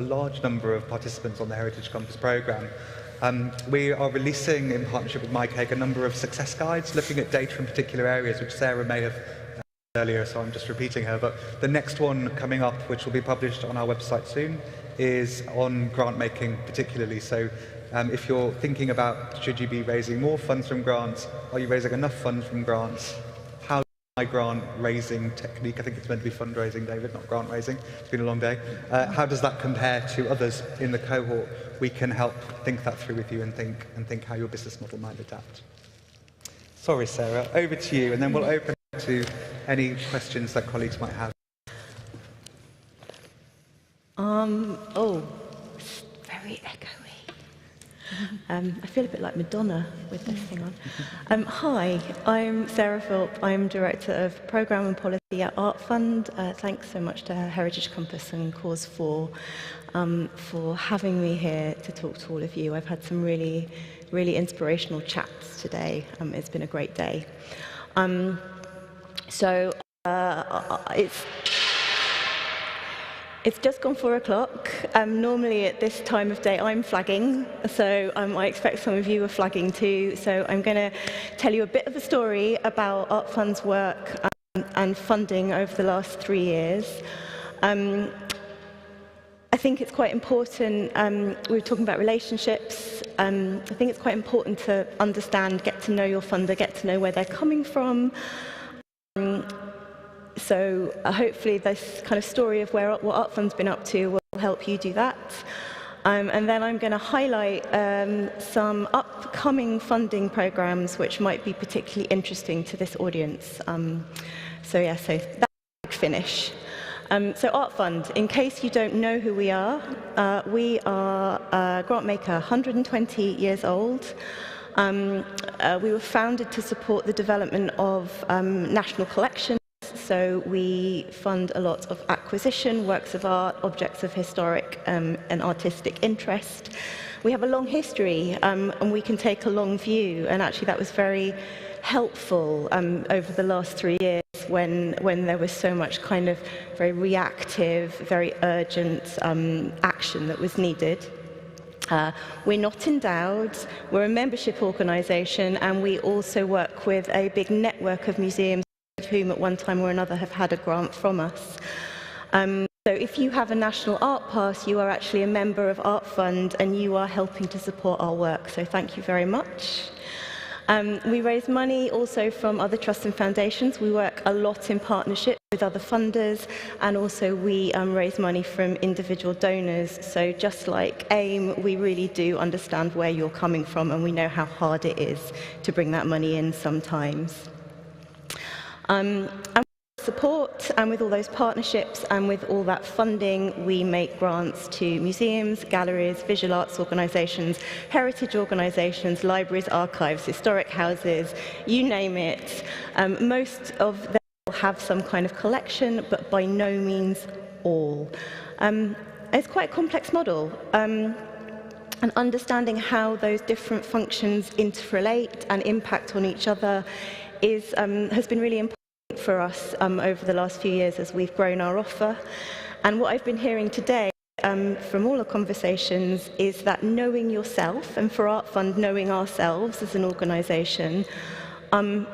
large number of participants on the Heritage Compass programme. We are releasing, in partnership with MyCake, a number of success guides looking at data in particular areas, which Sarah may have earlier, so I'm just repeating her. But the next one coming up, which will be published on our website soon, is on grant making particularly. So if you're thinking about, should you be raising more funds from grants, are you raising enough funds from grants? How my grant raising technique, I think it's meant to be fundraising, David, not grant raising. It's been a long day. How does that compare to others in the cohort? We can help think that through with you and think how your business model might adapt. Sorry, Sarah, over to you, and then we'll open to any questions that colleagues might have. It's very echoey. I feel a bit like Madonna with this thing on. Hi, I'm Sarah Philp. I'm Director of Programme and Policy at Art Fund. Thanks so much to Heritage Compass and Cause 4 for having me here to talk to all of you. I've had some really, really inspirational chats today. It's been a great day. It's just gone 4 o'clock. Normally at this time of day I'm flagging, so I expect some of you are flagging too. So I'm going to tell you a bit of a story about Art Fund's work and funding over the last 3 years. I think it's quite important, we were talking about relationships. I think it's quite important to understand, get to know your funder, get to know where they're coming from. So hopefully this kind of story of what Art Fund's been up to will help you do that. And then I'm going to highlight some upcoming funding programs which might be particularly interesting to this audience. So that's a finish. So Art Fund, in case you don't know who we are a grant maker, 120 years old. We were founded to support the development of national collections. So we fund a lot of acquisition, works of art, objects of historic and artistic interest. We have a long history and we can take a long view, and actually that was very helpful over the last 3 years when there was so much kind of very reactive, very urgent action that was needed. We're not endowed, we're a membership organisation, and we also work with a big network of museums whom at one time or another have had a grant from us. So if you have a National Art Pass, you are actually a member of Art Fund and you are helping to support our work, so thank you very much. We raise money also from other trusts and foundations. We work a lot in partnership with other funders, and also we raise money from individual donors. So just like AIM, we really do understand where you're coming from, and we know how hard it is to bring that money in sometimes. And with support and with all those partnerships and with all that funding, we make grants to museums, galleries, visual arts organisations, heritage organisations, libraries, archives, historic houses, you name it. Most of them will have some kind of collection, but by no means all. It's quite a complex model. And understanding how those different functions interrelate and impact on each other has been really important for us over the last few years as we've grown our offer. And what I've been hearing today from all the conversations is that knowing yourself, and for Art Fund, knowing ourselves as an organisation,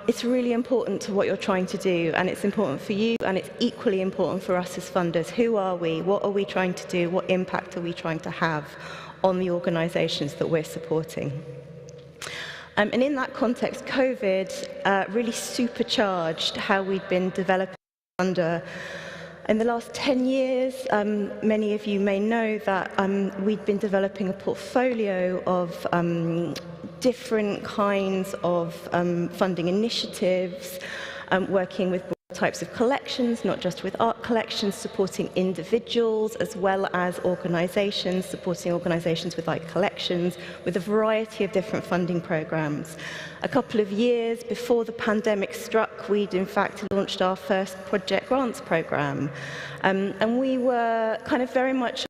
it's really important to what you're trying to do, and it's important for you, and it's equally important for us as funders. Who are we? What are we trying to do? What impact are we trying to have on the organisations that we're supporting? And in that context, COVID really supercharged how we'd been developing under. In the last 10 years, many of you may know that we'd been developing a portfolio of different kinds of funding initiatives, working with types of collections, not just with art collections, supporting individuals as well as organisations, supporting organisations with like collections, with a variety of different funding programmes. A couple of years before the pandemic struck, we'd in fact launched our first project grants programme. And we were kind of very much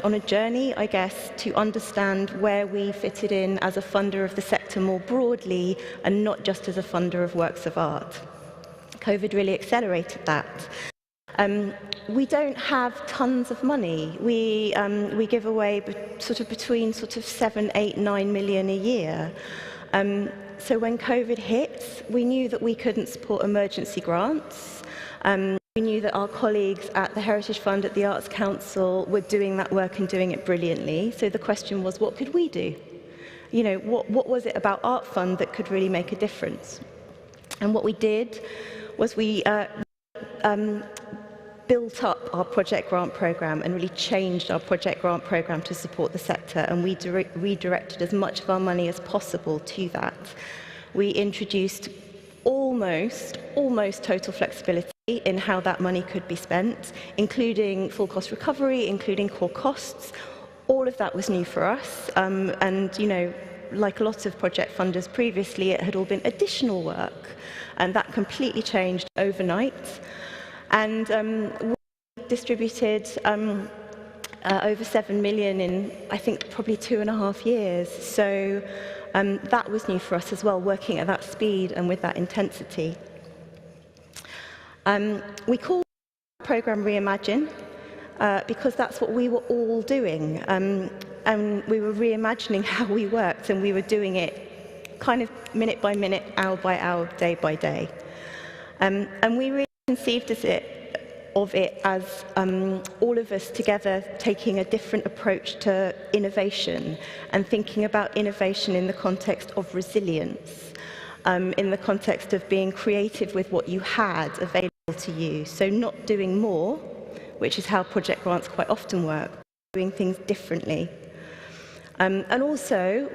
on a journey, I guess, to understand where we fitted in as a funder of the sector more broadly and not just as a funder of works of art. COVID really accelerated that. We don't have tons of money. We give away between 7, 8, 9 million a year. So when COVID hit, we knew that we couldn't support emergency grants. We knew that our colleagues at the Heritage Fund, at the Arts Council, were doing that work and doing it brilliantly. So the question was, what could we do? You know, what was it about Art Fund that could really make a difference? And what we did was we built up our project grant programme and really changed our project grant programme to support the sector, and we redirected as much of our money as possible to that. We introduced almost total flexibility in how that money could be spent, including full cost recovery, including core costs. All of that was new for us, and you know, like a lot of project funders previously, it had all been additional work. And that completely changed overnight. And we distributed over 7 million in, I think, probably 2.5 years. So that was new for us as well, working at that speed and with that intensity. We called the programme Reimagine because that's what we were all doing. And we were reimagining how we worked, and we were doing it kind of minute by minute, hour by hour, day by day. And we really conceived of it as all of us together taking a different approach to innovation and thinking about innovation in the context of resilience, in the context of being creative with what you had available to you. So not doing more, which is how project grants quite often work, doing things differently. And also,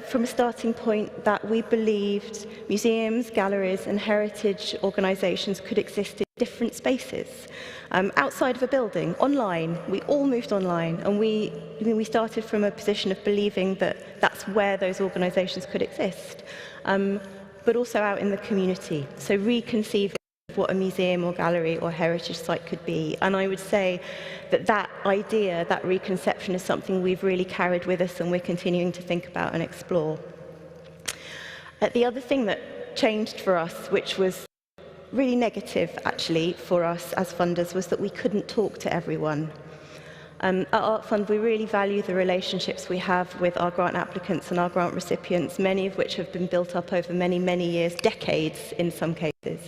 from a starting point that we believed museums, galleries and heritage organisations could exist in different spaces, outside of a building, online. We all moved online, and we started from a position of believing that that's where those organisations could exist, but also out in the community. So reconceiving what a museum or gallery or heritage site could be. And I would say that that idea, that reconception, is something we've really carried with us and we're continuing to think about and explore. The other thing that changed for us, which was really negative actually for us as funders, was that we couldn't talk to everyone. At Art Fund, we really value the relationships we have with our grant applicants and our grant recipients, many of which have been built up over many, many years, decades in some cases.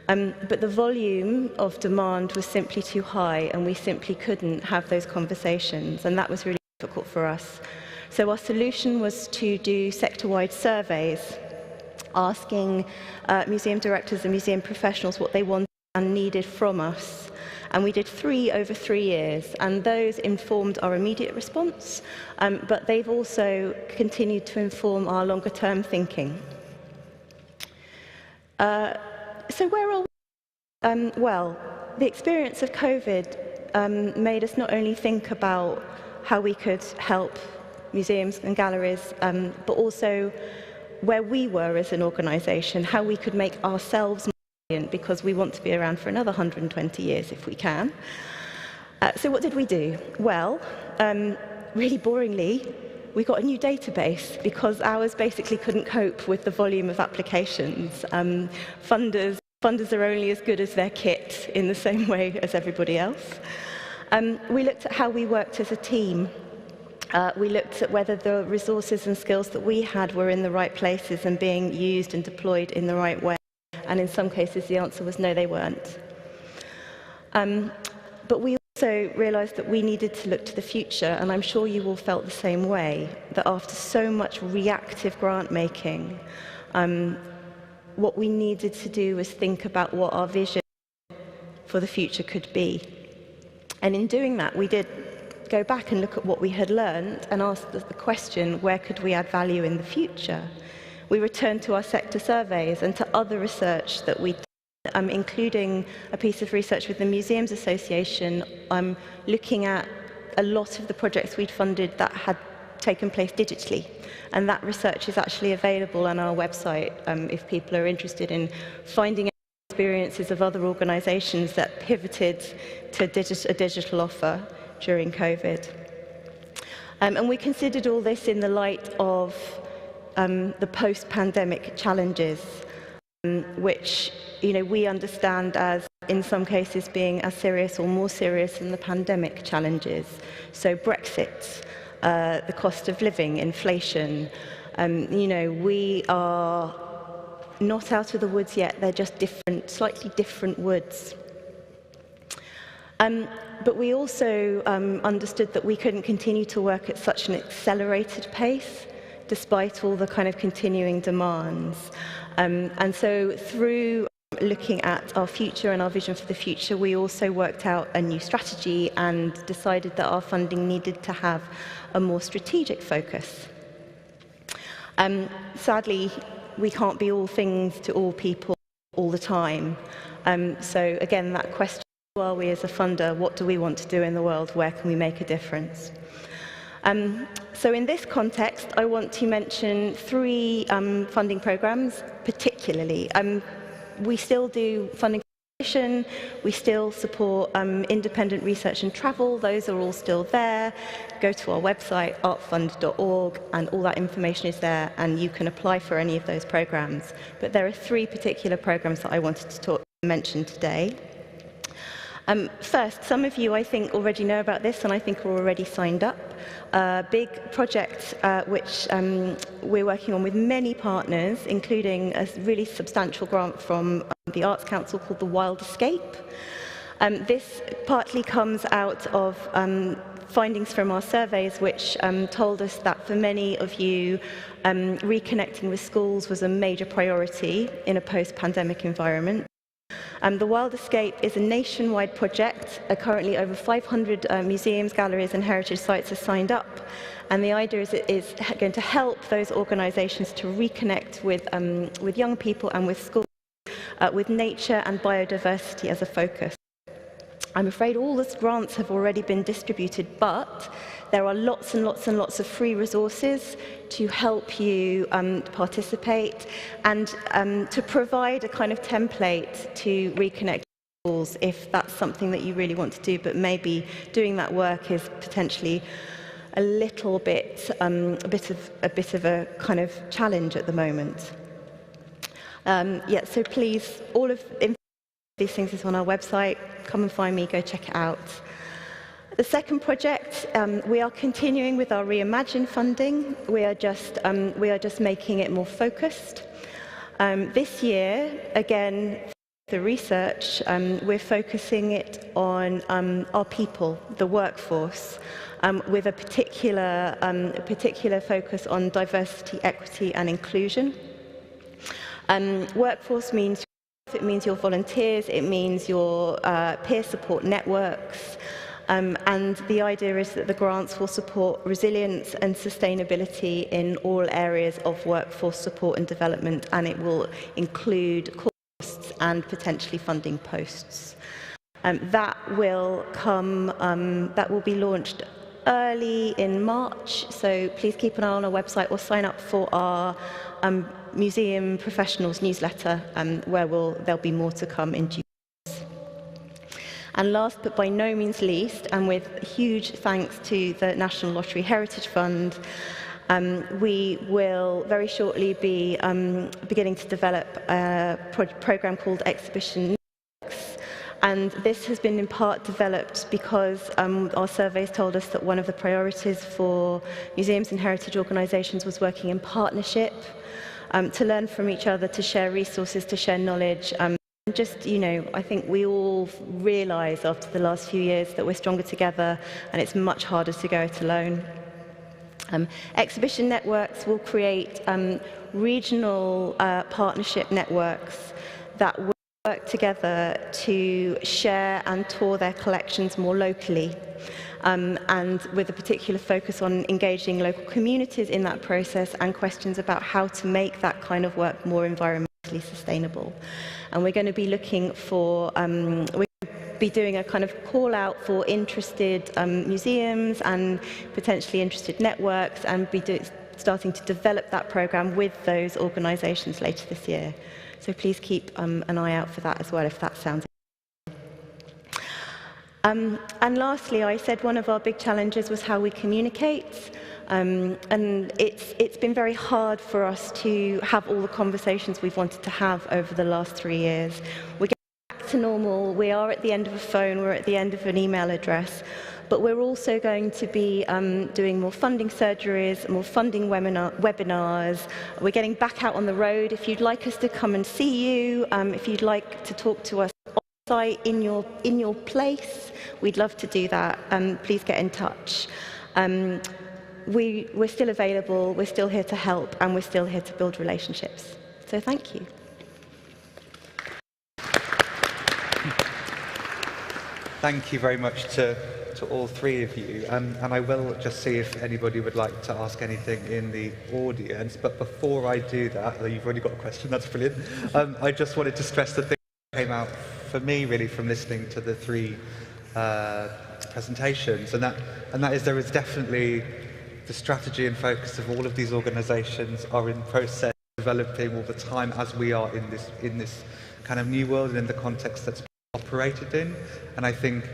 But the volume of demand was simply too high, and we simply couldn't have those conversations, and that was really difficult for us. So our solution was to do sector-wide surveys, asking museum directors and museum professionals what they wanted and needed from us. And we did 3 over 3 years, and those informed our immediate response, but they've also continued to inform our longer-term thinking. So where are we? Well, the experience of COVID made us not only think about how we could help museums and galleries, but also where we were as an organisation, how we could make ourselves more resilient, because we want to be around for another 120 years if we can. So what did we do? Well, really boringly, we got a new database because ours basically couldn't cope with the volume of applications. Funders are only as good as their kit, in the same way as everybody else. We looked at how we worked as a team. We looked at whether the resources and skills that we had were in the right places and being used and deployed in the right way. And in some cases, the answer was no, they weren't. But we also realised that we needed to look to the future, and I'm sure you all felt the same way, that after so much reactive grant making, what we needed to do was think about what our vision for the future could be. And in doing that, we did go back and look at what we had learned and ask the question, where could we add value in the future? We returned to our sector surveys and to other research that we did, including a piece of research with the Museums Association, looking at a lot of the projects we'd funded that had taken place digitally. And that research is actually available on our website if people are interested in finding experiences of other organisations that pivoted to a digital offer during COVID. And we considered all this in the light of the post-pandemic challenges, which we understand as, in some cases, being as serious or more serious than the pandemic challenges. So Brexit, the cost of living, inflation. We are not out of the woods yet. They're just different, slightly different woods. But we also understood that we couldn't continue to work at such an accelerated pace, despite all the kind of continuing demands. And so through looking at our future and our vision for the future, we also worked out a new strategy and decided that our funding needed to have a more strategic focus. Sadly, we can't be all things to all people all the time. So again, that question, who are we as a funder? What do we want to do in the world? Where can we make a difference? So in this context, I want to mention 3 funding programs particularly. We still do funding for education, we still support independent research and travel. Those are all still there. Go to our website, artfund.org, and all that information is there, and you can apply for any of those programs. But there are 3 particular programs that I wanted to mention today. First, some of you, I think, already know about this, and I think are already signed up. A big project which we're working on with many partners, including a really substantial grant from the Arts Council called the Wild Escape. This partly comes out of findings from our surveys, which told us that for many of you, reconnecting with schools was a major priority in a post-pandemic environment. The Wild Escape is a nationwide project. Currently over 500 museums, galleries and heritage sites are signed up. And the idea is it is going to help those organisations to reconnect with young people and with schools, with nature and biodiversity as a focus. I'm afraid all the grants have already been distributed, but there are lots and lots and lots of free resources to help you participate and to provide a kind of template to reconnect schools if that's something that you really want to do, but maybe doing that work is potentially a little bit, a bit of a kind of challenge at the moment. Yeah, so please, all of these things is on our website. Come and find me, go check it out. The second project, we are continuing with our Reimagine funding. We are just making it more focused. This year, again, the research, we're focusing it on our people, the workforce, with a particular focus on diversity, equity, and inclusion. Workforce means your volunteers, it means your peer support networks, and the idea is that the grants will support resilience and sustainability in all areas of workforce support and development, and it will include costs and potentially funding posts. That will be launched early in March, so please keep an eye on our website or sign up for our Museum Professionals newsletter, where there'll be more to come in due course. And last but by no means least, and with huge thanks to the National Lottery Heritage Fund, we will very shortly be beginning to develop a programme called Exhibition Networks. And this has been in part developed because our surveys told us that one of the priorities for museums and heritage organisations was working in partnership, to learn from each other, to share resources, to share knowledge. Just, I think we all realise after the last few years that we're stronger together and it's much harder to go it alone. Exhibition networks will create regional partnership networks that will work together to share and tour their collections more locally, and with a particular focus on engaging local communities in that process and questions about how to make that kind of work more environmentally sustainable. And we're going to be looking for, we're going to be doing a kind of call out for interested museums and potentially interested networks, and be starting to develop that programme with those organisations later this year. So please keep an eye out for that as well, if that sounds And lastly, I said one of our big challenges was how we communicate. And it's been very hard for us to have all the conversations we've wanted to have over the last 3 years. We're getting back to normal. We are at the end of a phone. We're at the end of an email address. But we're also going to be doing more funding surgeries, more funding webinars. We're getting back out on the road. If you'd like us to come and see you, if you'd like to talk to us on-site in your place, we'd love to do that. Please get in touch. We're still available, we're still here to help, and we're still here to build relationships. So thank you. Thank you very much to all three of you. And I will just see if anybody would like to ask anything in the audience. But before I do that, although you've already got a question, that's brilliant. I just wanted to stress the thing that came out for me really from listening to the three presentations, and that is there is definitely the strategy and focus of all of these organisations are in process of developing all the time as we are in this kind of new world and in the context that's operated in. And I think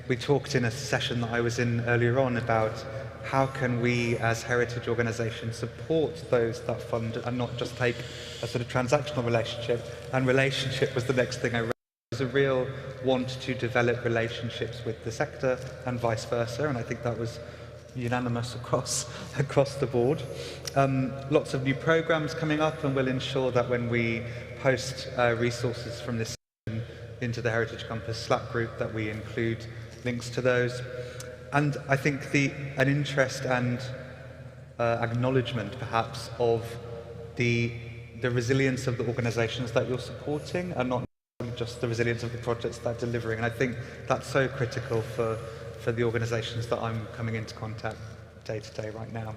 we talked in a session that I was in earlier on about how can we as heritage organisations support those that fund and not just take a sort of transactional relationship. And relationship was the next thing I read. There's a real want to develop relationships with the sector and vice versa, and I think that was unanimous across the board. Lots of new programmes coming up, and we'll ensure that when we post resources from this session into the Heritage Compass Slack group that we include links to those. And I think an interest and acknowledgement perhaps of the resilience of the organisations that you're supporting, and not just the resilience of the projects they're delivering. And I think that's so critical for the organisations that I'm coming into contact day to day right now.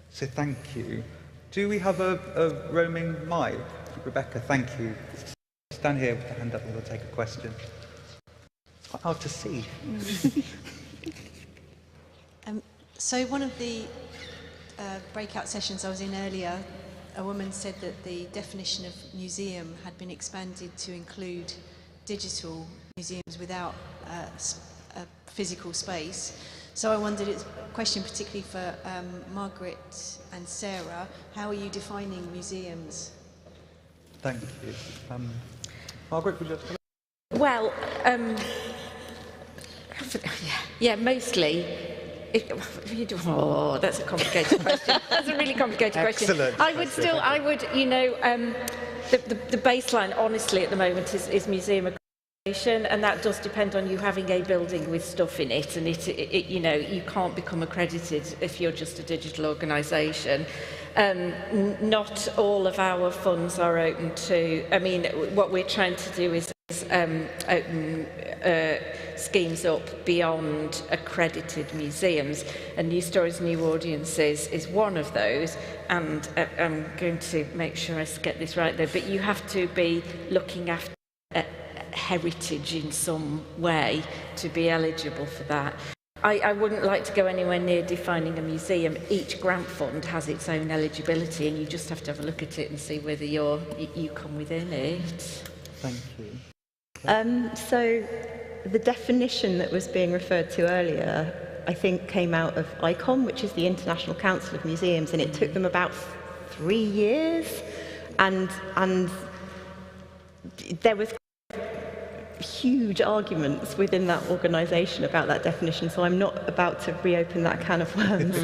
So thank you. Do we have a roaming mic? Rebecca, thank you. Stand here with the hand up and we'll take a question. It's quite hard to see. So one of the breakout sessions I was in earlier, a woman said that the definition of museum had been expanded to include digital museums without a physical space. So I wondered, it's a question particularly for Margaret and Sarah, how are you defining museums? Thank you. Margaret, would you like to come in? Well, yeah, mostly. That's a complicated question. That's a really complicated question. Excellent. I would, you know, the baseline, honestly, at the moment is museum accreditation, and that does depend on you having a building with stuff in it, and it you know, you can't become accredited if you're just a digital organisation. Not all of our funds are open to, I mean, what we're trying to do is open schemes up beyond accredited museums, and New Stories, New Audiences is one of those, and I'm going to make sure I get this right there, but you have to be looking after heritage in some way to be eligible for that. I wouldn't like to go anywhere near defining a museum. Each grant fund has its own eligibility, and you just have to have a look at it and see whether you come within it. Thank you. So the definition that was being referred to earlier, I think, came out of ICOM, which is the International Council of Museums, and it took them about 3 years, and there was huge arguments within that organisation about that definition, so I'm not about to reopen that can of worms.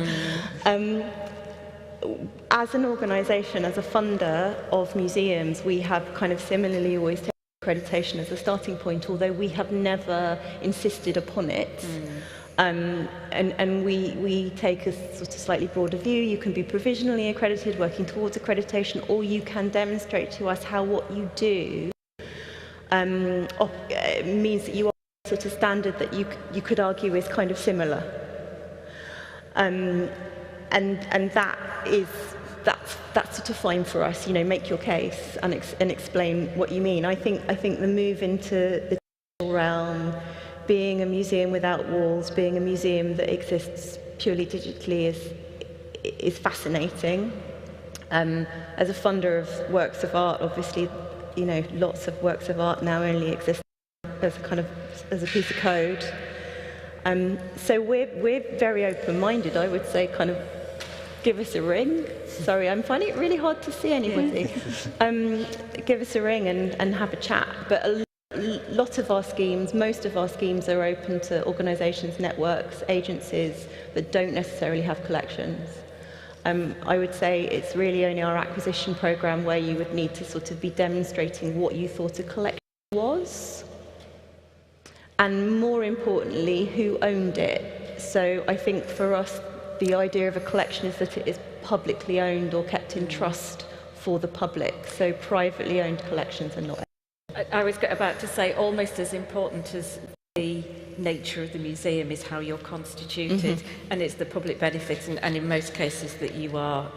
As an organisation, as a funder of museums, we have kind of similarly always taken accreditation as a starting point, although we have never insisted upon it. And we take a sort of slightly broader view. You can be provisionally accredited, working towards accreditation, or you can demonstrate to us how what you do means that you are at a standard that you could argue is kind of similar. And that's sort of fine for us, you know, make your case and explain what you mean. I think the move into the digital realm, being a museum without walls, being a museum that exists purely digitally is fascinating. As a funder of works of art, obviously, you know, lots of works of art now only exist as a piece of code. So we're very open-minded, I would say, kind of give us a ring. Sorry, I'm finding it really hard to see anybody. Give us a ring and have a chat. But a lot of our schemes, most of our schemes are open to organisations, networks, agencies that don't necessarily have collections. I would say it's really only our acquisition programme where you would need to sort of be demonstrating what you thought a collection was, and more importantly, who owned it. So I think for us, the idea of a collection is that it is publicly owned or kept in trust for the public. So privately owned collections are not. I was about to say, almost as important as the nature of the museum is how you're constituted, and it's the public benefits, and in most cases that you are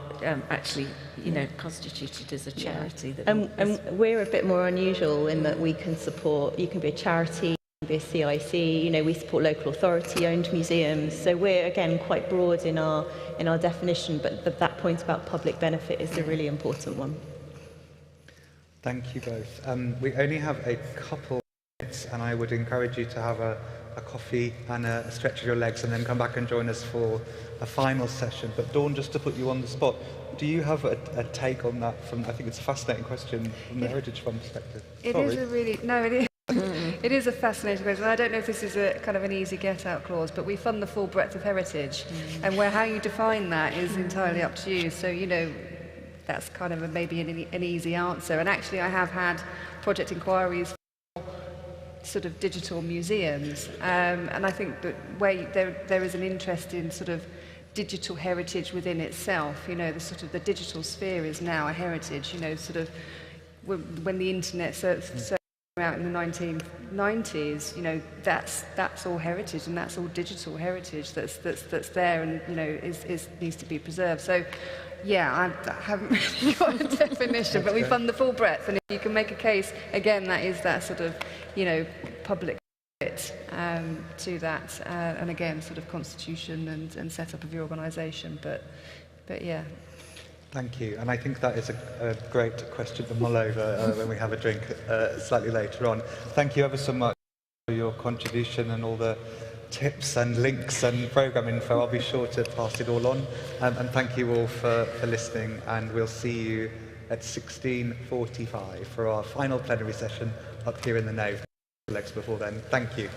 actually, you know, constituted as a charity. Yeah. And we're a bit more unusual in that we can support, you can be a charity, you can be a CIC, you know, we support local authority-owned museums, so we're, again, quite broad in our definition, but that point about public benefit is a really important one. Thank you both. We only have a couple minutes, and I would encourage you to have a coffee and a stretch of your legs and then come back and join us for a final session. But Dawn, just to put you on the spot, do you have a take on that from, I think it's a fascinating question from the Heritage Fund perspective? It is a fascinating question. I don't know if this is a kind of an easy get-out clause, but we fund the full breadth of heritage, and how you define that is entirely up to you. So, you know, that's kind of maybe an easy answer. And actually, I have had project inquiries for sort of digital museums, and I think that there is an interest in sort of digital heritage within itself. You know, the digital sphere is now a heritage. You know, sort of when the internet out in the 1990s, you know, that's all heritage, and that's all digital heritage that's there, and you know needs to be preserved. So, yeah, I haven't really got a definition, but we fund the full breadth, and if you can make a case, again, that is that sort of, you know, public bit to that, and again, sort of constitution and setup of your organisation. But yeah. Thank you, and I think that is a great question to mull over when we have a drink slightly later on. Thank you ever so much for your contribution and all the tips and links and programme info. I'll be sure to pass it all on. And thank you all for listening, and we'll see you at 16:45 for our final plenary session up here in the nave. Legs before then. Thank you.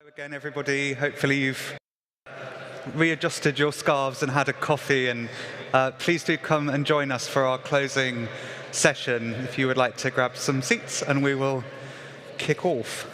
Again, everybody, hopefully you've readjusted your scarves and had a coffee, and please do come and join us for our closing session if you would like to grab some seats, and we will kick off.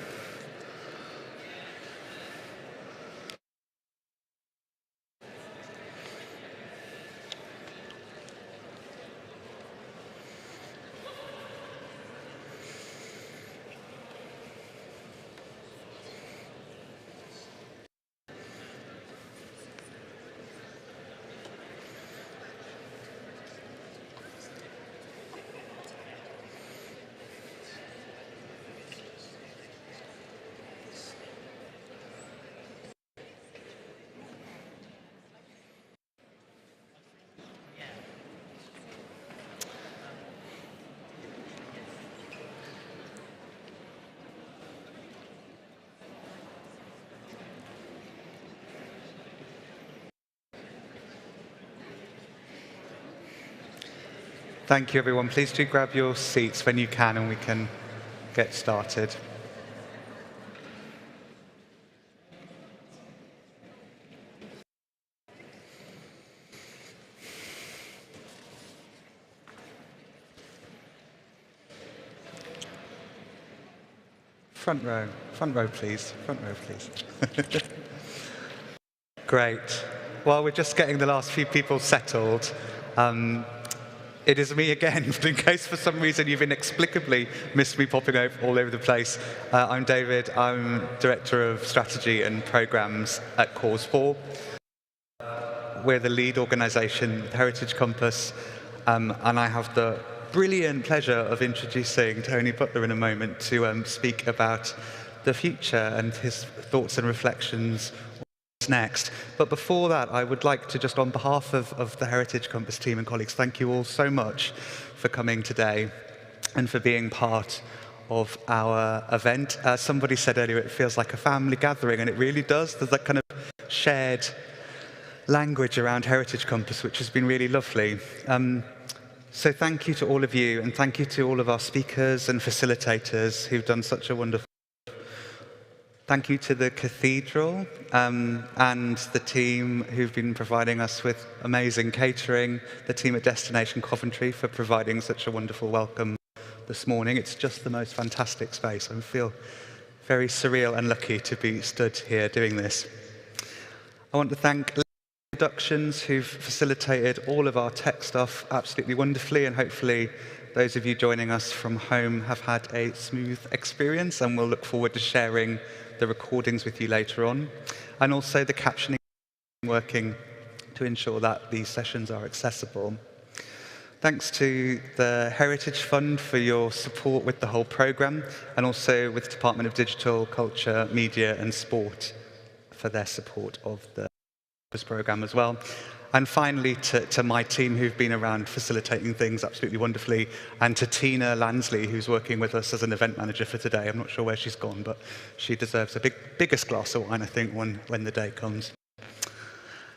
Thank you, everyone. Please do grab your seats when you can, and we can get started. Front row, please. Front row, please. Great. While we're just getting the last few people settled, it is me again, but in case for some reason you've inexplicably missed me popping all over the place. I'm David. I'm Director of Strategy and Programmes at Cause 4. We're the lead organisation, Heritage Compass, and I have the brilliant pleasure of introducing Tony Butler in a moment to speak about the future and his thoughts and reflections on what's next. But before that, I would like to just, on behalf of the Heritage Compass team and colleagues, thank you all so much for coming today and for being part of our event. Somebody said earlier it feels like a family gathering, and it really does. There's that kind of shared language around Heritage Compass, which has been really lovely. So thank you to all of you, and thank you to all of our speakers and facilitators who've done such a wonderful job. Thank you to the Cathedral and the team who've been providing us with amazing catering, the team at Destination Coventry for providing such a wonderful welcome this morning. It's just the most fantastic space. I feel very surreal and lucky to be stood here doing this. I want to thank Productions who've facilitated all of our tech stuff absolutely wonderfully, and hopefully those of you joining us from home have had a smooth experience, and we'll look forward to sharing the recordings with you later on. And also the captioning working to ensure that these sessions are accessible. Thanks to the Heritage Fund for your support with the whole programme, and also with the Department of Digital, Culture, Media and Sport for their support of the programme as well. And finally, to my team who've been around facilitating things absolutely wonderfully, and to Tina Lansley, who's working with us as an event manager for today. I'm not sure where she's gone, but she deserves a biggest glass of wine, I think, when the day comes.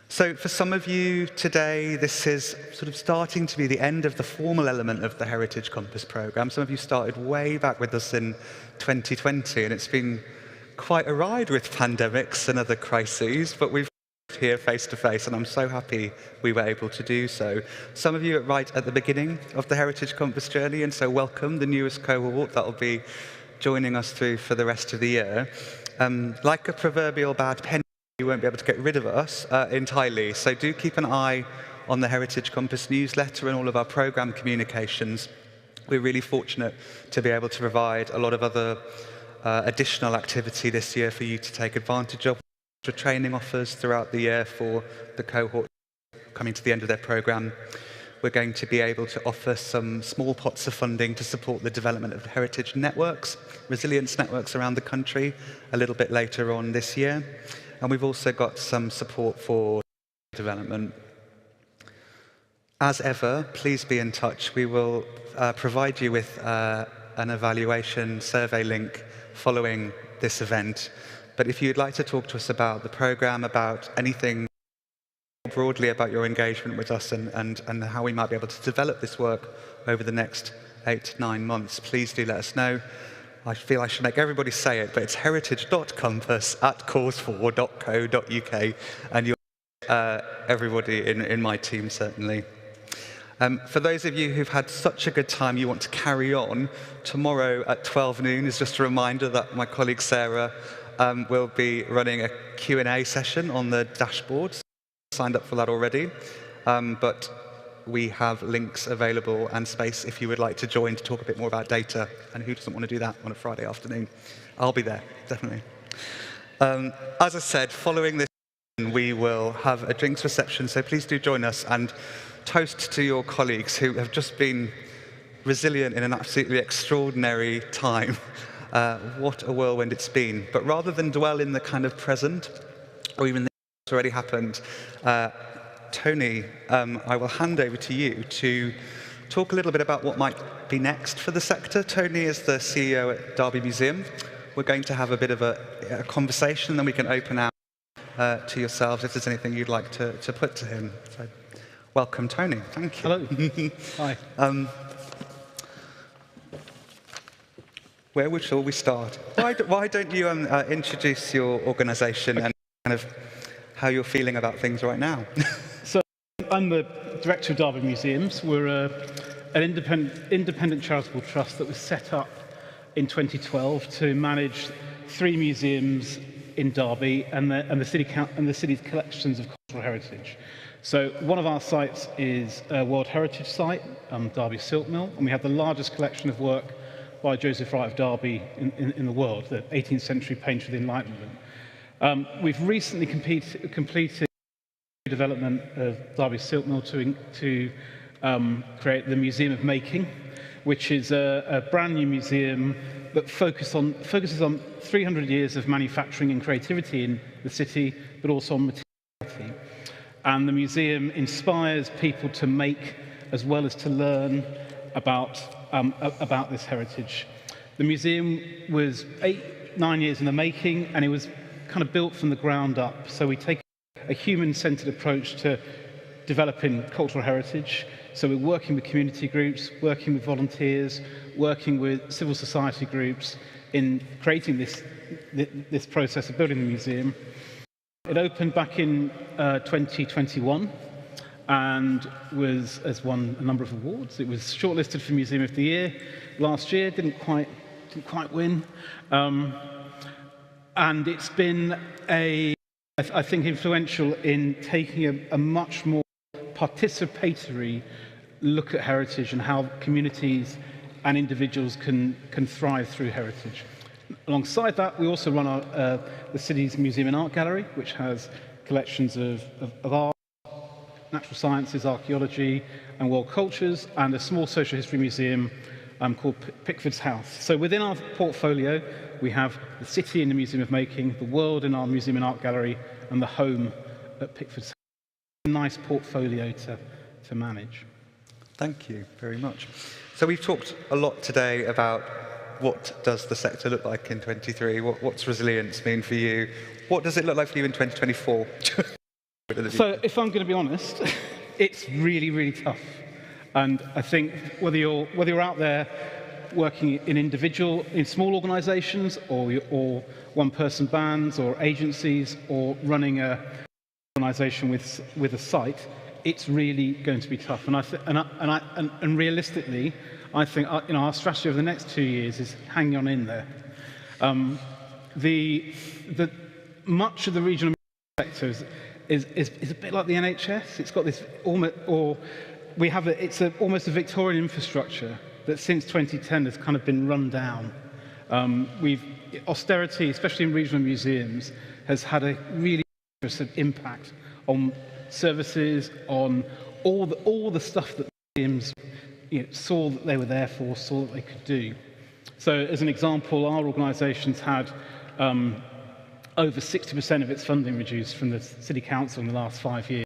So for some of you today, this is sort of starting to be the end of the formal element of the Heritage Compass programme. Some of you started way back with us in 2020, and it's been quite a ride with pandemics and other crises, but we've here face to face, and I'm so happy we were able to do so. Some of you are right at the beginning of the Heritage Compass journey, and so welcome the newest cohort that will be joining us through for the rest of the year. Like a proverbial bad penny, you won't be able to get rid of us entirely, so do keep an eye on the Heritage Compass newsletter and all of our programme communications. We're really fortunate to be able to provide a lot of other additional activity this year for you to take advantage of. Training offers throughout the year for the cohort coming to the end of their programme. We're going to be able to offer some small pots of funding to support the development of heritage networks, resilience networks around the country a little bit later on this year. And we've also got some support for development. As ever, please be in touch. We will provide you with an evaluation survey link following this event. But if you'd like to talk to us about the programme, about anything broadly about your engagement with us and how we might be able to develop this work over the next 8 to 9 months, please do let us know. I feel I should make everybody say it, but it's heritage.compass@cause4.co.uk, and you'll everybody in my team, certainly. For those of you who've had such a good time, you want to carry on, tomorrow at 12 noon is just a reminder that my colleague Sarah will be running a Q&A session on the dashboard. Signed up for that already, but we have links available and space if you would like to join to talk a bit more about data, and who doesn't want to do that on a Friday afternoon? I'll be there, definitely. As I said, following this, we will have a drinks reception, so please do join us and toast to your colleagues who have just been resilient in an absolutely extraordinary time. What a whirlwind it's been. But rather than dwell in the kind of present, or even what's already happened, Tony, I will hand over to you to talk a little bit about what might be next for the sector. Tony is the CEO at Derby Museum. We're going to have a bit of a conversation, then we can open out to yourselves if there's anything you'd like to put to him. So, welcome, Tony. Thank you. Hello. Hi. Where shall we start? Why don't you introduce your organisation and kind of how you're feeling about things right now? So, I'm the director of Derby Museums. We're an independent charitable trust that was set up in 2012 to manage 3 museums in Derby and the city's collections of cultural heritage. So one of our sites is a World Heritage Site, Derby Silk Mill, and we have the largest collection of work by Joseph Wright of Derby in the world, the 18th century painter of the Enlightenment. We've recently completed the development of Derby Silk Mill to create the Museum of Making, which is a brand new museum that focuses on 300 years of manufacturing and creativity in the city, but also on materiality. And the museum inspires people to make as well as to learn about this heritage. The museum was 8-9 years in the making, and it was kind of built from the ground up. So we take a human-centered approach to developing cultural heritage. So we're working with community groups, working with volunteers, working with civil society groups in creating this process of building the museum. It opened back in 2021 and has won a number of awards. It was shortlisted for Museum of the Year last year, didn't quite win. And it's been I think, influential in taking a much more participatory look at heritage and how communities and individuals can thrive through heritage. Alongside that, we also run the city's Museum and Art Gallery, which has collections of art, natural sciences, archaeology, and world cultures, and a small social history museum called Pickford's House. So within our portfolio, we have the city in the Museum of Making, the world in our Museum and Art Gallery, and the home at Pickford's House. A nice portfolio to manage. Thank you very much. So we've talked a lot today about what does the sector look like in 23, what's resilience mean for you, what does it look like for you in 2024? So if I'm going to be honest, it's really, really tough. And I think whether you're out there working in small organisations or one-person bands or agencies or running an organisation with a site, it's really going to be tough. And realistically, I think our strategy over the next 2 years is hang on in there. Much of the regional sector is a bit like the NHS. It's got this almost a Victorian infrastructure that since 2010 has kind of been run down. Austerity, especially in regional museums, has had a really interesting impact on services, on all the stuff that museums saw that they were there for, saw that they could do. So as an example, our organisation's had over 60% of its funding reduced from the City Council in the last 5 years.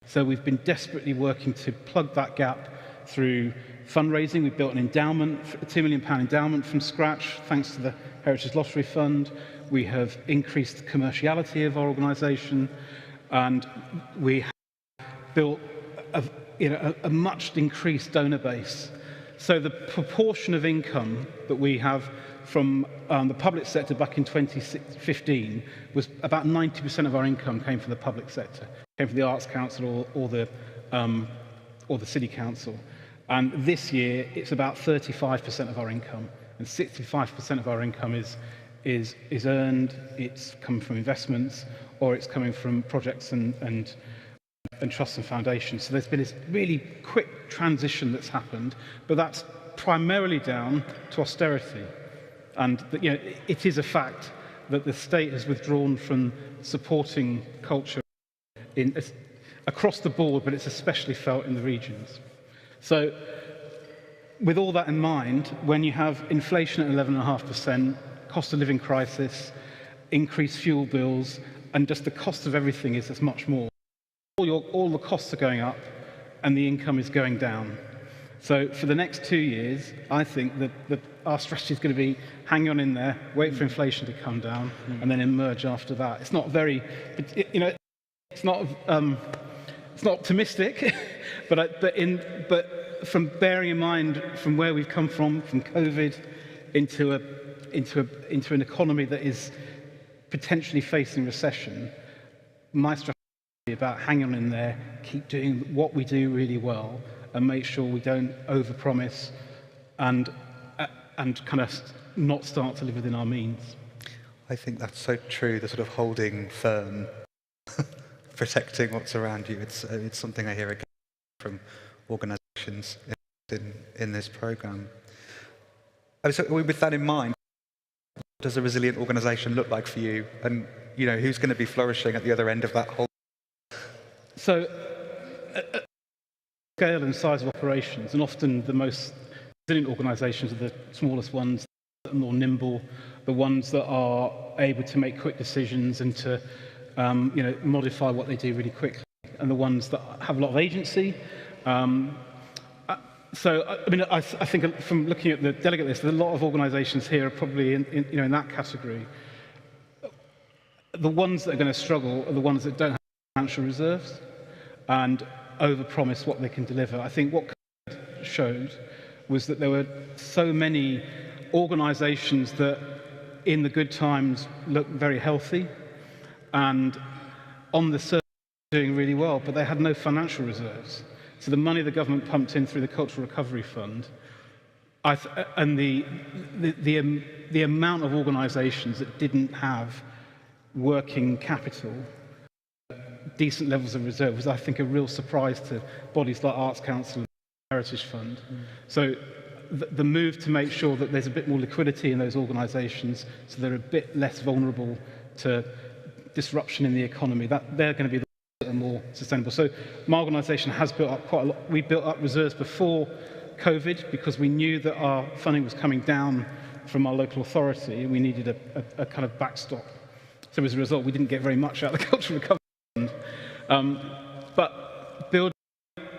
So we've been desperately working to plug that gap through fundraising. We've built an endowment, a £2 million endowment from scratch, thanks to the Heritage Lottery Fund. We have increased the commerciality of our organisation, and we have built a much increased donor base. So the proportion of income that we have from the public sector back in 2015 was about 90% of our income came from the public sector, came from the Arts Council or the City Council. And this year, it's about 35% of our income, and 65% of our income is earned. It's coming from investments, or it's coming from projects and trusts and foundations. So there's been this really quick transition that's happened, but that's primarily down to austerity. And it is a fact that the state has withdrawn from supporting culture across the board, but it's especially felt in the regions. So with all that in mind, when you have inflation at 11.5%, cost of living crisis, increased fuel bills, and just the cost of everything is as much more, all the costs are going up and the income is going down. So for the next 2 years, I think that our strategy is going to be hang on in there, wait for inflation to come down, and then emerge after that. It's not very, it's not optimistic, but from bearing in mind from where we've come from COVID into an economy that is potentially facing recession, my strategy is about hanging on in there, keep doing what we do really well, and make sure we don't overpromise and kind of not start to live within our means. I think that's so true, the sort of holding firm, protecting what's around you. It's something I hear again from organisations in this programme. So with that in mind, what does a resilient organisation look like for you? And who's going to be flourishing at the other end of that whole? So, scale and size of operations, and often the most resilient organisations are the smallest ones, that are more nimble, the ones that are able to make quick decisions and to modify what they do really quickly, and the ones that have a lot of agency. I think from looking at the delegate list, a lot of organisations here are probably in that category. The ones that are going to struggle are the ones that don't have financial reserves and overpromise what they can deliver. I think what COVID showed was that there were so many organisations that in the good times looked very healthy and on the surface doing really well, but they had no financial reserves. So the money the government pumped in through the Cultural Recovery Fund and the amount of organisations that didn't have working capital, decent levels of reserve, was, I think, a real surprise to bodies like Arts Council and Heritage Fund. So the move to make sure that there's a bit more liquidity in those organisations so they're a bit less vulnerable to disruption in the economy, that they're going to be the ones that are more sustainable. So my organisation has built up quite a lot. We built up reserves before COVID because we knew that our funding was coming down from our local authority and we needed a kind of backstop. So as a result, we didn't get very much out of the Cultural Recovery Fund. But building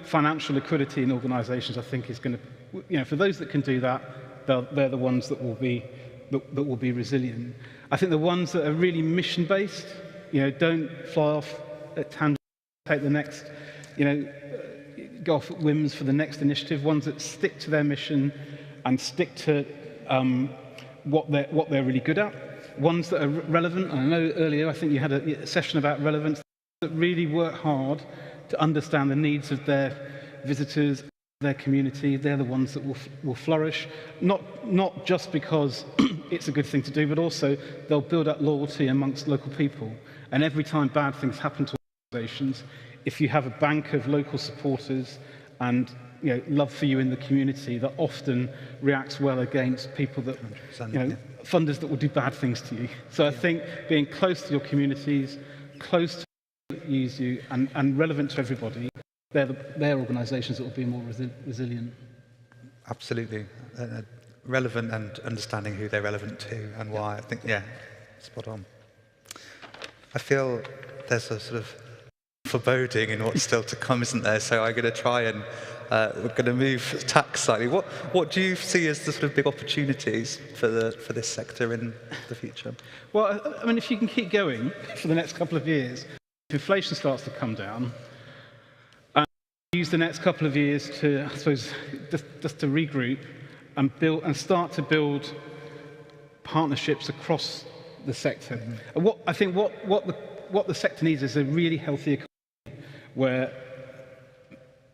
financial liquidity in organisations, I think, is going to, for those that can do that, they're the ones that will be resilient. I think the ones that are really mission-based, don't fly off at tangents, take the next, go off at whims for the next initiative. Ones that stick to their mission and stick to what they're really good at. Ones that are relevant. And I know earlier, I think you had a session about relevance. That really work hard to understand the needs of their visitors, their community. They're the ones that will flourish, not just because it's a good thing to do, but also they'll build up loyalty amongst local people. And every time bad things happen to organisations, if you have a bank of local supporters and love for you in the community, that often reacts well against people that, funders that will do bad things to you. So I think being close to your communities, close to that use you, and relevant to everybody, they're organisations that will be more resilient. Absolutely. Relevant and understanding who they're relevant to and why. I think, spot on. I feel there's a sort of foreboding in what's still to come, isn't there? So I'm going to try and we're going to move tack slightly. What do you see as the sort of big opportunities for this sector in the future? Well, I mean, if you can keep going for the next couple of years, if inflation starts to come down, and use the next couple of years to, I suppose, just to regroup and build and start to build partnerships across the sector. And what the sector needs is a really healthy economy where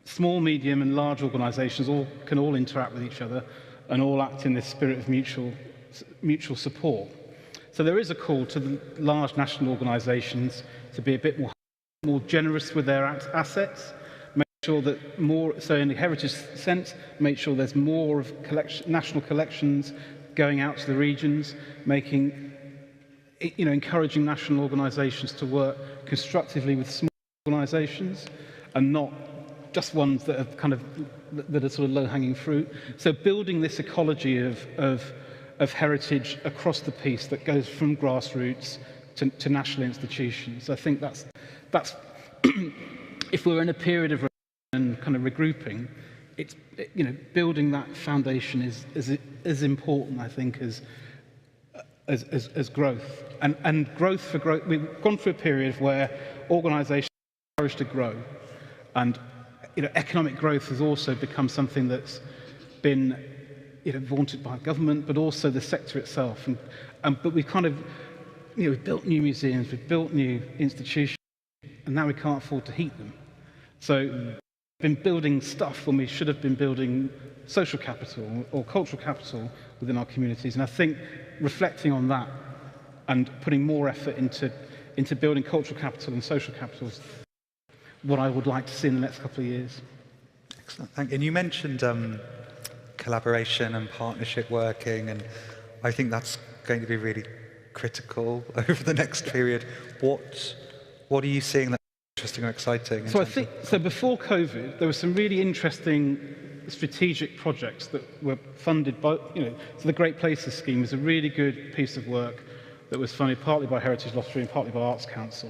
small, medium and large organisations can all interact with each other and all act in this spirit of mutual support. So there is a call to the large national organisations to be a bit more generous with their assets, make sure that more, so in the heritage sense, make sure there's more of national collections going out to the regions, encouraging national organisations to work constructively with small organisations and not just ones that are sort of low-hanging fruit. So building this ecology of heritage across the piece that goes from grassroots to national institutions. I think that's if we're in a period of and kind of regrouping, it's building that foundation is as important, I think, as growth and growth for growth. We've gone through a period where organisations are encouraged to grow, and economic growth has also become something that's been vaunted by government, but also the sector itself. But we've kind of we've built new museums, we've built new institutions, and now we can't afford to heat them. So we've been building stuff when we should have been building social capital or cultural capital within our communities. And I think reflecting on that and putting more effort into building cultural capital and social capital is what I would like to see in the next couple of years. Excellent, thank you. And you mentioned collaboration and partnership working, and I think that's going to be really critical over the next period. What are you seeing that's interesting or exciting? So I think, before COVID, there were some really interesting strategic projects that were funded by, so the Great Places scheme was a really good piece of work that was funded partly by Heritage Lottery and partly by Arts Council,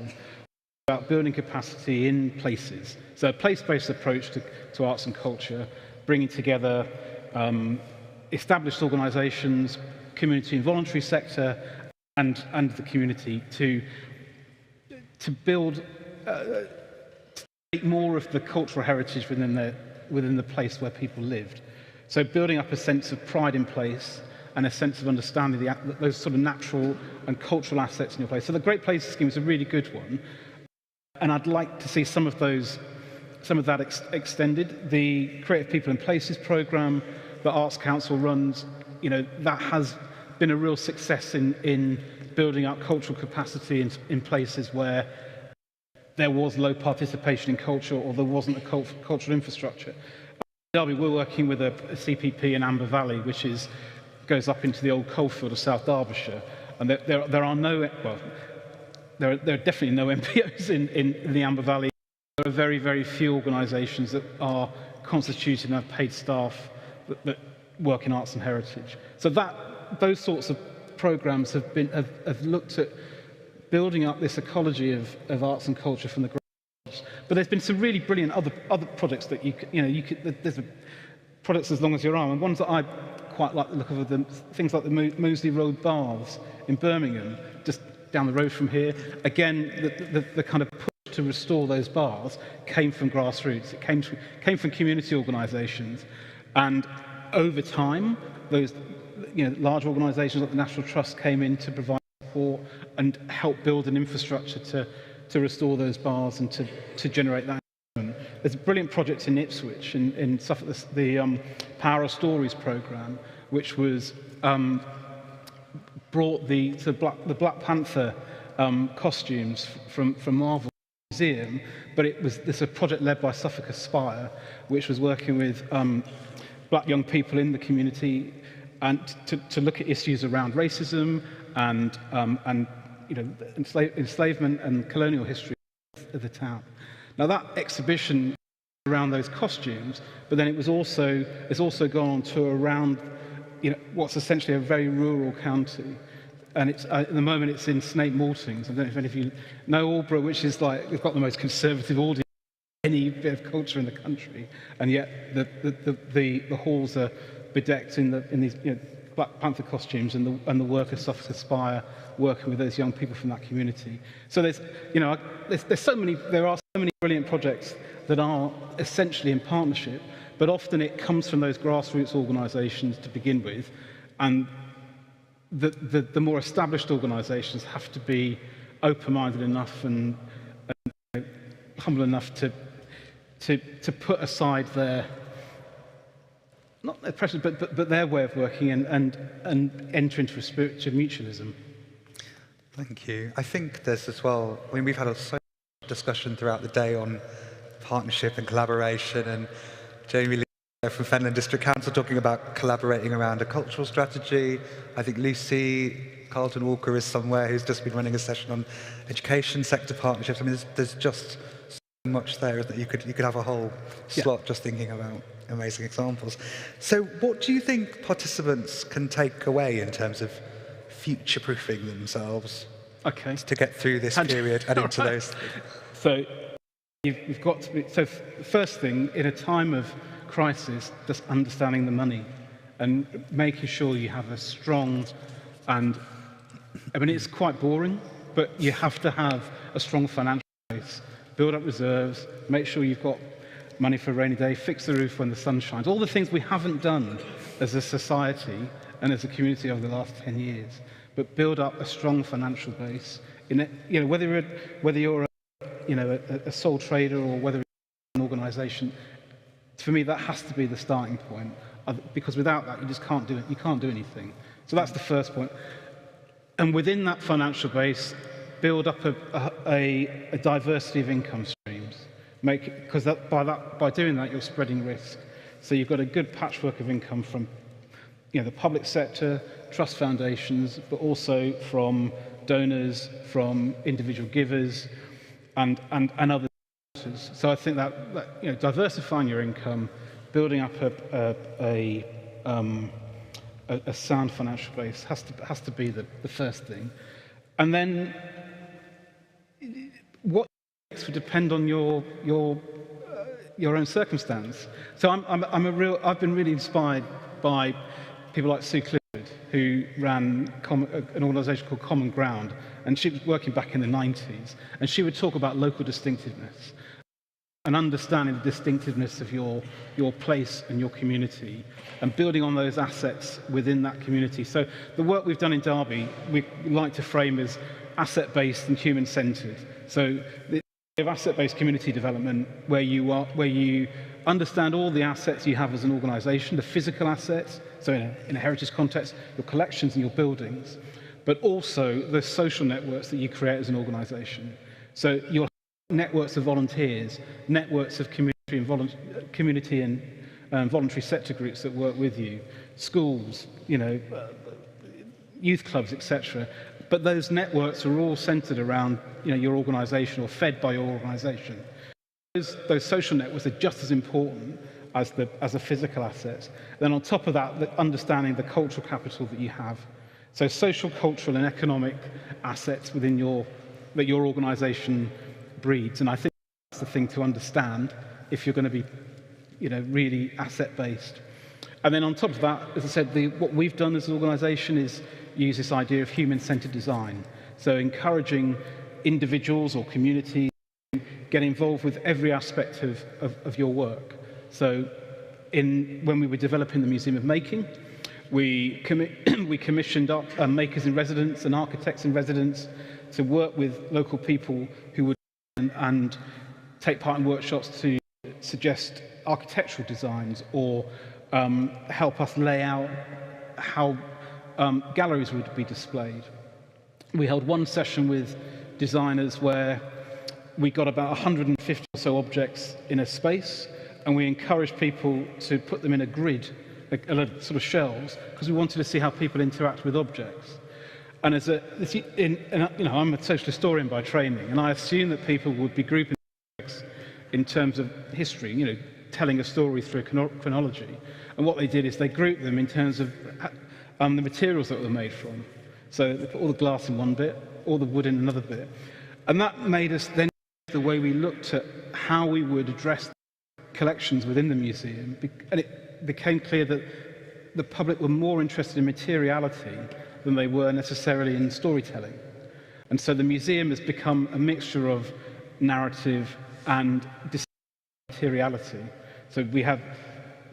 about building capacity in places. So a place-based approach to arts and culture, bringing together established organisations, community and voluntary sector, and the community to build, to make more of the cultural heritage within the place where people lived. So building up a sense of pride in place and a sense of understanding those sort of natural and cultural assets in your place. So the Great Places scheme is a really good one, and I'd like to see some of that extended. The Creative People and Places programme that Arts Council runs, that has been a real success in building up cultural capacity in places where there was low participation in culture or there wasn't a cultural infrastructure. Derby, we're working with a CPP in Amber Valley, which goes up into the old coalfield of South Derbyshire, and there are definitely no MPOs in the Amber Valley. There are very, very few organisations that are constituted and have paid staff that work in arts and heritage. So those sorts of programmes have looked at building up this ecology of arts and culture from the grassroots. But there's been some really brilliant other projects that there's products as long as your arm, and ones that I quite like the look of them, things like the Moseley Road Baths in Birmingham, just down the road from here. Again, the kind of push to restore those baths came from grassroots. It came from community organisations, and over time, those large organisations like the National Trust came in to provide support and help build an infrastructure to restore those baths and to generate that. There's a brilliant project in Ipswich, in Suffolk, the Power of Stories programme, which was brought the Black Panther costumes from Marvel Museum, but it's a project led by Suffolk Aspire, which was working with black young people in the community and to look at issues around racism and enslavement and colonial history of the town. Now that exhibition around those costumes, but then it's also gone on to around what's essentially a very rural county, and at the moment it's in Snape Maltings. I don't know if any of you know Aldborough, which is we've got the most conservative audience of any bit of culture in the country, and yet the halls are bedecked in these Black Panther costumes and the work of Suffolk Aspire working with those young people from that community. So there are so many brilliant projects that are essentially in partnership, but often it comes from those grassroots organisations to begin with, and the more established organisations have to be open-minded enough and humble enough to put aside their, not their pressure, but their way of working and enter into a spirit of mutualism. Thank you. I think there's as well, I mean, we've had so much discussion throughout the day on partnership and collaboration, and Jamie Lee from Fenland District Council talking about collaborating around a cultural strategy. I think Lucy Carlton Walker is somewhere who's just been running a session on education sector partnerships. I mean, there's just so much there that you could have a whole slot just thinking about amazing examples. So what do you think participants can take away in terms of future-proofing themselves to get through this period and into those? So you've got to be, so first thing, in a time of crisis, just understanding the money and making sure you have a strong, and I mean, it's quite boring, but you have to have a strong financial base, build up reserves, make sure you've got money for a rainy day, fix the roof when the sun shines, all the things we haven't done as a society and as a community over the last 10 years, but build up a strong financial base. In it, you know, whether you're a sole trader or whether you're an organisation, for me that has to be the starting point, because without that you just can't do it. You can't do anything. So that's the first point. And within that financial base, build up a diversity of income streams. Because by doing that, you're spreading risk. So you've got a good patchwork of income from the public sector, trust foundations, but also from donors, from individual givers, and other sources. So I think that diversifying your income, building up a sound financial base has to be the first thing, and then what would depend on your own circumstance. So I've been really inspired by people like Sue Clifford, who ran an organisation called Common Ground, and she was working back in the 90s, and she would talk about local distinctiveness and understanding the distinctiveness of your place and your community and building on those assets within that community. So the work we've done in Derby, we like to frame as asset-based and human-centred. So the asset-based community development, where you understand all the assets you have as an organisation, the physical assets, so in a heritage context, your collections and your buildings, but also the social networks that you create as an organisation. So your networks of volunteers, networks of community and voluntary sector groups that work with you, schools, youth clubs, etc. But those networks are all centred around your organisation or fed by your organisation. Those social networks are just as important as the physical assets. Then on top of that, understanding the cultural capital that you have. So social, cultural and economic assets within that your organisation breeds. And I think that's the thing to understand if you're going to be really asset-based. And then on top of that, as I said, what we've done as an organisation is use this idea of human-centred design. So encouraging individuals or communities to get involved with every aspect of your work. So when we were developing the Museum of Making, we commissioned up makers in residence and architects in residence to work with local people who would and take part in workshops to suggest architectural designs or help us lay out how galleries would be displayed. We held one session with designers where we got about 150 or so objects in a space, and we encouraged people to put them in a grid, a sort of shelves, because we wanted to see how people interact with objects. And I'm a social historian by training, and I assume that people would be grouping objects in terms of history, telling a story through chronology. And what they did is they grouped them in terms of the materials that they were made from. So they put all the glass in one bit, all the wood in another bit. And that made us then the way we looked at how we would address collections within the museum. And it became clear that the public were more interested in materiality than they were necessarily in storytelling. And so the museum has become a mixture of narrative and materiality. So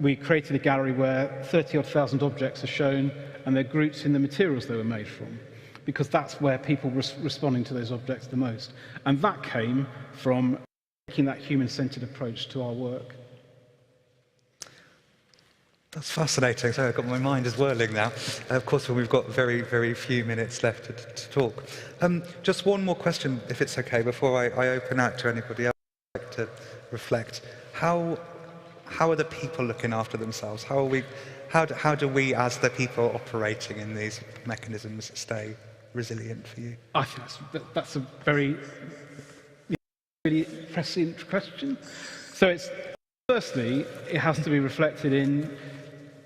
we created a gallery where 30,000 objects are shown, and they're groups in the materials they were made from, because that's where people were responding to those objects the most. And that came from taking that human-centered approach to our work. That's fascinating. So I've got my mind is whirling now. Of course, we've got very, very few minutes left to talk. Just one more question, if it's okay, before I open out to anybody else who'd like to reflect. How are the people looking after themselves? How do we, as the people operating in these mechanisms, stay resilient for you? I think that's a very really prescient question. So firstly, it has to be reflected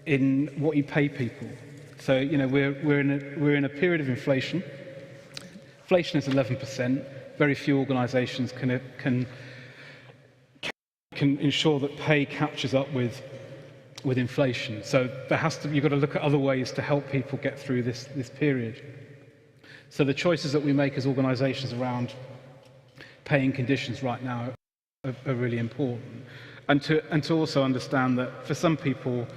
in what you pay people. So we're in a period of inflation. Inflation is 11%. Very few organisations can ensure that pay catches up with inflation. So you've got to look at other ways to help people get through this period. So the choices that we make as organisations around paying conditions right now are really important. And to also understand that for some people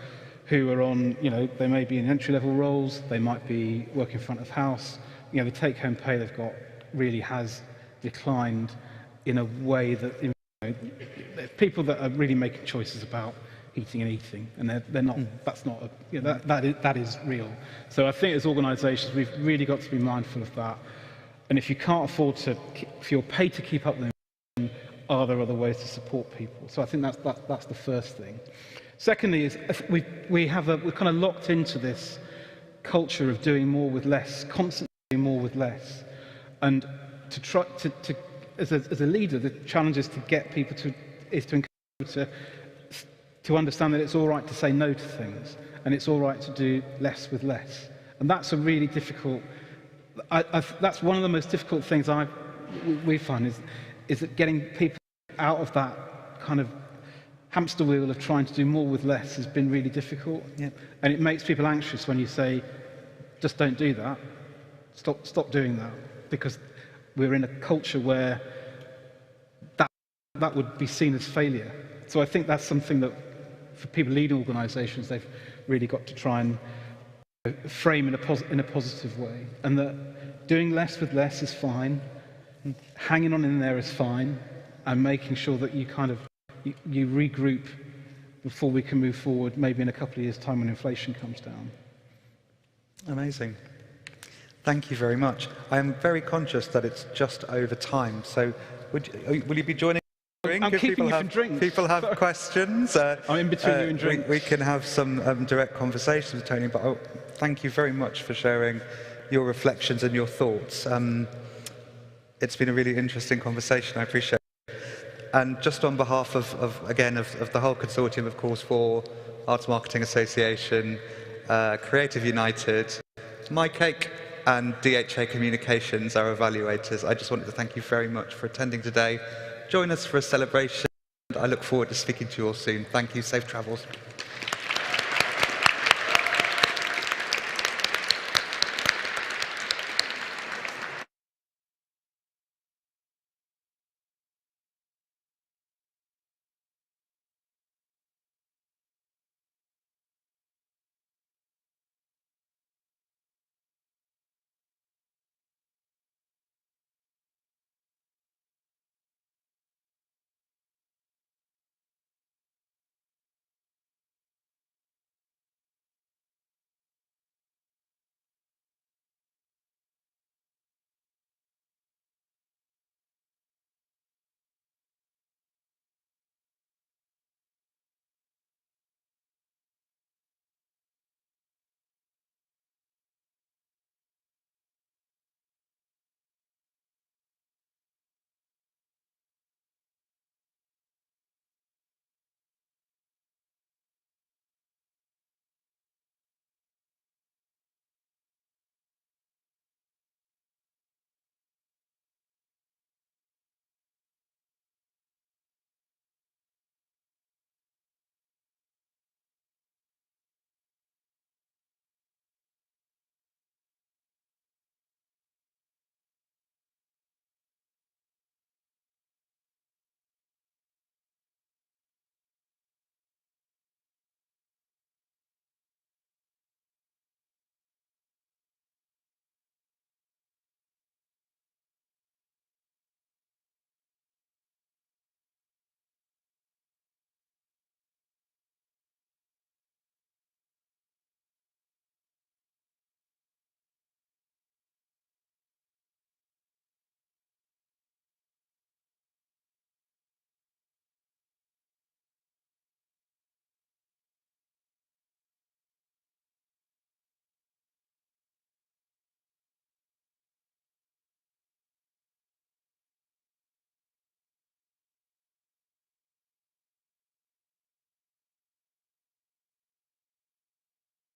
who are on, they may be in entry-level roles, they might be working front of house, the take-home pay they've got really has declined in a way that people that are really making choices about eating and eating, and they're not. That's not. That is real. So I think as organisations, we've really got to be mindful of that. And if you can't afford if you're paid to keep up with them, are there other ways to support people? So I think that's the first thing. Secondly, is we're kind of locked into this culture of doing more with less, constantly doing more with less, and to try as a leader, the challenge is to get people to encourage to understand that it's all right to say no to things, and it's all right to do less with less. And that's a really difficult. That's one of the most difficult things we find is that getting people out of that kind of hamster wheel of trying to do more with less has been really difficult. Yeah. And it makes people anxious when you say, just don't do that. Stop doing that, because we're in a culture where that would be seen as failure. So I think that's something that for people leading organisations, they've really got to try and frame in a positive way, and that doing less with less is fine, hanging on in there is fine, and making sure that you you regroup before we can move forward, maybe in a couple of years' time when inflation comes down. Amazing. Thank you very much. I am very conscious that it's just over time, so will you be joining? I'm keeping you for drinks. People have questions. I'm in between you and drinks. We can have some direct conversations with Tony, but thank you very much for sharing your reflections and your thoughts. It's been a really interesting conversation. I appreciate it. And just on behalf of the whole consortium, of course, for Arts Marketing Association, Creative United, My Cake, and DHA Communications, our evaluators, I just wanted to thank you very much for attending today. Join us for a celebration. I look forward to speaking to you all soon. Thank you. Safe travels.